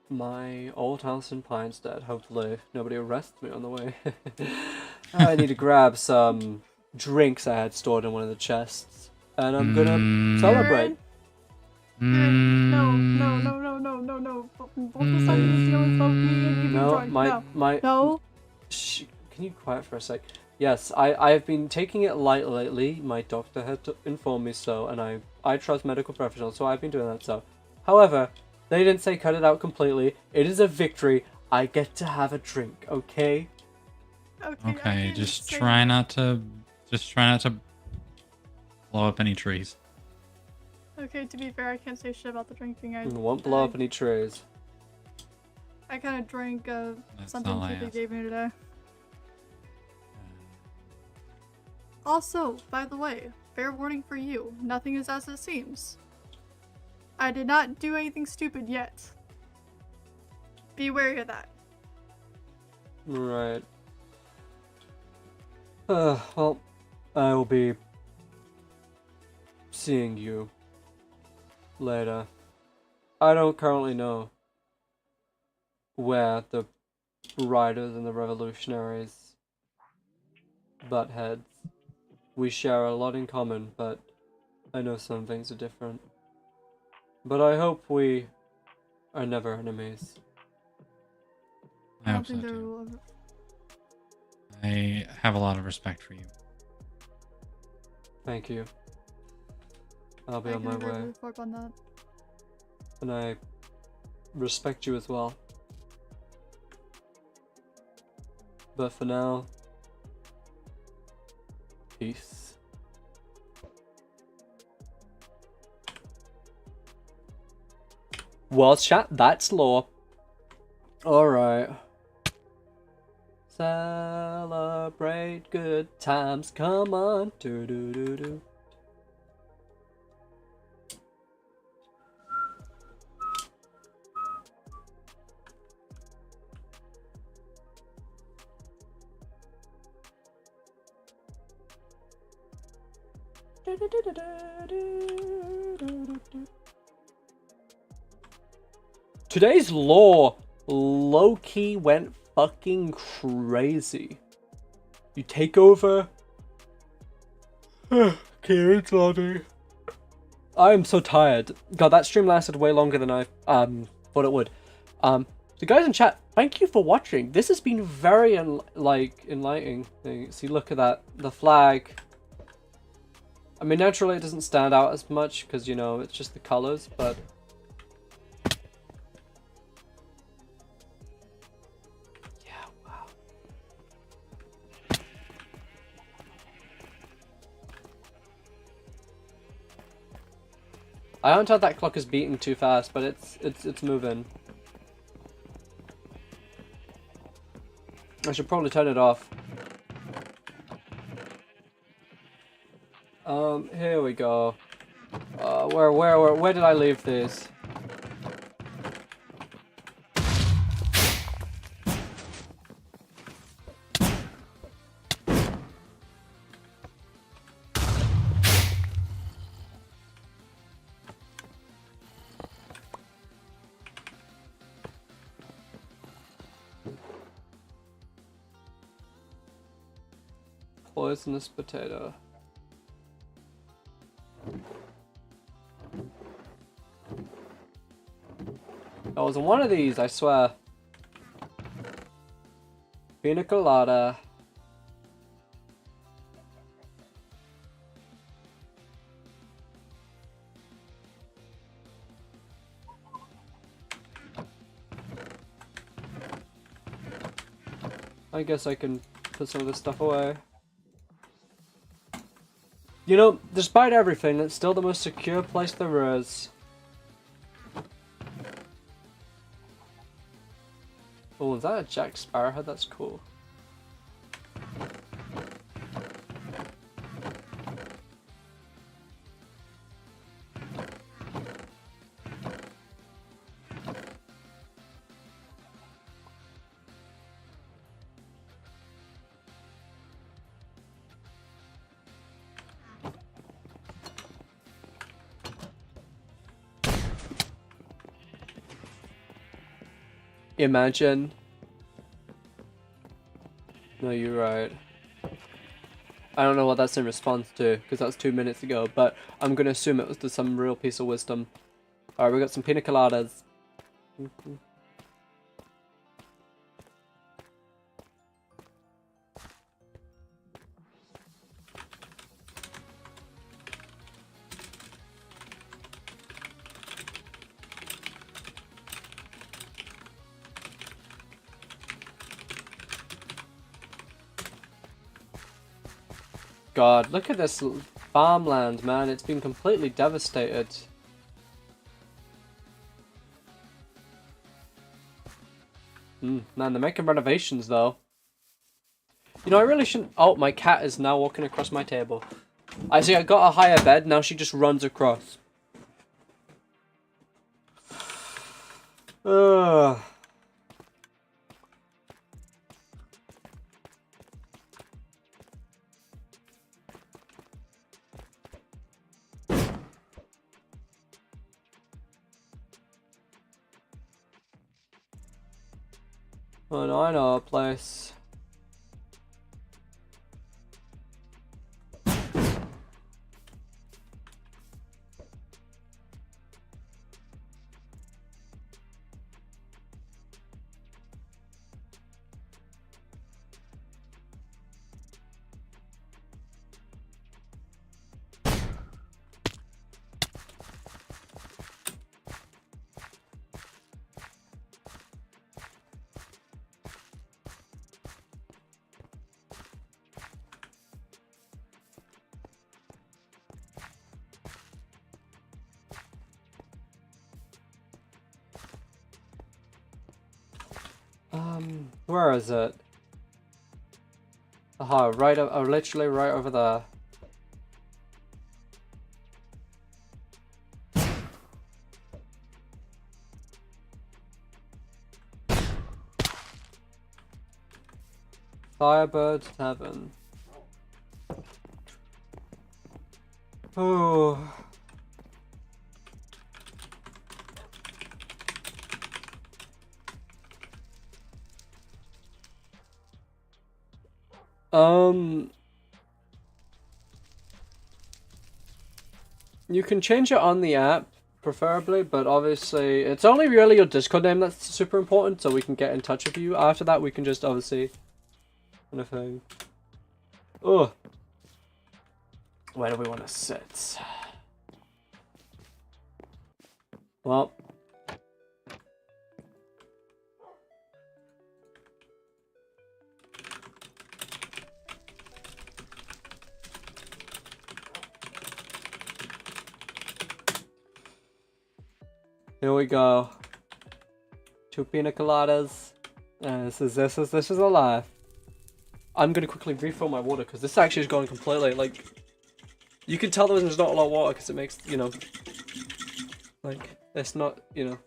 my old house in Pinestead. Hopefully nobody arrests me on the way. I need to grab some drinks I had stored in one of the chests, and I'm gonna celebrate. No. Both of sudden you invoke me and you No, drunk. No. Shh, can you quiet for a sec? Yes, I've been taking it light lately. My doctor had informed me so, and I trust medical professionals, so I've been doing that so. However, they didn't say cut it out completely. It is a victory. I get to have a drink, okay? Okay, just try not to blow up any trees. Okay, to be fair, I can't say shit about the drinking. I won't blow up any trees. I kind of drank something all I cute they ask. gave me today. Also, by the way, fair warning for you, nothing is as it seems. I did not do anything stupid yet. Be wary of that. Right. Well, I will be seeing you later. I don't currently know where the riders and the revolutionaries butt heads. We share a lot in common, but I know some things are different. But I hope we are never enemies. I hope so think too. I have a lot of respect for you. Thank you. I'll be I on can my agree way. with Corp on that. And I respect you as well. But for now, peace. Well, chat, that's law. Alright. Celebrate good times, come on. Do do do do. Today's lore low-key went fucking crazy. You take over. Okay, it's loading. I am so tired. God, that stream lasted way longer than I thought it would. So guys in chat, thank you for watching. This has been very enlightening. See, look at that, the flag. I mean, naturally it doesn't stand out as much because, you know, it's just the colors, but yeah, wow. I don't know if that clock is beating too fast, but it's moving. I should probably turn it off. Here we go. Where did I leave these? Poisonous potato. I was on one of these, I swear. Pina colada. I guess I can put some of this stuff away. You know, despite everything, it's still the most secure place there is. Oh, is that a Jack Sparrow? That's cool. Imagine. No, you're right. I don't know what that's in response to, because that's 2 minutes ago, but I'm going to assume it was to some real piece of wisdom. Alright, we got some pina coladas. God, look at this farmland, man. It's been completely devastated. Man, they're making renovations, though. You know, I really shouldn't... Oh, my cat is now walking across my table. I see, I got a higher bed, now she just runs across. Ugh. Oh no, I know a place. Where is it? Aha, right up, literally right over there. Firebird Heaven. Oh. You can change it on the app, preferably, but obviously it's only really your Discord name that's super important, so we can get in touch with you. After that, we can just obviously kind of thing. Oh, where do we want to sit? Well. Here we go. 2 pina coladas. This is a life. I'm gonna quickly refill my water because this actually is going completely like. You can tell there's not a lot of water because it makes, you know, like it's not, you know.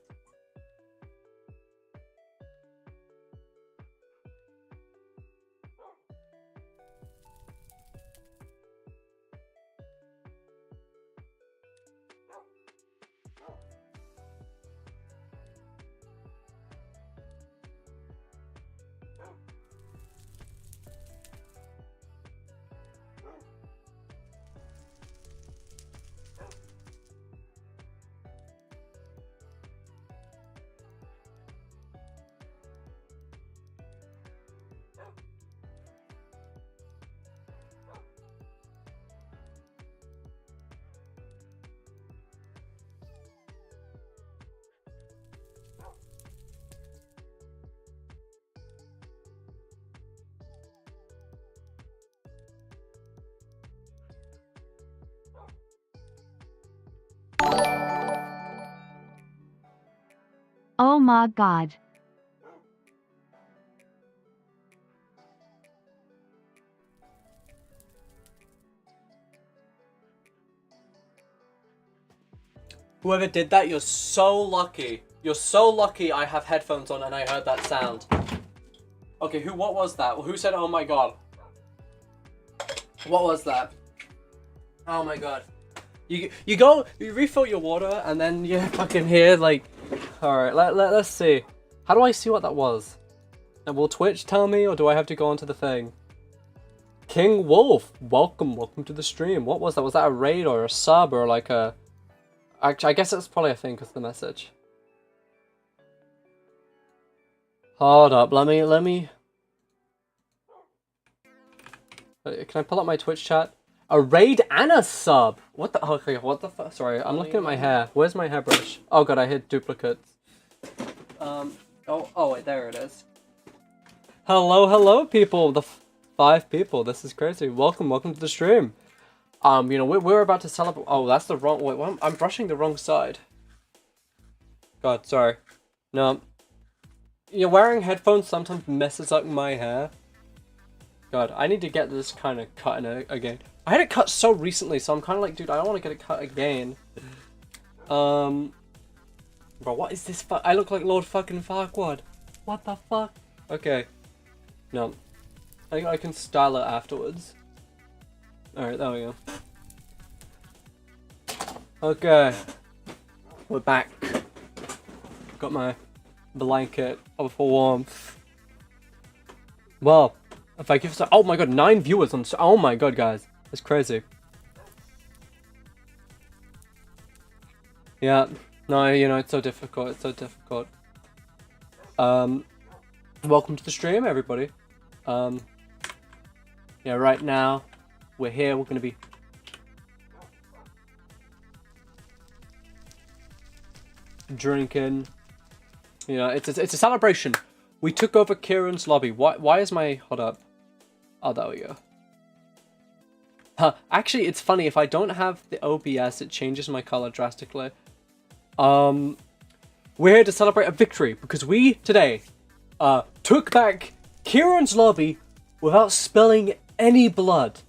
Oh my god. Whoever did that, you're so lucky. You're so lucky I have headphones on and I heard that sound. Okay, what was that? Who said, oh my god? What was that? Oh my god. You refill your water and then you fucking hear like, alright, let's see. How do I see what that was? And will Twitch tell me or do I have to go onto the thing? King Wolf, welcome to the stream. What was that? Was that a raid or a sub or like a... Actually, I guess it's probably a thing because of the message. Hold up, let me... Can I pull up my Twitch chat? A raid and a sub! What the... Okay, what the fuck? Sorry, I'm looking at my hair. Where's my hairbrush? Oh god, I hit duplicates. Oh wait, there it is. Hello people! The 5 people, this is crazy. Welcome to the stream. You know, we're about to celebrate... Oh, that's the wrong... Wait, I'm brushing the wrong side. God, sorry. No. You know, wearing headphones sometimes messes up my hair. God, I need to get this kind of cut in again. I had it cut so recently, so I'm kind of like, dude, I don't want to get it cut again. Bro, what is this I look like Lord fucking Farquaad. What the fuck? Okay. No. I think I can style it afterwards. Alright, there we go. Okay. We're back. Got my blanket for warmth. Well, if I give... Oh my god, 9 viewers on... Oh my god, guys. That's crazy. Yeah. No, you know, it's so difficult. It's so difficult. Welcome to the stream, everybody. Yeah, right now, we're here. We're going to be... drinking. You know, it's a celebration. We took over Kieran's lobby. Why is my... Hold up. Oh, there we go. Huh. Actually, it's funny. If I don't have the OBS, it changes my color drastically. We're here to celebrate a victory because we, today, took back Kieran's lobby without spilling any blood.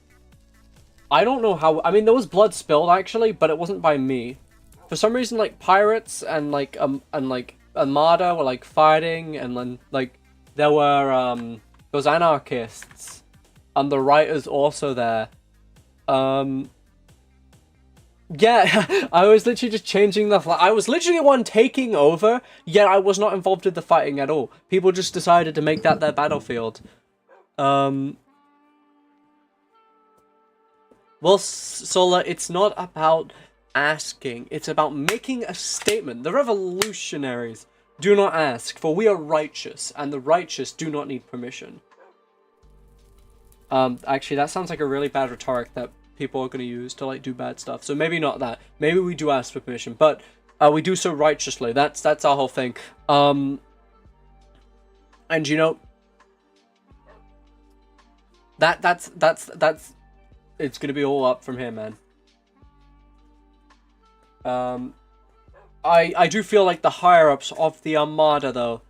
I don't know how... I mean, there was blood spilled, actually, but it wasn't by me. For some reason, like, pirates and, like, Armada were, like, fighting, and then, like, there were, those anarchists, and the writers also there. Yeah, I was literally just changing the flag. I was literally the one taking over, yet I was not involved in the fighting at all. People just decided to make that their battlefield. Well, Sola, it's not about asking. It's about making a statement. The revolutionaries do not ask, for we are righteous, and the righteous do not need permission. Actually, that sounds like a really bad rhetoric that people are going to use to, like, do bad stuff. So maybe not that. Maybe we do ask for permission, but we do so righteously. That's our whole thing. And, you know, that's it's going to be all up from here, man. I do feel like the higher-ups of the Armada, though,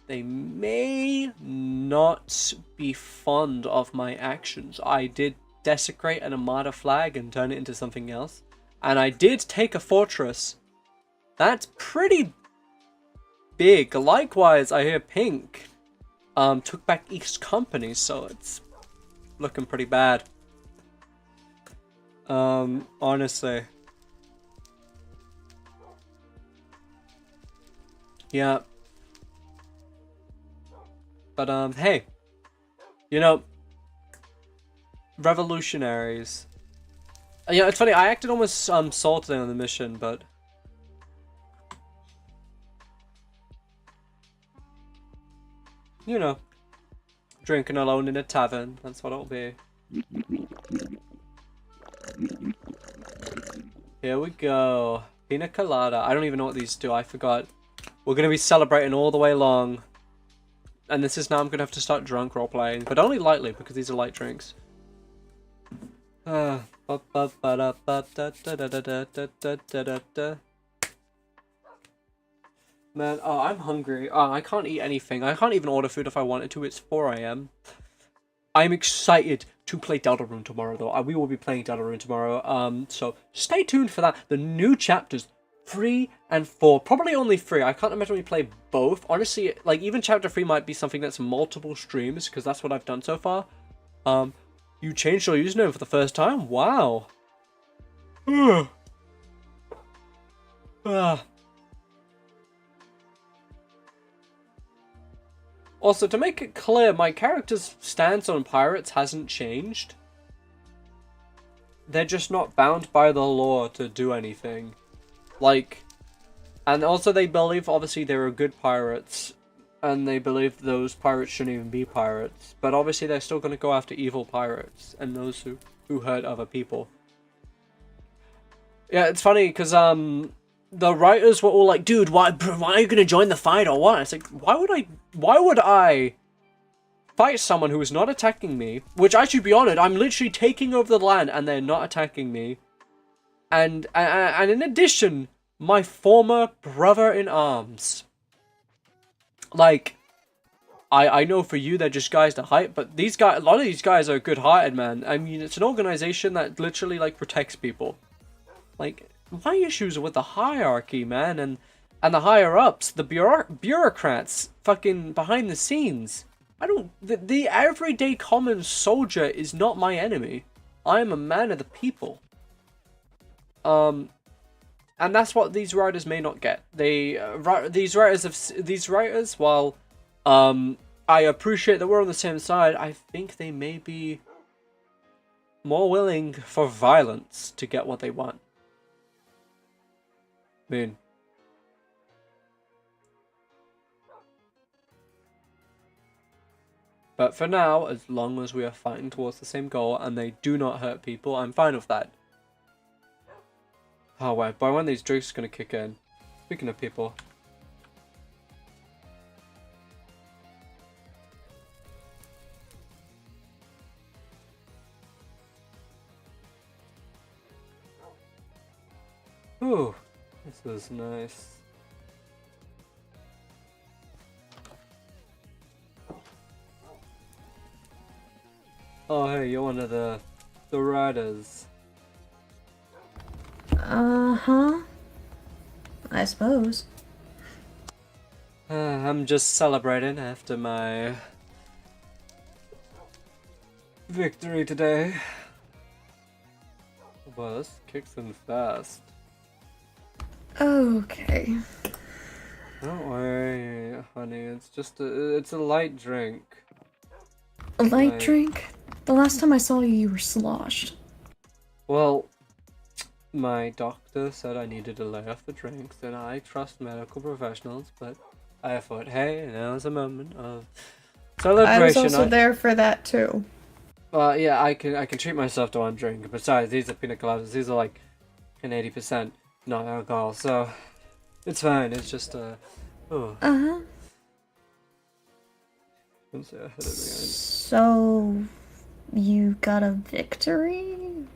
they may not be fond of my actions. I did desecrate an Armada flag and turn it into something else. And I did take a fortress. That's pretty big. Likewise, I hear Pink took back East Company, so it's looking pretty bad. Honestly. Yeah. But, hey. You know, revolutionaries. Yeah, it's funny, I acted almost salty on the mission, but you know, drinking alone in a tavern, that's what it'll be. Here we go. Pina colada. I don't even know what these do, I forgot. We're gonna be celebrating all the way long. And this is now I'm gonna have to start drunk role-playing, but only lightly because these are light drinks. Man, oh, I'm hungry. Oh, I can't eat anything. I can't even order food if I wanted to. It's 4 AM. I'm excited to play Deltarune tomorrow, though. We will be playing Deltarune tomorrow. So stay tuned for that. The new chapters, 3 and 4. Probably only 3. I can't imagine we play both. Honestly, like, even chapter 3 might be something that's multiple streams, because that's what I've done so far. You changed your username for the first time? Wow. Also, to make it clear, my character's stance on pirates hasn't changed. They're just not bound by the law to do anything. Like, and also they believe, obviously, there are good pirates, and they believe those pirates shouldn't even be pirates. But obviously they're still going to go after evil pirates, and those who hurt other people. Yeah, it's funny, because, the writers were all like, dude, why are you going to join the fight or what? It's like, why would I fight someone who is not attacking me? Which, I should be honest, I'm literally taking over the land and they're not attacking me. And in addition, my former brother-in-arms. Like, I know for you they're just guys to hype, but these guys, a lot of these guys are good-hearted, man. I mean, it's an organization that literally, like, protects people. Like, my issues are with the hierarchy, man, and the higher-ups, the bureaucrats, fucking behind the scenes. The everyday common soldier is not my enemy. I am a man of the people. And that's what these writers may not get. These writers, while I appreciate that we're on the same side, I think they may be more willing for violence to get what they want. I mean, but for now, as long as we are fighting towards the same goal and they do not hurt people, I'm fine with that. Oh wait, by when these drinks are gonna kick in. Speaking of people. Ooh. This is nice. Oh hey, you're one of the riders. Uh-huh. I suppose. I'm just celebrating after my victory today. Well, this kicks in fast. Okay. Don't worry, honey. It's just it's a light drink. A light Like- drink? The last time I saw you, you were sloshed. Well, my doctor said I needed to lay off the drinks, and I trust medical professionals, but I thought, hey, now is a moment of celebration. I was also there for that too. Well, yeah, I can treat myself to one drink. Besides, these are pina coladas. These are like an 80% not alcohol, so it's fine. It's just oh. Uh-huh. Don't say I had it behind. So, you got a victory?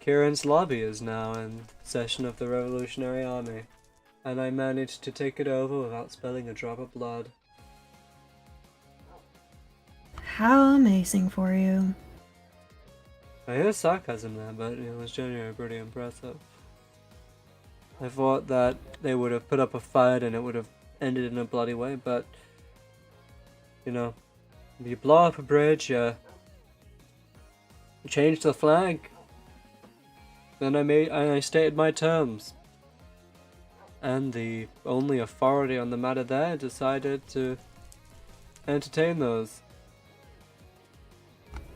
Ciarán's lobby is now in possession of the Revolutionary Army, and I managed to take it over without spilling a drop of blood. How amazing for you. I hear sarcasm there, but it was genuinely pretty impressive. I thought that they would have put up a fight and it would have ended in a bloody way, but you know, you blow up a bridge, you change the flag. Then I stated my terms, and the only authority on the matter there decided to entertain those.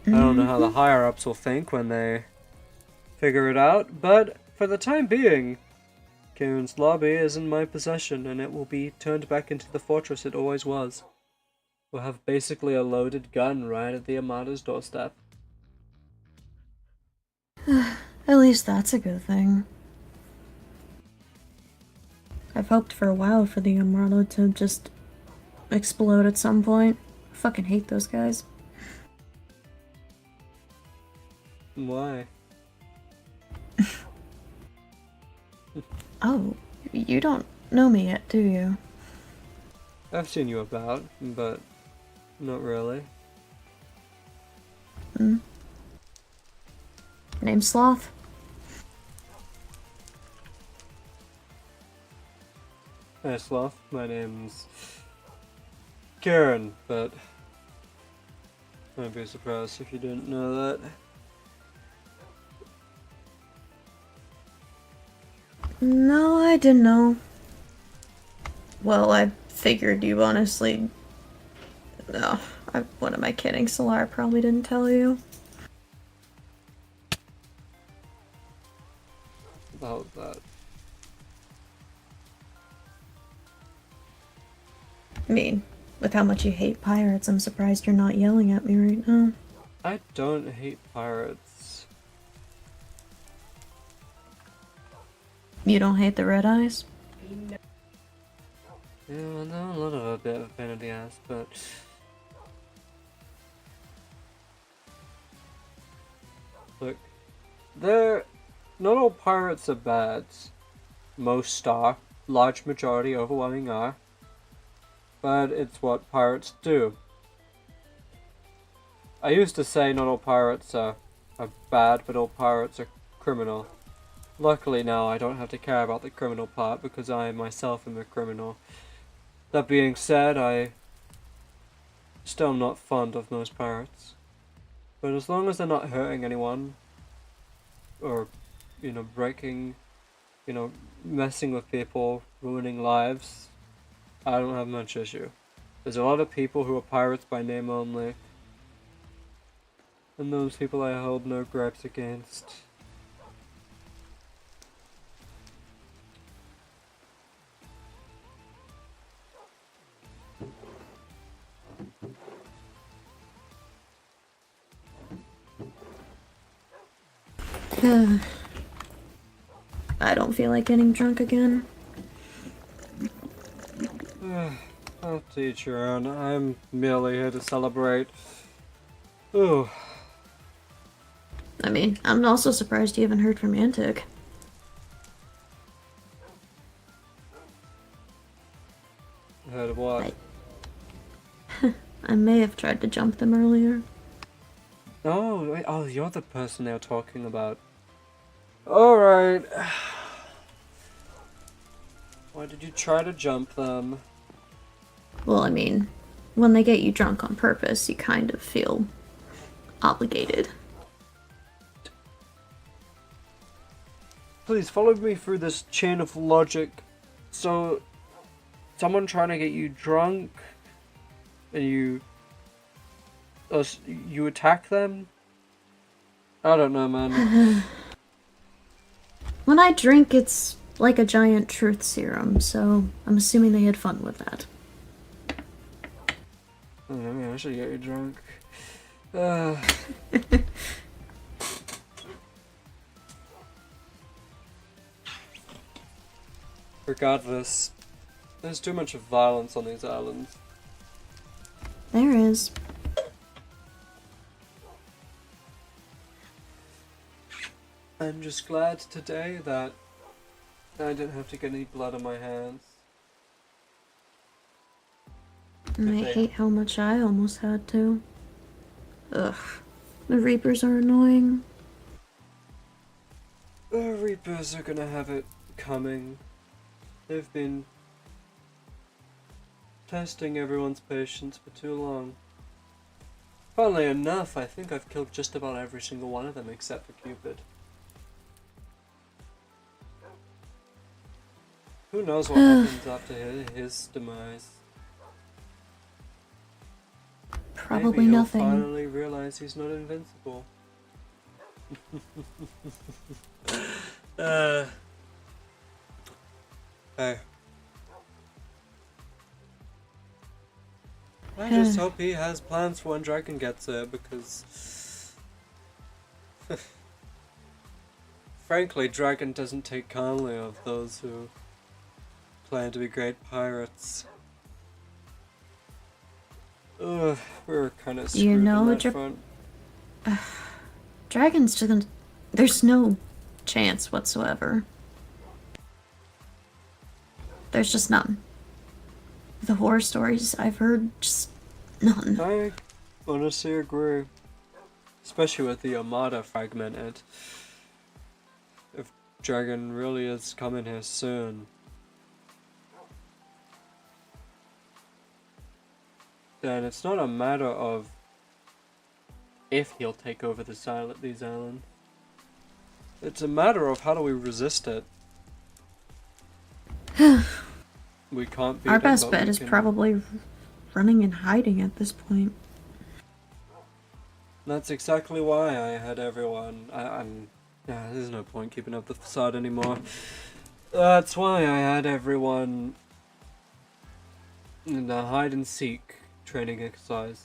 I don't know how the higher-ups will think when they figure it out, but for the time being, Ciarán's lobby is in my possession, and it will be turned back into the fortress it always was. We'll have basically a loaded gun right at the Armada's doorstep. At least that's a good thing. I've hoped for a while for the Armada to just explode at some point. I fucking hate those guys. Why? Oh, you don't know me yet, do you? I've seen you about, but not really. Name's Sloth. Hey Sloth, my name's Ciarán, but I'd be surprised if you didn't know that. No, I didn't know. Well, I figured you honestly... No, what am I kidding? Solar probably didn't tell you. About that. I mean, with how much you hate pirates, I'm surprised you're not yelling at me right now. I don't hate pirates. You don't hate the red eyes? Yeah, well, no, a lot of a bit of a pain in the ass, but... Look, not all pirates are bad. Most are. Large majority, overwhelming are. But it's what pirates do. I used to say not all pirates are bad, but all pirates are criminal. Luckily now I don't have to care about the criminal part because I myself am a criminal. That being said, I still not fond of most pirates. But as long as they're not hurting anyone, or, you know, breaking, you know, messing with people, ruining lives, I don't have much issue. There's a lot of people who are pirates by name only, and those people I hold no gripes against. I don't feel like getting drunk again. I'll teach your own. I'm merely here to celebrate. Ooh. I mean, I'm also surprised you haven't heard from Antic. Heard of what? I may have tried to jump them earlier. Oh, wait, oh, you're the person they were talking about. Alright. Why did you try to jump them? Well, I mean, when they get you drunk on purpose, you kind of feel obligated. Please follow me through this chain of logic. So, someone trying to get you drunk, and you attack them? I don't know, man. When I drink, it's like a giant truth serum, so I'm assuming they had fun with that. I don't know, man, I should get you drunk. Regardless, there's too much violence on these islands. There is. I'm just glad today that I didn't have to get any blood on my hands. And I hate how much I almost had to. Ugh. The Reapers are annoying. The Reapers are gonna have it coming. They've been testing everyone's patience for too long. Funnily enough, I think I've killed just about every single one of them except for Cupid. Who knows what happens after his demise? Probably Maybe nothing. He'll finally realize he's not invincible. Hey. I just hope he has plans for when Dragon gets there, because frankly, Dragon doesn't take kindly of those who plan to be great pirates. Ugh, we're kind of screwed on that front. Dragon's just gonna... There's no chance whatsoever. There's just none. The horror stories I've heard, just none. I honestly agree. Especially with the Armada fragmented. If Dragon really is coming here soon, then it's not a matter of if he'll take over these islands. It's a matter of how do we resist it. We can't beat Our him, best but bet we is can... probably running and hiding at this point. That's exactly why I had everyone... there's no point keeping up the facade anymore. That's why I had everyone in the hide and seek training exercise.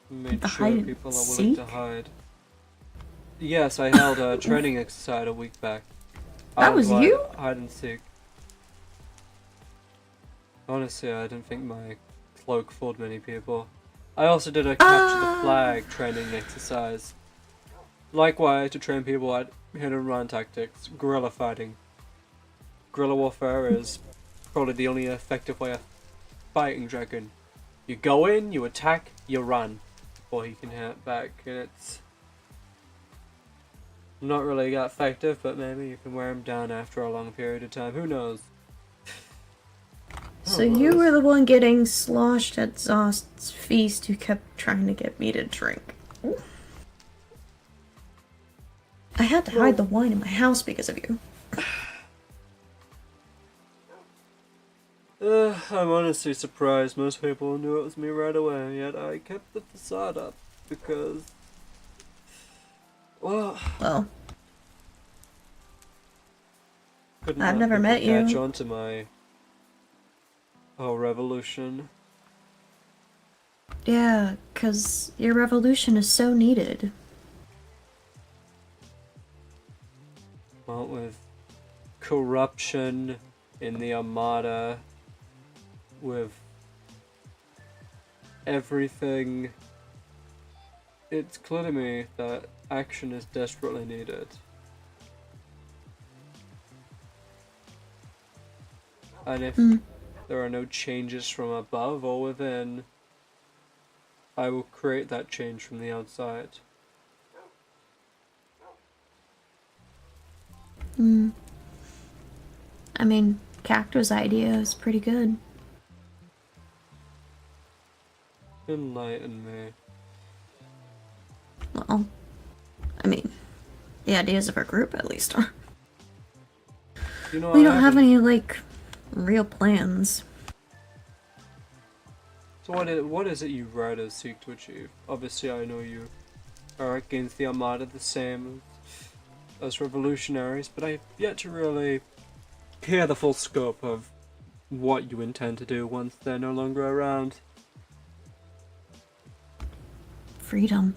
Made sure people are willing to hide. Yes, I held a training exercise a week back. That was you? Hide and seek. Honestly, I didn't think my cloak fooled many people. I also did a capture the flag training exercise. Likewise, to train people at hit and run tactics, guerrilla fighting. Guerrilla warfare is probably the only effective way of fighting Dragon. You go in, you attack, you run, before he can hit back, and it's not really that effective, but maybe you can wear him down after a long period of time. Who knows? So you were the one getting sloshed at Zost's feast who kept trying to get me to drink. I had to hide the wine in my house because of you. I'm honestly surprised most people knew it was me right away, yet I kept the facade up because... Well... I've never met you. Catch on to my whole revolution. Yeah, 'cause your revolution is so needed. Well, with corruption in the Armada, with everything, it's clear to me that action is desperately needed. And if there are no changes from above or within, I will create that change from the outside. I mean, Cacto's idea is pretty good. Enlighten me. Well, I mean, the ideas of our group, at least. You know, We I don't have haven't- any, like, You know, we I don't have haven't- any, like, real plans. So what is it you riders seek to achieve? Obviously, I know you are against the Armada the same as revolutionaries, but I've yet to really hear the full scope of what you intend to do once they're no longer around. Freedom.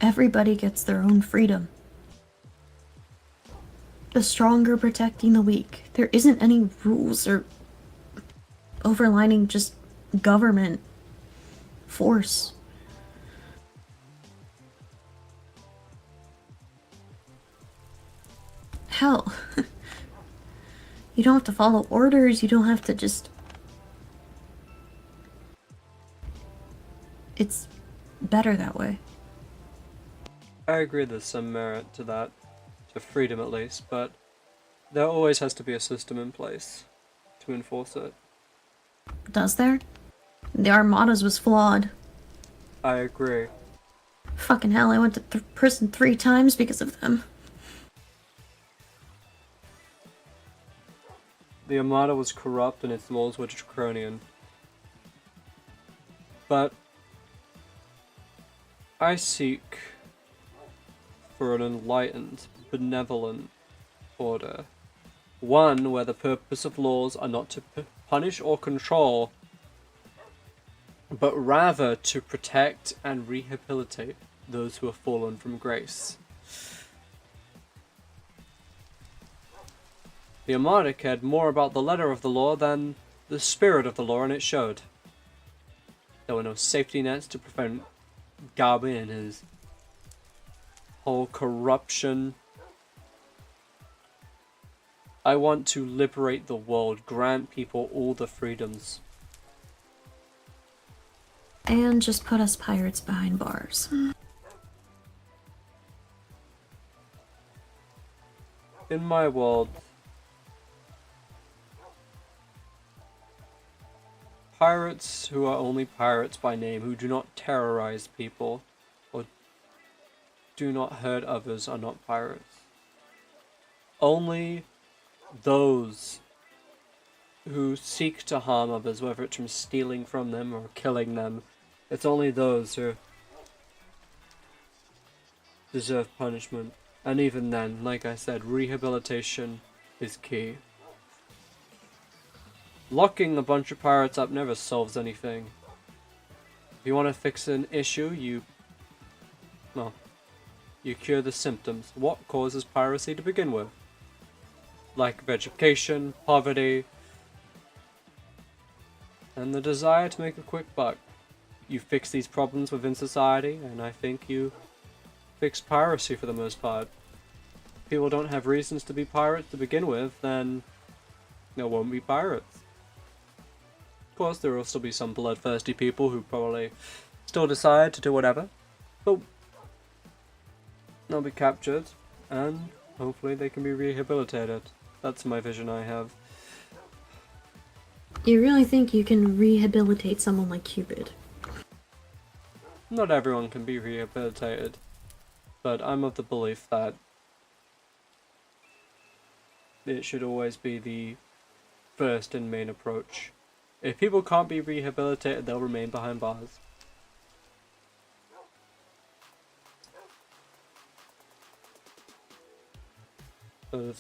Everybody gets their own freedom. The stronger protecting the weak. There isn't any rules or overlining just government force. Hell, you don't have to follow orders, you don't have to just... It's better that way. I agree there's some merit to that, to freedom at least, but there always has to be a system in place to enforce it. Does there? The Armada's was flawed. I agree. Fucking hell, I went to prison 3 times because of them. The Armada was corrupt and its laws were draconian. But I seek for an enlightened, benevolent order. One where the purpose of laws are not to punish or control, but rather to protect and rehabilitate those who have fallen from grace. The Armada cared more about the letter of the law than the spirit of the law, and it showed. There were no safety nets to prevent Galby and his whole corruption. I want to liberate the world, grant people all the freedoms. And just put us pirates behind bars. In my world, pirates who are only pirates by name, who do not terrorize people or do not hurt others, are not pirates. Only those who seek to harm others, whether it's from stealing from them or killing them, it's only those who deserve punishment. And even then, like I said, rehabilitation is key. Locking a bunch of pirates up never solves anything. If you want to fix an issue, you cure the symptoms. What causes piracy to begin with? Lack of education, poverty, and the desire to make a quick buck. You fix these problems within society, and I think you fix piracy for the most part. If people don't have reasons to be pirates to begin with, then there won't be pirates. Of course, there will still be some bloodthirsty people who probably still decide to do whatever, but they'll be captured, and hopefully they can be rehabilitated. That's my vision I have. You really think you can rehabilitate someone like Cupid? Not everyone can be rehabilitated, but I'm of the belief that it should always be the first and main approach. If people can't be rehabilitated, they'll remain behind bars. But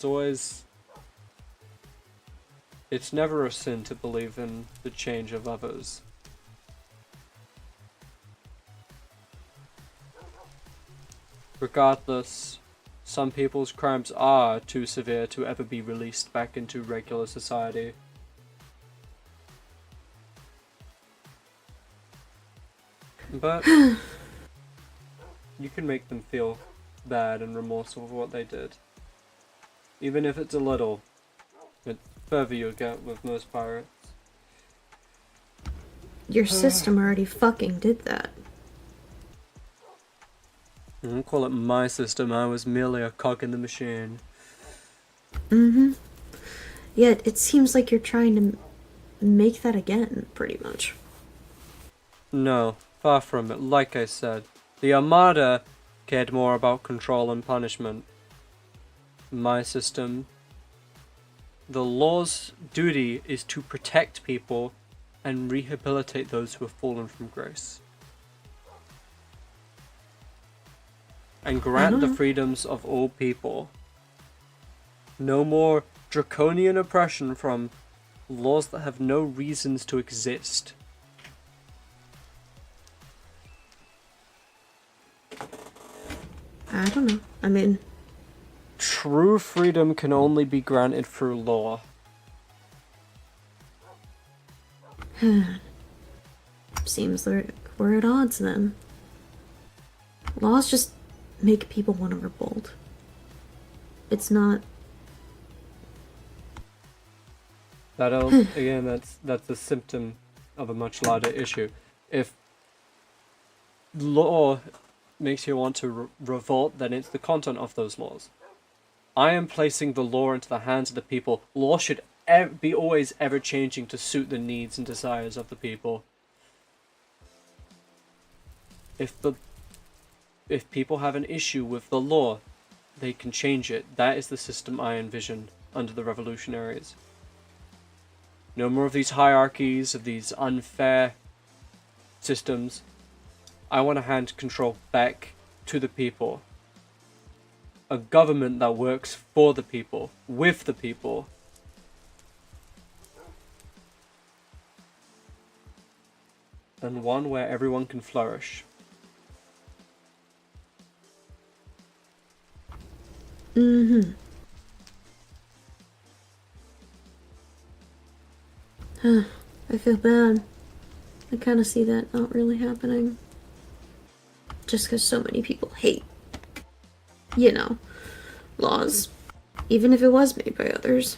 it's never a sin to believe in the change of others. Regardless, some people's crimes are too severe to ever be released back into regular society. But you can make them feel bad and remorseful for what they did. Even if it's a little, the further you get with most pirates. Your system already fucking did that. I don't call it my system, I was merely a cog in the machine. Mm-hmm. Yet, it seems like you're trying to make that again, pretty much. No, far from it. Like I said, the Armada cared more about control and punishment. My system, the law's duty is to protect people and rehabilitate those who have fallen from grace. And grant the freedoms of all people. No more draconian oppression from laws that have no reasons to exist. I don't know. I mean... True freedom can only be granted through law. Seems like we're at odds then. Laws just make people want to revolt. It's not... Again, that's a symptom of a much larger issue. If law makes you want to revolt, then it's the content of those laws. I am placing the law into the hands of the people. Law should be always ever changing to suit the needs and desires of the people. If people have an issue with the law, they can change it. That is the system I envision under the revolutionaries. No more of these hierarchies, of these unfair systems. I want to hand control back to the people. A government that works for the people, with the people. And one where everyone can flourish. Mm-hmm. I feel bad. I kind of see that not really happening. Just because so many people hate, you know, laws. Even if it was made by others.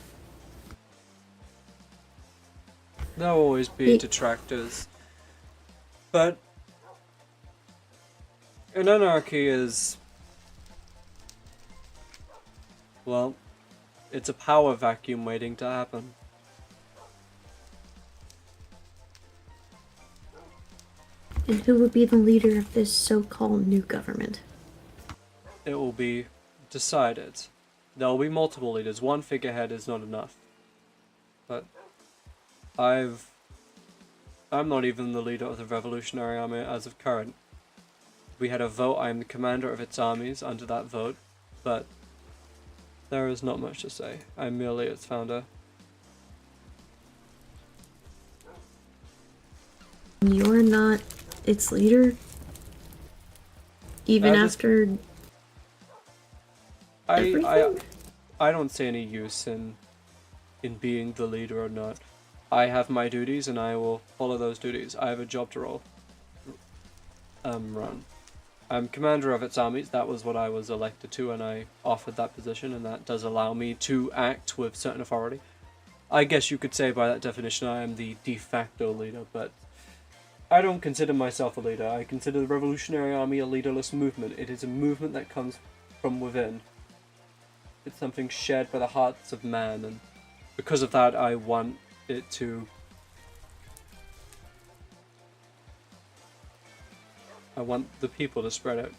There'll always be detractors. But an anarchy is... well, it's a power vacuum waiting to happen. And who would be the leader of this so-called new government? It will be decided. There will be multiple leaders. One figurehead is not enough. But I'm not even the leader of the Revolutionary Army as of current. We had a vote. I am the commander of its armies under that vote. But there is not much to say. I'm merely its founder. You're not its leader? Even after... I don't see any use in being the leader or not. I have my duties and I will follow those duties. I have a job to run. I'm commander of its armies. That was what I was elected to, and I offered that position, and that does allow me to act with certain authority. I guess you could say by that definition I am the de facto leader, but I don't consider myself a leader. I consider the Revolutionary Army a leaderless movement. It is a movement that comes from within. It's something shared by the hearts of man, and because of that I want it to... I want the people to spread it.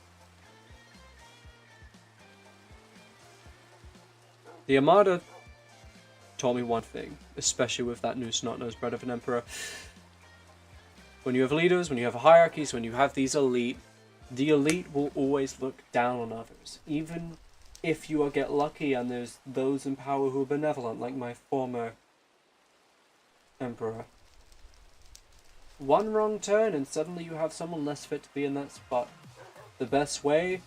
The Armada taught me one thing, especially with that new snot-nosed bread of an emperor. When you have leaders, when you have hierarchies, when you have these elite, the elite will always look down on others. Even if you get lucky and there's those in power who are benevolent, like my former emperor. One wrong turn and suddenly you have someone less fit to be in that spot. The best way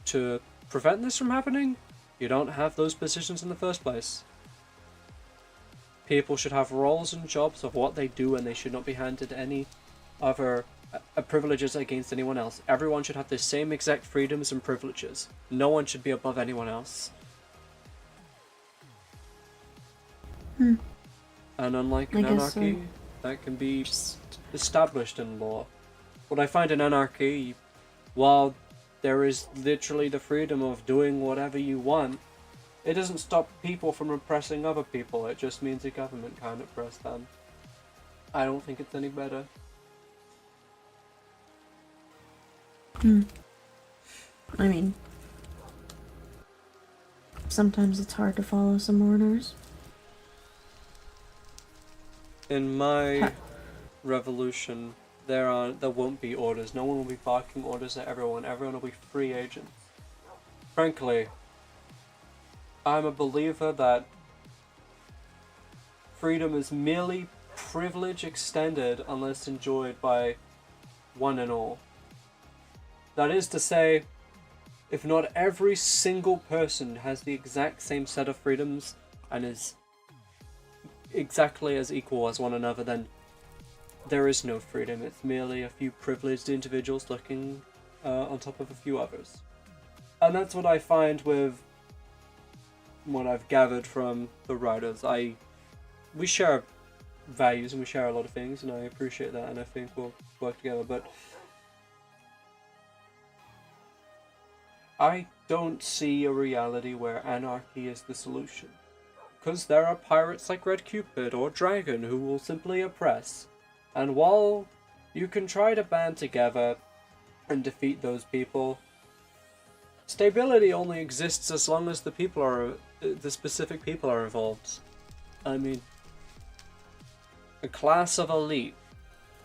to prevent this from happening? You don't have those positions in the first place. People should have roles and jobs of what they do, and they should not be handed any other privileges against anyone else. Everyone should have the same exact freedoms and privileges. No one should be above anyone else. Hmm. And unlike an anarchy, that can be established in law. What I find in anarchy, while there is literally the freedom of doing whatever you want, it doesn't stop people from oppressing other people. It just means the government can't oppress them. I don't think it's any better. I mean, sometimes it's hard to follow some orders. In my revolution, there won't be orders. No one will be barking orders at everyone. Everyone will be free agents. Frankly, I'm a believer that freedom is merely privilege extended unless enjoyed by one and all. That is to say, if not every single person has the exact same set of freedoms and is exactly as equal as one another, then there is no freedom. It's merely a few privileged individuals looking on top of a few others. And that's what I find with what I've gathered from the writers. We share values and we share a lot of things, and I appreciate that, and I think we'll work together, but I don't see a reality where anarchy is the solution. Because there are pirates like Red Cupid or Dragon who will simply oppress. And while you can try to band together and defeat those people, stability only exists as long as the specific people are involved. I mean, a class of elite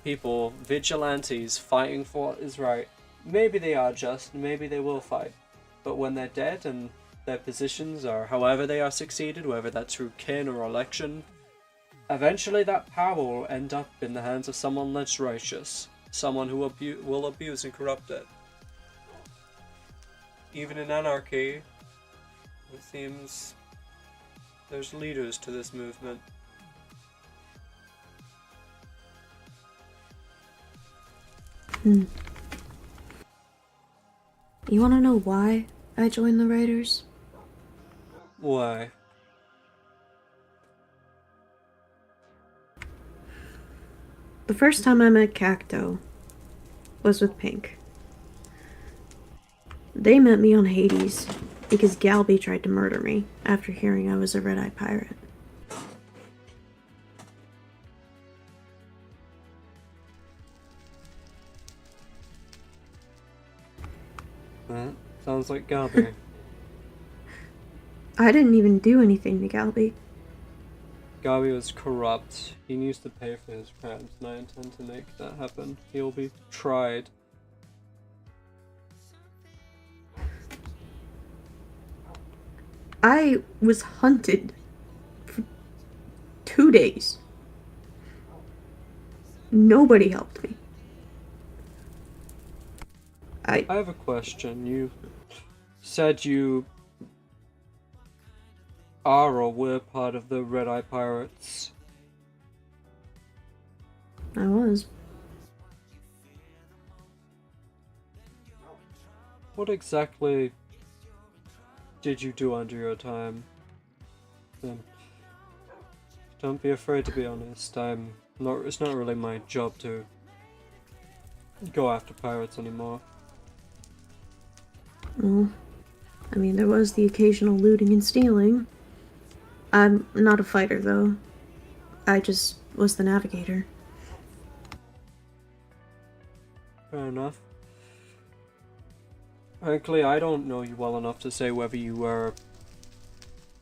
people, vigilantes, fighting for what is right. Maybe they are just, maybe they will fight. But when they're dead and their positions are however they are succeeded, whether that's through kin or election, eventually that power will end up in the hands of someone less righteous, someone who will abuse and corrupt it. Even in anarchy, it seems there's leaders to this movement. You wanna know why I joined the Raiders? Why? The first time I met Cacto was with Pink. They met me on Hades because Galby tried to murder me after hearing I was a red-eye pirate. Sounds like Galby. I didn't even do anything to Galby. Galby was corrupt. He needs to pay for his crimes, and I intend to make that happen. He'll be tried. I was hunted for 2 days. Nobody helped me. I have a question. You said you are or were part of the Red Eye Pirates. I was. What exactly did you do under your time? Don't be afraid to be honest. It's not really my job to go after pirates anymore. Well, I mean, there was the occasional looting and stealing. I'm not a fighter, though. I just was the navigator. Fair enough. Frankly, I don't know you well enough to say whether you were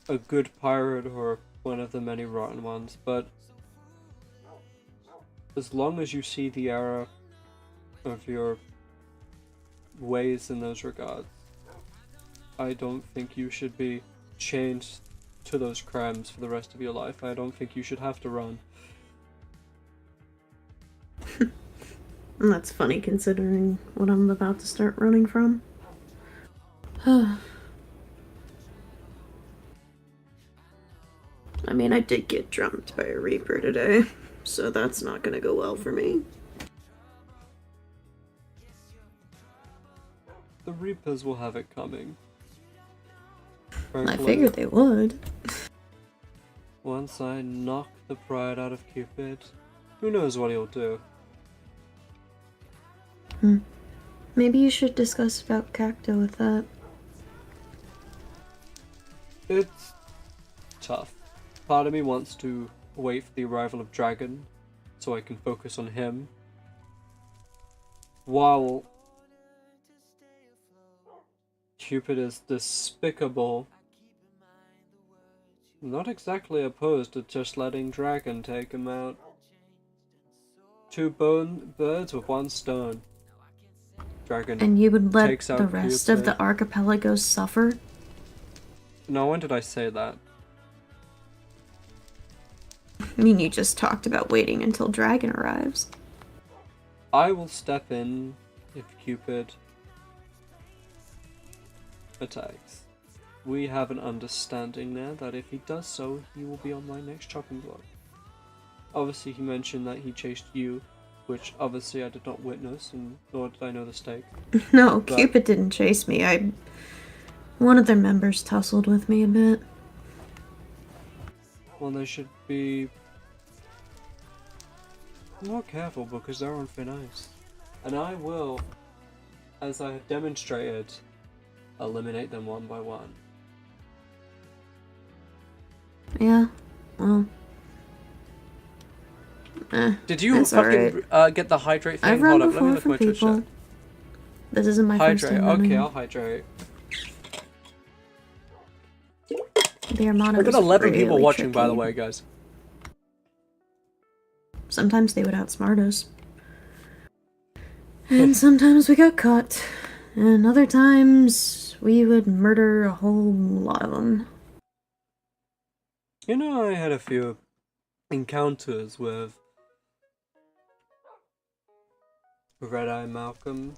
a good pirate or one of the many rotten ones, but as long as you see the error of your ways in those regards, I don't think you should be chained to those crimes for the rest of your life. I don't think you should have to run. That's funny considering what I'm about to start running from. I mean, I did get jumped by a Reaper today, so that's not gonna go well for me. The Reapers will have it coming. I figured they would. Once I knock the pride out of Cupid, who knows what he'll do. Maybe you should discuss about Cacto with that. It's tough. Part of me wants to wait for the arrival of Dragon, so I can focus on him. While Cupid is despicable. Not exactly opposed to just letting Dragon take him out. Two birds with one stone. Dragon And you would let takes out the rest of Cupid. the archipelago suffer? No, when did I say that? I mean, you just talked about waiting until Dragon arrives. I will step in if Cupid attacks. We have an understanding there that if he does so, he will be on my next chopping block. Obviously, he mentioned that he chased you, which obviously I did not witness, and nor did I know the stake. No, But- Cupid didn't chase me. One of their members tussled with me a bit. Well, they should be more careful because they're on thin ice. And I will, as I have demonstrated, eliminate them one by one. Yeah, well. Did you that's fucking alright. get the hydrate thing? I've run Hold up, let me before look for at my Twitch people. chat. This isn't my first Hydrate, time running. okay, I'll hydrate. The Armada We've got was 11 people really watching, by the tricky. way, guys. Sometimes they would outsmart us. And sometimes we got caught. And other times we would murder a whole lot of them. You know, I had a few encounters with Red Eye Malcolm.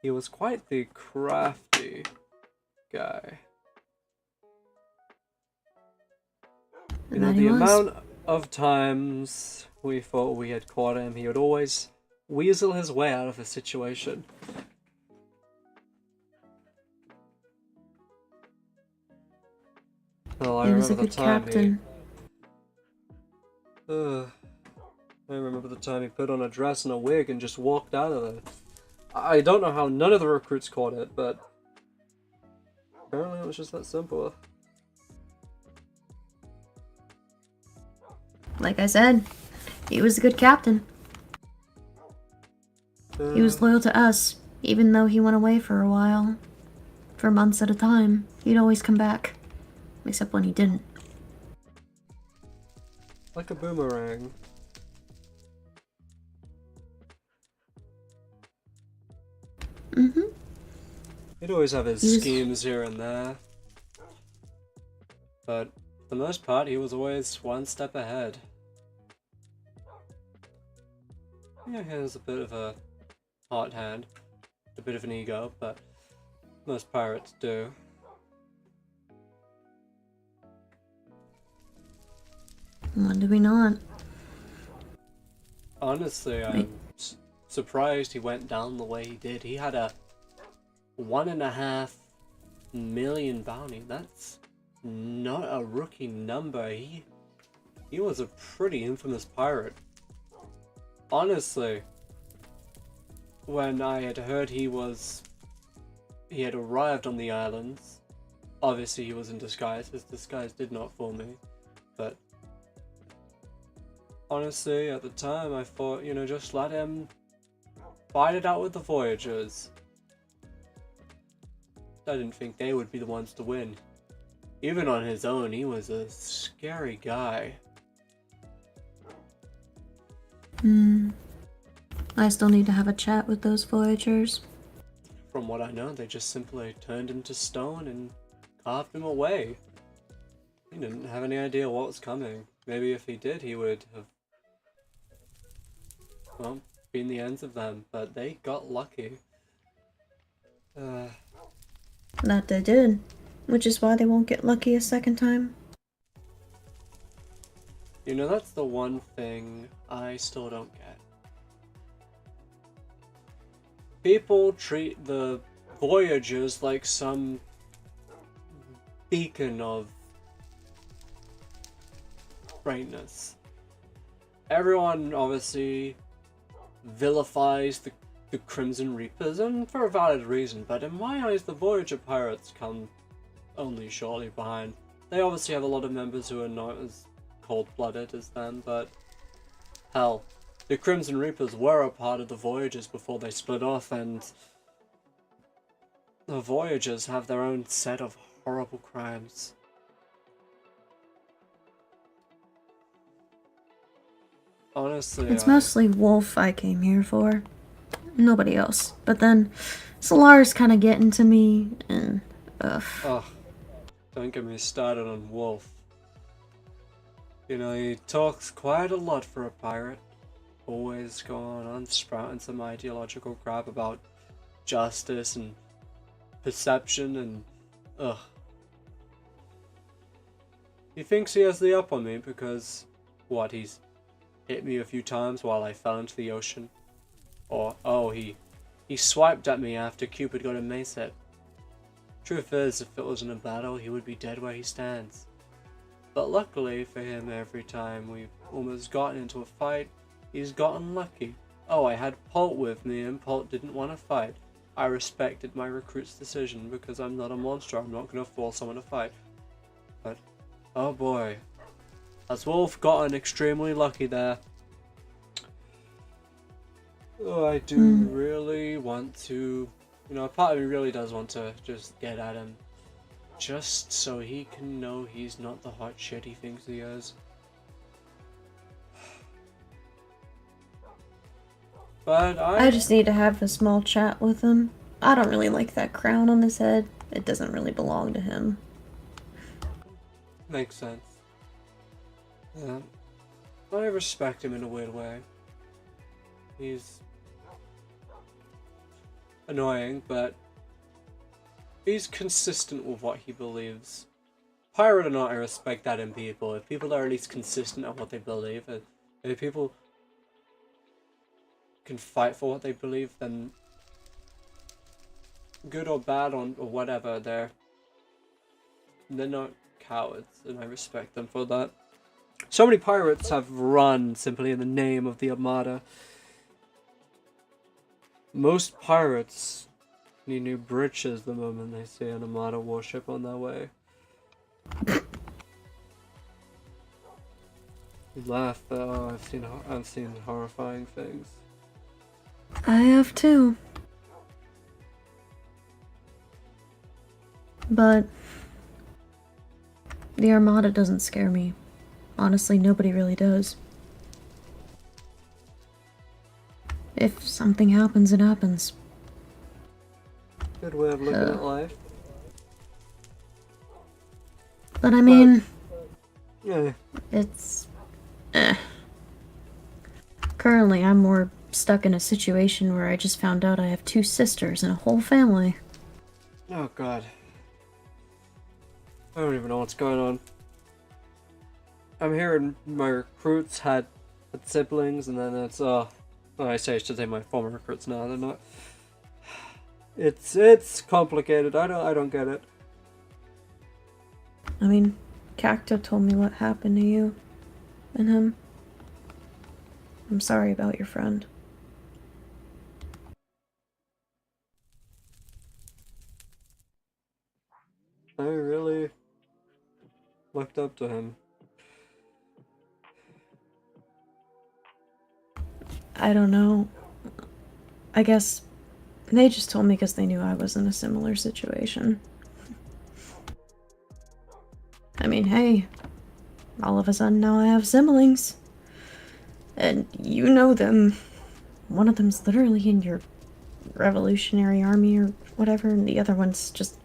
He was quite the crafty guy. You know, That he the was. amount of times we thought we had caught him, he would always weasel his way out of a situation. Oh, I He was a remember the good time captain. I remember the time he put on a dress and a wig and just walked out of it. I don't know how none of the recruits caught it, but apparently it was just that simple. Like I said, he was a good captain. He was loyal to us, even though he went away for a while. For months at a time. He'd always come back. Except when he didn't. Like a boomerang. Mm-hmm. He'd always have his He was- schemes here and there. But for the most part, he was always one step ahead. Yeah, he has a bit of a hot hand, a bit of an ego, but most pirates do. When do we not? Honestly, I'm surprised he went down the way he did. He had a 1.5 million bounty. That's not a rookie number. He was a pretty infamous pirate. Honestly, when I had heard he had arrived on the islands, obviously he was in disguise. His disguise did not fool me, but honestly, at the time, I thought, you know, just let him fight it out with the Voyagers. I didn't think they would be the ones to win. Even on his own, he was a scary guy. I still need to have a chat with those Voyagers. From what I know, they just simply turned him to stone and carved him away. He didn't have any idea what was coming. Maybe if he did, he would have, well, been the ends of them, but they got lucky. That they did. Which is why they won't get lucky a second time. You know, that's the one thing I still don't get. People treat the Voyagers like some beacon of greatness. Everyone obviously vilifies the Crimson Reapers, and for a valid reason, but in my eyes the Voyager pirates come only shortly behind. They obviously have a lot of members who are not as cold-blooded as them, but hell, the Crimson Reapers were a part of the Voyagers before they split off, and the Voyagers have their own set of horrible crimes. Honestly, It's mostly Wolf I came here for. Nobody else. But then, Solar's kind of getting to me, and ugh. Ugh. Don't get me started on Wolf. You know, he talks quite a lot for a pirate. Always going on sprouting some ideological crap about justice and perception and ugh. He thinks he has the up on me because what, he's hit me a few times while I fell into the ocean? Or oh, he swiped at me after Cupid got a mace hit. Truth is, if it wasn't a battle, he would be dead where he stands. But luckily for him, every time we've almost gotten into a fight, he's gotten lucky. Oh, I had Polt with me and Polt didn't want to fight. I respected my recruit's decision because I'm not a monster. I'm not going to force someone to fight. But, oh boy. Has Wolf gotten extremely lucky there? Oh, I do really want to... You know, a part of me really does want to just get at him. Just so he can know he's not the hot shit he thinks he is. But I just need to have a small chat with him. I don't really like that crown on his head. It doesn't really belong to him. Makes sense. Yeah. I respect him in a weird way. He's annoying, but he's consistent with what he believes. Pirate or not, I respect that in people. If people are at least consistent on what they believe, and if people can fight for what they believe, then good or bad or whatever, they're not cowards, and I respect them for that. So many pirates have run simply in the name of the Armada. Most pirates need new britches the moment they see an Armada warship on their way. You laugh, but oh, I've seen horrifying things. I have too. But the Armada doesn't scare me. Honestly, nobody really does. If something happens, it happens. Good way of looking at life. But I mean, yeah. It's Currently, I'm more stuck in a situation where I just found out I have 2 sisters and a whole family. Oh god. I don't even know what's going on. I'm hearing my recruits had siblings, and then it's well, I should say my former recruits now. They're not. It's complicated. I don't get it. I mean, Cacto told me what happened to you and him. I'm sorry about your friend. I really looked up to him. I don't know. I guess they just told me because they knew I was in a similar situation. I mean, hey, all of a sudden now I have siblings. And you know them. One of them's literally in your Revolutionary Army or whatever, and the other one's just...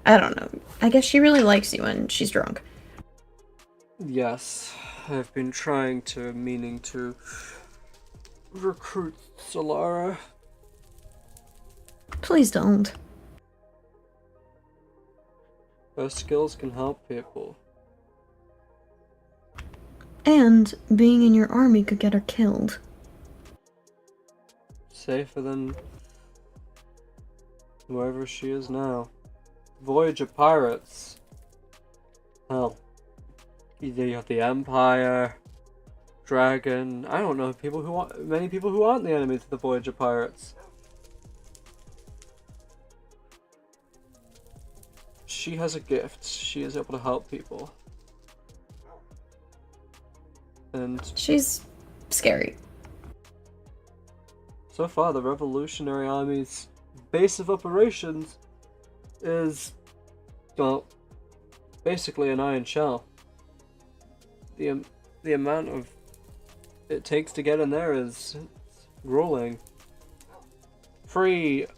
I don't know. I guess she really likes you and she's drunk. Yes, I've been meaning to recruit Solara. Please don't. Her skills can help people. And being in your army could get her killed. Safer than wherever she is now. Voyager pirates. Hell. You have the Empire, Dragon. I don't know many people who aren't the enemies of the Voyager pirates. She has a gift. She is able to help people. And she's scary. So far, the Revolutionary Army's base of operations is, well, basically an iron shell. The amount of it takes to get in there is grueling.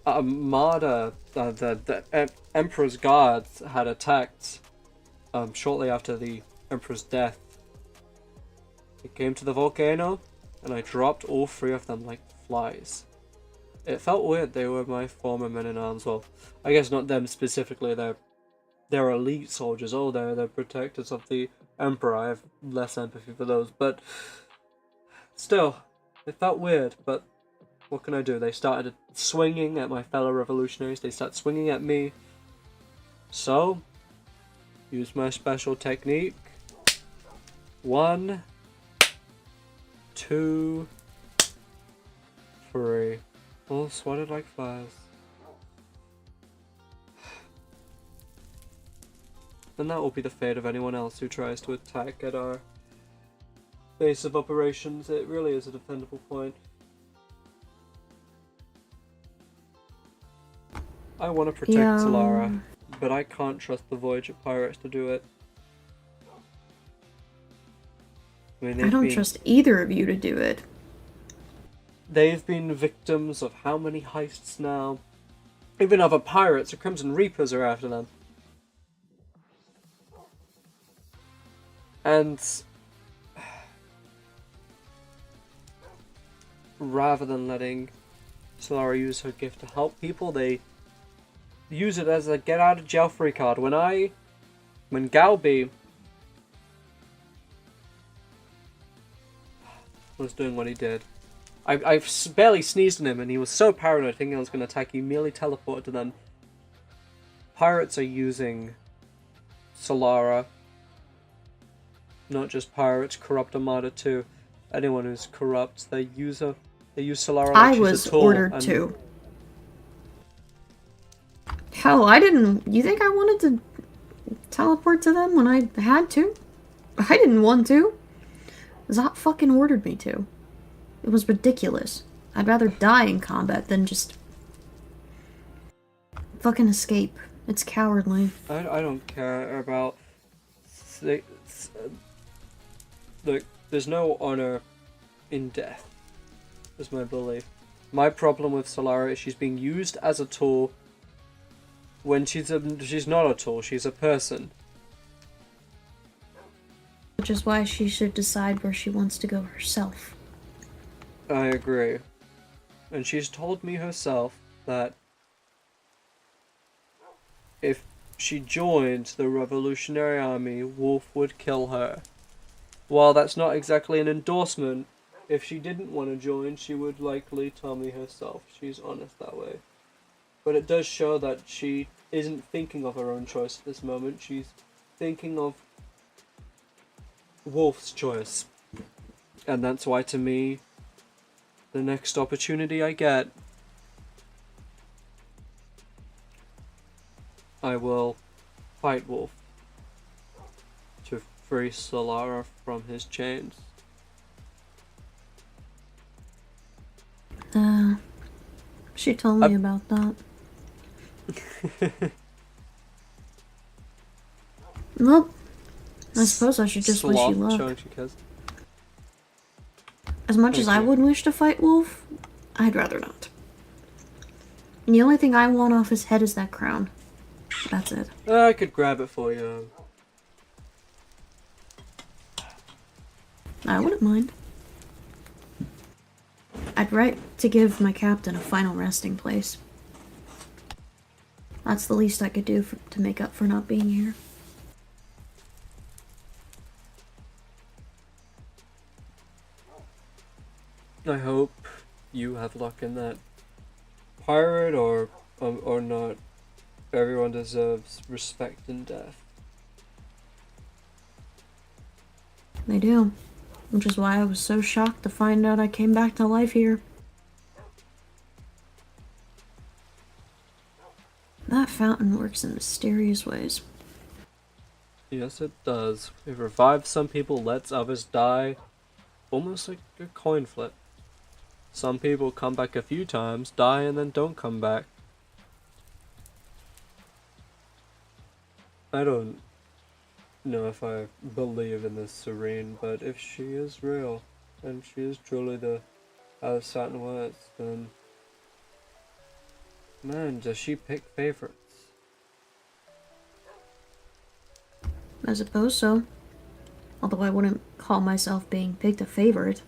Armada, the Emperor's guards had attacked shortly after the Emperor's death. It came to the volcano, and I dropped all 3 of them like flies. It felt weird. They were my former men-in-arms. Well, I guess not them specifically. They're elite soldiers. Oh, they're protectors of the Emperor. I have less empathy for those, but still, it felt weird. But what can I do? They started swinging at my fellow revolutionaries. They started swinging at me. So, use my special technique. 1, 2, 3. All swatted like flies. And that will be the fate of anyone else who tries to attack at our base of operations. It really is a defendable point. I want to protect Solara, but I can't trust the Voyager pirates to do it. I mean, I don't trust either of you to do it. They've been victims of how many heists now? Even other pirates, the Crimson Reapers are after them. And rather than letting Solara use her gift to help people, they use it as a get out of jail free card. When Galby was doing what he did, I barely sneezed on him, and he was so paranoid thinking I was going to attack, he merely teleported to them. Pirates are using Solara. Not just pirates, corrupt Armada too. Anyone who's corrupt, they use Solara like I was ordered to. Hell, I didn't... You think I wanted to teleport to them when I had to? I didn't want to. Zot fucking ordered me to. It was ridiculous. I'd rather die in combat than just fucking escape. It's cowardly. I don't care about... Look, there's no honor in death, is my belief. My problem with Solara is she's being used as a tool when she's not a tool, she's a person. Which is why she should decide where she wants to go herself. I agree. And she's told me herself that if she joined the Revolutionary Army, Wolf would kill her. While that's not exactly an endorsement, if she didn't want to join, she would likely tell me herself. She's honest that way. But it does show that she isn't thinking of her own choice at this moment. She's thinking of Wolf's choice. And that's why, to me, the next opportunity I get, I will fight Wolf to free Solara from his chains. She told me about that. Well, I suppose I should just wish you luck. As much as I would wish to fight Wolf, I'd rather not. And the only thing I want off his head is that crown. That's it. I could grab it for you. I wouldn't mind. I'd write to give my captain a final resting place. That's the least I could do to make up for not being here. I hope you have luck in that. Pirate or not, everyone deserves respect and death. They do. Which is why I was so shocked to find out I came back to life here. That fountain works in mysterious ways. Yes, it does. It revives some people, lets others die. Almost like a coin flip. Some people come back a few times, die, and then don't come back. I don't know if I believe in this Serene, but if she is real, and she is truly the certain words, then man, does she pick favorites? I suppose so. Although I wouldn't call myself being picked a favorite.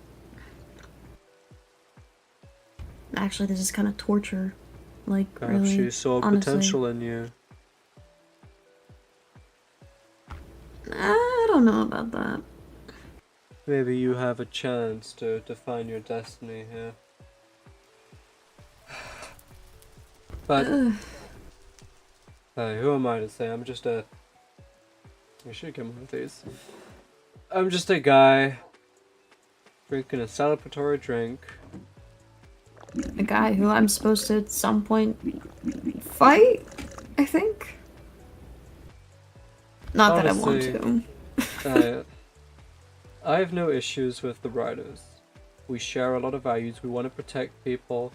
Actually, this is kind of torture. Like, Perhaps really, she saw honestly. potential in you. I don't know about that. Maybe you have a chance to define your destiny here. But hey, who am I to say? I'm just a... I should get one of these. I'm just a guy drinking a celebratory drink. A guy who I'm supposed to at some point fight, I think? Not Honestly, that I want to. I have no issues with the riders. We share a lot of values, we want to protect people.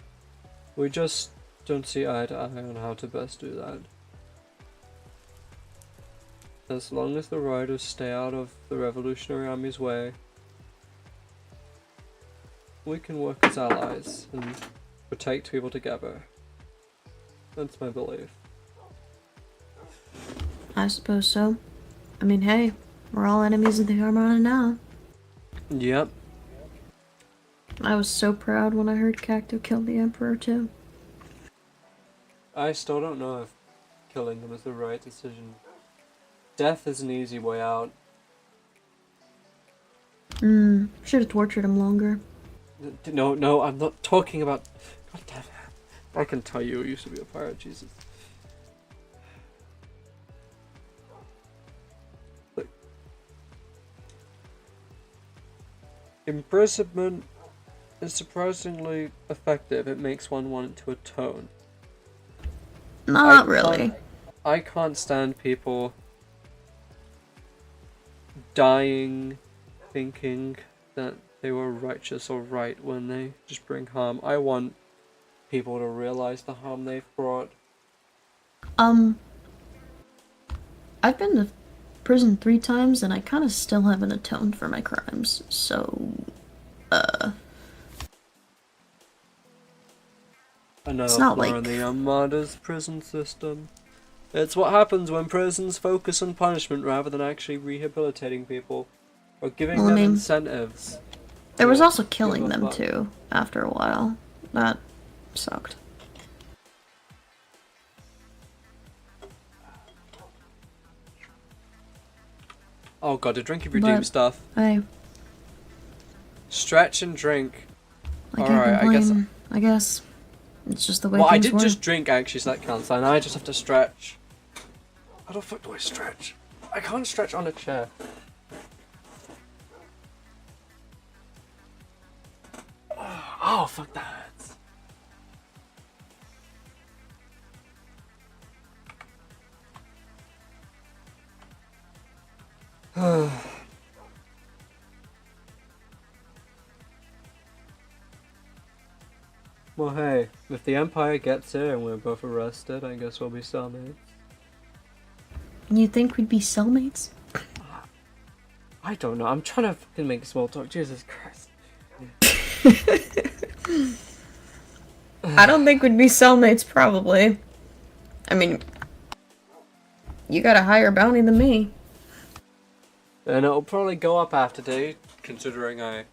We just don't see eye to eye on how to best do that. As long as the riders stay out of the Revolutionary Army's way, we can work as allies and protect people together. That's my belief. I suppose so. I mean, hey, we're all enemies of the Armada now. Yep. I was so proud when I heard Cacto killed the Emperor, too. I still don't know if killing him is the right decision. Death is an easy way out. Should have tortured him longer. No, I'm not talking about... God damn it. I can tell you used to be a pirate, Jesus. Look. Imprisonment is surprisingly effective. It makes one want to atone. Not really. I can't stand people dying thinking that they were righteous or right when they just bring harm. I want people to realize the harm they've brought. I've been to prison 3 times and I kind of still haven't atoned for my crimes, so, Another It's not flaw like- in the Armada's prison system. It's what happens when prisons focus on punishment rather than actually rehabilitating people or giving Well, I them mean, incentives. there was to also give killing up them on- too, after a while. That sucked. Oh god, to drink if you do But, stuff. Hey, Stretch and drink. I can't Alright, complain, I guess. It's just the way Well, I things did were. just drink actually, so that counts. And I just have to stretch. How the fuck do I stretch? I can't stretch on a chair. Oh, fuck that. Well, hey, if the Empire gets here and we're both arrested, I guess we'll be cellmates. You think we'd be cellmates? I don't know, I'm trying to fucking make small talk, Jesus Christ. I don't think we'd be cellmates, probably. I mean, you got a higher bounty than me. And it'll probably go up after day, considering I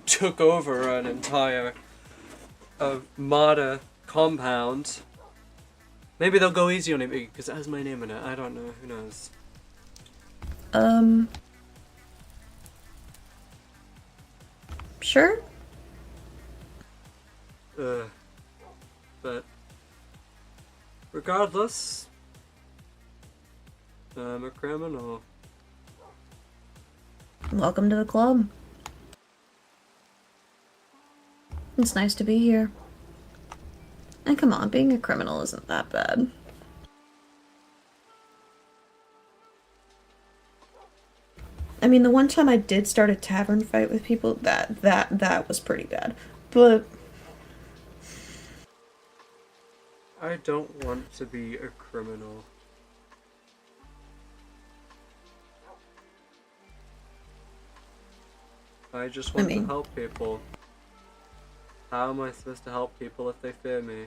took over an entire Armada compound. Maybe they'll go easy on it because it has my name in it. I don't know. Who knows? Sure? But regardless, I'm a criminal. Welcome to the club. It's nice to be here. And come on, being a criminal isn't that bad. I mean, the one time I did start a tavern fight with people, that was pretty bad. But I don't want to be a criminal. I just want to help people. How am I supposed to help people if they fear me?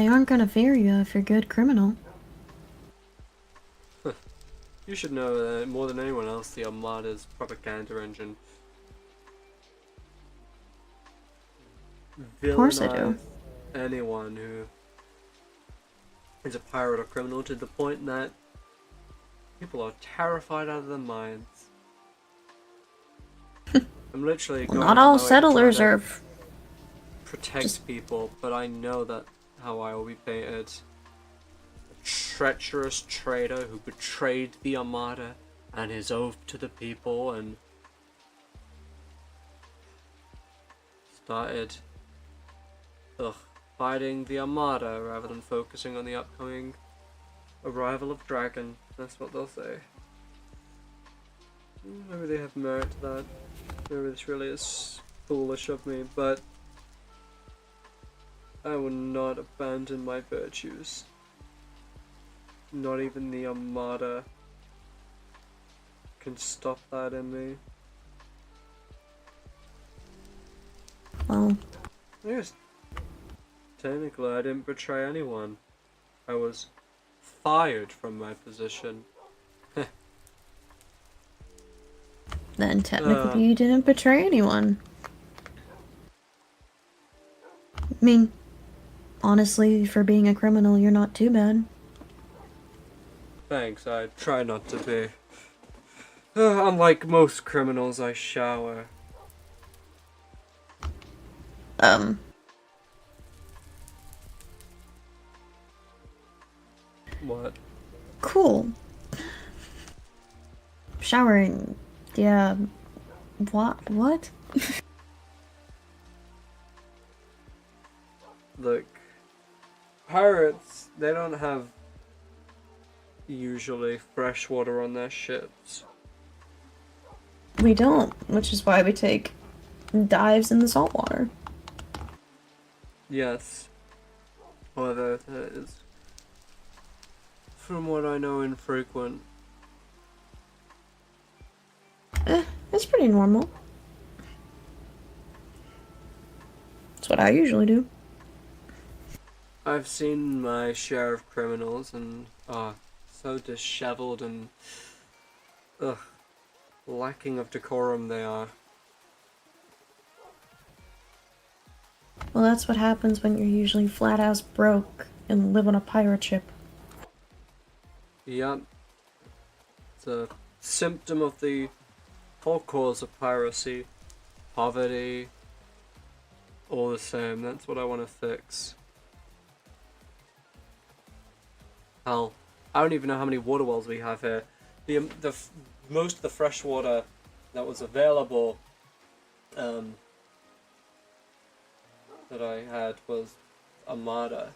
they aren't gonna fear you if you're a good criminal. You should know that more than anyone else, the Armada's propaganda engine. Of course I do. Villainize anyone who is a pirate or criminal to the point that people are terrified out of their minds. I'm literally going Not out all my way to settlers try to are protect people, but I know that how I will be painted. A treacherous traitor who betrayed the Armada and his oath to the people and started fighting the Armada rather than focusing on the upcoming arrival of Dragon. That's what they'll say. Maybe they have merit to that. Maybe this really is foolish of me, but I will not abandon my virtues. Not even the Armada can stop that in me. Well, Yes. Technically, I didn't betray anyone. I was fired from my position. then technically you didn't betray anyone. I mean, honestly, for being a criminal, you're not too bad. Thanks, I try not to be. Unlike most criminals, I shower. What? Cool. Showering. Yeah. What? Look, pirates, they don't have usually fresh water on their ships. We don't, which is why we take dives in the salt water. Yes. However, that is, from what I know, infrequent. It's pretty normal. That's what I usually do. I've seen my share of criminals and so disheveled and lacking of decorum they are. Well, that's what happens when you're usually flat-ass broke and live on a pirate ship. Yep. It's a symptom of the whole cause of piracy. Poverty. All the same, that's what I want to fix. Hell, I don't even know how many water wells we have here. Most of the fresh water that was available that I had was Armada.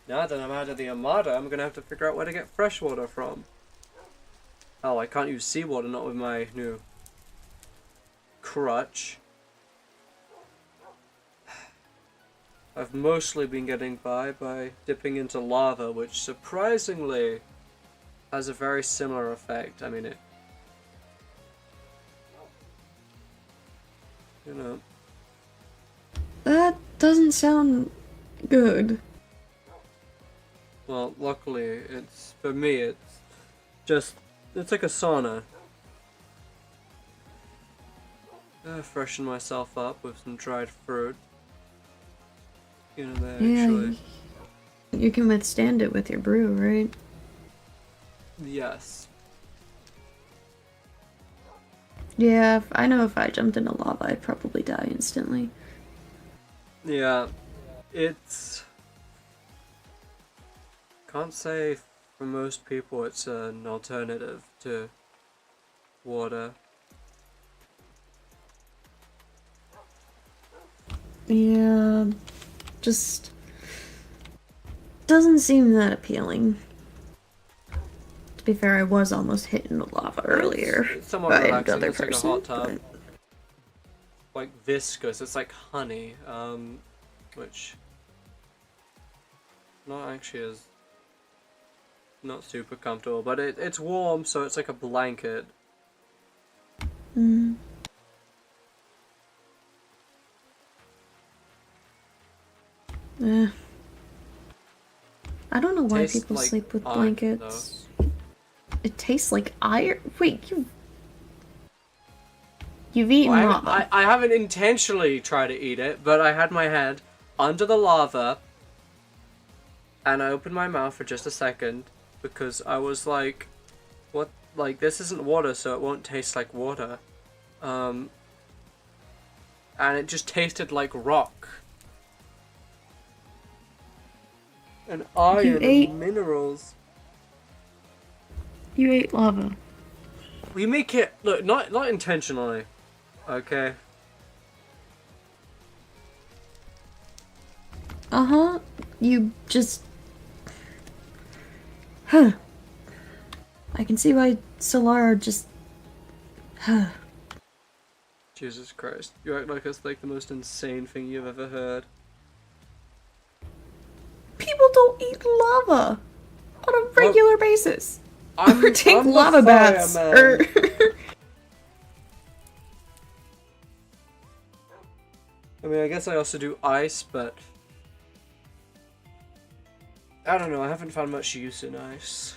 Now that I'm out of the Armada, I'm gonna have to figure out where to get fresh water from. Oh, I can't use seawater, not with my new crutch. I've mostly been getting by dipping into lava, which surprisingly has a very similar effect. I mean, it... You know... That doesn't sound good. Well, luckily, it's... For me, it's just... It's like a sauna. Freshen myself up with some dried fruit. You know, they actually... You can withstand it with your brew, right? Yes. Yeah, I know if I jumped into lava, I'd probably die instantly. Yeah, it's... Can't say for most people it's an alternative to water. Yeah, just doesn't seem that appealing. To be fair, I was almost hit in the lava earlier. It's somewhat by relaxing. another It's like a person, hot tub. but- Like viscous. It's like honey. Which not actually is not super comfortable, but it's warm, so it's like a blanket. Mm. Eh. I don't know why Tastes people like sleep with iron, blankets. It tastes like iron. Wait, you've eaten Well, lava. I haven't intentionally tried to eat it, but I had my hand under the lava, and I opened my mouth for just a second because I was like, "What? Like this isn't water, so it won't taste like water." And it just tasted like rock. And iron and minerals. You ate lava. We make it look not intentionally, okay? Uh-huh. You just... Huh. I can see why Solara just... Huh. Jesus Christ, you act like it's like the most insane thing you've ever heard. People don't eat lava on a regular basis. I'm, or take I'm lava baths. Or... I mean, I guess I also do ice, but I don't know. I haven't found much use in ice.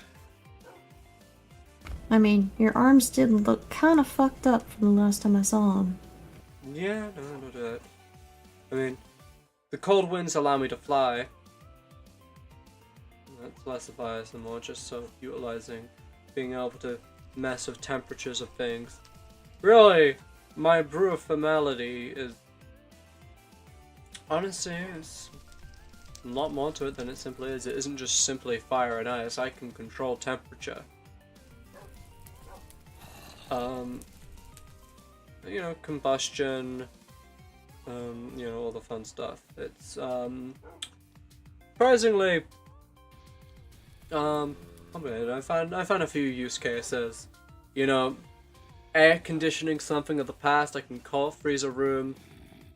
I mean, your arms did look kind of fucked up from the last time I saw them. Yeah, no doubt. I mean, the cold winds allow me to fly. That's less of ice and more just so utilizing being able to mess with temperatures of things. Really, my brew of formality is honestly it's a lot more to it than it simply is. It isn't just simply fire and ice. I can control temperature. You know, combustion, you know, all the fun stuff. It's surprisingly I found a few use cases. You know, air conditioning something of the past. I can cold freeze a room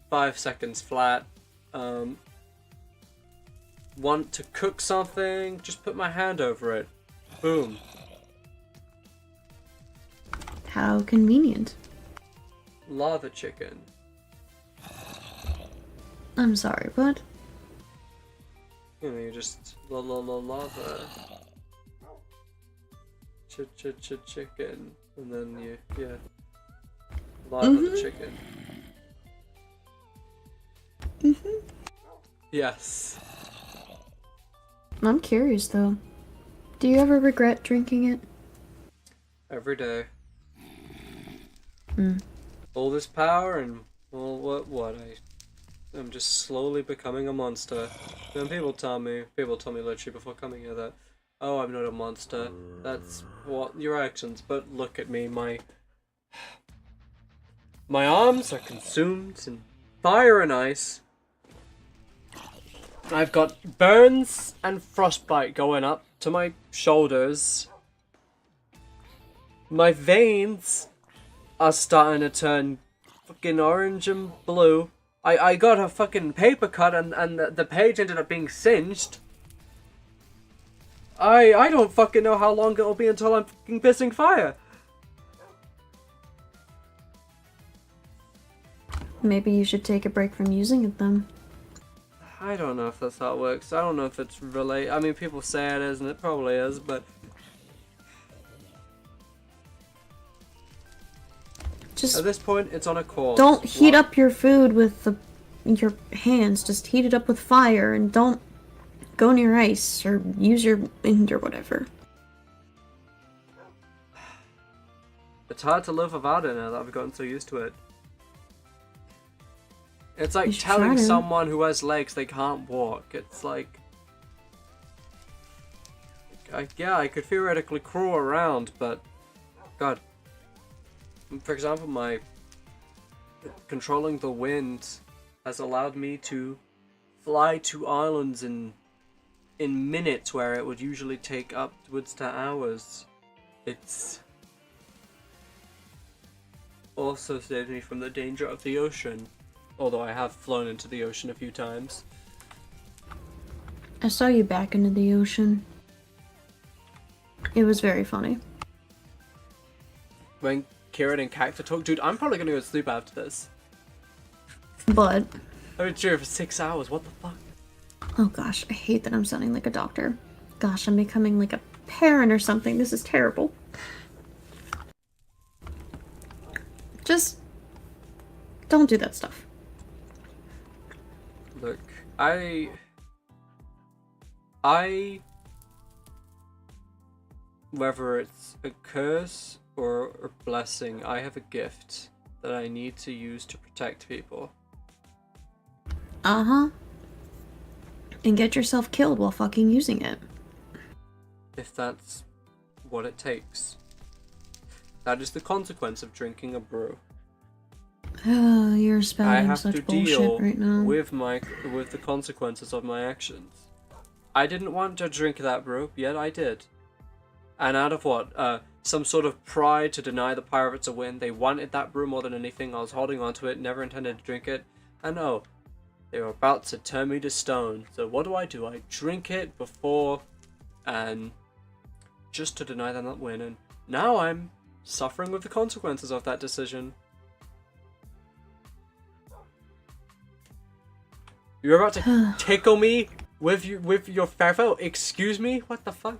5 seconds flat. Want to cook something? Just put my hand over it. Boom. How convenient. Lava chicken. I'm sorry, what? You know, you just lava. Chicken. And then you, yeah. Lava the chicken. Yes. I'm curious, though. Do you ever regret drinking it? Every day. Hmm. All this power and, well, what? I'm just slowly becoming a monster. And people tell me literally before coming here that, oh, I'm not a monster. That's what your actions. But look at me, my arms are consumed in fire and ice. I've got burns and frostbite going up to my shoulders. My veins are starting to turn fucking orange and blue. I got a fucking paper cut and the page ended up being singed. I don't fucking know how long it'll be until I'm fucking pissing fire. Maybe you should take a break from using it then. I don't know if that's how it works. I don't know if it's really... I mean, people say it is, and it probably is, but... Just at this point, it's on a course. don't heat up your food with your hands. Just heat it up with fire and don't go near ice or use your wind or whatever. It's hard to live without it now that I've gotten so used to it. It's like telling someone who has legs they can't walk. It's like... yeah, I could theoretically crawl around, but... God. For example, my... controlling the wind has allowed me to fly to islands in in minutes where it would usually take upwards to hours. It's also saved me from the danger of the ocean, although I have flown into the ocean a few times. I saw you back into the ocean. It was very funny. When Ciarán and Cacto talk, dude, I'm probably gonna go to sleep after this. But I've been cheering for 6 hours, what the fuck? oh gosh, I hate that I'm sounding like a doctor. Gosh, I'm becoming like a parent or something. This is terrible. Just don't do that stuff. Look, whether it's a curse or a blessing, I have a gift that I need to use to protect people. Uh-huh. And get yourself killed while fucking using it. If that's what it takes. That is the consequence of drinking a brew. Oh, you're I spouting have such to bullshit deal right now. with the consequences of my actions. I didn't want to drink that brew, yet I did. And out of what? Some sort of pride to deny the pirates a win. They wanted that brew more than anything. I was holding on to it, never intended to drink it. And oh, they were about to turn me to stone. So what do? I drink it before, and just to deny them that win. And now I'm suffering with the consequences of that decision. You're about to tickle me with your farewell. Excuse me? What the fuck?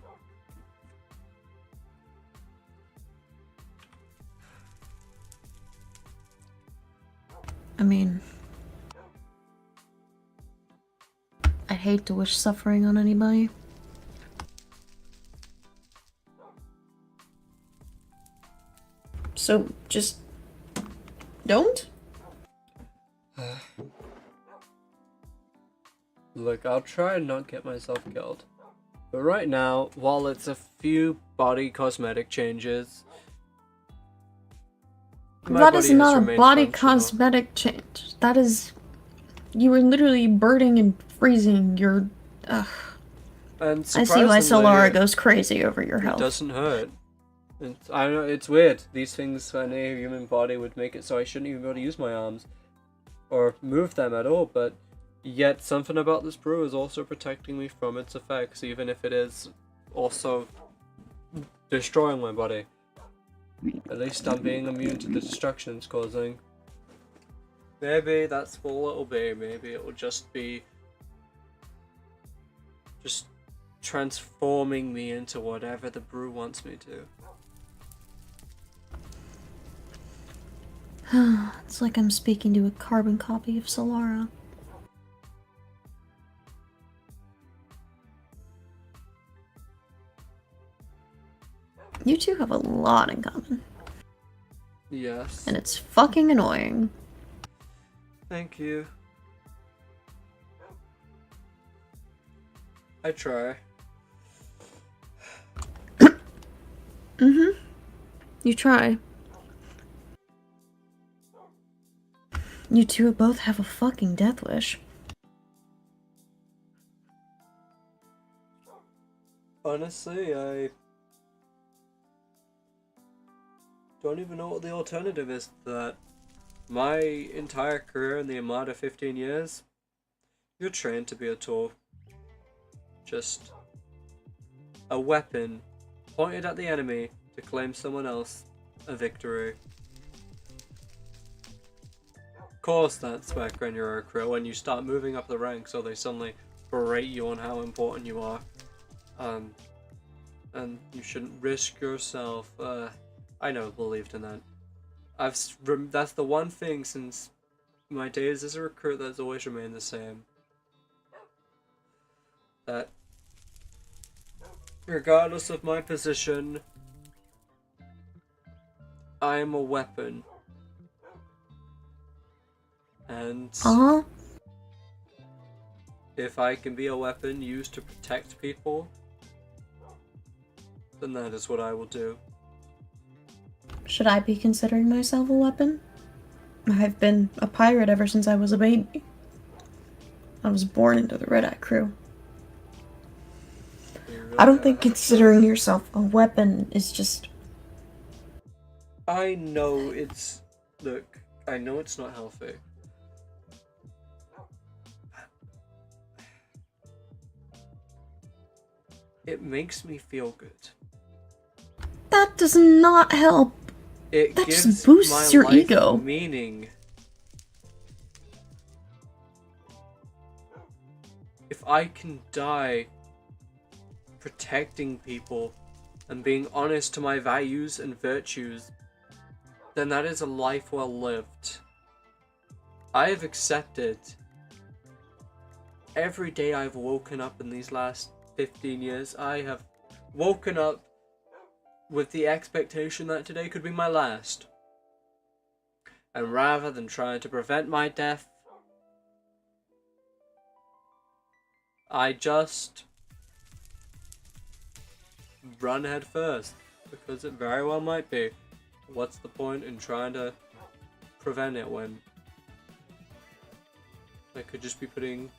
I mean, I'd hate to wish suffering on anybody. So, just don't? Look, I'll try and not get myself killed. But right now, while it's a few body cosmetic changes, That is not a body cosmetic change. That is... You were literally burning and freezing your... Ugh. And I see why surprisingly, Solara goes crazy over your health. It doesn't hurt. I know, it's weird. These things in a human body would make it so I shouldn't even be able to use my arms. Or move them at all, but yet something about this brew is also protecting me from its effects, even if it is also destroying my body. At least I'm being immune to the destruction it's causing. Maybe that's all it'll be. Maybe it will just be transforming me into whatever the brew wants me to. It's like I'm speaking to a carbon copy of Solara. You two have a lot in common. Yes. And it's fucking annoying. Thank you. I try. Mm-hmm. You try. You two both have a fucking death wish. Honestly, I don't even know what the alternative is to that. My entire career in the Armada, 15 years, you're trained to be a tool. Just a weapon pointed at the enemy to claim someone else a victory. Of course that's back when you're a crew, when you start moving up the ranks, so they suddenly berate you on how important you are. And you shouldn't risk yourself. I never believed in that. That's the one thing since my days as a recruit that's always remained the same. That regardless of my position, I am a weapon. And if I can be a weapon used to protect people, then that is what I will do. Should I be considering myself a weapon? I've been a pirate ever since I was a baby. I was born into the Red Eye crew. I don't think considering yourself a weapon is just... I know it's... Look, I know it's not healthy. It makes me feel good. That does not help. It that gives just boosts my your life ego. meaning. If I can die protecting people and being honest to my values and virtues, then that is a life well lived. I have accepted every day I've woken up in these last 15 years, I have woken up with the expectation that today could be my last. And rather than trying to prevent my death, I just run head first, because it very well might be. What's the point in trying to prevent it when I could just be putting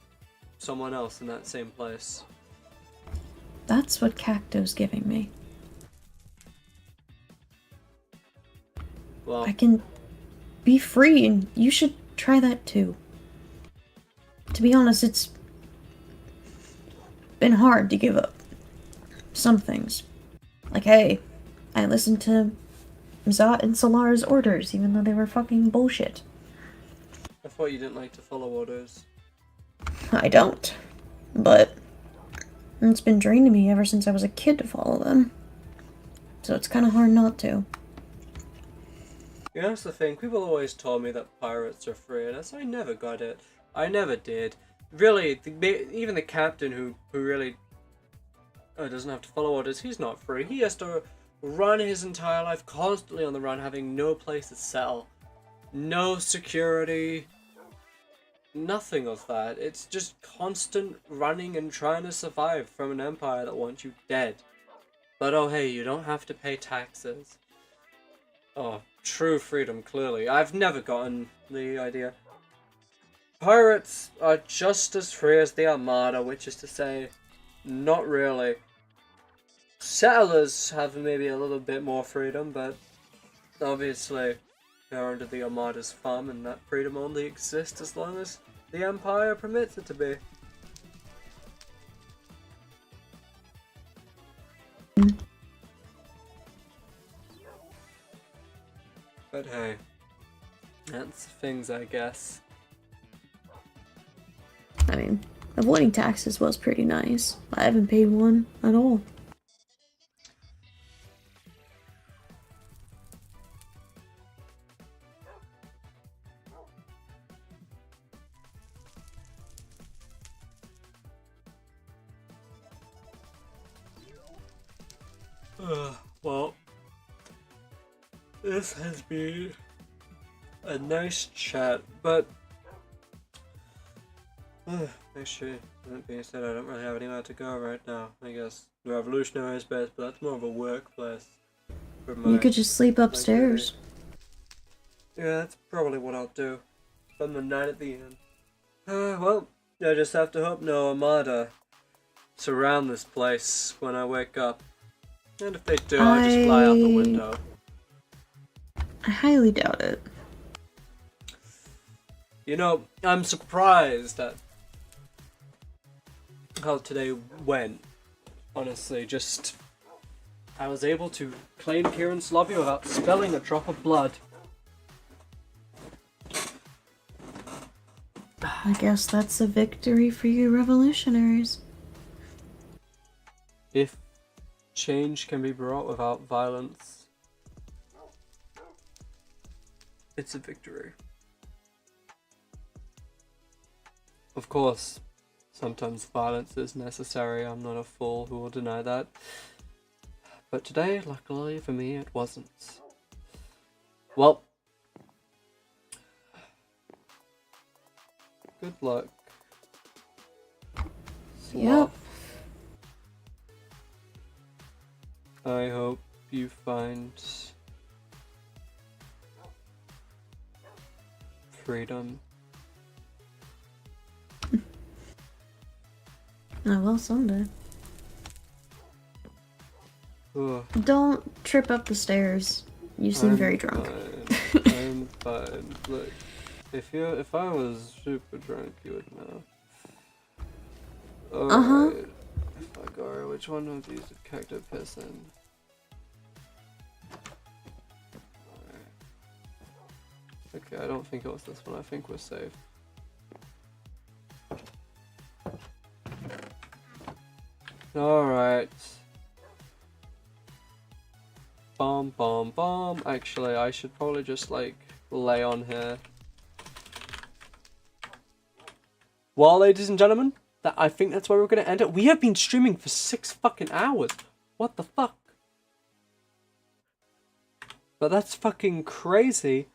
someone else in that same place? That's what Cacto's giving me. Well, I can be free, and you should try that too. To be honest, it's been hard to give up some things. Like, hey, I listened to Zot and Solar's orders, even though they were fucking bullshit. I thought you didn't like to follow orders. I don't. But it's been drained to me ever since I was a kid to follow them. So it's kind of hard not to. You know, that's the thing. People always told me that pirates are free, and I never got it. I never did. Really, even the captain who really doesn't have to follow orders, he's not free. He has to run his entire life constantly on the run, having no place to settle. No security. Nothing of that. It's just constant running and trying to survive from an empire that wants you dead. But oh hey, you don't have to pay taxes. Oh, true freedom, clearly. I've never gotten the idea. Pirates are just as free as the Armada, which is to say, not really. Settlers have maybe a little bit more freedom, but obviously they're under the Armada's thumb, and that freedom only exists as long as the Empire permits it to be. But hey, that's things, I guess. I mean, avoiding taxes was pretty nice. I haven't paid one at all. Well, this has been a nice chat, but actually, that being said, I don't really have anywhere to go right now. I guess the revolutionary is best, but that's more of a workplace. You could just sleep upstairs. Yeah, that's probably what I'll do. Spend the night at the inn. Well, I just have to hope no Armada surround this place when I wake up. And if they do, I'll just fly out the window. I highly doubt it. You know, I'm surprised at how today went. Honestly, just I was able to claim Ciarán's lobby without spilling a drop of blood. I guess that's a victory for you revolutionaries. If change can be brought without violence, it's a victory. Of course, sometimes violence is necessary. I'm not a fool who will deny that. But today, luckily for me, it wasn't. Well, good luck. Yep. I hope you find freedom. I will someday. Ugh. Don't trip up the stairs. You seem very drunk. I'm fine. Look, if I was super drunk, you would know. Alright. Fuck, alright, which one of these did Cacto piss in? Okay, I don't think it was this one. I think we're safe. Alright. Bomb. Actually, I should probably just, like, lay on here. Well, ladies and gentlemen, I think that's where we're going to end it. We have been streaming for 6 fucking hours. What the fuck? But that's fucking crazy.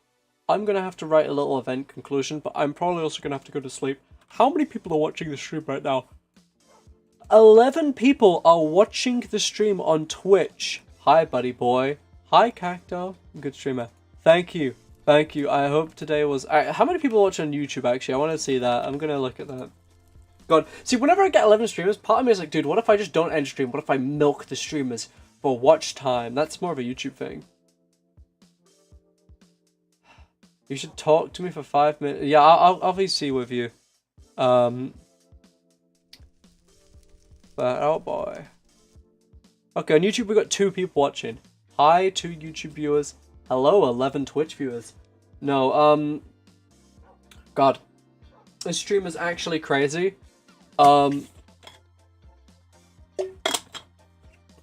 I'm going to have to write a little event conclusion, but I'm probably also going to have to go to sleep. How many people are watching the stream right now? 11 people are watching the stream on Twitch. Hi, buddy boy. Hi, Cacto. Good streamer. Thank you. Thank you. I hope today was... how many people watch on YouTube, actually? I want to see that. I'm going to look at that. God. See, whenever I get 11 streamers, part of me is like, dude, what if I just don't end stream? What if I milk the streamers for watch time? That's more of a YouTube thing. You should talk to me for 5 minutes. Yeah, I'll VC with you. But, oh boy. Okay, on YouTube we got 2 people watching. Hi, 2 YouTube viewers. Hello, 11 Twitch viewers. No, God. This stream is actually crazy. I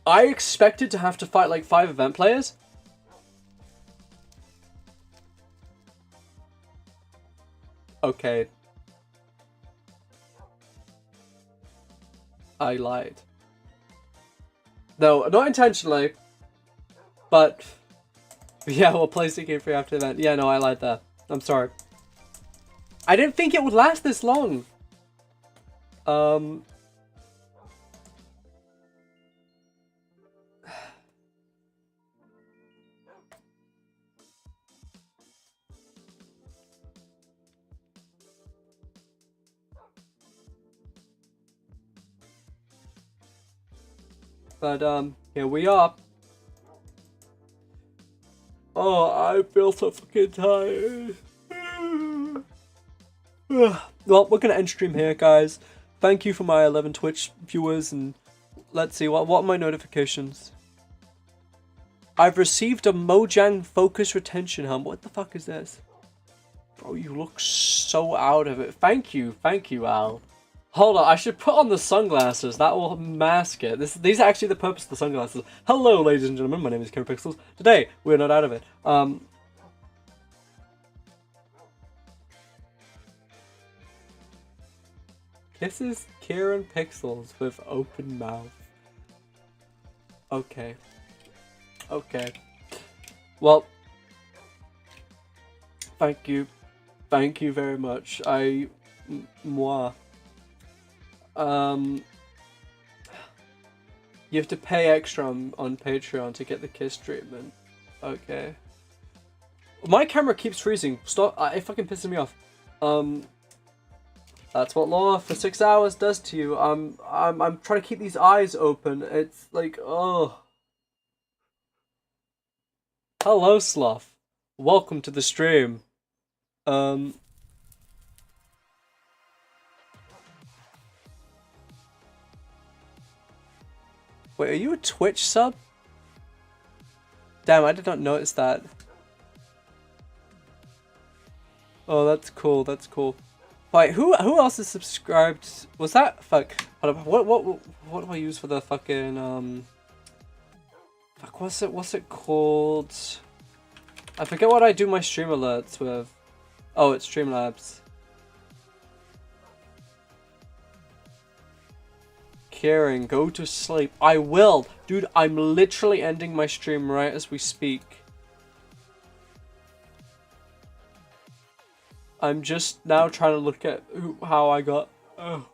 expected to have to fight like 5 event players. Okay. I lied. No, not intentionally. But yeah, we'll play CK free after the event. Yeah, no, I lied there. I'm sorry. I didn't think it would last this long. But, here we are. Oh, I feel so fucking tired. Well, we're gonna end stream here, guys. Thank you for my 11 Twitch viewers, and let's see, what are my notifications? I've received a Mojang Focus Retention Helmet. What the fuck is this? Bro, you look so out of it. Thank you, Al. Hold on, I should put on the sunglasses. That will mask it. These are actually the purpose of the sunglasses. Hello, ladies and gentlemen. My name is CiaránPixelz. Today, we're not out of it. Kisses CiaránPixelz with open mouth. Okay. Okay. Well, thank you. Thank you very much. Moi. You have to pay extra on Patreon to get the kiss treatment. Okay. My camera keeps freezing. Stop! It fucking pisses me off. That's what law for 6 hours does to you. I'm trying to keep these eyes open. It's like, oh. Hello, Sloth. Welcome to the stream. Wait, are you a Twitch sub? Damn, I did not notice that. Oh, that's cool. That's cool. Wait, who else is subscribed? Was that fuck? Hold up, what do I use for the fucking Fuck, what's it called? I forget what I do my stream alerts with. Oh, it's Streamlabs. Kieran, go to sleep. I will. Dude, I'm literally ending my stream right as we speak. I'm just now trying to look at how I got... Oh.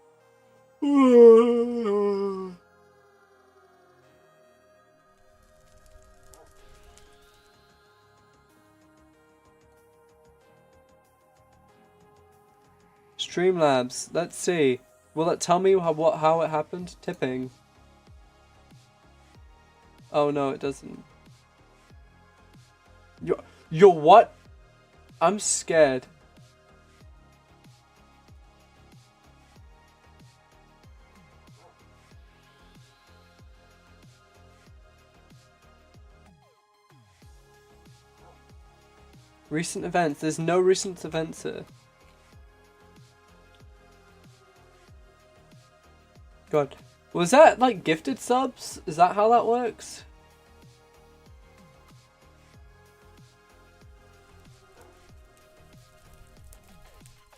Streamlabs, let's see. Will it tell me how it happened? Tipping. Oh no, it doesn't. You're what? I'm scared. Recent events. There's no recent events here. God. Was that like gifted subs? Is that how that works?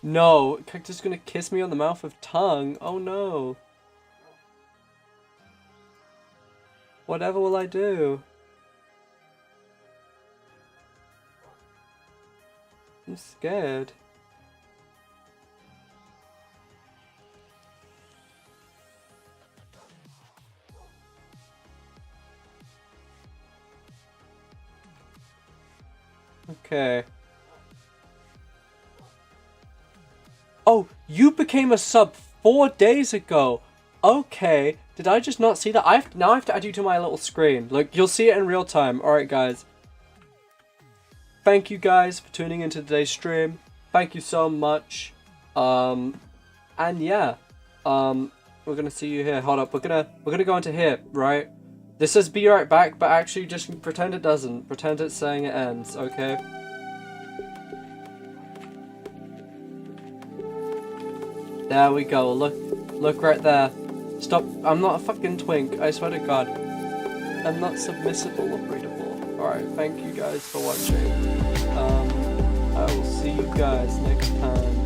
No, Cacto's gonna kiss me on the mouth of tongue. Oh no. Whatever will I do? I'm scared. Okay. Oh, you became a sub 4 days ago. Okay. Did I just not see that? Now I have to add you to my little screen. Like, you'll see it in real time. Alright, guys. Thank you guys for tuning into today's stream. Thank you so much. And yeah. We're gonna see you here. Hold up. We're gonna go into here, right? This says be right back, but actually just pretend it doesn't. Pretend it's saying it ends, okay? There we go. Look right there. Stop. I'm not a fucking twink. I swear to God. I'm not submissible or breedable. Alright, thank you guys for watching. I will see you guys next time.